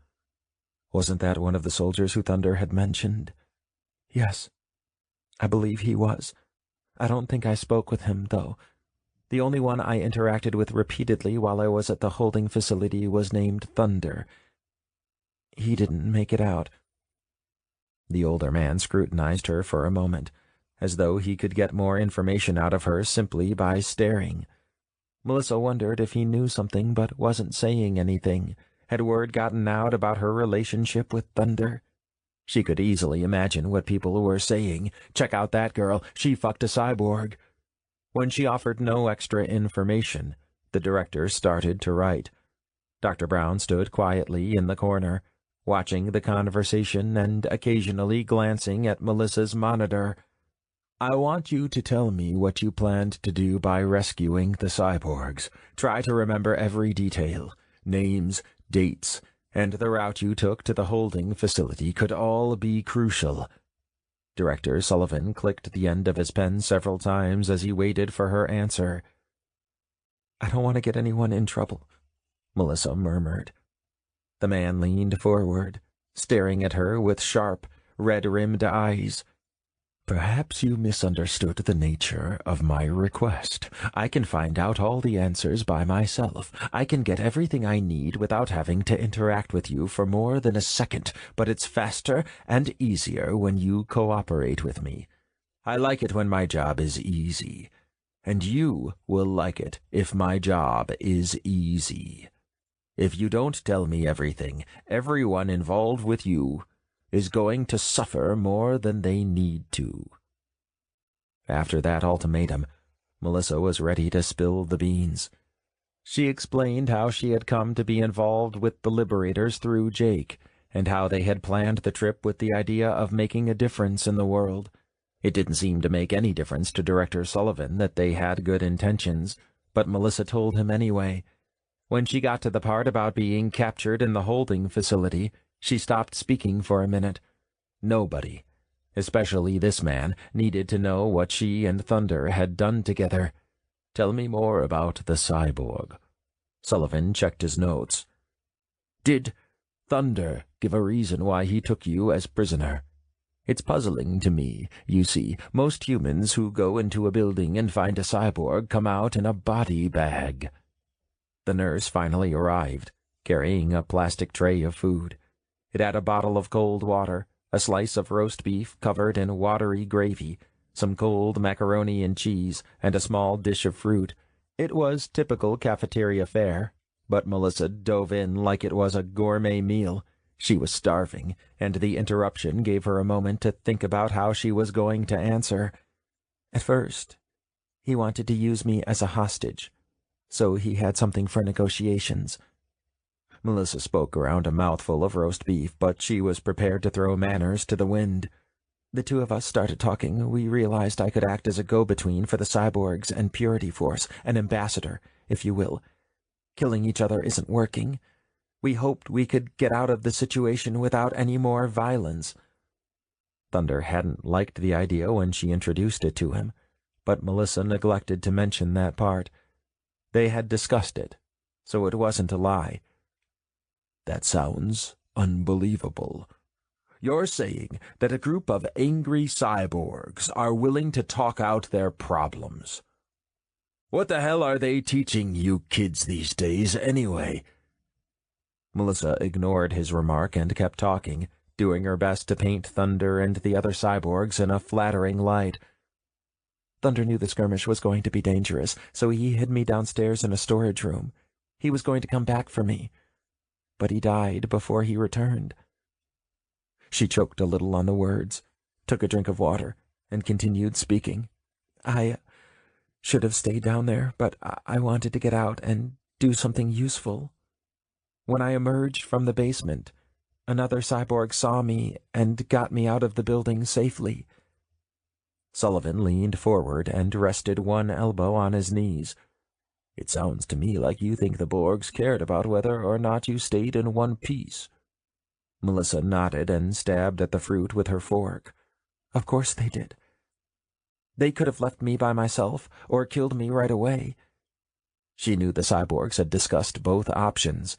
[SPEAKER 2] Wasn't that one of the soldiers who Thunder had mentioned? "Yes, I believe he was. I don't think I spoke with him, though. The only one I interacted with repeatedly while I was at the holding facility was named Thunder. He didn't make it out." The older man scrutinized her for a moment, as though he could get more information out of her simply by staring. Melissa wondered if he knew something but wasn't saying anything. Had word gotten out about her relationship with Thunder? She could easily imagine what people were saying. "Check out that girl. She fucked a cyborg." When she offered no extra information, the director started to write. Dr. Brown stood quietly in the corner, watching the conversation and occasionally glancing at Melissa's monitor. "I want you to tell me what you planned to do by rescuing the cyborgs. Try to remember every detail. Names, dates, and the route you took to the holding facility could all be crucial." Director Sullivan clicked the end of his pen several times as he waited for her answer. "I don't want to get anyone in trouble," Melissa murmured. The man leaned forward, staring at her with sharp, red-rimmed eyes. "Perhaps you misunderstood the nature of my request. I can find out all the answers by myself. I can get everything I need without having to interact with you for more than a second, but it's faster and easier when you cooperate with me. I like it when my job is easy, and you will like it if my job is easy. If you don't tell me everything, everyone involved with you is going to suffer more than they need to." After that ultimatum, Melissa was ready to spill the beans. She explained how she had come to be involved with the Liberators through Jake, and how they had planned the trip with the idea of making a difference in the world. It didn't seem to make any difference to Director Sullivan that they had good intentions, but Melissa told him anyway. When she got to the part about being captured in the holding facility, she stopped speaking for a minute. Nobody, especially this man, needed to know what she and Thunder had done together. "Tell me more about the cyborg." Sullivan checked his notes. "Did Thunder give a reason why he took you as prisoner? It's puzzling to me. You see, most humans who go into a building and find a cyborg come out in a body bag." The nurse finally arrived, carrying a plastic tray of food. It had a bottle of cold water, a slice of roast beef covered in watery gravy, some cold macaroni and cheese, and a small dish of fruit. It was typical cafeteria fare, but Melissa dove in like it was a gourmet meal. She was starving, and the interruption gave her a moment to think about how she was going to answer. "At first, he wanted to use me as a hostage, so he had something for negotiations." Melissa spoke around a mouthful of roast beef, but she was prepared to throw manners to the wind. "The two of us started talking. We realized I could act as a go-between for the cyborgs and Purity Force, an ambassador, if you will. Killing each other isn't working. We hoped we could get out of the situation without any more violence." Thunder hadn't liked the idea when she introduced it to him, but Melissa neglected to mention that part. They had discussed it, so it wasn't a lie. "That sounds unbelievable. You're saying that a group of angry cyborgs are willing to talk out their problems. What the hell are they teaching you kids these days, anyway?" Melissa ignored his remark and kept talking, doing her best to paint Thunder and the other cyborgs in a flattering light. "Thunder knew the skirmish was going to be dangerous, so he hid me downstairs in a storage room. He was going to come back for me, but he died before he returned." She choked a little on the words, took a drink of water, and continued speaking. "I should have stayed down there, but I wanted to get out and do something useful. When I emerged from the basement, another cyborg saw me and got me out of the building safely." Sullivan leaned forward and rested one elbow on his knees. "It sounds to me like you think the Borgs cared about whether or not you stayed in one piece." Melissa nodded and stabbed at the fruit with her fork. "Of course they did. They could have left me by myself or killed me right away." She knew the cyborgs had discussed both options,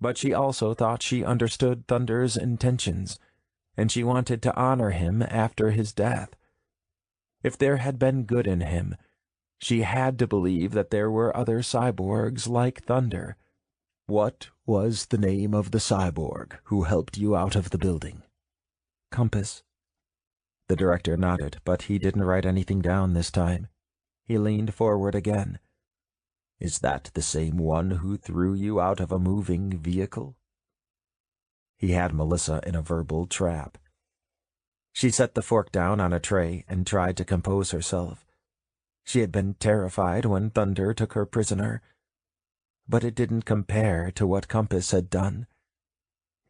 [SPEAKER 2] but she also thought she understood Thunder's intentions, and she wanted to honor him after his death. If there had been good in him, she had to believe that there were other cyborgs like Thunder. "What was the name of the cyborg who helped you out of the building?" "Compass." The director nodded, but he didn't write anything down this time. He leaned forward again. "Is that the same one who threw you out of a moving vehicle?" He had Melissa in a verbal trap. She set the fork down on a tray and tried to compose herself. She had been terrified when Thunder took her prisoner, but it didn't compare to what Compass had done.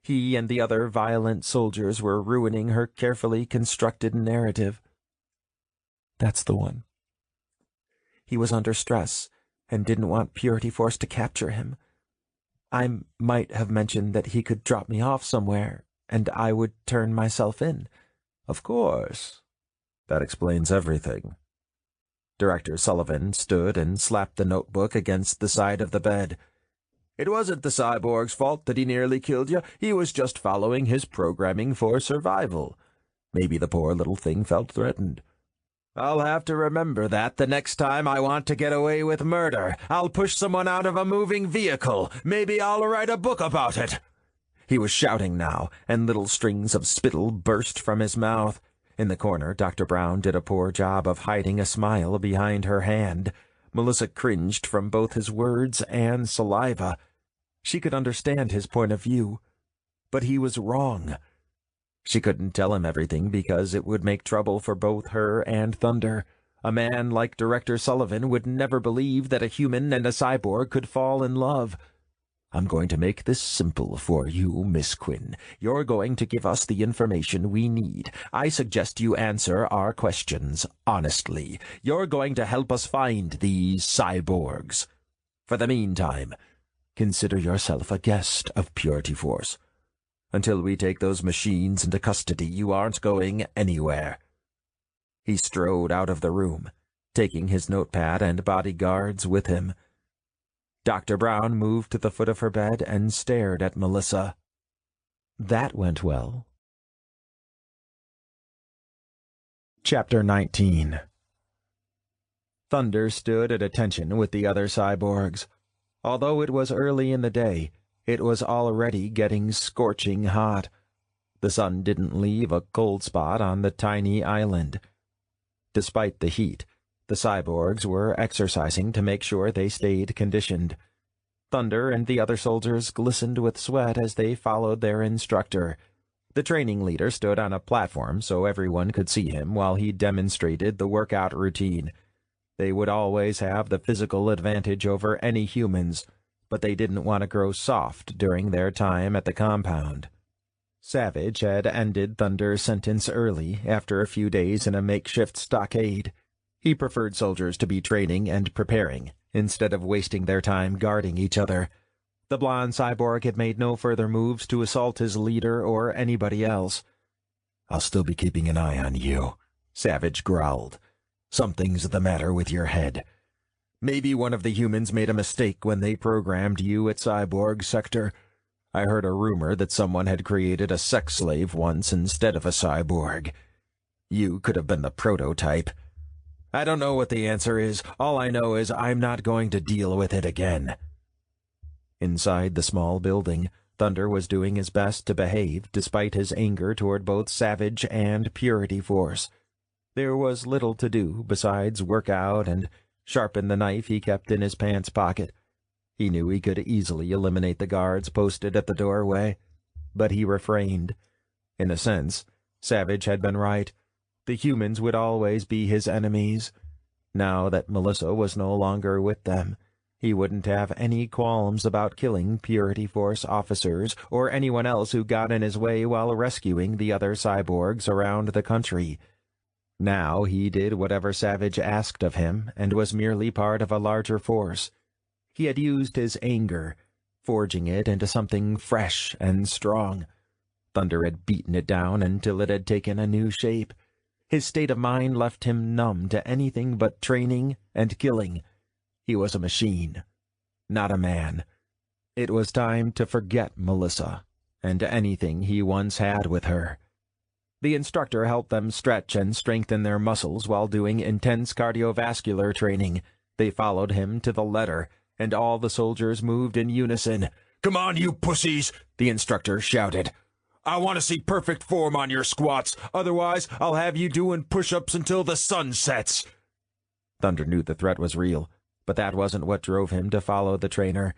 [SPEAKER 2] He and the other violent soldiers were ruining her carefully constructed narrative. That's the one. He was under stress and didn't want Purity Force to capture him. I might have mentioned that he could drop me off somewhere, and I would turn myself in.
[SPEAKER 3] Of course. That explains everything. Director Sullivan stood and slapped the notebook against the side of the bed. It wasn't the cyborg's fault that he nearly killed you. He was just following his programming for survival. Maybe the poor little thing felt threatened. I'll have to remember that the next time I want to get away with murder. I'll push someone out of a moving vehicle. Maybe I'll write a book about it. He was shouting now, and little strings of spittle burst from his mouth. In the corner, Dr. Brown did a poor job of hiding a smile behind her hand. Melissa cringed from both his words and saliva. She could understand his point of view, but he was wrong. She couldn't tell him everything because it would make trouble for both her and Thunder. A man like Director Sullivan would never believe that a human and a cyborg could fall in love. I'm going to make this simple for you, Miss Quinn. You're going to give us the information we need. I suggest you answer our questions honestly. You're going to help us find these cyborgs. For the meantime, consider yourself a guest of Purity Force. Until we take those machines into custody, you aren't going anywhere. He strode out of the room, taking his notepad and bodyguards with him. Dr. Brown moved to the foot of her bed and stared at Melissa. That went well. Chapter 19. Thunder stood at attention with the other cyborgs. Although it was early in the day, it was already getting scorching hot. The sun didn't leave a cold spot on the tiny island. Despite the heat, the cyborgs were exercising to make sure they stayed conditioned. Thunder and the other soldiers glistened with sweat as they followed their instructor. The training leader stood on a platform so everyone could see him while he demonstrated the workout routine. They would always have the physical advantage over any humans, but they didn't want to grow soft during their time at the compound. Savage had ended Thunder's sentence early after a few days in a makeshift stockade. He preferred soldiers to be training and preparing, instead of wasting their time guarding each other. The blonde cyborg had made no further moves to assault his leader or anybody else. I'll still be keeping an eye on you, Savage growled. Something's the matter with your head. Maybe one of the humans made a mistake when they programmed you at Cyborg Sector. I heard a rumor that someone had created a sex slave once instead of a cyborg. You could have been the prototype. I don't know what the answer is. All I know is I'm not going to deal with it again. Inside the small building, Thunder was doing his best to behave despite his anger toward both Savage and Purity Force. There was little to do besides work out and sharpen the knife he kept in his pants pocket. He knew he could easily eliminate the guards posted at the doorway, but he refrained. In a sense, Savage had been right. The humans would always be his enemies. Now that Melissa was no longer with them, he wouldn't have any qualms about killing Purity Force officers or anyone else who got in his way while rescuing the other cyborgs around the country. Now he did whatever Savage asked of him and was merely part of a larger force. He had used his anger, forging it into something fresh and strong. Thunder had beaten it down until it had taken a new shape. His state of mind left him numb to anything but training and killing. He was a machine, not a man. It was time to forget Melissa and anything he once had with her. The instructor helped them stretch and strengthen their muscles while doing intense cardiovascular training. They followed him to the letter, and all the soldiers moved in unison. "Come on, you pussies!" the instructor shouted. "I want to see perfect form on your squats. Otherwise, I'll have you doing push-ups until the sun sets." Thunder knew the threat was real, but that wasn't what drove him to follow the trainer.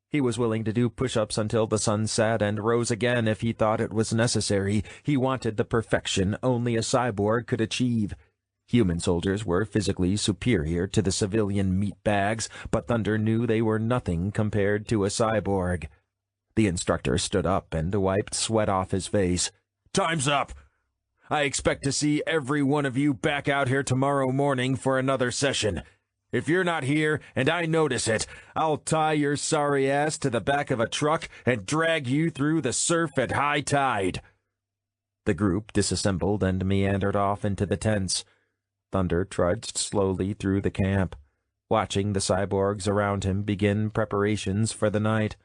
[SPEAKER 3] He was willing to do push-ups until the sun set and rose again if he thought it was necessary. He wanted the perfection only a cyborg could achieve.
[SPEAKER 2] Human soldiers were physically superior to the civilian meatbags, but Thunder knew they were nothing compared to a cyborg. The instructor stood up and wiped sweat off his face. "Time's up! I expect to see every one of you back out here tomorrow morning for another session. If you're not here, and I notice it, I'll tie your sorry ass to the back of a truck and drag you through the surf at high tide." The group disassembled and meandered off into the tents. Thunder trudged slowly through the camp, watching the cyborgs around him begin preparations for the night.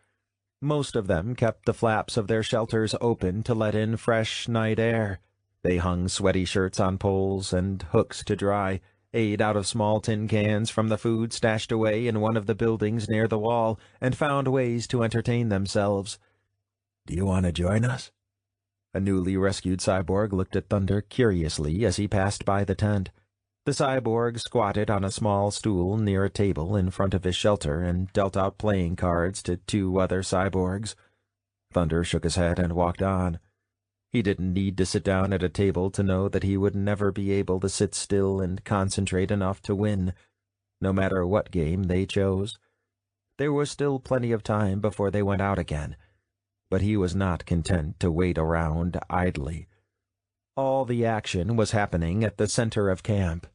[SPEAKER 2] Most of them kept the flaps of their shelters open to let in fresh night air. They hung sweaty shirts on poles and hooks to dry, ate out of small tin cans from the food stashed away in one of the buildings near the wall, and found ways to entertain themselves. "Do you want to join us?" A newly rescued cyborg looked at Thunder curiously as he passed by the tent. The cyborg squatted on a small stool near a table in front of his shelter and dealt out playing cards to two other cyborgs. Thunder shook his head and walked on. He didn't need to sit down at a table to know that he would never be able to sit still and concentrate enough to win, no matter what game they chose. There was still plenty of time before they went out again, but he was not content to wait around idly. All the action was happening at the center of camp.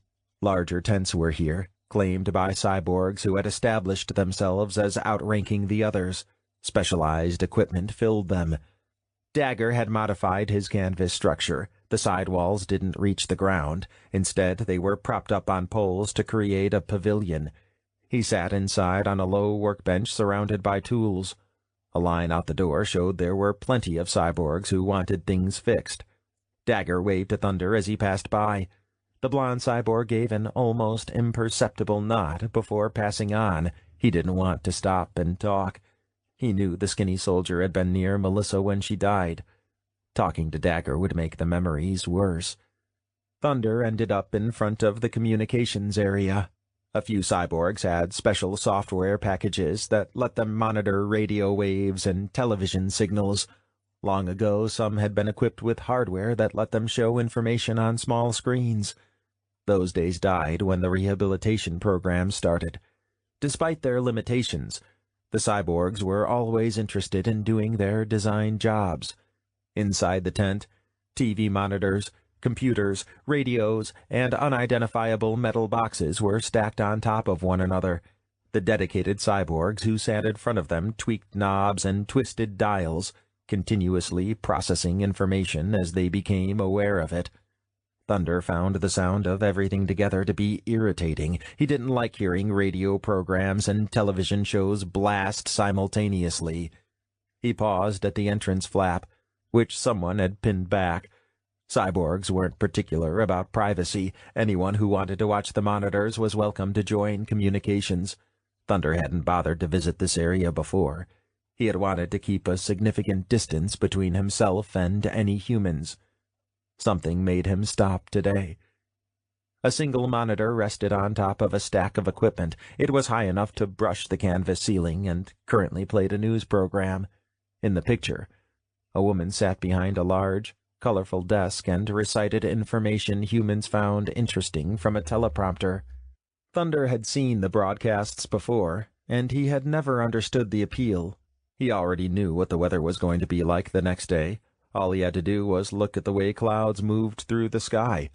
[SPEAKER 2] Larger tents were here, claimed by cyborgs who had established themselves as outranking the others. Specialized equipment filled them. Dagger had modified his canvas structure. The sidewalls didn't reach the ground. Instead, they were propped up on poles to create a pavilion. He sat inside on a low workbench surrounded by tools. A line out the door showed there were plenty of cyborgs who wanted things fixed. Dagger waved to Thunder as he passed by. The blonde cyborg gave an almost imperceptible nod before passing on. He didn't want to stop and talk. He knew the skinny soldier had been near Melissa when she died. Talking to Dagger would make the memories worse. Thunder ended up in front of the communications area. A few cyborgs had special software packages that let them monitor radio waves and television signals. Long ago, some had been equipped with hardware that let them show information on small screens. Those days died when the rehabilitation program started. Despite their limitations, the cyborgs were always interested in doing their design jobs. Inside the tent, TV monitors, computers, radios, and unidentifiable metal boxes were stacked on top of one another. The dedicated cyborgs who sat in front of them tweaked knobs and twisted dials, continuously processing information as they became aware of it. Thunder found the sound of everything together to be irritating. He didn't like hearing radio programs and television shows blast simultaneously. He paused at the entrance flap, which someone had pinned back. Cyborgs weren't particular about privacy. Anyone who wanted to watch the monitors was welcome to join communications. Thunder hadn't bothered to visit this area before. He had wanted to keep a significant distance between himself and any humans. Something made him stop today. A single monitor rested on top of a stack of equipment. It was high enough to brush the canvas ceiling and currently played a news program. In the picture, a woman sat behind a large, colorful desk and recited information humans found interesting from a teleprompter. Thunder had seen the broadcasts before, and he had never understood the appeal. He already knew what the weather was going to be like the next day. All he had to do was look at the way clouds moved through the sky.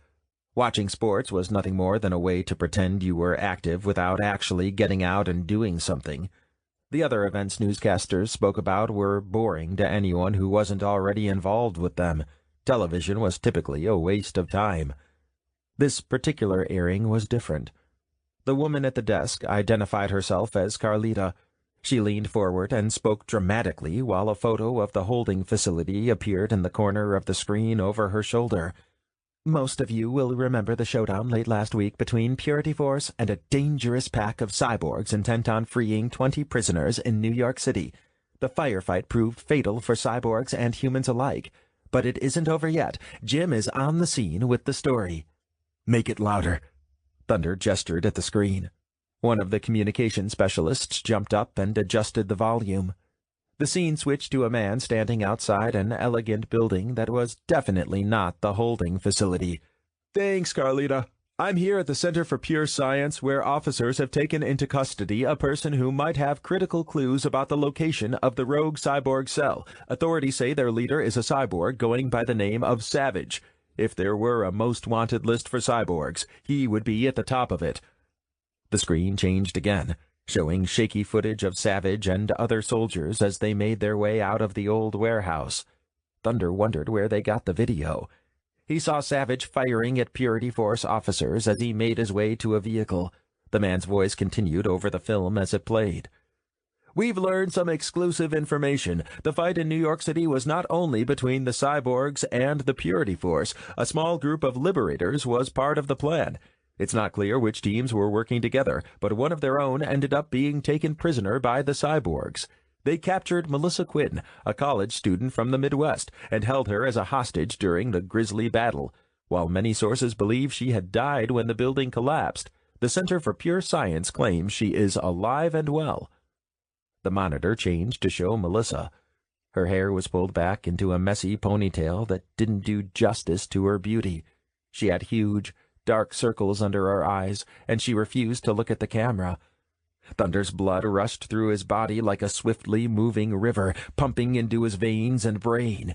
[SPEAKER 2] Watching sports was nothing more than a way to pretend you were active without actually getting out and doing something. The other events newscasters spoke about were boring to anyone who wasn't already involved with them. Television was typically a waste of time. This particular airing was different. The woman at the desk identified herself as Carlita. She leaned forward and spoke dramatically while a photo of the holding facility appeared in the corner of the screen over her shoulder. "Most of you will remember the showdown late last week between Purity Force and a dangerous pack of cyborgs intent on freeing 20 prisoners in New York City. The firefight proved fatal for cyborgs and humans alike. But it isn't over yet. Jim is on the scene with the story." "Make it louder." Thunder gestured at the screen. One of the communication specialists jumped up and adjusted the volume. The scene switched to a man standing outside an elegant building that was definitely not the holding facility. "Thanks, Carlita. I'm here at the Center for Pure Science, where officers have taken into custody a person who might have critical clues about the location of the rogue cyborg cell. Authorities say their leader is a cyborg going by the name of Savage. If there were a most wanted list for cyborgs, he would be at the top of it. The screen changed again, showing shaky footage of Savage and other soldiers as they made their way out of the old warehouse. Thunder wondered where they got the video. He saw Savage firing at Purity Force officers as he made his way to a vehicle. The man's voice continued over the film as it played. We've learned some exclusive information. The fight in New York City was not only between the cyborgs and the Purity Force. A small group of liberators was part of the plan. It's not clear which teams were working together, but one of their own ended up being taken prisoner by the cyborgs. They captured Melissa Quinn, a college student from the Midwest, and held her as a hostage during the grisly battle. While many sources believe she had died when the building collapsed, the Center for Pure Science claims she is alive and well. The monitor changed to show Melissa. Her hair was pulled back into a messy ponytail that didn't do justice to her beauty. She had huge, dark circles under her eyes, and she refused to look at the camera. Thunder's blood rushed through his body like a swiftly moving river, pumping into his veins and brain.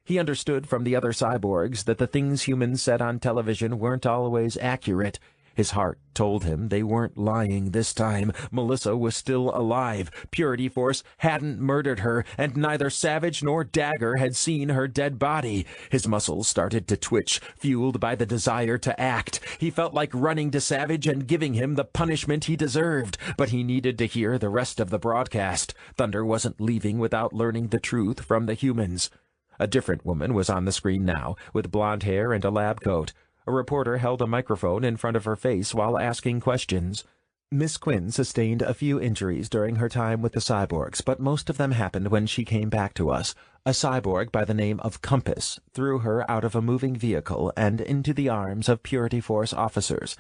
[SPEAKER 2] He understood from the other cyborgs that the things humans said on television weren't always accurate. His heart told him they weren't lying this time. Melissa was still alive. Purity Force hadn't murdered her, and neither Savage nor Dagger had seen her dead body. His muscles started to twitch, fueled by the desire to act. He felt like running to Savage and giving him the punishment he deserved, but he needed to hear the rest of the broadcast. Thunder wasn't leaving without learning the truth from the humans. A different woman was on the screen now, with blonde hair and a lab coat. A reporter held a microphone in front of her face while asking questions. Miss Quinn sustained a few injuries during her time with the cyborgs, but most of them happened when she came back to us. A cyborg by the name of Compass threw her out of a moving vehicle and into the arms of Purity Force officers.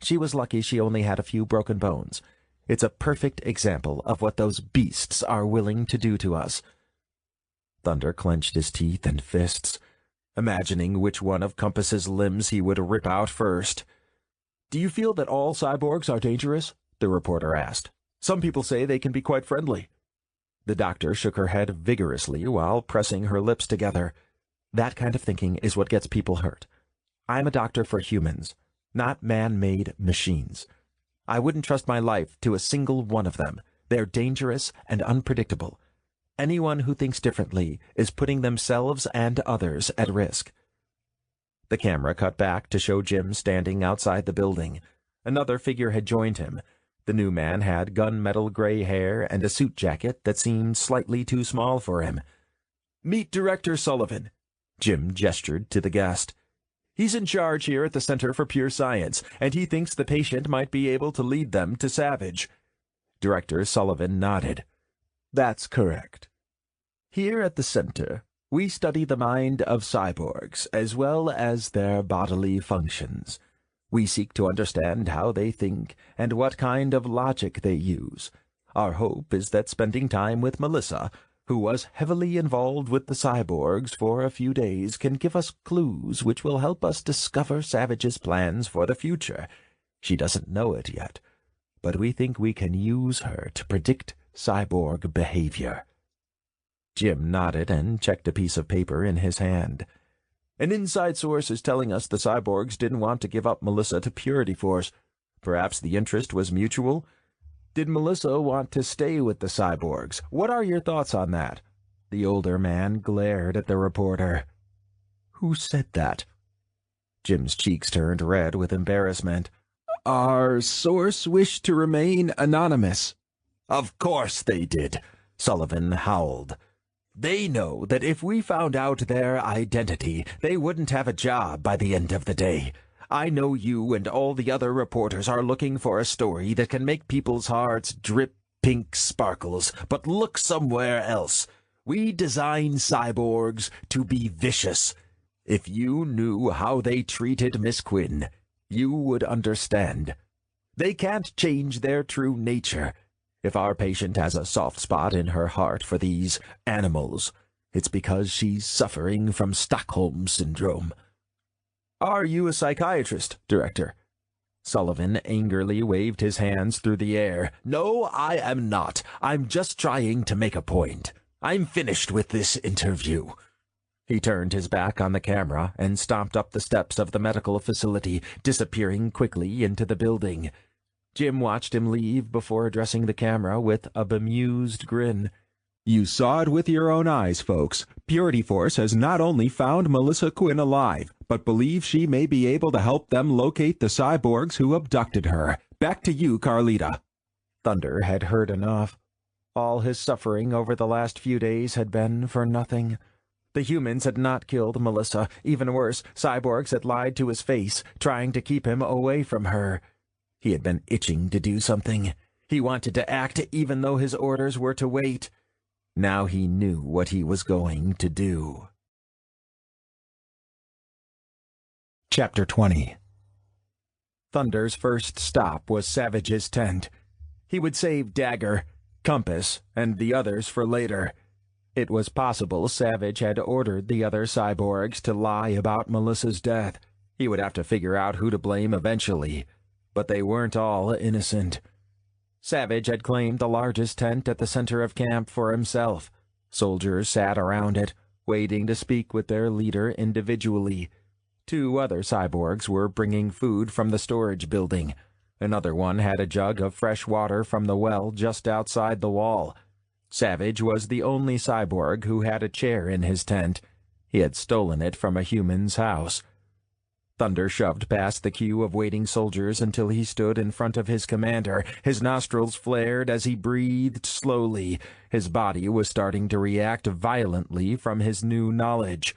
[SPEAKER 2] She was lucky she only had a few broken bones. It's a perfect example of what those beasts are willing to do to us. Thunder clenched his teeth and fists, imagining which one of Compass's limbs he would rip out first. "Do you feel that all cyborgs are dangerous?" the reporter asked. "Some people say they can be quite friendly." The doctor shook her head vigorously while pressing her lips together. "That kind of thinking is what gets people hurt. I'm a doctor for humans, not man-made machines. I wouldn't trust my life to a single one of them. They're dangerous and unpredictable. Anyone who thinks differently is putting themselves and others at risk." The camera cut back to show Jim standing outside the building. Another figure had joined him. The new man had gunmetal gray hair and a suit jacket that seemed slightly too small for him. "Meet Director Sullivan." Jim gestured to the guest. "He's in charge here at the Center for Pure Science, and he thinks the patient might be able to lead them to Savage." Director Sullivan nodded. "That's correct. Here at the center, we study the mind of cyborgs as well as their bodily functions. We seek to understand how they think and what kind of logic they use. Our hope is that spending time with Melissa, who was heavily involved with the cyborgs for a few days, can give us clues which will help us discover Savage's plans for the future. She doesn't know it yet, but we think we can use her to predict cyborg behavior." Jim nodded and checked a piece of paper in his hand. "An inside source is telling us the cyborgs didn't want to give up Melissa to Purity Force. Perhaps the interest was mutual. Did Melissa want to stay with the cyborgs? What are your thoughts on that?" The older man glared at the reporter. "Who said that?" Jim's cheeks turned red with embarrassment. "Our source wished to remain anonymous." "Of course they did," Sullivan howled. "They know that if we found out their identity, they wouldn't have a job by the end of the day. I know you and all the other reporters are looking for a story that can make people's hearts drip pink sparkles, but look somewhere else. We design cyborgs to be vicious. If you knew how they treated Miss Quinn, you would understand. They can't change their true nature. If our patient has a soft spot in her heart for these animals, it's because she's suffering from Stockholm Syndrome." "Are you a psychiatrist, Director?"
[SPEAKER 4] Sullivan angrily waved his hands through the air. "No, I am not. I'm just trying to make a point. I'm finished with this interview." He turned his back on the camera and stomped up the steps of the medical facility, disappearing quickly into the building. Jim watched him leave before addressing the camera with a bemused grin. "You saw it with your own eyes, folks. Purity Force has not only found Melissa Quinn alive, but believes she may be able to help them locate the cyborgs who abducted her. Back to you, Carlita." Thunder had heard enough. All his suffering over the last few days had been for nothing. The humans had not killed Melissa. Even worse, cyborgs had lied to his face, trying to keep him away from her. He had been itching to do something. He wanted to act even though his orders were to wait. Now he knew what he was going to do. Chapter 20. Thunder's first stop was Savage's tent. He would save Dagger, Compass, and the others for later. It was possible Savage had ordered the other cyborgs to lie about Melissa's death. He would have to figure out who to blame eventually. But they weren't all innocent. Savage had claimed the largest tent at the center of camp for himself. Soldiers sat around it, waiting to speak with their leader individually. 2 other cyborgs were bringing food from the storage building. Another one had a jug of fresh water from the well just outside the wall. Savage was the only cyborg who had a chair in his tent. He had stolen it from a human's house. Thunder shoved past the queue of waiting soldiers until he stood in front of his commander. His nostrils flared as he breathed slowly. His body was starting to react violently from his new knowledge.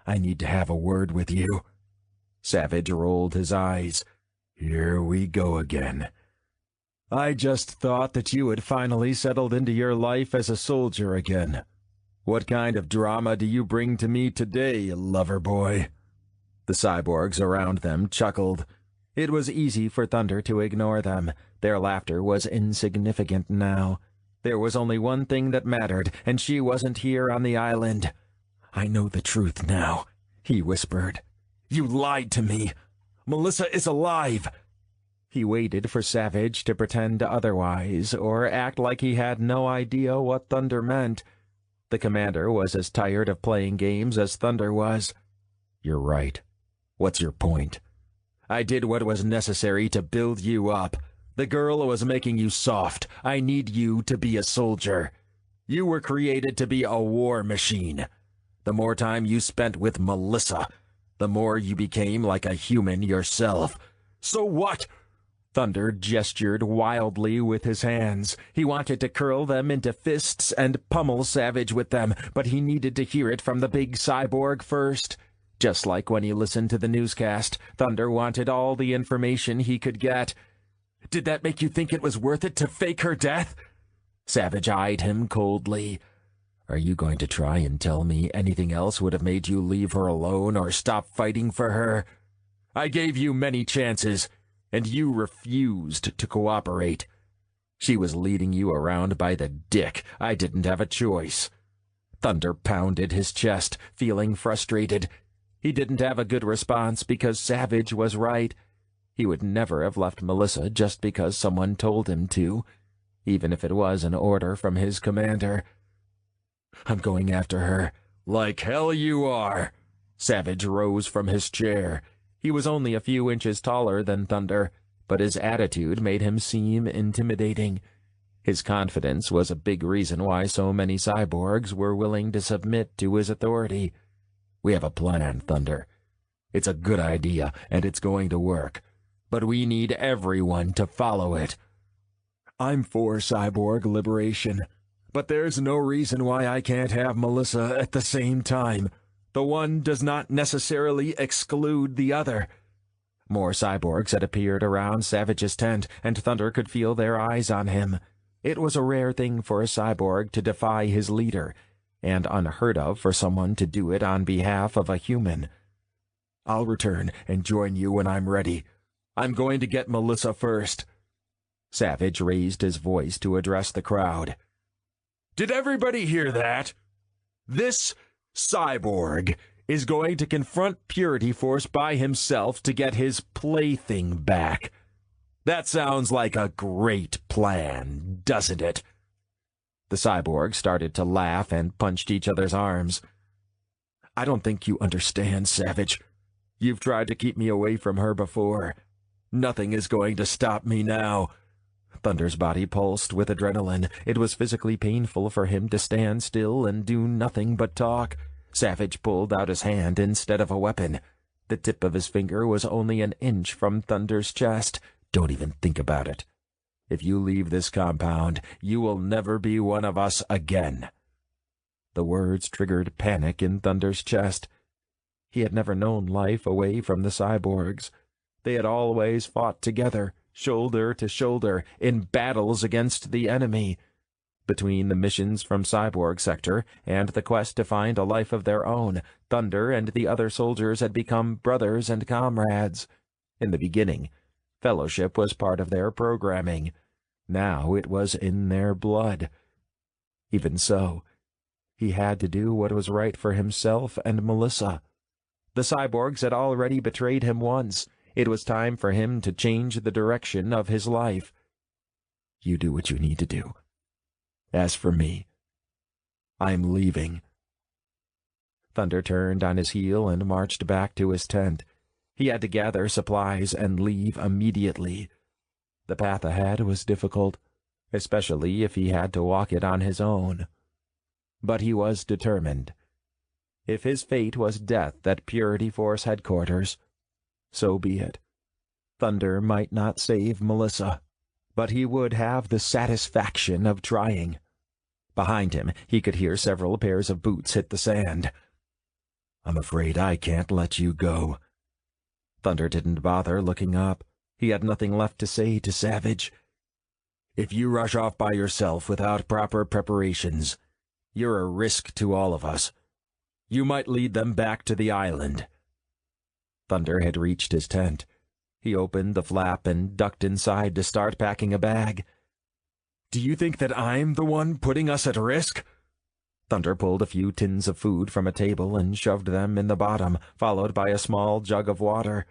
[SPEAKER 4] "I need to have a word with you." Savage rolled his eyes. "Here we go again. I just thought that you had finally settled into your life as a soldier again. What kind of drama do you bring to me today, lover boy?" The cyborgs around them chuckled. It was easy for Thunder to ignore them. Their laughter was insignificant now. There was only one thing that mattered, and she wasn't here on the island. "I know the truth now," he whispered. "You lied to me. Melissa is alive." He waited for Savage to pretend otherwise, or act like he had no idea what Thunder meant. The commander was as tired of playing games as Thunder was. "You're right. What's your point?" "I did what was necessary to build you up. The girl was making you soft. I need you to be a soldier. You were created to be a war machine. The more time you spent with Melissa, the more you became like a human yourself." "So what?" Thunder gestured wildly with his hands. He wanted to curl them into fists and pummel Savage with them, but he needed to hear it from the big cyborg first. Just like when he listened to the newscast, Thunder wanted all the information he could get. "Did that make you think it was worth it to fake her death?" Savage eyed him coldly. "Are you going to try and tell me anything else would have made you leave her alone or stop fighting for her? I gave you many chances, and you refused to cooperate. She was leading you around by the dick. I didn't have a choice." Thunder pounded his chest, feeling frustrated. He didn't have a good response because Savage was right. He would never have left Melissa just because someone told him to, even if it was an order from his commander. "I'm going after her." "Like hell you are." Savage rose from his chair. He was only a few inches taller than Thunder, but his attitude made him seem intimidating. His confidence was a big reason why so many cyborgs were willing to submit to his authority. "We have a plan, Thunder. It's a good idea, and it's going to work. But we need everyone to follow it." "I'm for cyborg liberation, but there's no reason why I can't have Melissa at the same time. The one does not necessarily exclude the other." More cyborgs had appeared around Savage's tent, and Thunder could feel their eyes on him. It was a rare thing for a cyborg to defy his leader, and unheard of for someone to do it on behalf of a human. "I'll return and join you when I'm ready. I'm going to get Melissa first." Savage raised his voice to address the crowd. "Did everybody hear that? This Cyborg is going to confront Purity Force by himself to get his plaything back. That sounds like a great plan, doesn't it? The cyborg started to laugh and punched each other's arms. I don't think you understand, Savage. You've tried to keep me away from her before. Nothing is going to stop me now. Thunder's body pulsed with adrenaline. It was physically painful for him to stand still and do nothing but talk. Savage pulled out his hand instead of a weapon. The tip of his finger was only an inch from Thunder's chest. Don't even think about it. If you leave this compound, you will never be one of us again. The words triggered panic in Thunder's chest. He had never known life away from the cyborgs. They had always fought together, shoulder to shoulder, in battles against the enemy. Between the missions from Cyborg Sector and the quest to find a life of their own, Thunder and the other soldiers had become brothers and comrades. In the beginning, fellowship was part of their programming. Now it was in their blood. Even so, he had to do what was right for himself and Melissa. The cyborgs had already betrayed him once. It was time for him to change the direction of his life. You do what you need to do. As for me, I'm leaving. Thunder turned on his heel and marched back to his tent. He had to gather supplies and leave immediately. The path ahead was difficult, especially if he had to walk it on his own. But he was determined. If his fate was death at Purity Force headquarters, so be it. Thunder might not save Melissa, but he would have the satisfaction of trying. Behind him, he could hear several pairs of boots hit the sand. I'm afraid I can't let you go. Thunder didn't bother looking up. He had nothing left to say to Savage. If you rush off by yourself without proper preparations, you're a risk to all of us. You might lead them back to the island. Thunder had reached his tent. He opened the flap and ducked inside to start packing a bag. Do you think that I'm the one putting us at risk? Thunder pulled a few tins of food from a table and shoved them in the bottom, followed by a small jug of water.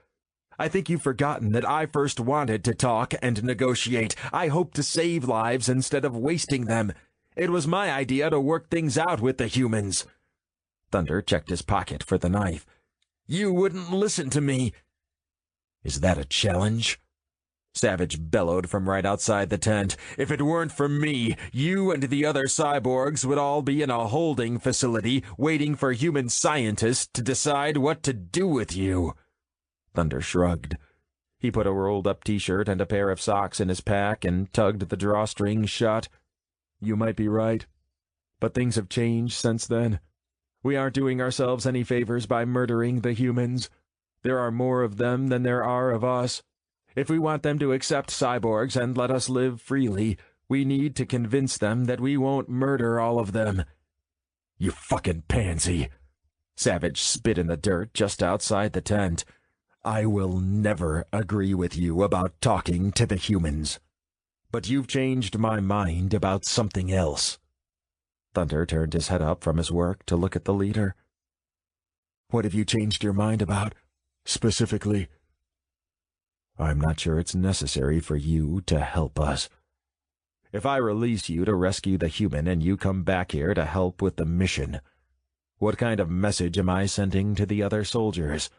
[SPEAKER 4] I think you've forgotten that I first wanted to talk and negotiate. I hoped to save lives instead of wasting them. It was my idea to work things out with the humans. Thunder checked his pocket for the knife. You wouldn't listen to me. Is that a challenge? Savage bellowed from right outside the tent. If it weren't for me, you and the other cyborgs would all be in a holding facility waiting for human scientists to decide what to do with you. Thunder shrugged. He put a rolled-up t-shirt and a pair of socks in his pack and tugged the drawstring shut. You might be right, but things have changed since then. We aren't doing ourselves any favors by murdering the humans. There are more of them than there are of us. If we want them to accept cyborgs and let us live freely, we need to convince them that we won't murder all of them. You fucking pansy. Savage spit in the dirt just outside the tent. I will never agree with you about talking to the humans. But you've changed my mind about something else. Thunder turned his head up from his work to look at the leader. What have you changed your mind about, specifically? I'm not sure it's necessary for you to help us. If I release you to rescue the human and you come back here to help with the mission, what kind of message am I sending to the other soldiers?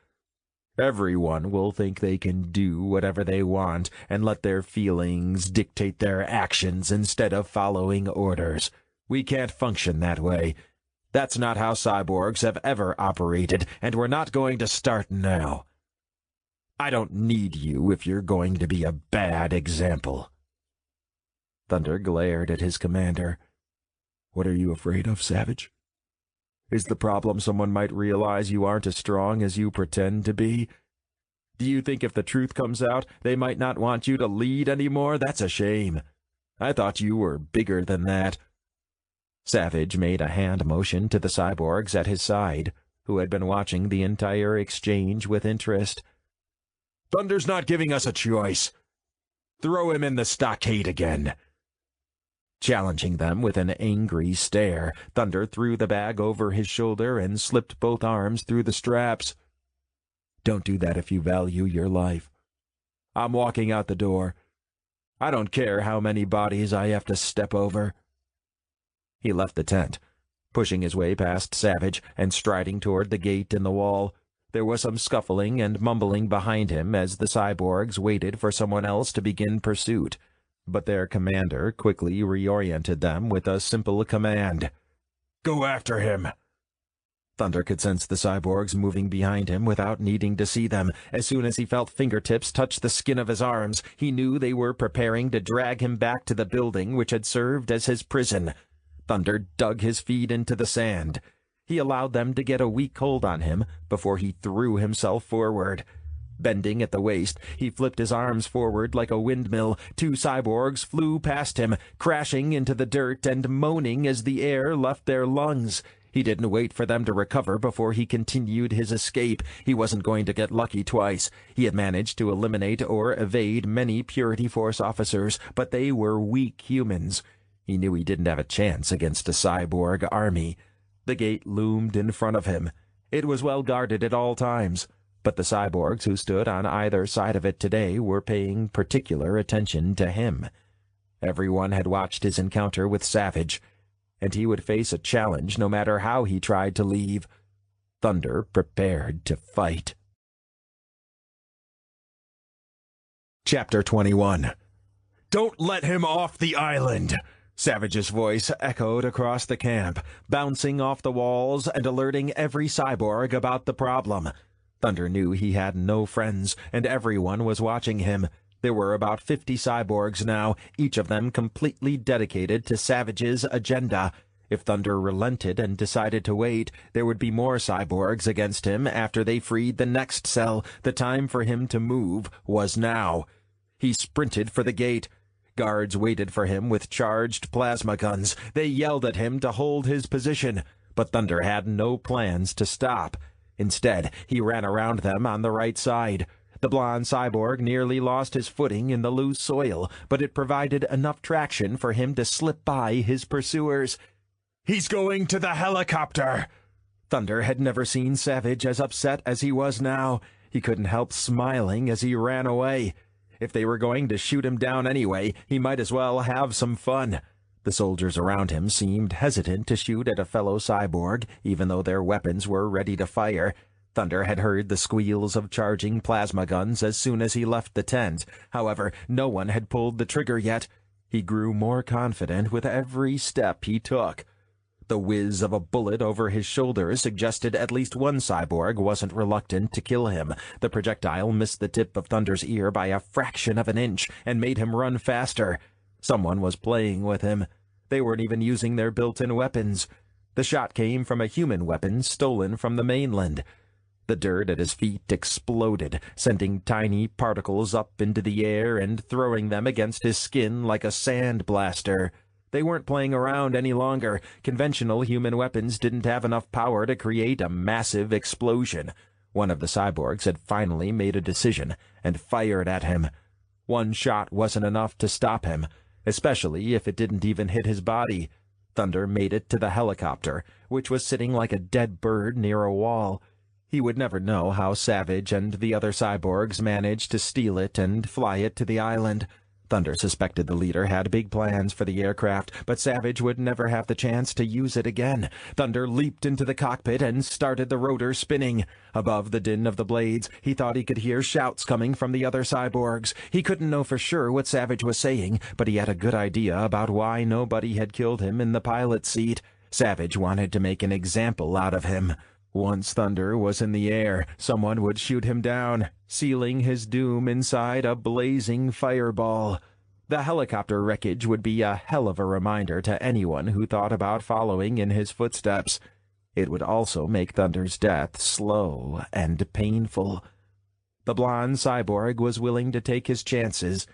[SPEAKER 4] Everyone will think they can do whatever they want and let their feelings dictate their actions instead of following orders. We can't function that way. That's not how cyborgs have ever operated, and we're not going to start now. I don't need you if you're going to be a bad example. Thunder glared at his commander. What are you afraid of, Savage? Is the problem someone might realize you aren't as strong as you pretend to be? Do you think if the truth comes out, they might not want you to lead anymore? That's a shame. I thought you were bigger than that. Savage made a hand motion to the cyborgs at his side, who had been watching the entire exchange with interest. Thunder's not giving us a choice. Throw him in the stockade again.
[SPEAKER 2] Challenging them with an angry stare, Thunder threw the bag over his shoulder and slipped both arms through the straps. "Don't do that if you value your life. I'm walking out the door. I don't care how many bodies I have to step over." He left the tent, pushing his way past Savage and striding toward the gate in the wall. There was some scuffling and mumbling behind him as the cyborgs waited for someone else to begin pursuit. But their commander quickly reoriented them with a simple command. "Go after him!" Thunder could sense the cyborgs moving behind him without needing to see them. As soon as he felt fingertips touch the skin of his arms, he knew they were preparing to drag him back to the building which had served as his prison. Thunder dug his feet into the sand. He allowed them to get a weak hold on him before he threw himself forward. Bending at the waist, he flipped his arms forward like a windmill. 2 cyborgs flew past him, crashing into the dirt and moaning as the air left their lungs. He didn't wait for them to recover before he continued his escape. He wasn't going to get lucky twice. He had managed to eliminate or evade many Purity Force officers, but they were weak humans. He knew he didn't have a chance against a cyborg army. The gate loomed in front of him. It was well guarded at all times, but the cyborgs who stood on either side of it today were paying particular attention to him. Everyone had watched his encounter with Savage, and he would face a challenge no matter how he tried to leave. Thunder prepared to fight. Chapter 21. "Don't let him off the island!" Savage's voice echoed across the camp, bouncing off the walls and alerting every cyborg about the problem. Thunder knew he had no friends, and everyone was watching him. There were about 50 cyborgs now, each of them completely dedicated to Savage's agenda. If Thunder relented and decided to wait, there would be more cyborgs against him after they freed the next cell. The time for him to move was now. He sprinted for the gate. Guards waited for him with charged plasma guns. They yelled at him to hold his position, but Thunder had no plans to stop. Instead, he ran around them on the right side. The blonde cyborg nearly lost his footing in the loose soil, but it provided enough traction for him to slip by his pursuers. "He's going to the helicopter!" Thunder had never seen Savage as upset as he was now. He couldn't help smiling as he ran away. If they were going to shoot him down anyway, he might as well have some fun. The soldiers around him seemed hesitant to shoot at a fellow cyborg, even though their weapons were ready to fire. Thunder had heard the squeals of charging plasma guns as soon as he left the tent. However, no one had pulled the trigger yet. He grew more confident with every step he took. The whiz of a bullet over his shoulder suggested at least one cyborg wasn't reluctant to kill him. The projectile missed the tip of Thunder's ear by a fraction of an inch and made him run faster. Someone was playing with him. They weren't even using their built-in weapons. The shot came from a human weapon stolen from the mainland. The dirt at his feet exploded, sending tiny particles up into the air and throwing them against his skin like a sand blaster. They weren't playing around any longer. Conventional human weapons didn't have enough power to create a massive explosion. One of the cyborgs had finally made a decision and fired at him. One shot wasn't enough to stop him, especially if it didn't even hit his body. Thunder made it to the helicopter, which was sitting like a dead bird near a wall. He would never know how Savage and the other cyborgs managed to steal it and fly it to the island. Thunder suspected the leader had big plans for the aircraft, but Savage would never have the chance to use it again. Thunder leaped into the cockpit and started the rotor spinning. Above the din of the blades, he thought he could hear shouts coming from the other cyborgs. He couldn't know for sure what Savage was saying, but he had a good idea about why nobody had killed him in the pilot's seat. Savage wanted to make an example out of him. Once Thunder was in the air, someone would shoot him down, sealing his doom inside a blazing fireball. The helicopter wreckage would be a hell of a reminder to anyone who thought about following in his footsteps. It would also make Thunder's death slow and painful. The blonde cyborg was willing to take his chances.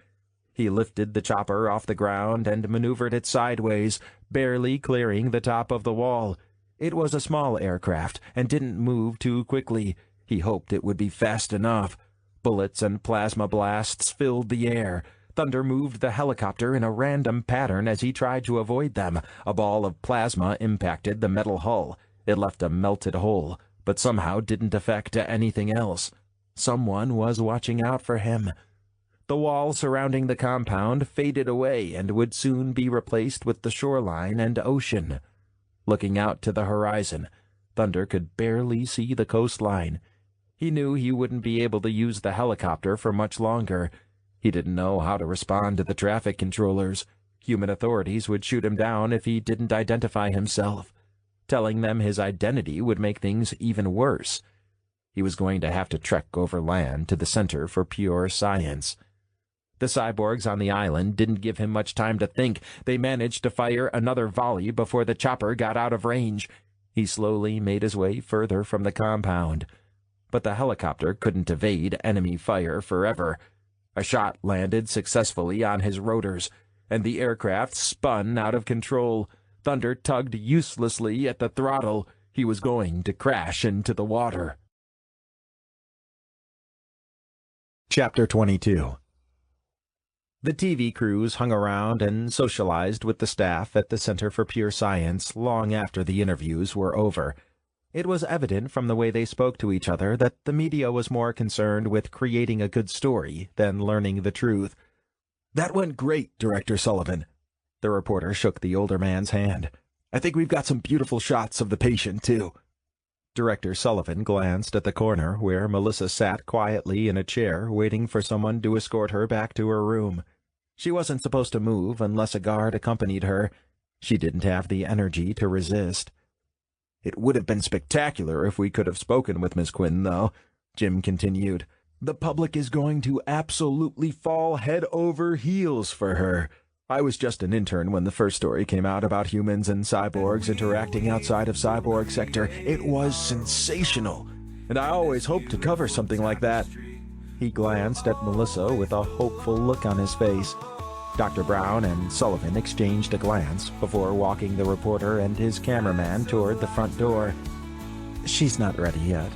[SPEAKER 2] He lifted the chopper off the ground and maneuvered it sideways, barely clearing the top of the wall. It was a small aircraft and didn't move too quickly. He hoped it would be fast enough. Bullets and plasma blasts filled the air. Thunder moved the helicopter in a random pattern as he tried to avoid them. A ball of plasma impacted the metal hull. It left a melted hole, but somehow didn't affect anything else. Someone was watching out for him. The wall surrounding the compound faded away and would soon be replaced with the shoreline and ocean. Looking out to the horizon, Thunder could barely see the coastline. He knew he wouldn't be able to use the helicopter for much longer. He didn't know how to respond to the traffic controllers. Human authorities would shoot him down if he didn't identify himself. Telling them his identity would make things even worse. He was going to have to trek over land to the Center for Pure Science. The cyborgs on the island didn't give him much time to think. They managed to fire another volley before the chopper got out of range. He slowly made his way further from the compound. But the helicopter couldn't evade enemy fire forever. A shot landed successfully on his rotors, and the aircraft spun out of control. Thunder tugged uselessly at the throttle. He was going to crash into the water. Chapter 22. The TV crews hung around and socialized with the staff at the Center for Pure Science long after the interviews were over. It was evident from the way they spoke to each other that the media was more concerned with creating a good story than learning the truth. "That went great, Director Sullivan." The reporter shook the older man's hand. "I think we've got some beautiful shots of the patient, too." Director Sullivan glanced at the corner where Melissa sat quietly in a chair waiting for someone to escort her back to her room. She wasn't supposed to move unless a guard accompanied her. She didn't have the energy to resist. "It would have been spectacular if we could have spoken with Miss Quinn, though," Jim continued. "The public is going to absolutely fall head over heels for her. I was just an intern when the first story came out about humans and cyborgs interacting outside of Cyborg sector. It was sensational, and I always hoped to cover something like that." He glanced at Melissa with a hopeful look on his face. Dr. Brown and Sullivan exchanged a glance before walking the reporter and his cameraman toward the front door. "She's not ready yet."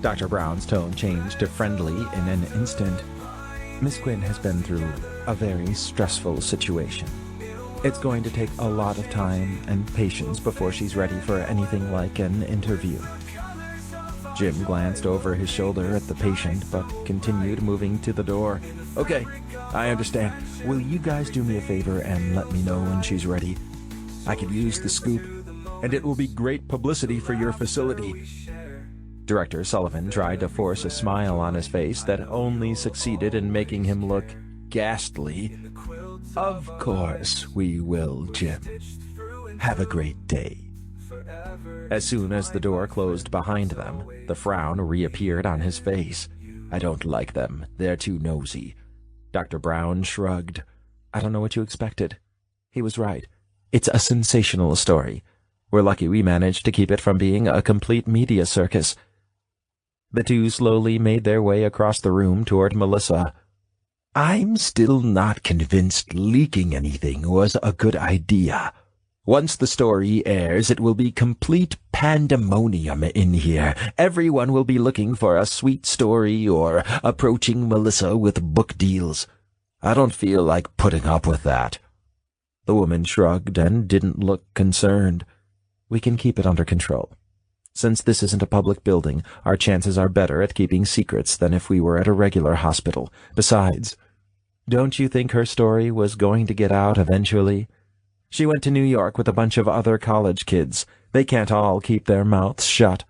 [SPEAKER 2] Dr. Brown's tone changed to friendly in an instant. "Miss Quinn has been through a very stressful situation. It's going to take a lot of time and patience before she's ready for anything like an interview." Jim glanced over his shoulder at the patient, but continued moving to the door. "Okay, I understand. Will you guys do me a favor and let me know when she's ready? I could use the scoop, and it will be great publicity for your facility." Director Sullivan tried to force a smile on his face that only succeeded in making him look ghastly. "Of course we will, Jim. Have a great day." As soon as the door closed behind them, the frown reappeared on his face. "I don't like them. They're too nosy." Dr. Brown shrugged. "I don't know what you expected." He was right. It's a sensational story. We're lucky we managed to keep it from being a complete media circus. The two slowly made their way across the room toward Melissa. "I'm still not convinced leaking anything was a good idea. Once the story airs, it will be complete pandemonium in here. Everyone will be looking for a sweet story or approaching Melissa with book deals. I don't feel like putting up with that." The woman shrugged and didn't look concerned. "We can keep it under control. Since this isn't a public building, our chances are better at keeping secrets than if we were at a regular hospital. Besides, don't you think her story was going to get out eventually? She went to New York with a bunch of other college kids. They can't all keep their mouths shut."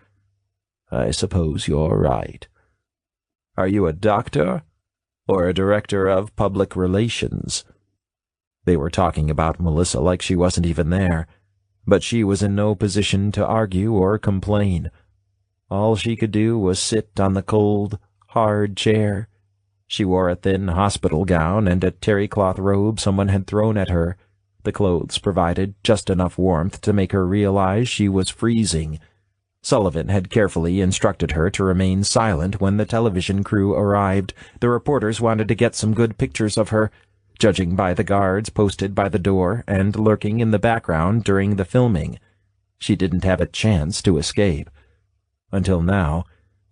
[SPEAKER 2] "I suppose you're right. Are you a doctor or a director of public relations?" They were talking about Melissa like she wasn't even there, but she was in no position to argue or complain. All she could do was sit on the cold, hard chair. She wore a thin hospital gown and a terry-cloth robe someone had thrown at her. The clothes provided just enough warmth to make her realize she was freezing. Sullivan had carefully instructed her to remain silent when the television crew arrived. The reporters wanted to get some good pictures of her. Judging by the guards posted by the door and lurking in the background during the filming, she didn't have a chance to escape. Until now,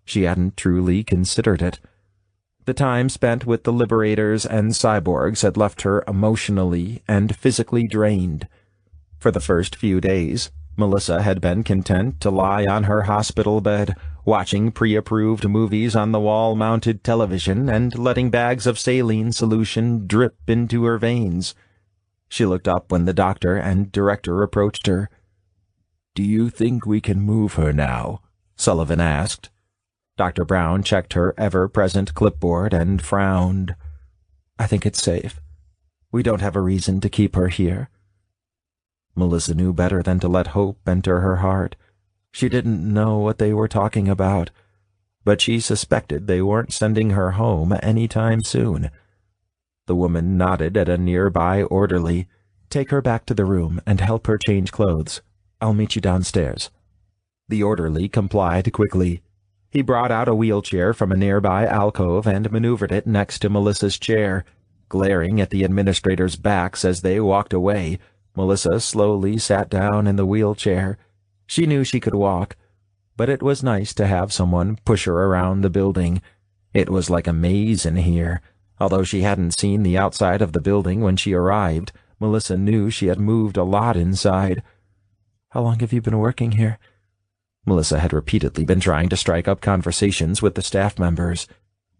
[SPEAKER 2] she hadn't truly considered it. The time spent with the liberators and cyborgs had left her emotionally and physically drained. For the first few days, Melissa had been content to lie on her hospital bed, watching pre-approved movies on the wall-mounted television and letting bags of saline solution drip into her veins. She looked up when the doctor and director approached her.
[SPEAKER 3] "Do you think we can move her now?" Sullivan asked.
[SPEAKER 2] Dr. Brown checked her ever-present clipboard and frowned.
[SPEAKER 5] "I think it's safe. We don't have a reason to keep her here."
[SPEAKER 2] Melissa knew better than to let hope enter her heart. She didn't know what they were talking about, but she suspected they weren't sending her home any time soon. The woman nodded at a nearby orderly.
[SPEAKER 5] "Take her back to the room and help her change clothes. I'll meet you downstairs."
[SPEAKER 2] The orderly complied quickly. He brought out a wheelchair from a nearby alcove and maneuvered it next to Melissa's chair. Glaring at the administrators' backs as they walked away, Melissa slowly sat down in the wheelchair. She knew she could walk, but it was nice to have someone push her around the building. It was like a maze in here. Although she hadn't seen the outside of the building when she arrived, Melissa knew she had moved a lot inside.
[SPEAKER 5] "How long have you been working here?"
[SPEAKER 2] Melissa had repeatedly been trying to strike up conversations with the staff members.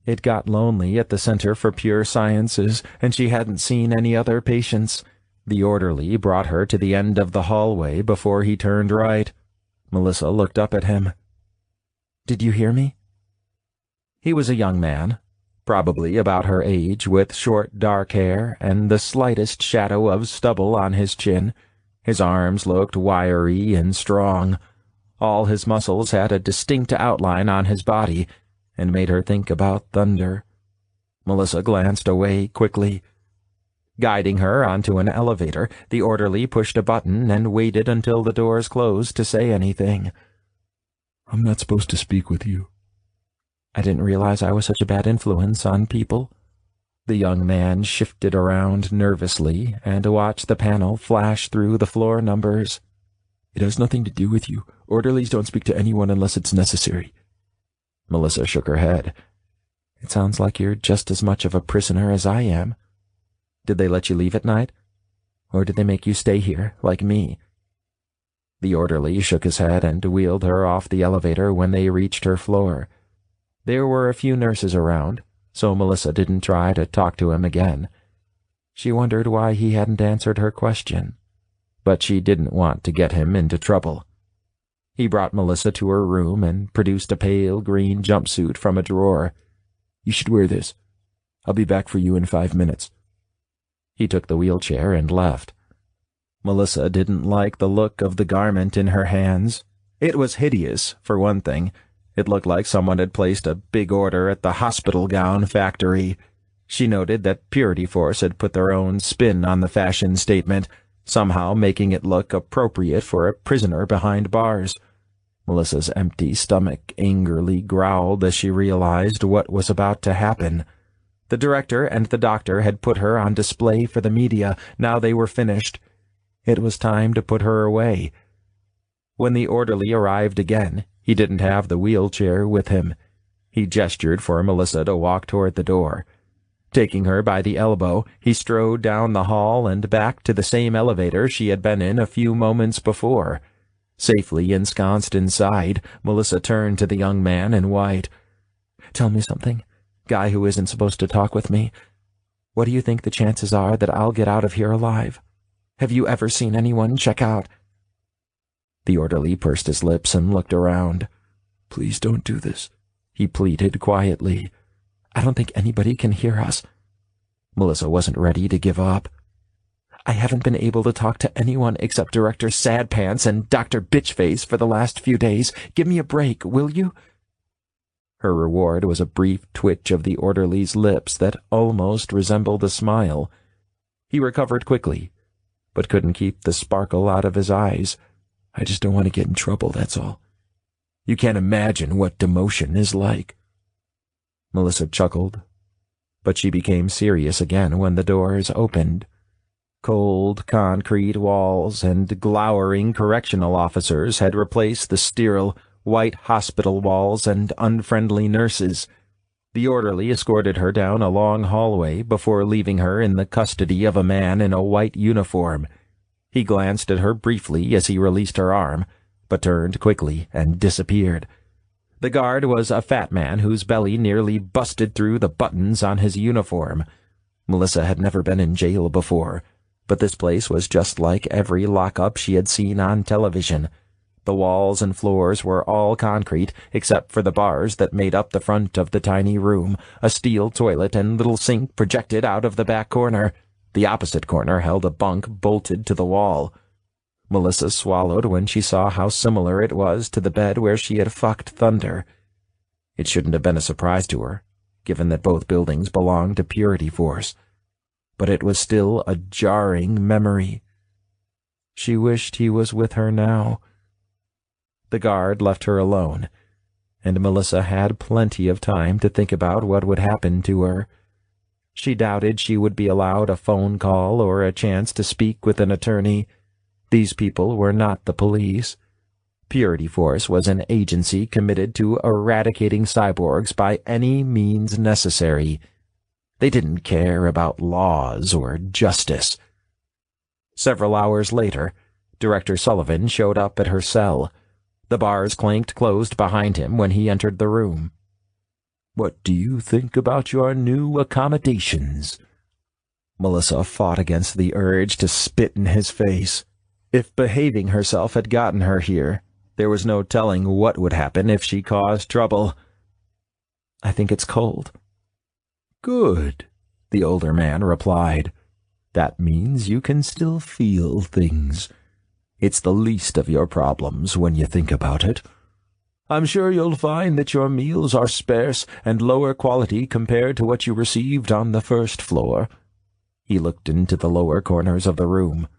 [SPEAKER 2] It got lonely at the Center for Pure Sciences, and she hadn't seen any other patients. The orderly brought her to the end of the hallway before he turned right. Melissa looked up at him.
[SPEAKER 5] "Did you hear me?"
[SPEAKER 2] He was a young man, probably about her age, with short dark hair and the slightest shadow of stubble on his chin. His arms looked wiry and strong. All his muscles had a distinct outline on his body and made her think about thunder. Melissa glanced away quickly. Guiding her onto an elevator, the orderly pushed a button and waited until the doors closed to say anything.
[SPEAKER 3] "I'm not supposed to speak with you."
[SPEAKER 5] "I didn't realize I was such a bad influence on people."
[SPEAKER 2] The young man shifted around nervously and watched the panel flash through the floor numbers.
[SPEAKER 3] "It has nothing to do with you. Orderlies don't speak to anyone unless it's necessary."
[SPEAKER 2] Melissa shook her head.
[SPEAKER 5] "It sounds like you're just as much of a prisoner as I am. Did they let you leave at night? Or did they make you stay here, like me?"
[SPEAKER 2] The orderly shook his head and wheeled her off the elevator when they reached her floor. There were a few nurses around, so Melissa didn't try to talk to him again. She wondered why he hadn't answered her question, but she didn't want to get him into trouble. He brought Melissa to her room and produced a pale green jumpsuit from a drawer.
[SPEAKER 3] "You should wear this. I'll be back for you in 5 minutes."
[SPEAKER 2] He took the wheelchair and left. Melissa didn't like the look of the garment in her hands. It was hideous, for one thing. It looked like someone had placed a big order at the hospital gown factory. She noted that Purity Force had put their own spin on the fashion statement, somehow making it look appropriate for a prisoner behind bars. Melissa's empty stomach angrily growled as she realized what was about to happen. The director and the doctor had put her on display for the media. Now they were finished. It was time to put her away. When the orderly arrived again, he didn't have the wheelchair with him. He gestured for Melissa to walk toward the door. Taking her by the elbow, he strode down the hall and back to the same elevator she had been in a few moments before. Safely ensconced inside, Melissa turned to the young man in white.
[SPEAKER 5] "Tell me something. Guy who isn't supposed to talk with me. What do you think the chances are that I'll get out of here alive? Have you ever seen anyone check out?"
[SPEAKER 2] The orderly pursed his lips and looked around.
[SPEAKER 3] "Please don't do this,"
[SPEAKER 2] he pleaded quietly.
[SPEAKER 5] "I don't think anybody can hear us."
[SPEAKER 2] Melissa wasn't ready to give up.
[SPEAKER 5] "I haven't been able to talk to anyone except Director Sadpants and Dr. Bitchface for the last few days. Give me a break, will you?"
[SPEAKER 2] Her reward was a brief twitch of the orderly's lips that almost resembled a smile. He recovered quickly, but couldn't keep the sparkle out of his eyes.
[SPEAKER 3] "I just don't want to get in trouble, that's all.
[SPEAKER 2] You can't imagine what demotion is like." Melissa chuckled, but she became serious again when the doors opened. Cold concrete walls and glowering correctional officers had replaced the sterile, white hospital walls and unfriendly nurses.
[SPEAKER 5] The orderly escorted her down a long hallway before leaving her in the custody of a man in a white uniform. He glanced at her briefly as he released her arm, but turned quickly and disappeared. The guard was a fat man whose belly nearly busted through the buttons on his uniform. Melissa had never been in jail before, but this place was just like every lockup she had seen on television. The walls and floors were all concrete, except for the bars that made up the front of the tiny room, a steel toilet and little sink projected out of the back corner. The opposite corner held a bunk bolted to the wall. Melissa swallowed when she saw how similar it was to the bed where she had fucked Thunder. It shouldn't have been a surprise to her, given that both buildings belonged to Purity Force. But it was still a jarring memory. She wished he was with her now. The guard left her alone, and Melissa had plenty of time to think about what would happen to her. She doubted she would be allowed a phone call or a chance to speak with an attorney. These people were not the police. Purity Force was an agency committed to eradicating cyborgs by any means necessary. They didn't care about laws or justice. Several hours later, Director Sullivan showed up at her cell. The bars clanked closed behind him when he entered the room. "What do you think about your new accommodations?" Melissa fought against the urge to spit in his face. If behaving herself had gotten her here, there was no telling what would happen if she caused trouble. "I think it's cold." "Good," the older man replied. "That means you can still feel things. It's the least of your problems when you think about it. I'm sure you'll find that your meals are sparse and lower quality compared to what you received on the first floor." He looked into the lower corners of the room.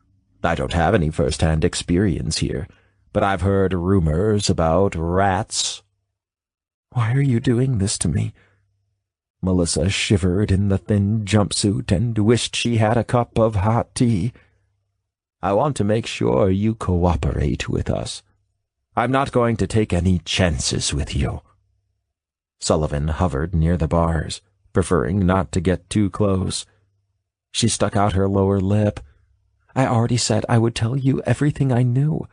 [SPEAKER 5] "I don't have any first-hand experience here, but I've heard rumors about rats." "Why are you doing this to me?" Melissa shivered in the thin jumpsuit and wished she had a cup of hot tea. "I want to make sure you cooperate with us. I'm not going to take any chances with you." Sullivan hovered near the bars, preferring not to get too close. She stuck out her lower lip. "I already said I would tell you everything I knew."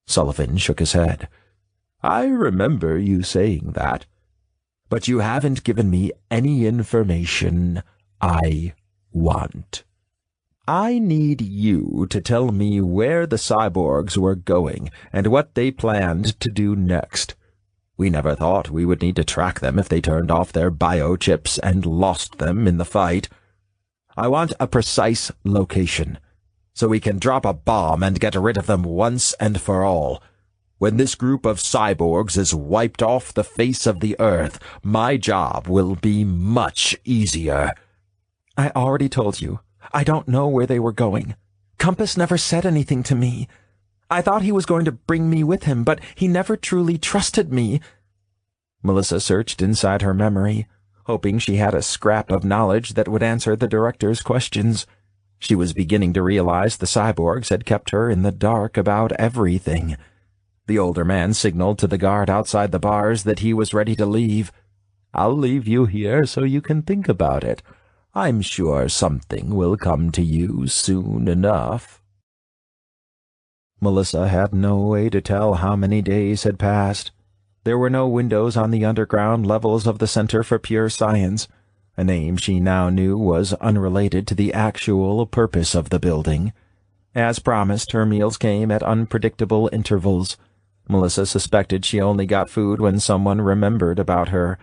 [SPEAKER 5] Sullivan shook his head. "I remember you saying that. But you haven't given me any information I want. I need you to tell me where the cyborgs were going and what they planned to do next. We never thought we would need to track them if they turned off their biochips and lost them in the fight. I want a precise location, so we can drop a bomb and get rid of them once and for all. When this group of cyborgs is wiped off the face of the earth, my job will be much easier." "I already told you. I don't know where they were going. Compass never said anything to me. I thought he was going to bring me with him, but he never truly trusted me." Melissa searched inside her memory, hoping she had a scrap of knowledge that would answer the director's questions. She was beginning to realize the cyborgs had kept her in the dark about everything. The older man signaled to the guard outside the bars that he was ready to leave. "I'll leave you here so you can think about it. I'm sure something will come to you soon enough." Melissa had no way to tell how many days had passed. There were no windows on the underground levels of the Center for Pure Science. A name she now knew was unrelated to the actual purpose of the building. As promised, her meals came at unpredictable intervals. Melissa suspected she only got food when someone remembered about her.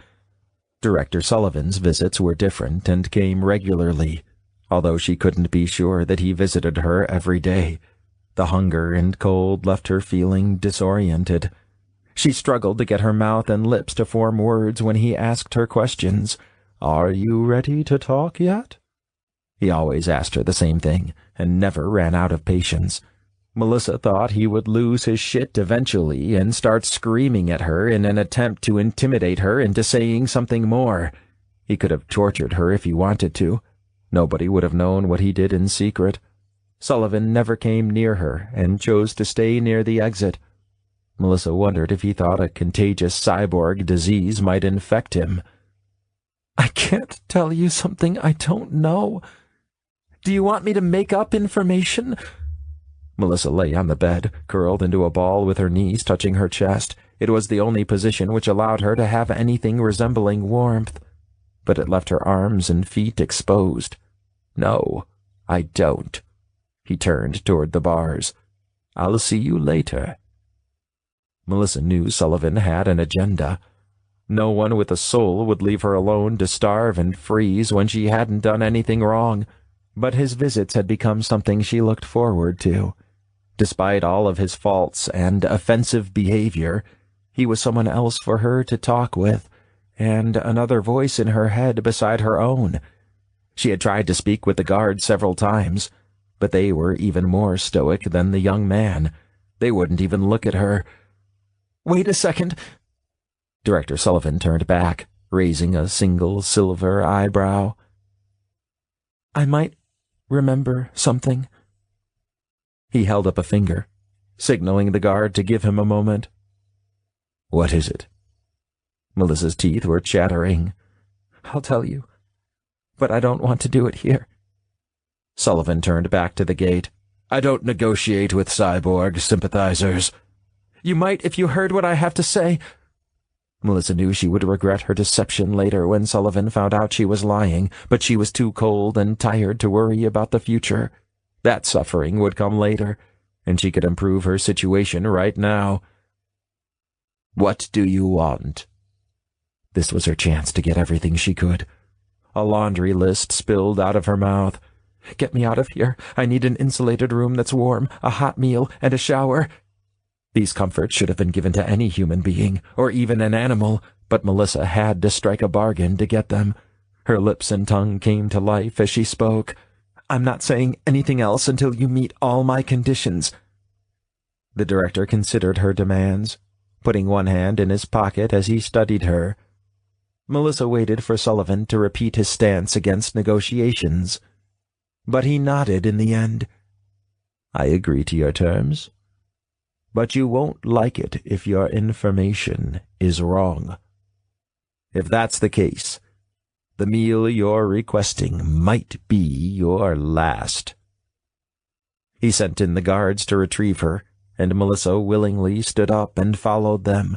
[SPEAKER 5] Director Sullivan's visits were different and came regularly, although she couldn't be sure that he visited her every day. The hunger and cold left her feeling disoriented. She struggled to get her mouth and lips to form words when he asked her questions. "Are you ready to talk yet?" He always asked her the same thing, and never ran out of patience. Melissa thought he would lose his shit eventually and start screaming at her in an attempt to intimidate her into saying something more. He could have tortured her if he wanted to. Nobody would have known what he did in secret. Sullivan never came near her and chose to stay near the exit. Melissa wondered if he thought a contagious cyborg disease might infect him. I can't tell you something I don't know. Do you want me to make up information?" Melissa lay on the bed, curled into a ball with her knees touching her chest. It was the only position which allowed her to have anything resembling warmth, but it left her arms and feet exposed. "No, I don't." He turned toward the bars. "I'll see you later." Melissa knew Sullivan had an agenda. No one with a soul would leave her alone to starve and freeze when she hadn't done anything wrong, but his visits had become something she looked forward to. Despite all of his faults and offensive behavior, he was someone else for her to talk with, and another voice in her head beside her own. She had tried to speak with the guards several times, but they were even more stoic than the young man. They wouldn't even look at her. "Wait a second." Director Sullivan turned back, raising a single silver eyebrow. "I might remember something." He held up a finger, signaling the guard to give him a moment. "What is it?" Melissa's teeth were chattering. "I'll tell you, but I don't want to do it here." Sullivan turned back to the gate. "I don't negotiate with Cyborg sympathizers." "You might if you heard what I have to say." Melissa knew she would regret her deception later when Sullivan found out she was lying, but she was too cold and tired to worry about the future. That suffering would come later, and she could improve her situation right now. "What do you want?" This was her chance to get everything she could. A laundry list spilled out of her mouth. "Get me out of here. I need an insulated room that's warm, a hot meal, and a shower." These comforts should have been given to any human being, or even an animal, but Melissa had to strike a bargain to get them. Her lips and tongue came to life as she spoke. "I'm not saying anything else until you meet all my conditions." The director considered her demands, putting one hand in his pocket as he studied her. Melissa waited for Sullivan to repeat his stance against negotiations, but he nodded in the end. "I agree to your terms, but you won't like it if your information is wrong. If that's the case, the meal you're requesting might be your last." He sent in the guards to retrieve her, and Melissa willingly stood up and followed them.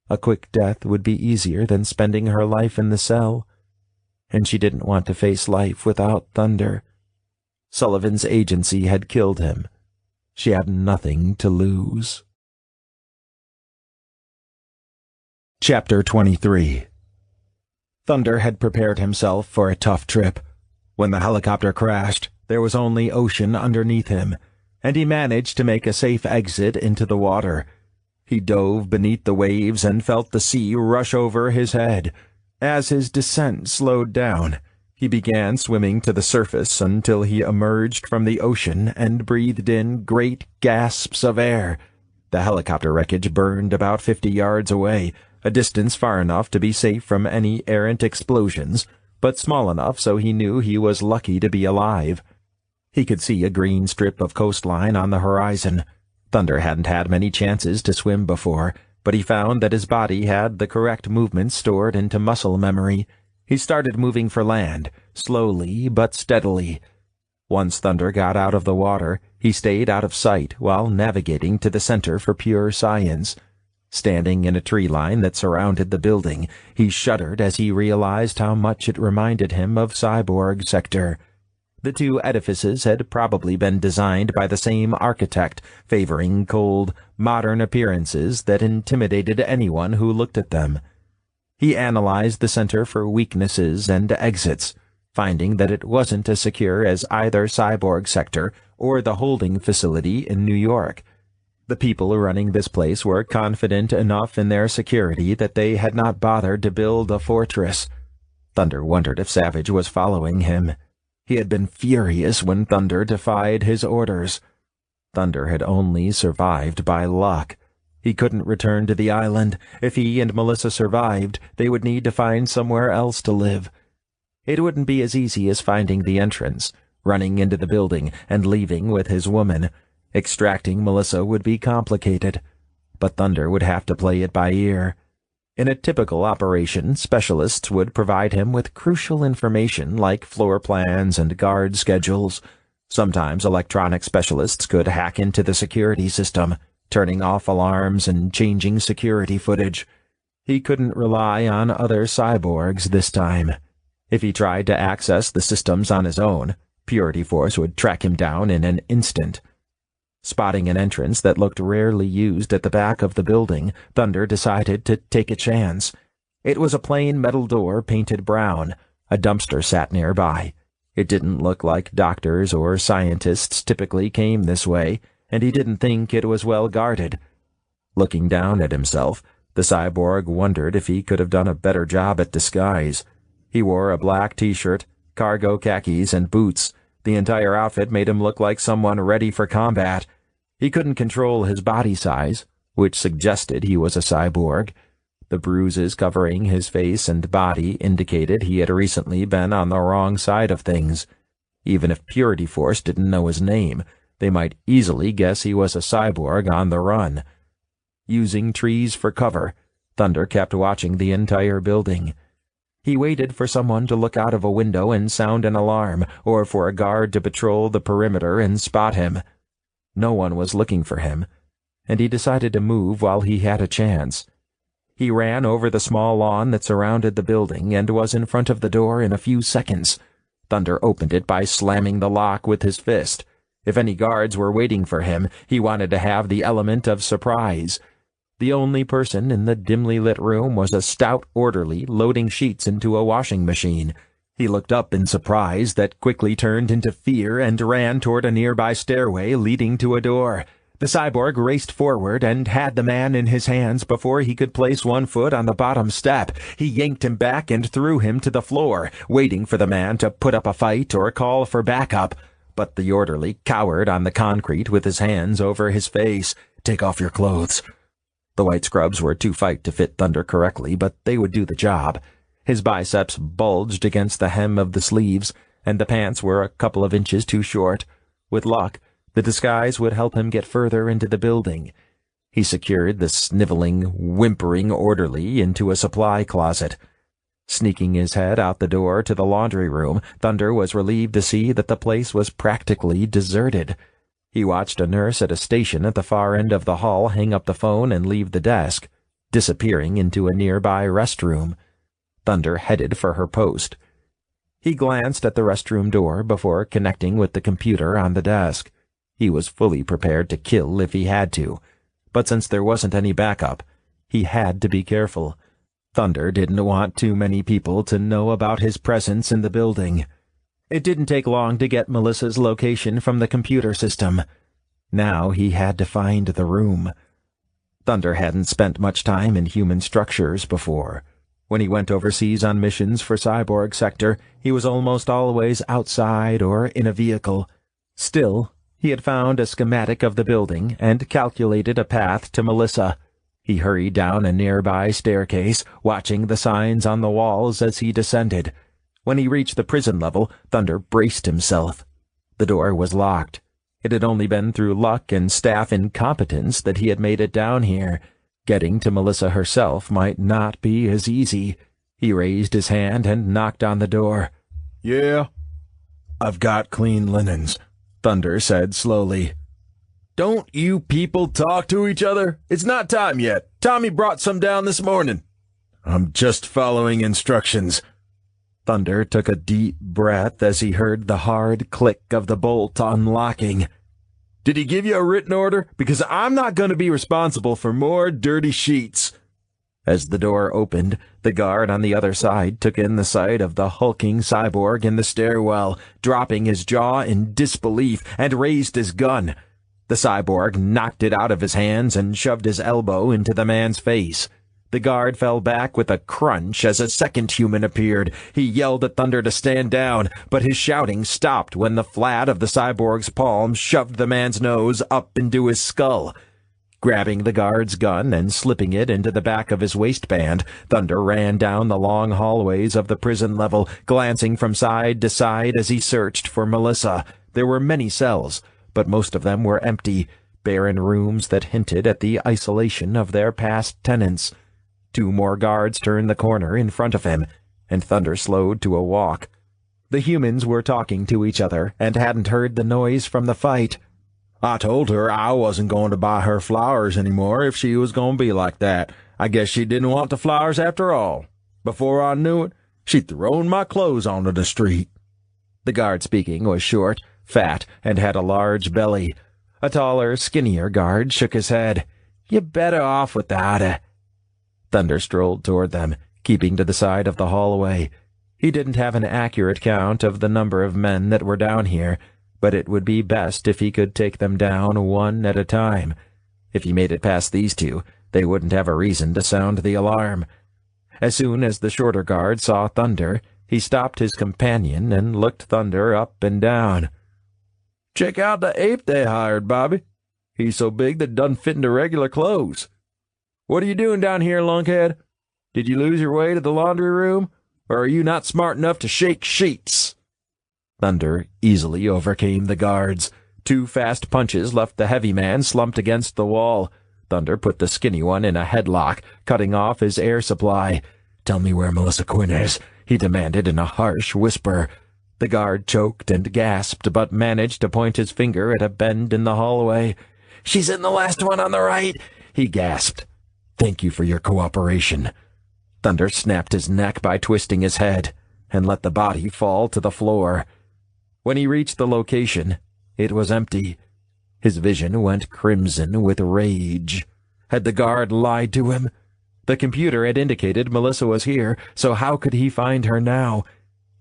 [SPEAKER 5] A quick death would be easier than spending her life in the cell, and she didn't want to face life without Thunder. Sullivan's agency had killed him. She had nothing to lose. Chapter 23. Thunder had prepared himself for a tough trip. When the helicopter crashed, there was only ocean underneath him, and he managed to make a safe exit into the water. He dove beneath the waves and felt the sea rush over his head. As his descent slowed down, he began swimming to the surface until he emerged from the ocean and breathed in great gasps of air. The helicopter wreckage burned about 50 yards away, a distance far enough to be safe from any errant explosions, but small enough so he knew he was lucky to be alive. He could see a green strip of coastline on the horizon. Thunder hadn't had many chances to swim before, but he found that his body had the correct movements stored into muscle memory. He started moving for land, slowly but steadily. Once Thunder got out of the water, he stayed out of sight while navigating to the Center for Pure Science. Standing in a tree line that surrounded the building, he shuddered as he realized how much it reminded him of Cyborg Sector. The two edifices had probably been designed by the same architect, favoring cold, modern appearances that intimidated anyone who looked at them. He analyzed the center for weaknesses and exits, finding that it wasn't as secure as either Cyborg Sector or the holding facility in New York. The people running this place were confident enough in their security that they had not bothered to build a fortress. Thunder wondered if Savage was following him. He had been furious when Thunder defied his orders. Thunder had only survived by luck. He couldn't return to the island. If he and Melissa survived, they would need to find somewhere else to live. It wouldn't be as easy as finding the entrance, running into the building, and leaving with his woman. Extracting Melissa would be complicated, but Thunder would have to play it by ear. In a typical operation, specialists would provide him with crucial information like floor plans and guard schedules. Sometimes electronic specialists could hack into the security system, turning off alarms and changing security footage. He couldn't rely on other cyborgs this time. If he tried to access the systems on his own, Purity Force would track him down in an instant. Spotting an entrance that looked rarely used at the back of the building, Thunder decided to take a chance. It was a plain metal door painted brown. A dumpster sat nearby. It didn't look like doctors or scientists typically came this way, and he didn't think it was well guarded. Looking down at himself, the cyborg wondered if he could have done a better job at disguise. He wore a black t-shirt, cargo khakis, and boots. The entire outfit made him look like someone ready for combat. He couldn't control his body size, which suggested he was a cyborg. The bruises covering his face and body indicated he had recently been on the wrong side of things. Even if Purity Force didn't know his name, they might easily guess he was a cyborg on the run. Using trees for cover, Thunder kept watching the entire building. He waited for someone to look out of a window and sound an alarm, or for a guard to patrol the perimeter and spot him. No one was looking for him, and he decided to move while he had a chance. He ran over the small lawn that surrounded the building and was in front of the door in a few seconds. Thunder opened it by slamming the lock with his fist. If any guards were waiting for him, he wanted to have the element of surprise. The only person in the dimly lit room was a stout orderly loading sheets into a washing machine. He looked up in surprise that quickly turned into fear and ran toward a nearby stairway leading to a door. The cyborg raced forward and had the man in his hands before he could place one foot on the bottom step. He yanked him back and threw him to the floor, waiting for the man to put up a fight or call for backup. But the orderly cowered on the concrete with his hands over his face. "Take off your clothes." The white scrubs were too tight to fit Thunder correctly, but they would do the job. His biceps bulged against the hem of the sleeves, and the pants were a couple of inches too short. With luck, the disguise would help him get further into the building. He secured the sniveling, whimpering orderly into a supply closet. Sneaking his head out the door to the laundry room, Thunder was relieved to see that the place was practically deserted. He watched a nurse at a station at the far end of the hall hang up the phone and leave the desk, disappearing into a nearby restroom. Thunder headed for her post. He glanced at the restroom door before connecting with the computer on the desk. He was fully prepared to kill if he had to, but since there wasn't any backup, he had to be careful. Thunder didn't want too many people to know about his presence in the building. It didn't take long to get Melissa's location from the computer system. Now he had to find the room. Thunder hadn't spent much time in human structures before. When he went overseas on missions for Cyborg Sector, he was almost always outside or in a vehicle. Still, he had found a schematic of the building and calculated a path to Melissa. He hurried down a nearby staircase, watching the signs on the walls as he descended. When he reached the prison level, Thunder braced himself. The door was locked. It had only been through luck and staff incompetence that he had made it down here. Getting to Melissa herself might not be as easy. He raised his hand and knocked on the door.
[SPEAKER 3] "Yeah, I've got clean linens," Thunder said slowly. "Don't you people talk to each other? It's not time yet. Tommy brought some down this morning." "I'm just following instructions."
[SPEAKER 5] Thunder took a deep breath as he heard the hard click of the bolt unlocking.
[SPEAKER 3] "Did he give you a written order? Because I'm not going to be responsible for more dirty sheets."
[SPEAKER 5] As the door opened, the guard on the other side took in the sight of the hulking cyborg in the stairwell, dropping his jaw in disbelief, and raised his gun. The cyborg knocked it out of his hands and shoved his elbow into the man's face. The guard fell back with a crunch as a second human appeared. He yelled at Thunder to stand down, but his shouting stopped when the flat of the cyborg's palm shoved the man's nose up into his skull. Grabbing the guard's gun and slipping it into the back of his waistband, Thunder ran down the long hallways of the prison level, glancing from side to side as he searched for Melissa. There were many cells, but most of them were empty, barren rooms that hinted at the isolation of their past tenants. 2 more guards turned the corner in front of him, and Thunder slowed to a walk. The humans were talking to each other and hadn't heard the noise from the fight.
[SPEAKER 3] I told her I wasn't going to buy her flowers anymore if she was going to be like that. I guess she didn't want the flowers after all. Before I knew it, she'd thrown my clothes onto the street.
[SPEAKER 5] The guard speaking was short, fat, and had a large belly. A taller, skinnier guard shook his head. "You're better off without her." Thunder strolled toward them, keeping to the side of the hallway. He didn't have an accurate count of the number of men that were down here, but it would be best if he could take them down one at a time. If he made it past these 2, they wouldn't have a reason to sound the alarm. As soon as the shorter guard saw Thunder, he stopped his companion and looked Thunder up and down.
[SPEAKER 3] "Check out the ape they hired, Bobby. He's so big that it doesn't fit into regular clothes. What are you doing down here, lunkhead? Did you lose your way to the laundry room, or are you not smart enough to shake sheets?"
[SPEAKER 5] Thunder easily overcame the guards. 2 fast punches left the heavy man slumped against the wall. Thunder put the skinny one in a headlock, cutting off his air supply. "Tell me where Melissa Quinn is," he demanded in a harsh whisper. The guard choked and gasped, but managed to point his finger at a bend in the hallway. "She's in the last one on the right," he gasped. "Thank you for your cooperation." Thunder snapped his neck by twisting his head, and let the body fall to the floor. When he reached the location, it was empty. His vision went crimson with rage. Had the guard lied to him? The computer had indicated Melissa was here, so how could he find her now?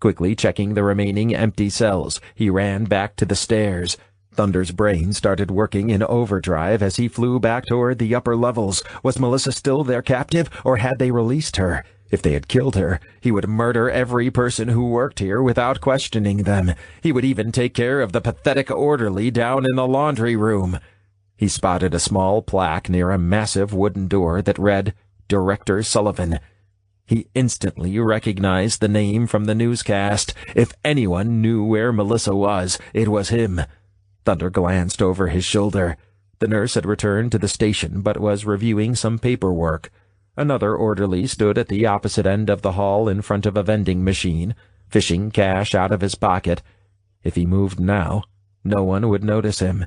[SPEAKER 5] Quickly checking the remaining empty cells, he ran back to the stairs. Thunder's brain started working in overdrive as he flew back toward the upper levels. Was Melissa still their captive, or had they released her? If they had killed her, he would murder every person who worked here without questioning them. He would even take care of the pathetic orderly down in the laundry room. He spotted a small plaque near a massive wooden door that read, "Director Sullivan." He instantly recognized the name from the newscast. If anyone knew where Melissa was, it was him. Thunder glanced over his shoulder. The nurse had returned to the station but was reviewing some paperwork. Another orderly stood at the opposite end of the hall in front of a vending machine, fishing cash out of his pocket. If he moved now, no one would notice him.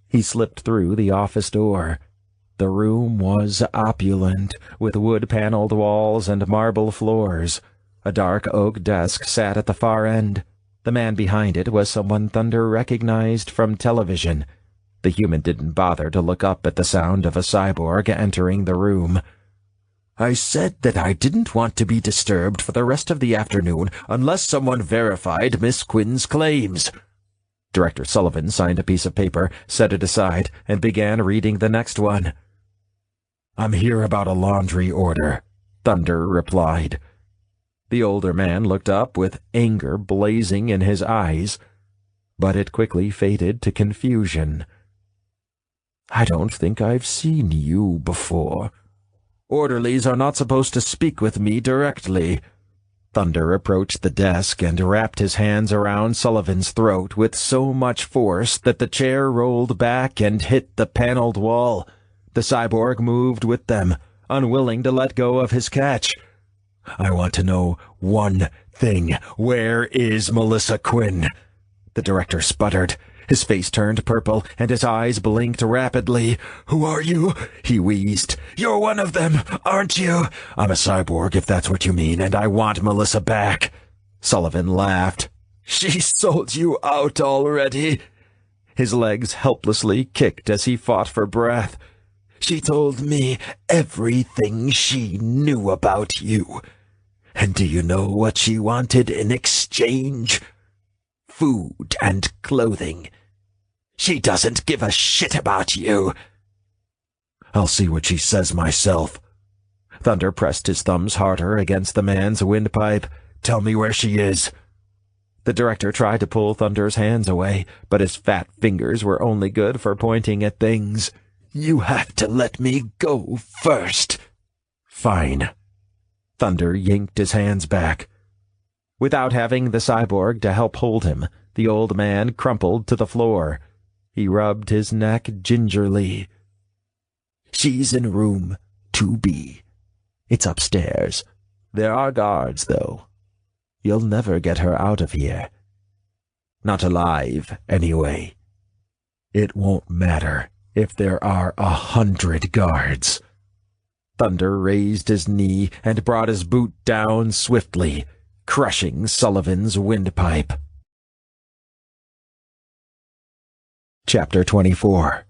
[SPEAKER 5] He slipped through the office door. The room was opulent, with wood-paneled walls and marble floors. A dark oak desk sat at the far end. The man behind it was someone Thunder recognized from television. The human didn't bother to look up at the sound of a cyborg entering the room. "I said that I didn't want to be disturbed for the rest of the afternoon unless someone verified Miss Quinn's claims." Director Sullivan signed a piece of paper, set it aside, and began reading the next one. "I'm here about a laundry order," Thunder replied. The older man looked up with anger blazing in his eyes, but it quickly faded to confusion. "I don't think I've seen you before. Orderlies are not supposed to speak with me directly." Thunder approached the desk and wrapped his hands around Sullivan's throat with so much force that the chair rolled back and hit the paneled wall. The cyborg moved with them, unwilling to let go of his catch. "I want to know one thing. Where is Melissa Quinn?" The director sputtered. His face turned purple, and his eyes blinked rapidly. "Who are you?" he wheezed. "You're one of them, aren't you?" "I'm a cyborg, if that's what you mean, and I want Melissa back." Sullivan laughed. "She sold you out already." His legs helplessly kicked as he fought for breath. "She told me everything she knew about you. And do you know what she wanted in exchange? Food and clothing. She doesn't give a shit about you." "I'll see what she says myself." Thunder pressed his thumbs harder against the man's windpipe. "Tell me where she is." The director tried to pull Thunder's hands away, but his fat fingers were only good for pointing at things. "You have to let me go first." "Fine." Thunder yanked his hands back. Without having the cyborg to help hold him, the old man crumpled to the floor. He rubbed his neck gingerly. "She's in room 2B. It's upstairs. There are guards, though. You'll never get her out of here. Not alive, anyway. It won't matter if there are 100 guards." Thunder raised his knee and brought his boot down swiftly, crushing Sullivan's windpipe. Chapter 24.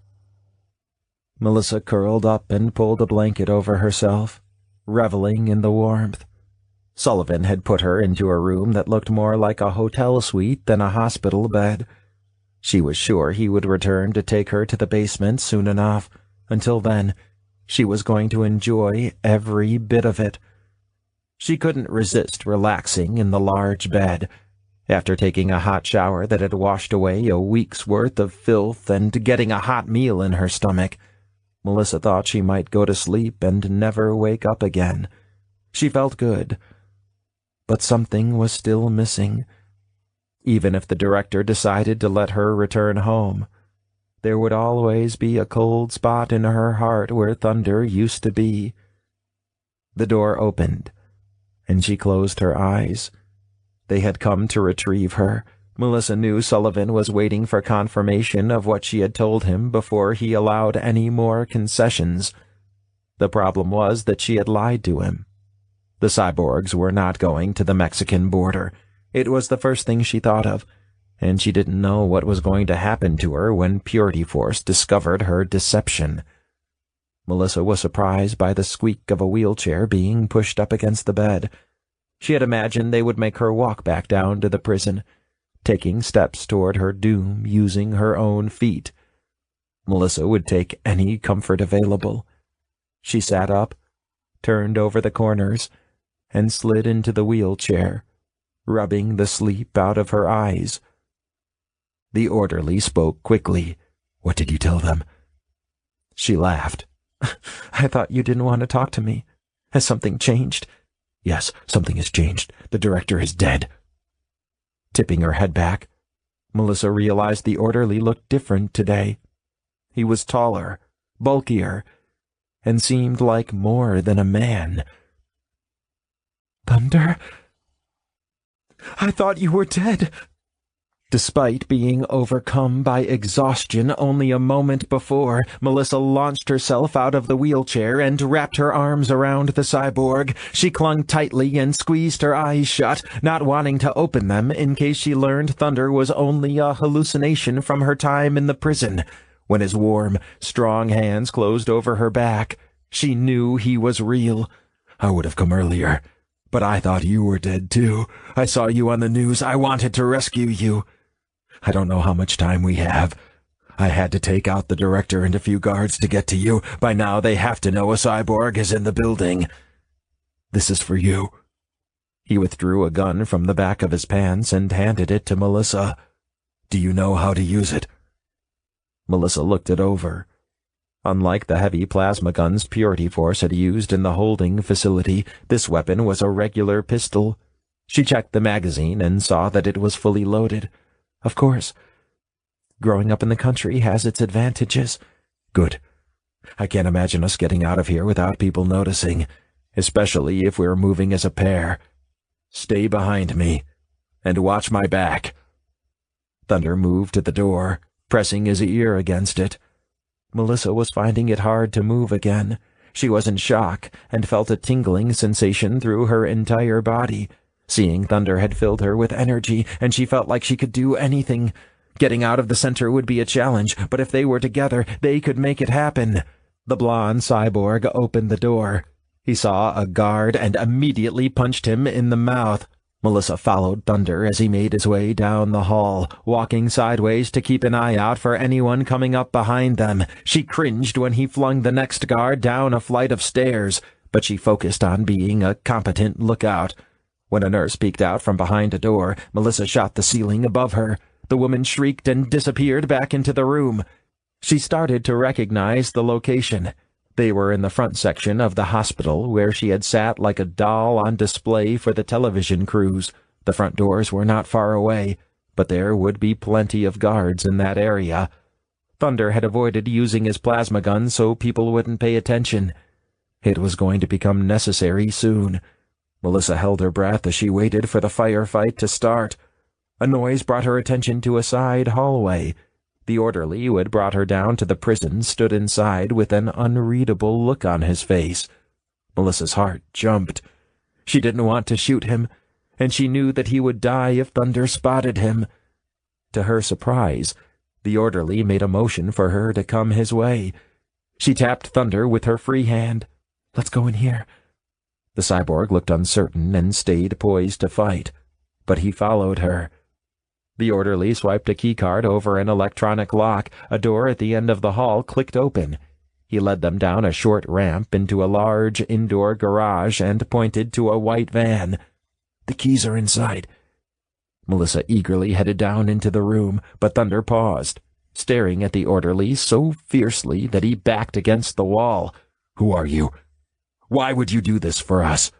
[SPEAKER 5] Melissa curled up and pulled a blanket over herself, reveling in the warmth. Sullivan had put her into a room that looked more like a hotel suite than a hospital bed. She was sure he would return to take her to the basement soon enough. Until then, she was going to enjoy every bit of it. She couldn't resist relaxing in the large bed. After taking a hot shower that had washed away a week's worth of filth and getting a hot meal in her stomach, Melissa thought she might go to sleep and never wake up again. She felt good. But something was still missing. Even if the director decided to let her return home, there would always be a cold spot in her heart where Thunder used to be. The door opened, and she closed her eyes. They had come to retrieve her. Melissa knew Sullivan was waiting for confirmation of what she had told him before he allowed any more concessions. The problem was that she had lied to him. The cyborgs were not going to the Mexican border. It was the first thing she thought of, and she didn't know what was going to happen to her when Purity Force discovered her deception. Melissa was surprised by the squeak of a wheelchair being pushed up against the bed. She had imagined they would make her walk back down to the prison, taking steps toward her doom using her own feet. Melissa would take any comfort available. She sat up, turned over the corners, and slid into the wheelchair, rubbing the sleep out of her eyes. The orderly spoke quickly. "What did you tell them?" She laughed. "I thought you didn't want to talk to me. Has something changed?" "Yes, something has changed. The director is dead." Tipping her head back, Melissa realized the orderly looked different today. He was taller, bulkier, and seemed like more than a man. "Thunder? I thought you were dead." Despite being overcome by exhaustion only a moment before, Melissa launched herself out of the wheelchair and wrapped her arms around the cyborg. She clung tightly and squeezed her eyes shut, not wanting to open them in case she learned Thunder was only a hallucination from her time in the prison. When his warm, strong hands closed over her back, she knew he was real. "I would have come earlier, but I thought you were dead too. I saw you on the news. I wanted to rescue you. I don't know how much time we have. I had to take out the director and a few guards to get to you. By now they have to know a cyborg is in the building. This is for you." He withdrew a gun from the back of his pants and handed it to Melissa. "Do you know how to use it?" Melissa looked it over. Unlike the heavy plasma guns Purity Force had used in the holding facility, this weapon was a regular pistol. She checked the magazine and saw that it was fully loaded. Of course. Growing up in the country has its advantages. Good. I can't imagine us getting out of here without people noticing, especially if we're moving as a pair. Stay behind me, and watch my back. Thunder moved to the door, pressing his ear against it. Melissa was finding it hard to move again. She was in shock and felt a tingling sensation through her entire body. Seeing Thunder had filled her with energy, and she felt like she could do anything. Getting out of the center would be a challenge, but if they were together, they could make it happen. The blonde cyborg opened the door. He saw a guard and immediately punched him in the mouth. Melissa followed Thunder as he made his way down the hall, walking sideways to keep an eye out for anyone coming up behind them. She cringed when he flung the next guard down a flight of stairs, but she focused on being a competent lookout. When a nurse peeked out from behind a door, Melissa shot the ceiling above her. The woman shrieked and disappeared back into the room. She started to recognize the location. They were in the front section of the hospital, where she had sat like a doll on display for the television crews. The front doors were not far away, but there would be plenty of guards in that area. Thunder had avoided using his plasma gun so people wouldn't pay attention. It was going to become necessary soon. Melissa held her breath as she waited for the firefight to start. A noise brought her attention to a side hallway. The orderly who had brought her down to the prison stood inside with an unreadable look on his face. Melissa's heart jumped. She didn't want to shoot him, and she knew that he would die if Thunder spotted him. To her surprise, the orderly made a motion for her to come his way. She tapped Thunder with her free hand. "Let's go in here." The cyborg looked uncertain and stayed poised to fight, but he followed her. The orderly swiped a keycard over an electronic lock. A door at the end of the hall clicked open. He led them down a short ramp into a large indoor garage and pointed to a white van. "The keys are inside." Melissa eagerly headed down into the room, but Thunder paused, staring at the orderly so fiercely that he backed against the wall. "Who are you? Why would you do this for us?"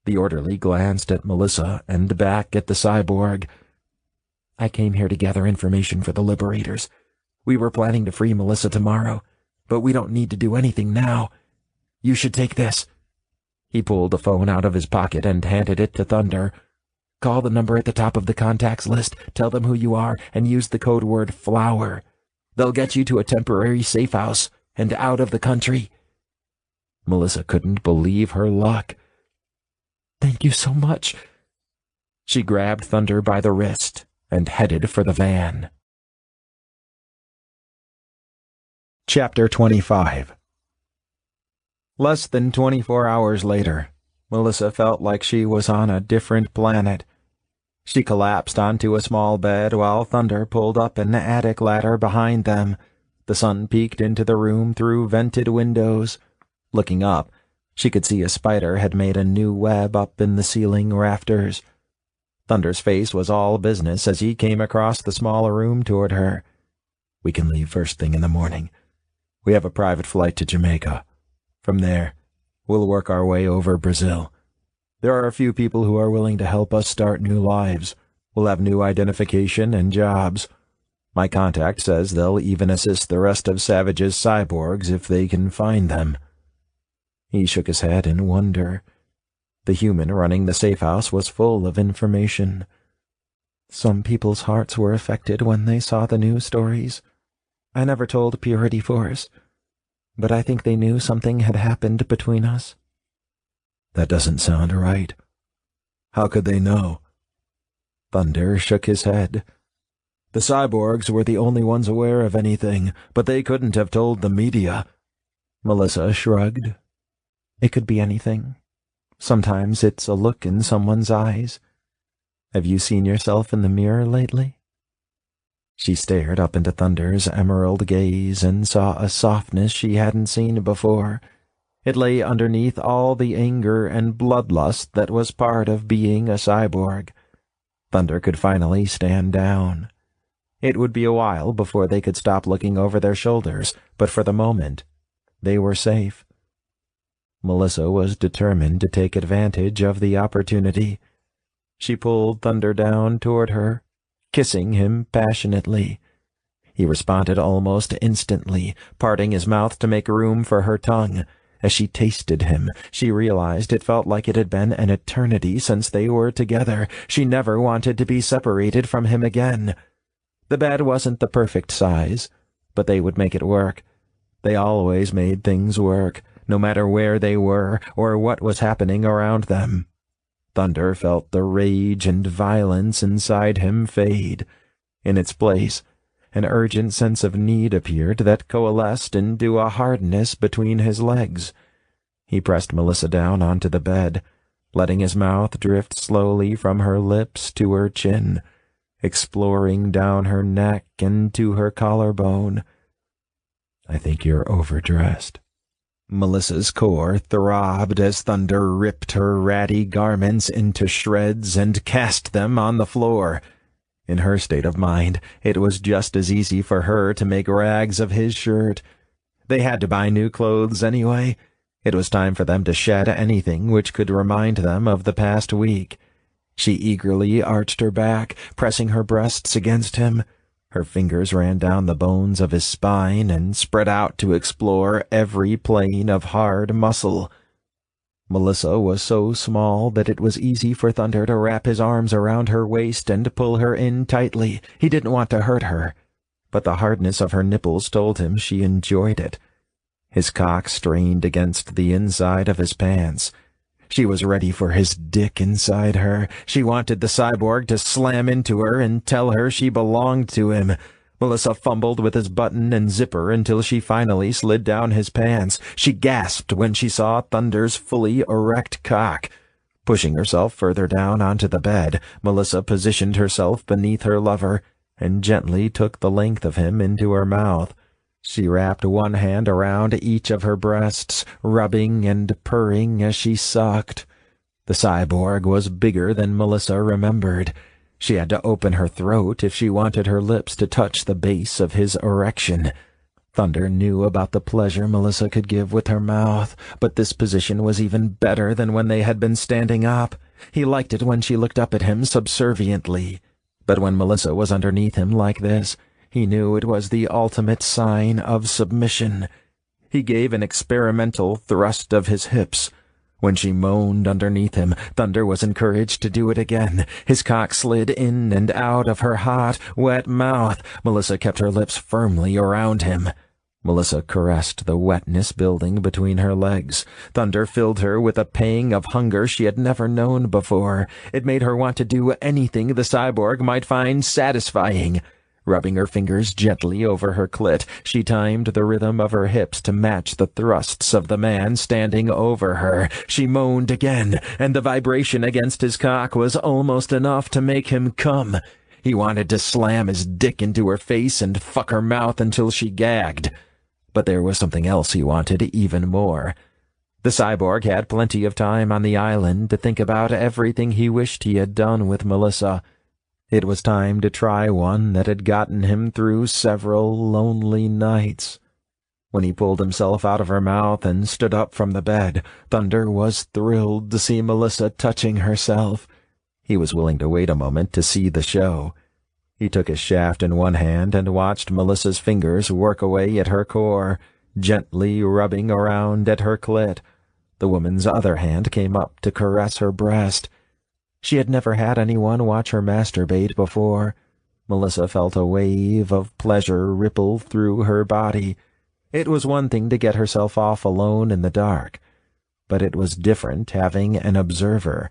[SPEAKER 5] The orderly glanced at Melissa and back at the cyborg. "I came here to gather information for the Liberators. We were planning to free Melissa tomorrow, but we don't need to do anything now. You should take this." He pulled a phone out of his pocket and handed it to Thunder. "Call the number at the top of the contacts list, tell them who you are, and use the code word FLOWER. They'll get you to a temporary safe house and out of the country." Melissa couldn't believe her luck. "Thank you so much." She grabbed Thunder by the wrist and headed for the van. Chapter 25. Less than 24 hours later, Melissa felt like she was on a different planet. She collapsed onto a small bed while Thunder pulled up an attic ladder behind them. The sun peeked into the room through vented windows. Looking up, she could see a spider had made a new web up in the ceiling rafters. Thunder's face was all business as he came across the small room toward her. "We can leave first thing in the morning. We have a private flight to Jamaica. From there, we'll work our way over Brazil. There are a few people who are willing to help us start new lives. We'll have new identification and jobs. My contact says they'll even assist the rest of Savage's cyborgs if they can find them." He shook his head in wonder. The human running the safe house was full of information. "Some people's hearts were affected when they saw the news stories. I never told Purity Force, but I think they knew something had happened between us." "That doesn't sound right. How could they know?" Thunder shook his head. "The cyborgs were the only ones aware of anything, but they couldn't have told the media." Melissa shrugged. "It could be anything. Sometimes it's a look in someone's eyes. Have you seen yourself in the mirror lately?" She stared up into Thunder's emerald gaze and saw a softness she hadn't seen before. It lay underneath all the anger and bloodlust that was part of being a cyborg. Thunder could finally stand down. It would be a while before they could stop looking over their shoulders, but for the moment, they were safe. Melissa was determined to take advantage of the opportunity. She pulled Thunder down toward her, kissing him passionately. He responded almost instantly, parting his mouth to make room for her tongue. As she tasted him, she realized it felt like it had been an eternity since they were together. She never wanted to be separated from him again. The bed wasn't the perfect size, but they would make it work. They always made things work, no matter where they were or what was happening around them. Thunder felt the rage and violence inside him fade. In its place, an urgent sense of need appeared that coalesced into a hardness between his legs. He pressed Melissa down onto the bed, letting his mouth drift slowly from her lips to her chin, exploring down her neck and to her collarbone. "I think you're overdressed." Melissa's core throbbed as Thunder ripped her ratty garments into shreds and cast them on the floor. In her state of mind, it was just as easy for her to make rags of his shirt. They had to buy new clothes anyway. It was time for them to shed anything which could remind them of the past week. She eagerly arched her back, pressing her breasts against him. Her fingers ran down the bones of his spine and spread out to explore every plane of hard muscle. Melissa was so small that it was easy for Thunder to wrap his arms around her waist and pull her in tightly. He didn't want to hurt her, but the hardness of her nipples told him she enjoyed it. His cock strained against the inside of his pants. She was ready for his dick inside her. She wanted the cyborg to slam into her and tell her she belonged to him. Melissa fumbled with his button and zipper until she finally slid down his pants. She gasped when she saw Thunder's fully erect cock. Pushing herself further down onto the bed, Melissa positioned herself beneath her lover and gently took the length of him into her mouth. She wrapped one hand around each of her breasts, rubbing and purring as she sucked. The cyborg was bigger than Melissa remembered. She had to open her throat if she wanted her lips to touch the base of his erection. Thunder knew about the pleasure Melissa could give with her mouth, but this position was even better than when they had been standing up. He liked it when she looked up at him subserviently, but when Melissa was underneath him like this, he knew it was the ultimate sign of submission. He gave an experimental thrust of his hips. When she moaned underneath him, Thunder was encouraged to do it again. His cock slid in and out of her hot, wet mouth. Melissa kept her lips firmly around him. Melissa caressed the wetness building between her legs. Thunder filled her with a pang of hunger she had never known before. It made her want to do anything the cyborg might find satisfying. Rubbing her fingers gently over her clit, she timed the rhythm of her hips to match the thrusts of the man standing over her. She moaned again, and the vibration against his cock was almost enough to make him come. He wanted to slam his dick into her face and fuck her mouth until she gagged. But there was something else he wanted even more. The cyborg had plenty of time on the island to think about everything he wished he had done with Melissa. It was time to try one that had gotten him through several lonely nights. When he pulled himself out of her mouth and stood up from the bed, Thunder was thrilled to see Melissa touching herself. He was willing to wait a moment to see the show. He took his shaft in one hand and watched Melissa's fingers work away at her core, gently rubbing around at her clit. The woman's other hand came up to caress her breast. She had never had anyone watch her masturbate before. Melissa felt a wave of pleasure ripple through her body. It was one thing to get herself off alone in the dark, but it was different having an observer.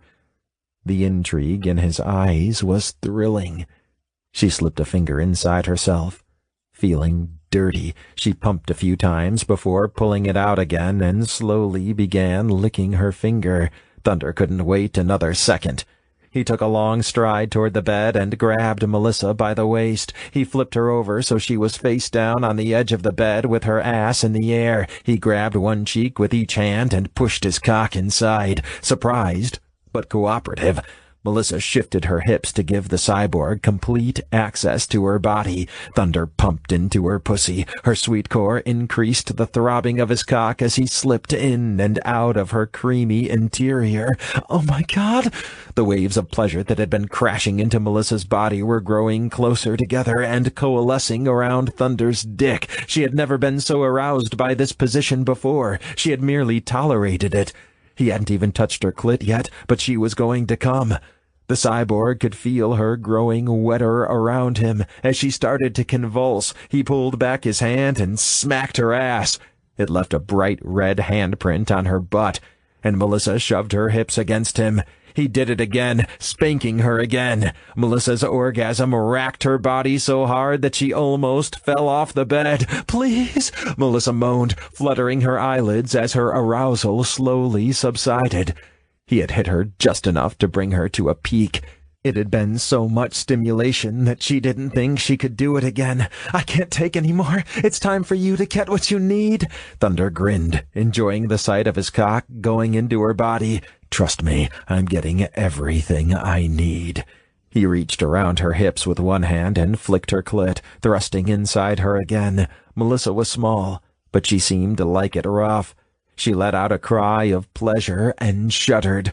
[SPEAKER 5] The intrigue in his eyes was thrilling. She slipped a finger inside herself. Feeling dirty, she pumped a few times before pulling it out again and slowly began licking her finger. Thunder couldn't wait another second. He took a long stride toward the bed and grabbed Melissa by the waist. He flipped her over so she was face down on the edge of the bed with her ass in the air. He grabbed one cheek with each hand and pushed his cock inside. Surprised, but cooperative, Melissa shifted her hips to give the cyborg complete access to her body. Thunder pumped into her pussy. Her sweet core increased the throbbing of his cock as he slipped in and out of her creamy interior. Oh my God! The waves of pleasure that had been crashing into Melissa's body were growing closer together and coalescing around Thunder's dick. She had never been so aroused by this position before. She had merely tolerated it. He hadn't even touched her clit yet, but she was going to come. The cyborg could feel her growing wetter around him. As she started to convulse, he pulled back his hand and smacked her ass. It left a bright red handprint on her butt, and Melissa shoved her hips against him. He did it again, spanking her again. Melissa's orgasm racked her body so hard that she almost fell off the bed. "Please," Melissa moaned, fluttering her eyelids as her arousal slowly subsided. He had hit her just enough to bring her to a peak. It had been so much stimulation that she didn't think she could do it again. "I can't take any more. It's time for you to get what you need." Thunder grinned, enjoying the sight of his cock going into her body. "Trust me, I'm getting everything I need." He reached around her hips with one hand and flicked her clit, thrusting inside her again. Melissa was small, but she seemed to like it rough. She let out a cry of pleasure and shuddered.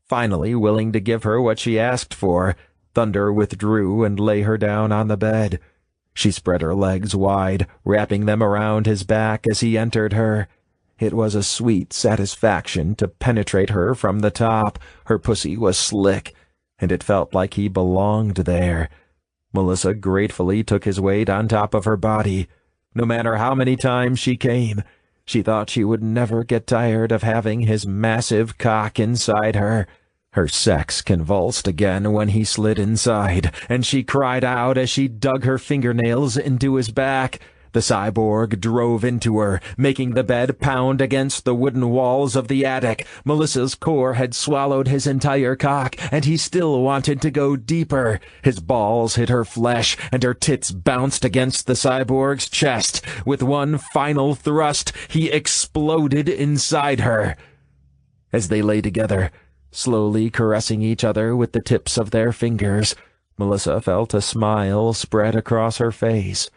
[SPEAKER 5] Finally, willing to give her what she asked for, Thunder withdrew and lay her down on the bed. She spread her legs wide, wrapping them around his back as he entered her. It was a sweet satisfaction to penetrate her from the top. Her pussy was slick, and it felt like he belonged there. Melissa gratefully took his weight on top of her body. No matter how many times she came, she thought she would never get tired of having his massive cock inside her. Her sex convulsed again when he slid inside, and she cried out as she dug her fingernails into his back. The cyborg drove into her, making the bed pound against the wooden walls of the attic. Melissa's core had swallowed his entire cock, and he still wanted to go deeper. His balls hit her flesh, and her tits bounced against the cyborg's chest. With one final thrust, he exploded inside her. As they lay together, slowly caressing each other with the tips of their fingers, Melissa felt a smile spread across her face.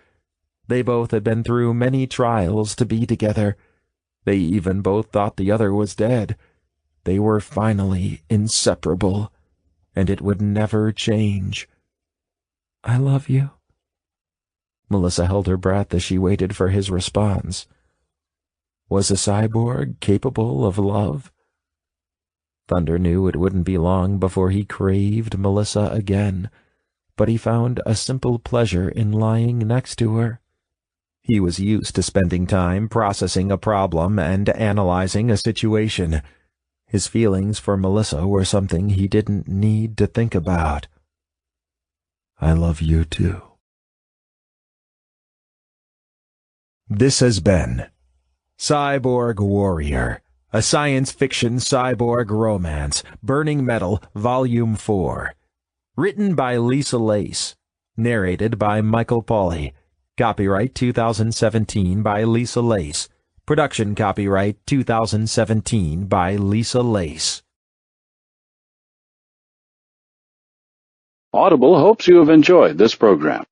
[SPEAKER 5] They both had been through many trials to be together. They even both thought the other was dead. They were finally inseparable, and it would never change. "I love you." Melissa held her breath as she waited for his response. Was a cyborg capable of love? Thunder knew it wouldn't be long before he craved Melissa again, but he found a simple pleasure in lying next to her. He was used to spending time processing a problem and analyzing a situation. His feelings for Melissa were something he didn't need to think about. "I love you too." This has been Cyborg Warrior, a science fiction cyborg romance, Burning Metal, Volume 4. Written by Lisa Lace. Narrated by Michael Pauly. Copyright 2017 by Lisa Lace. Production copyright 2017 by Lisa Lace.
[SPEAKER 6] Audible hopes you have enjoyed this program.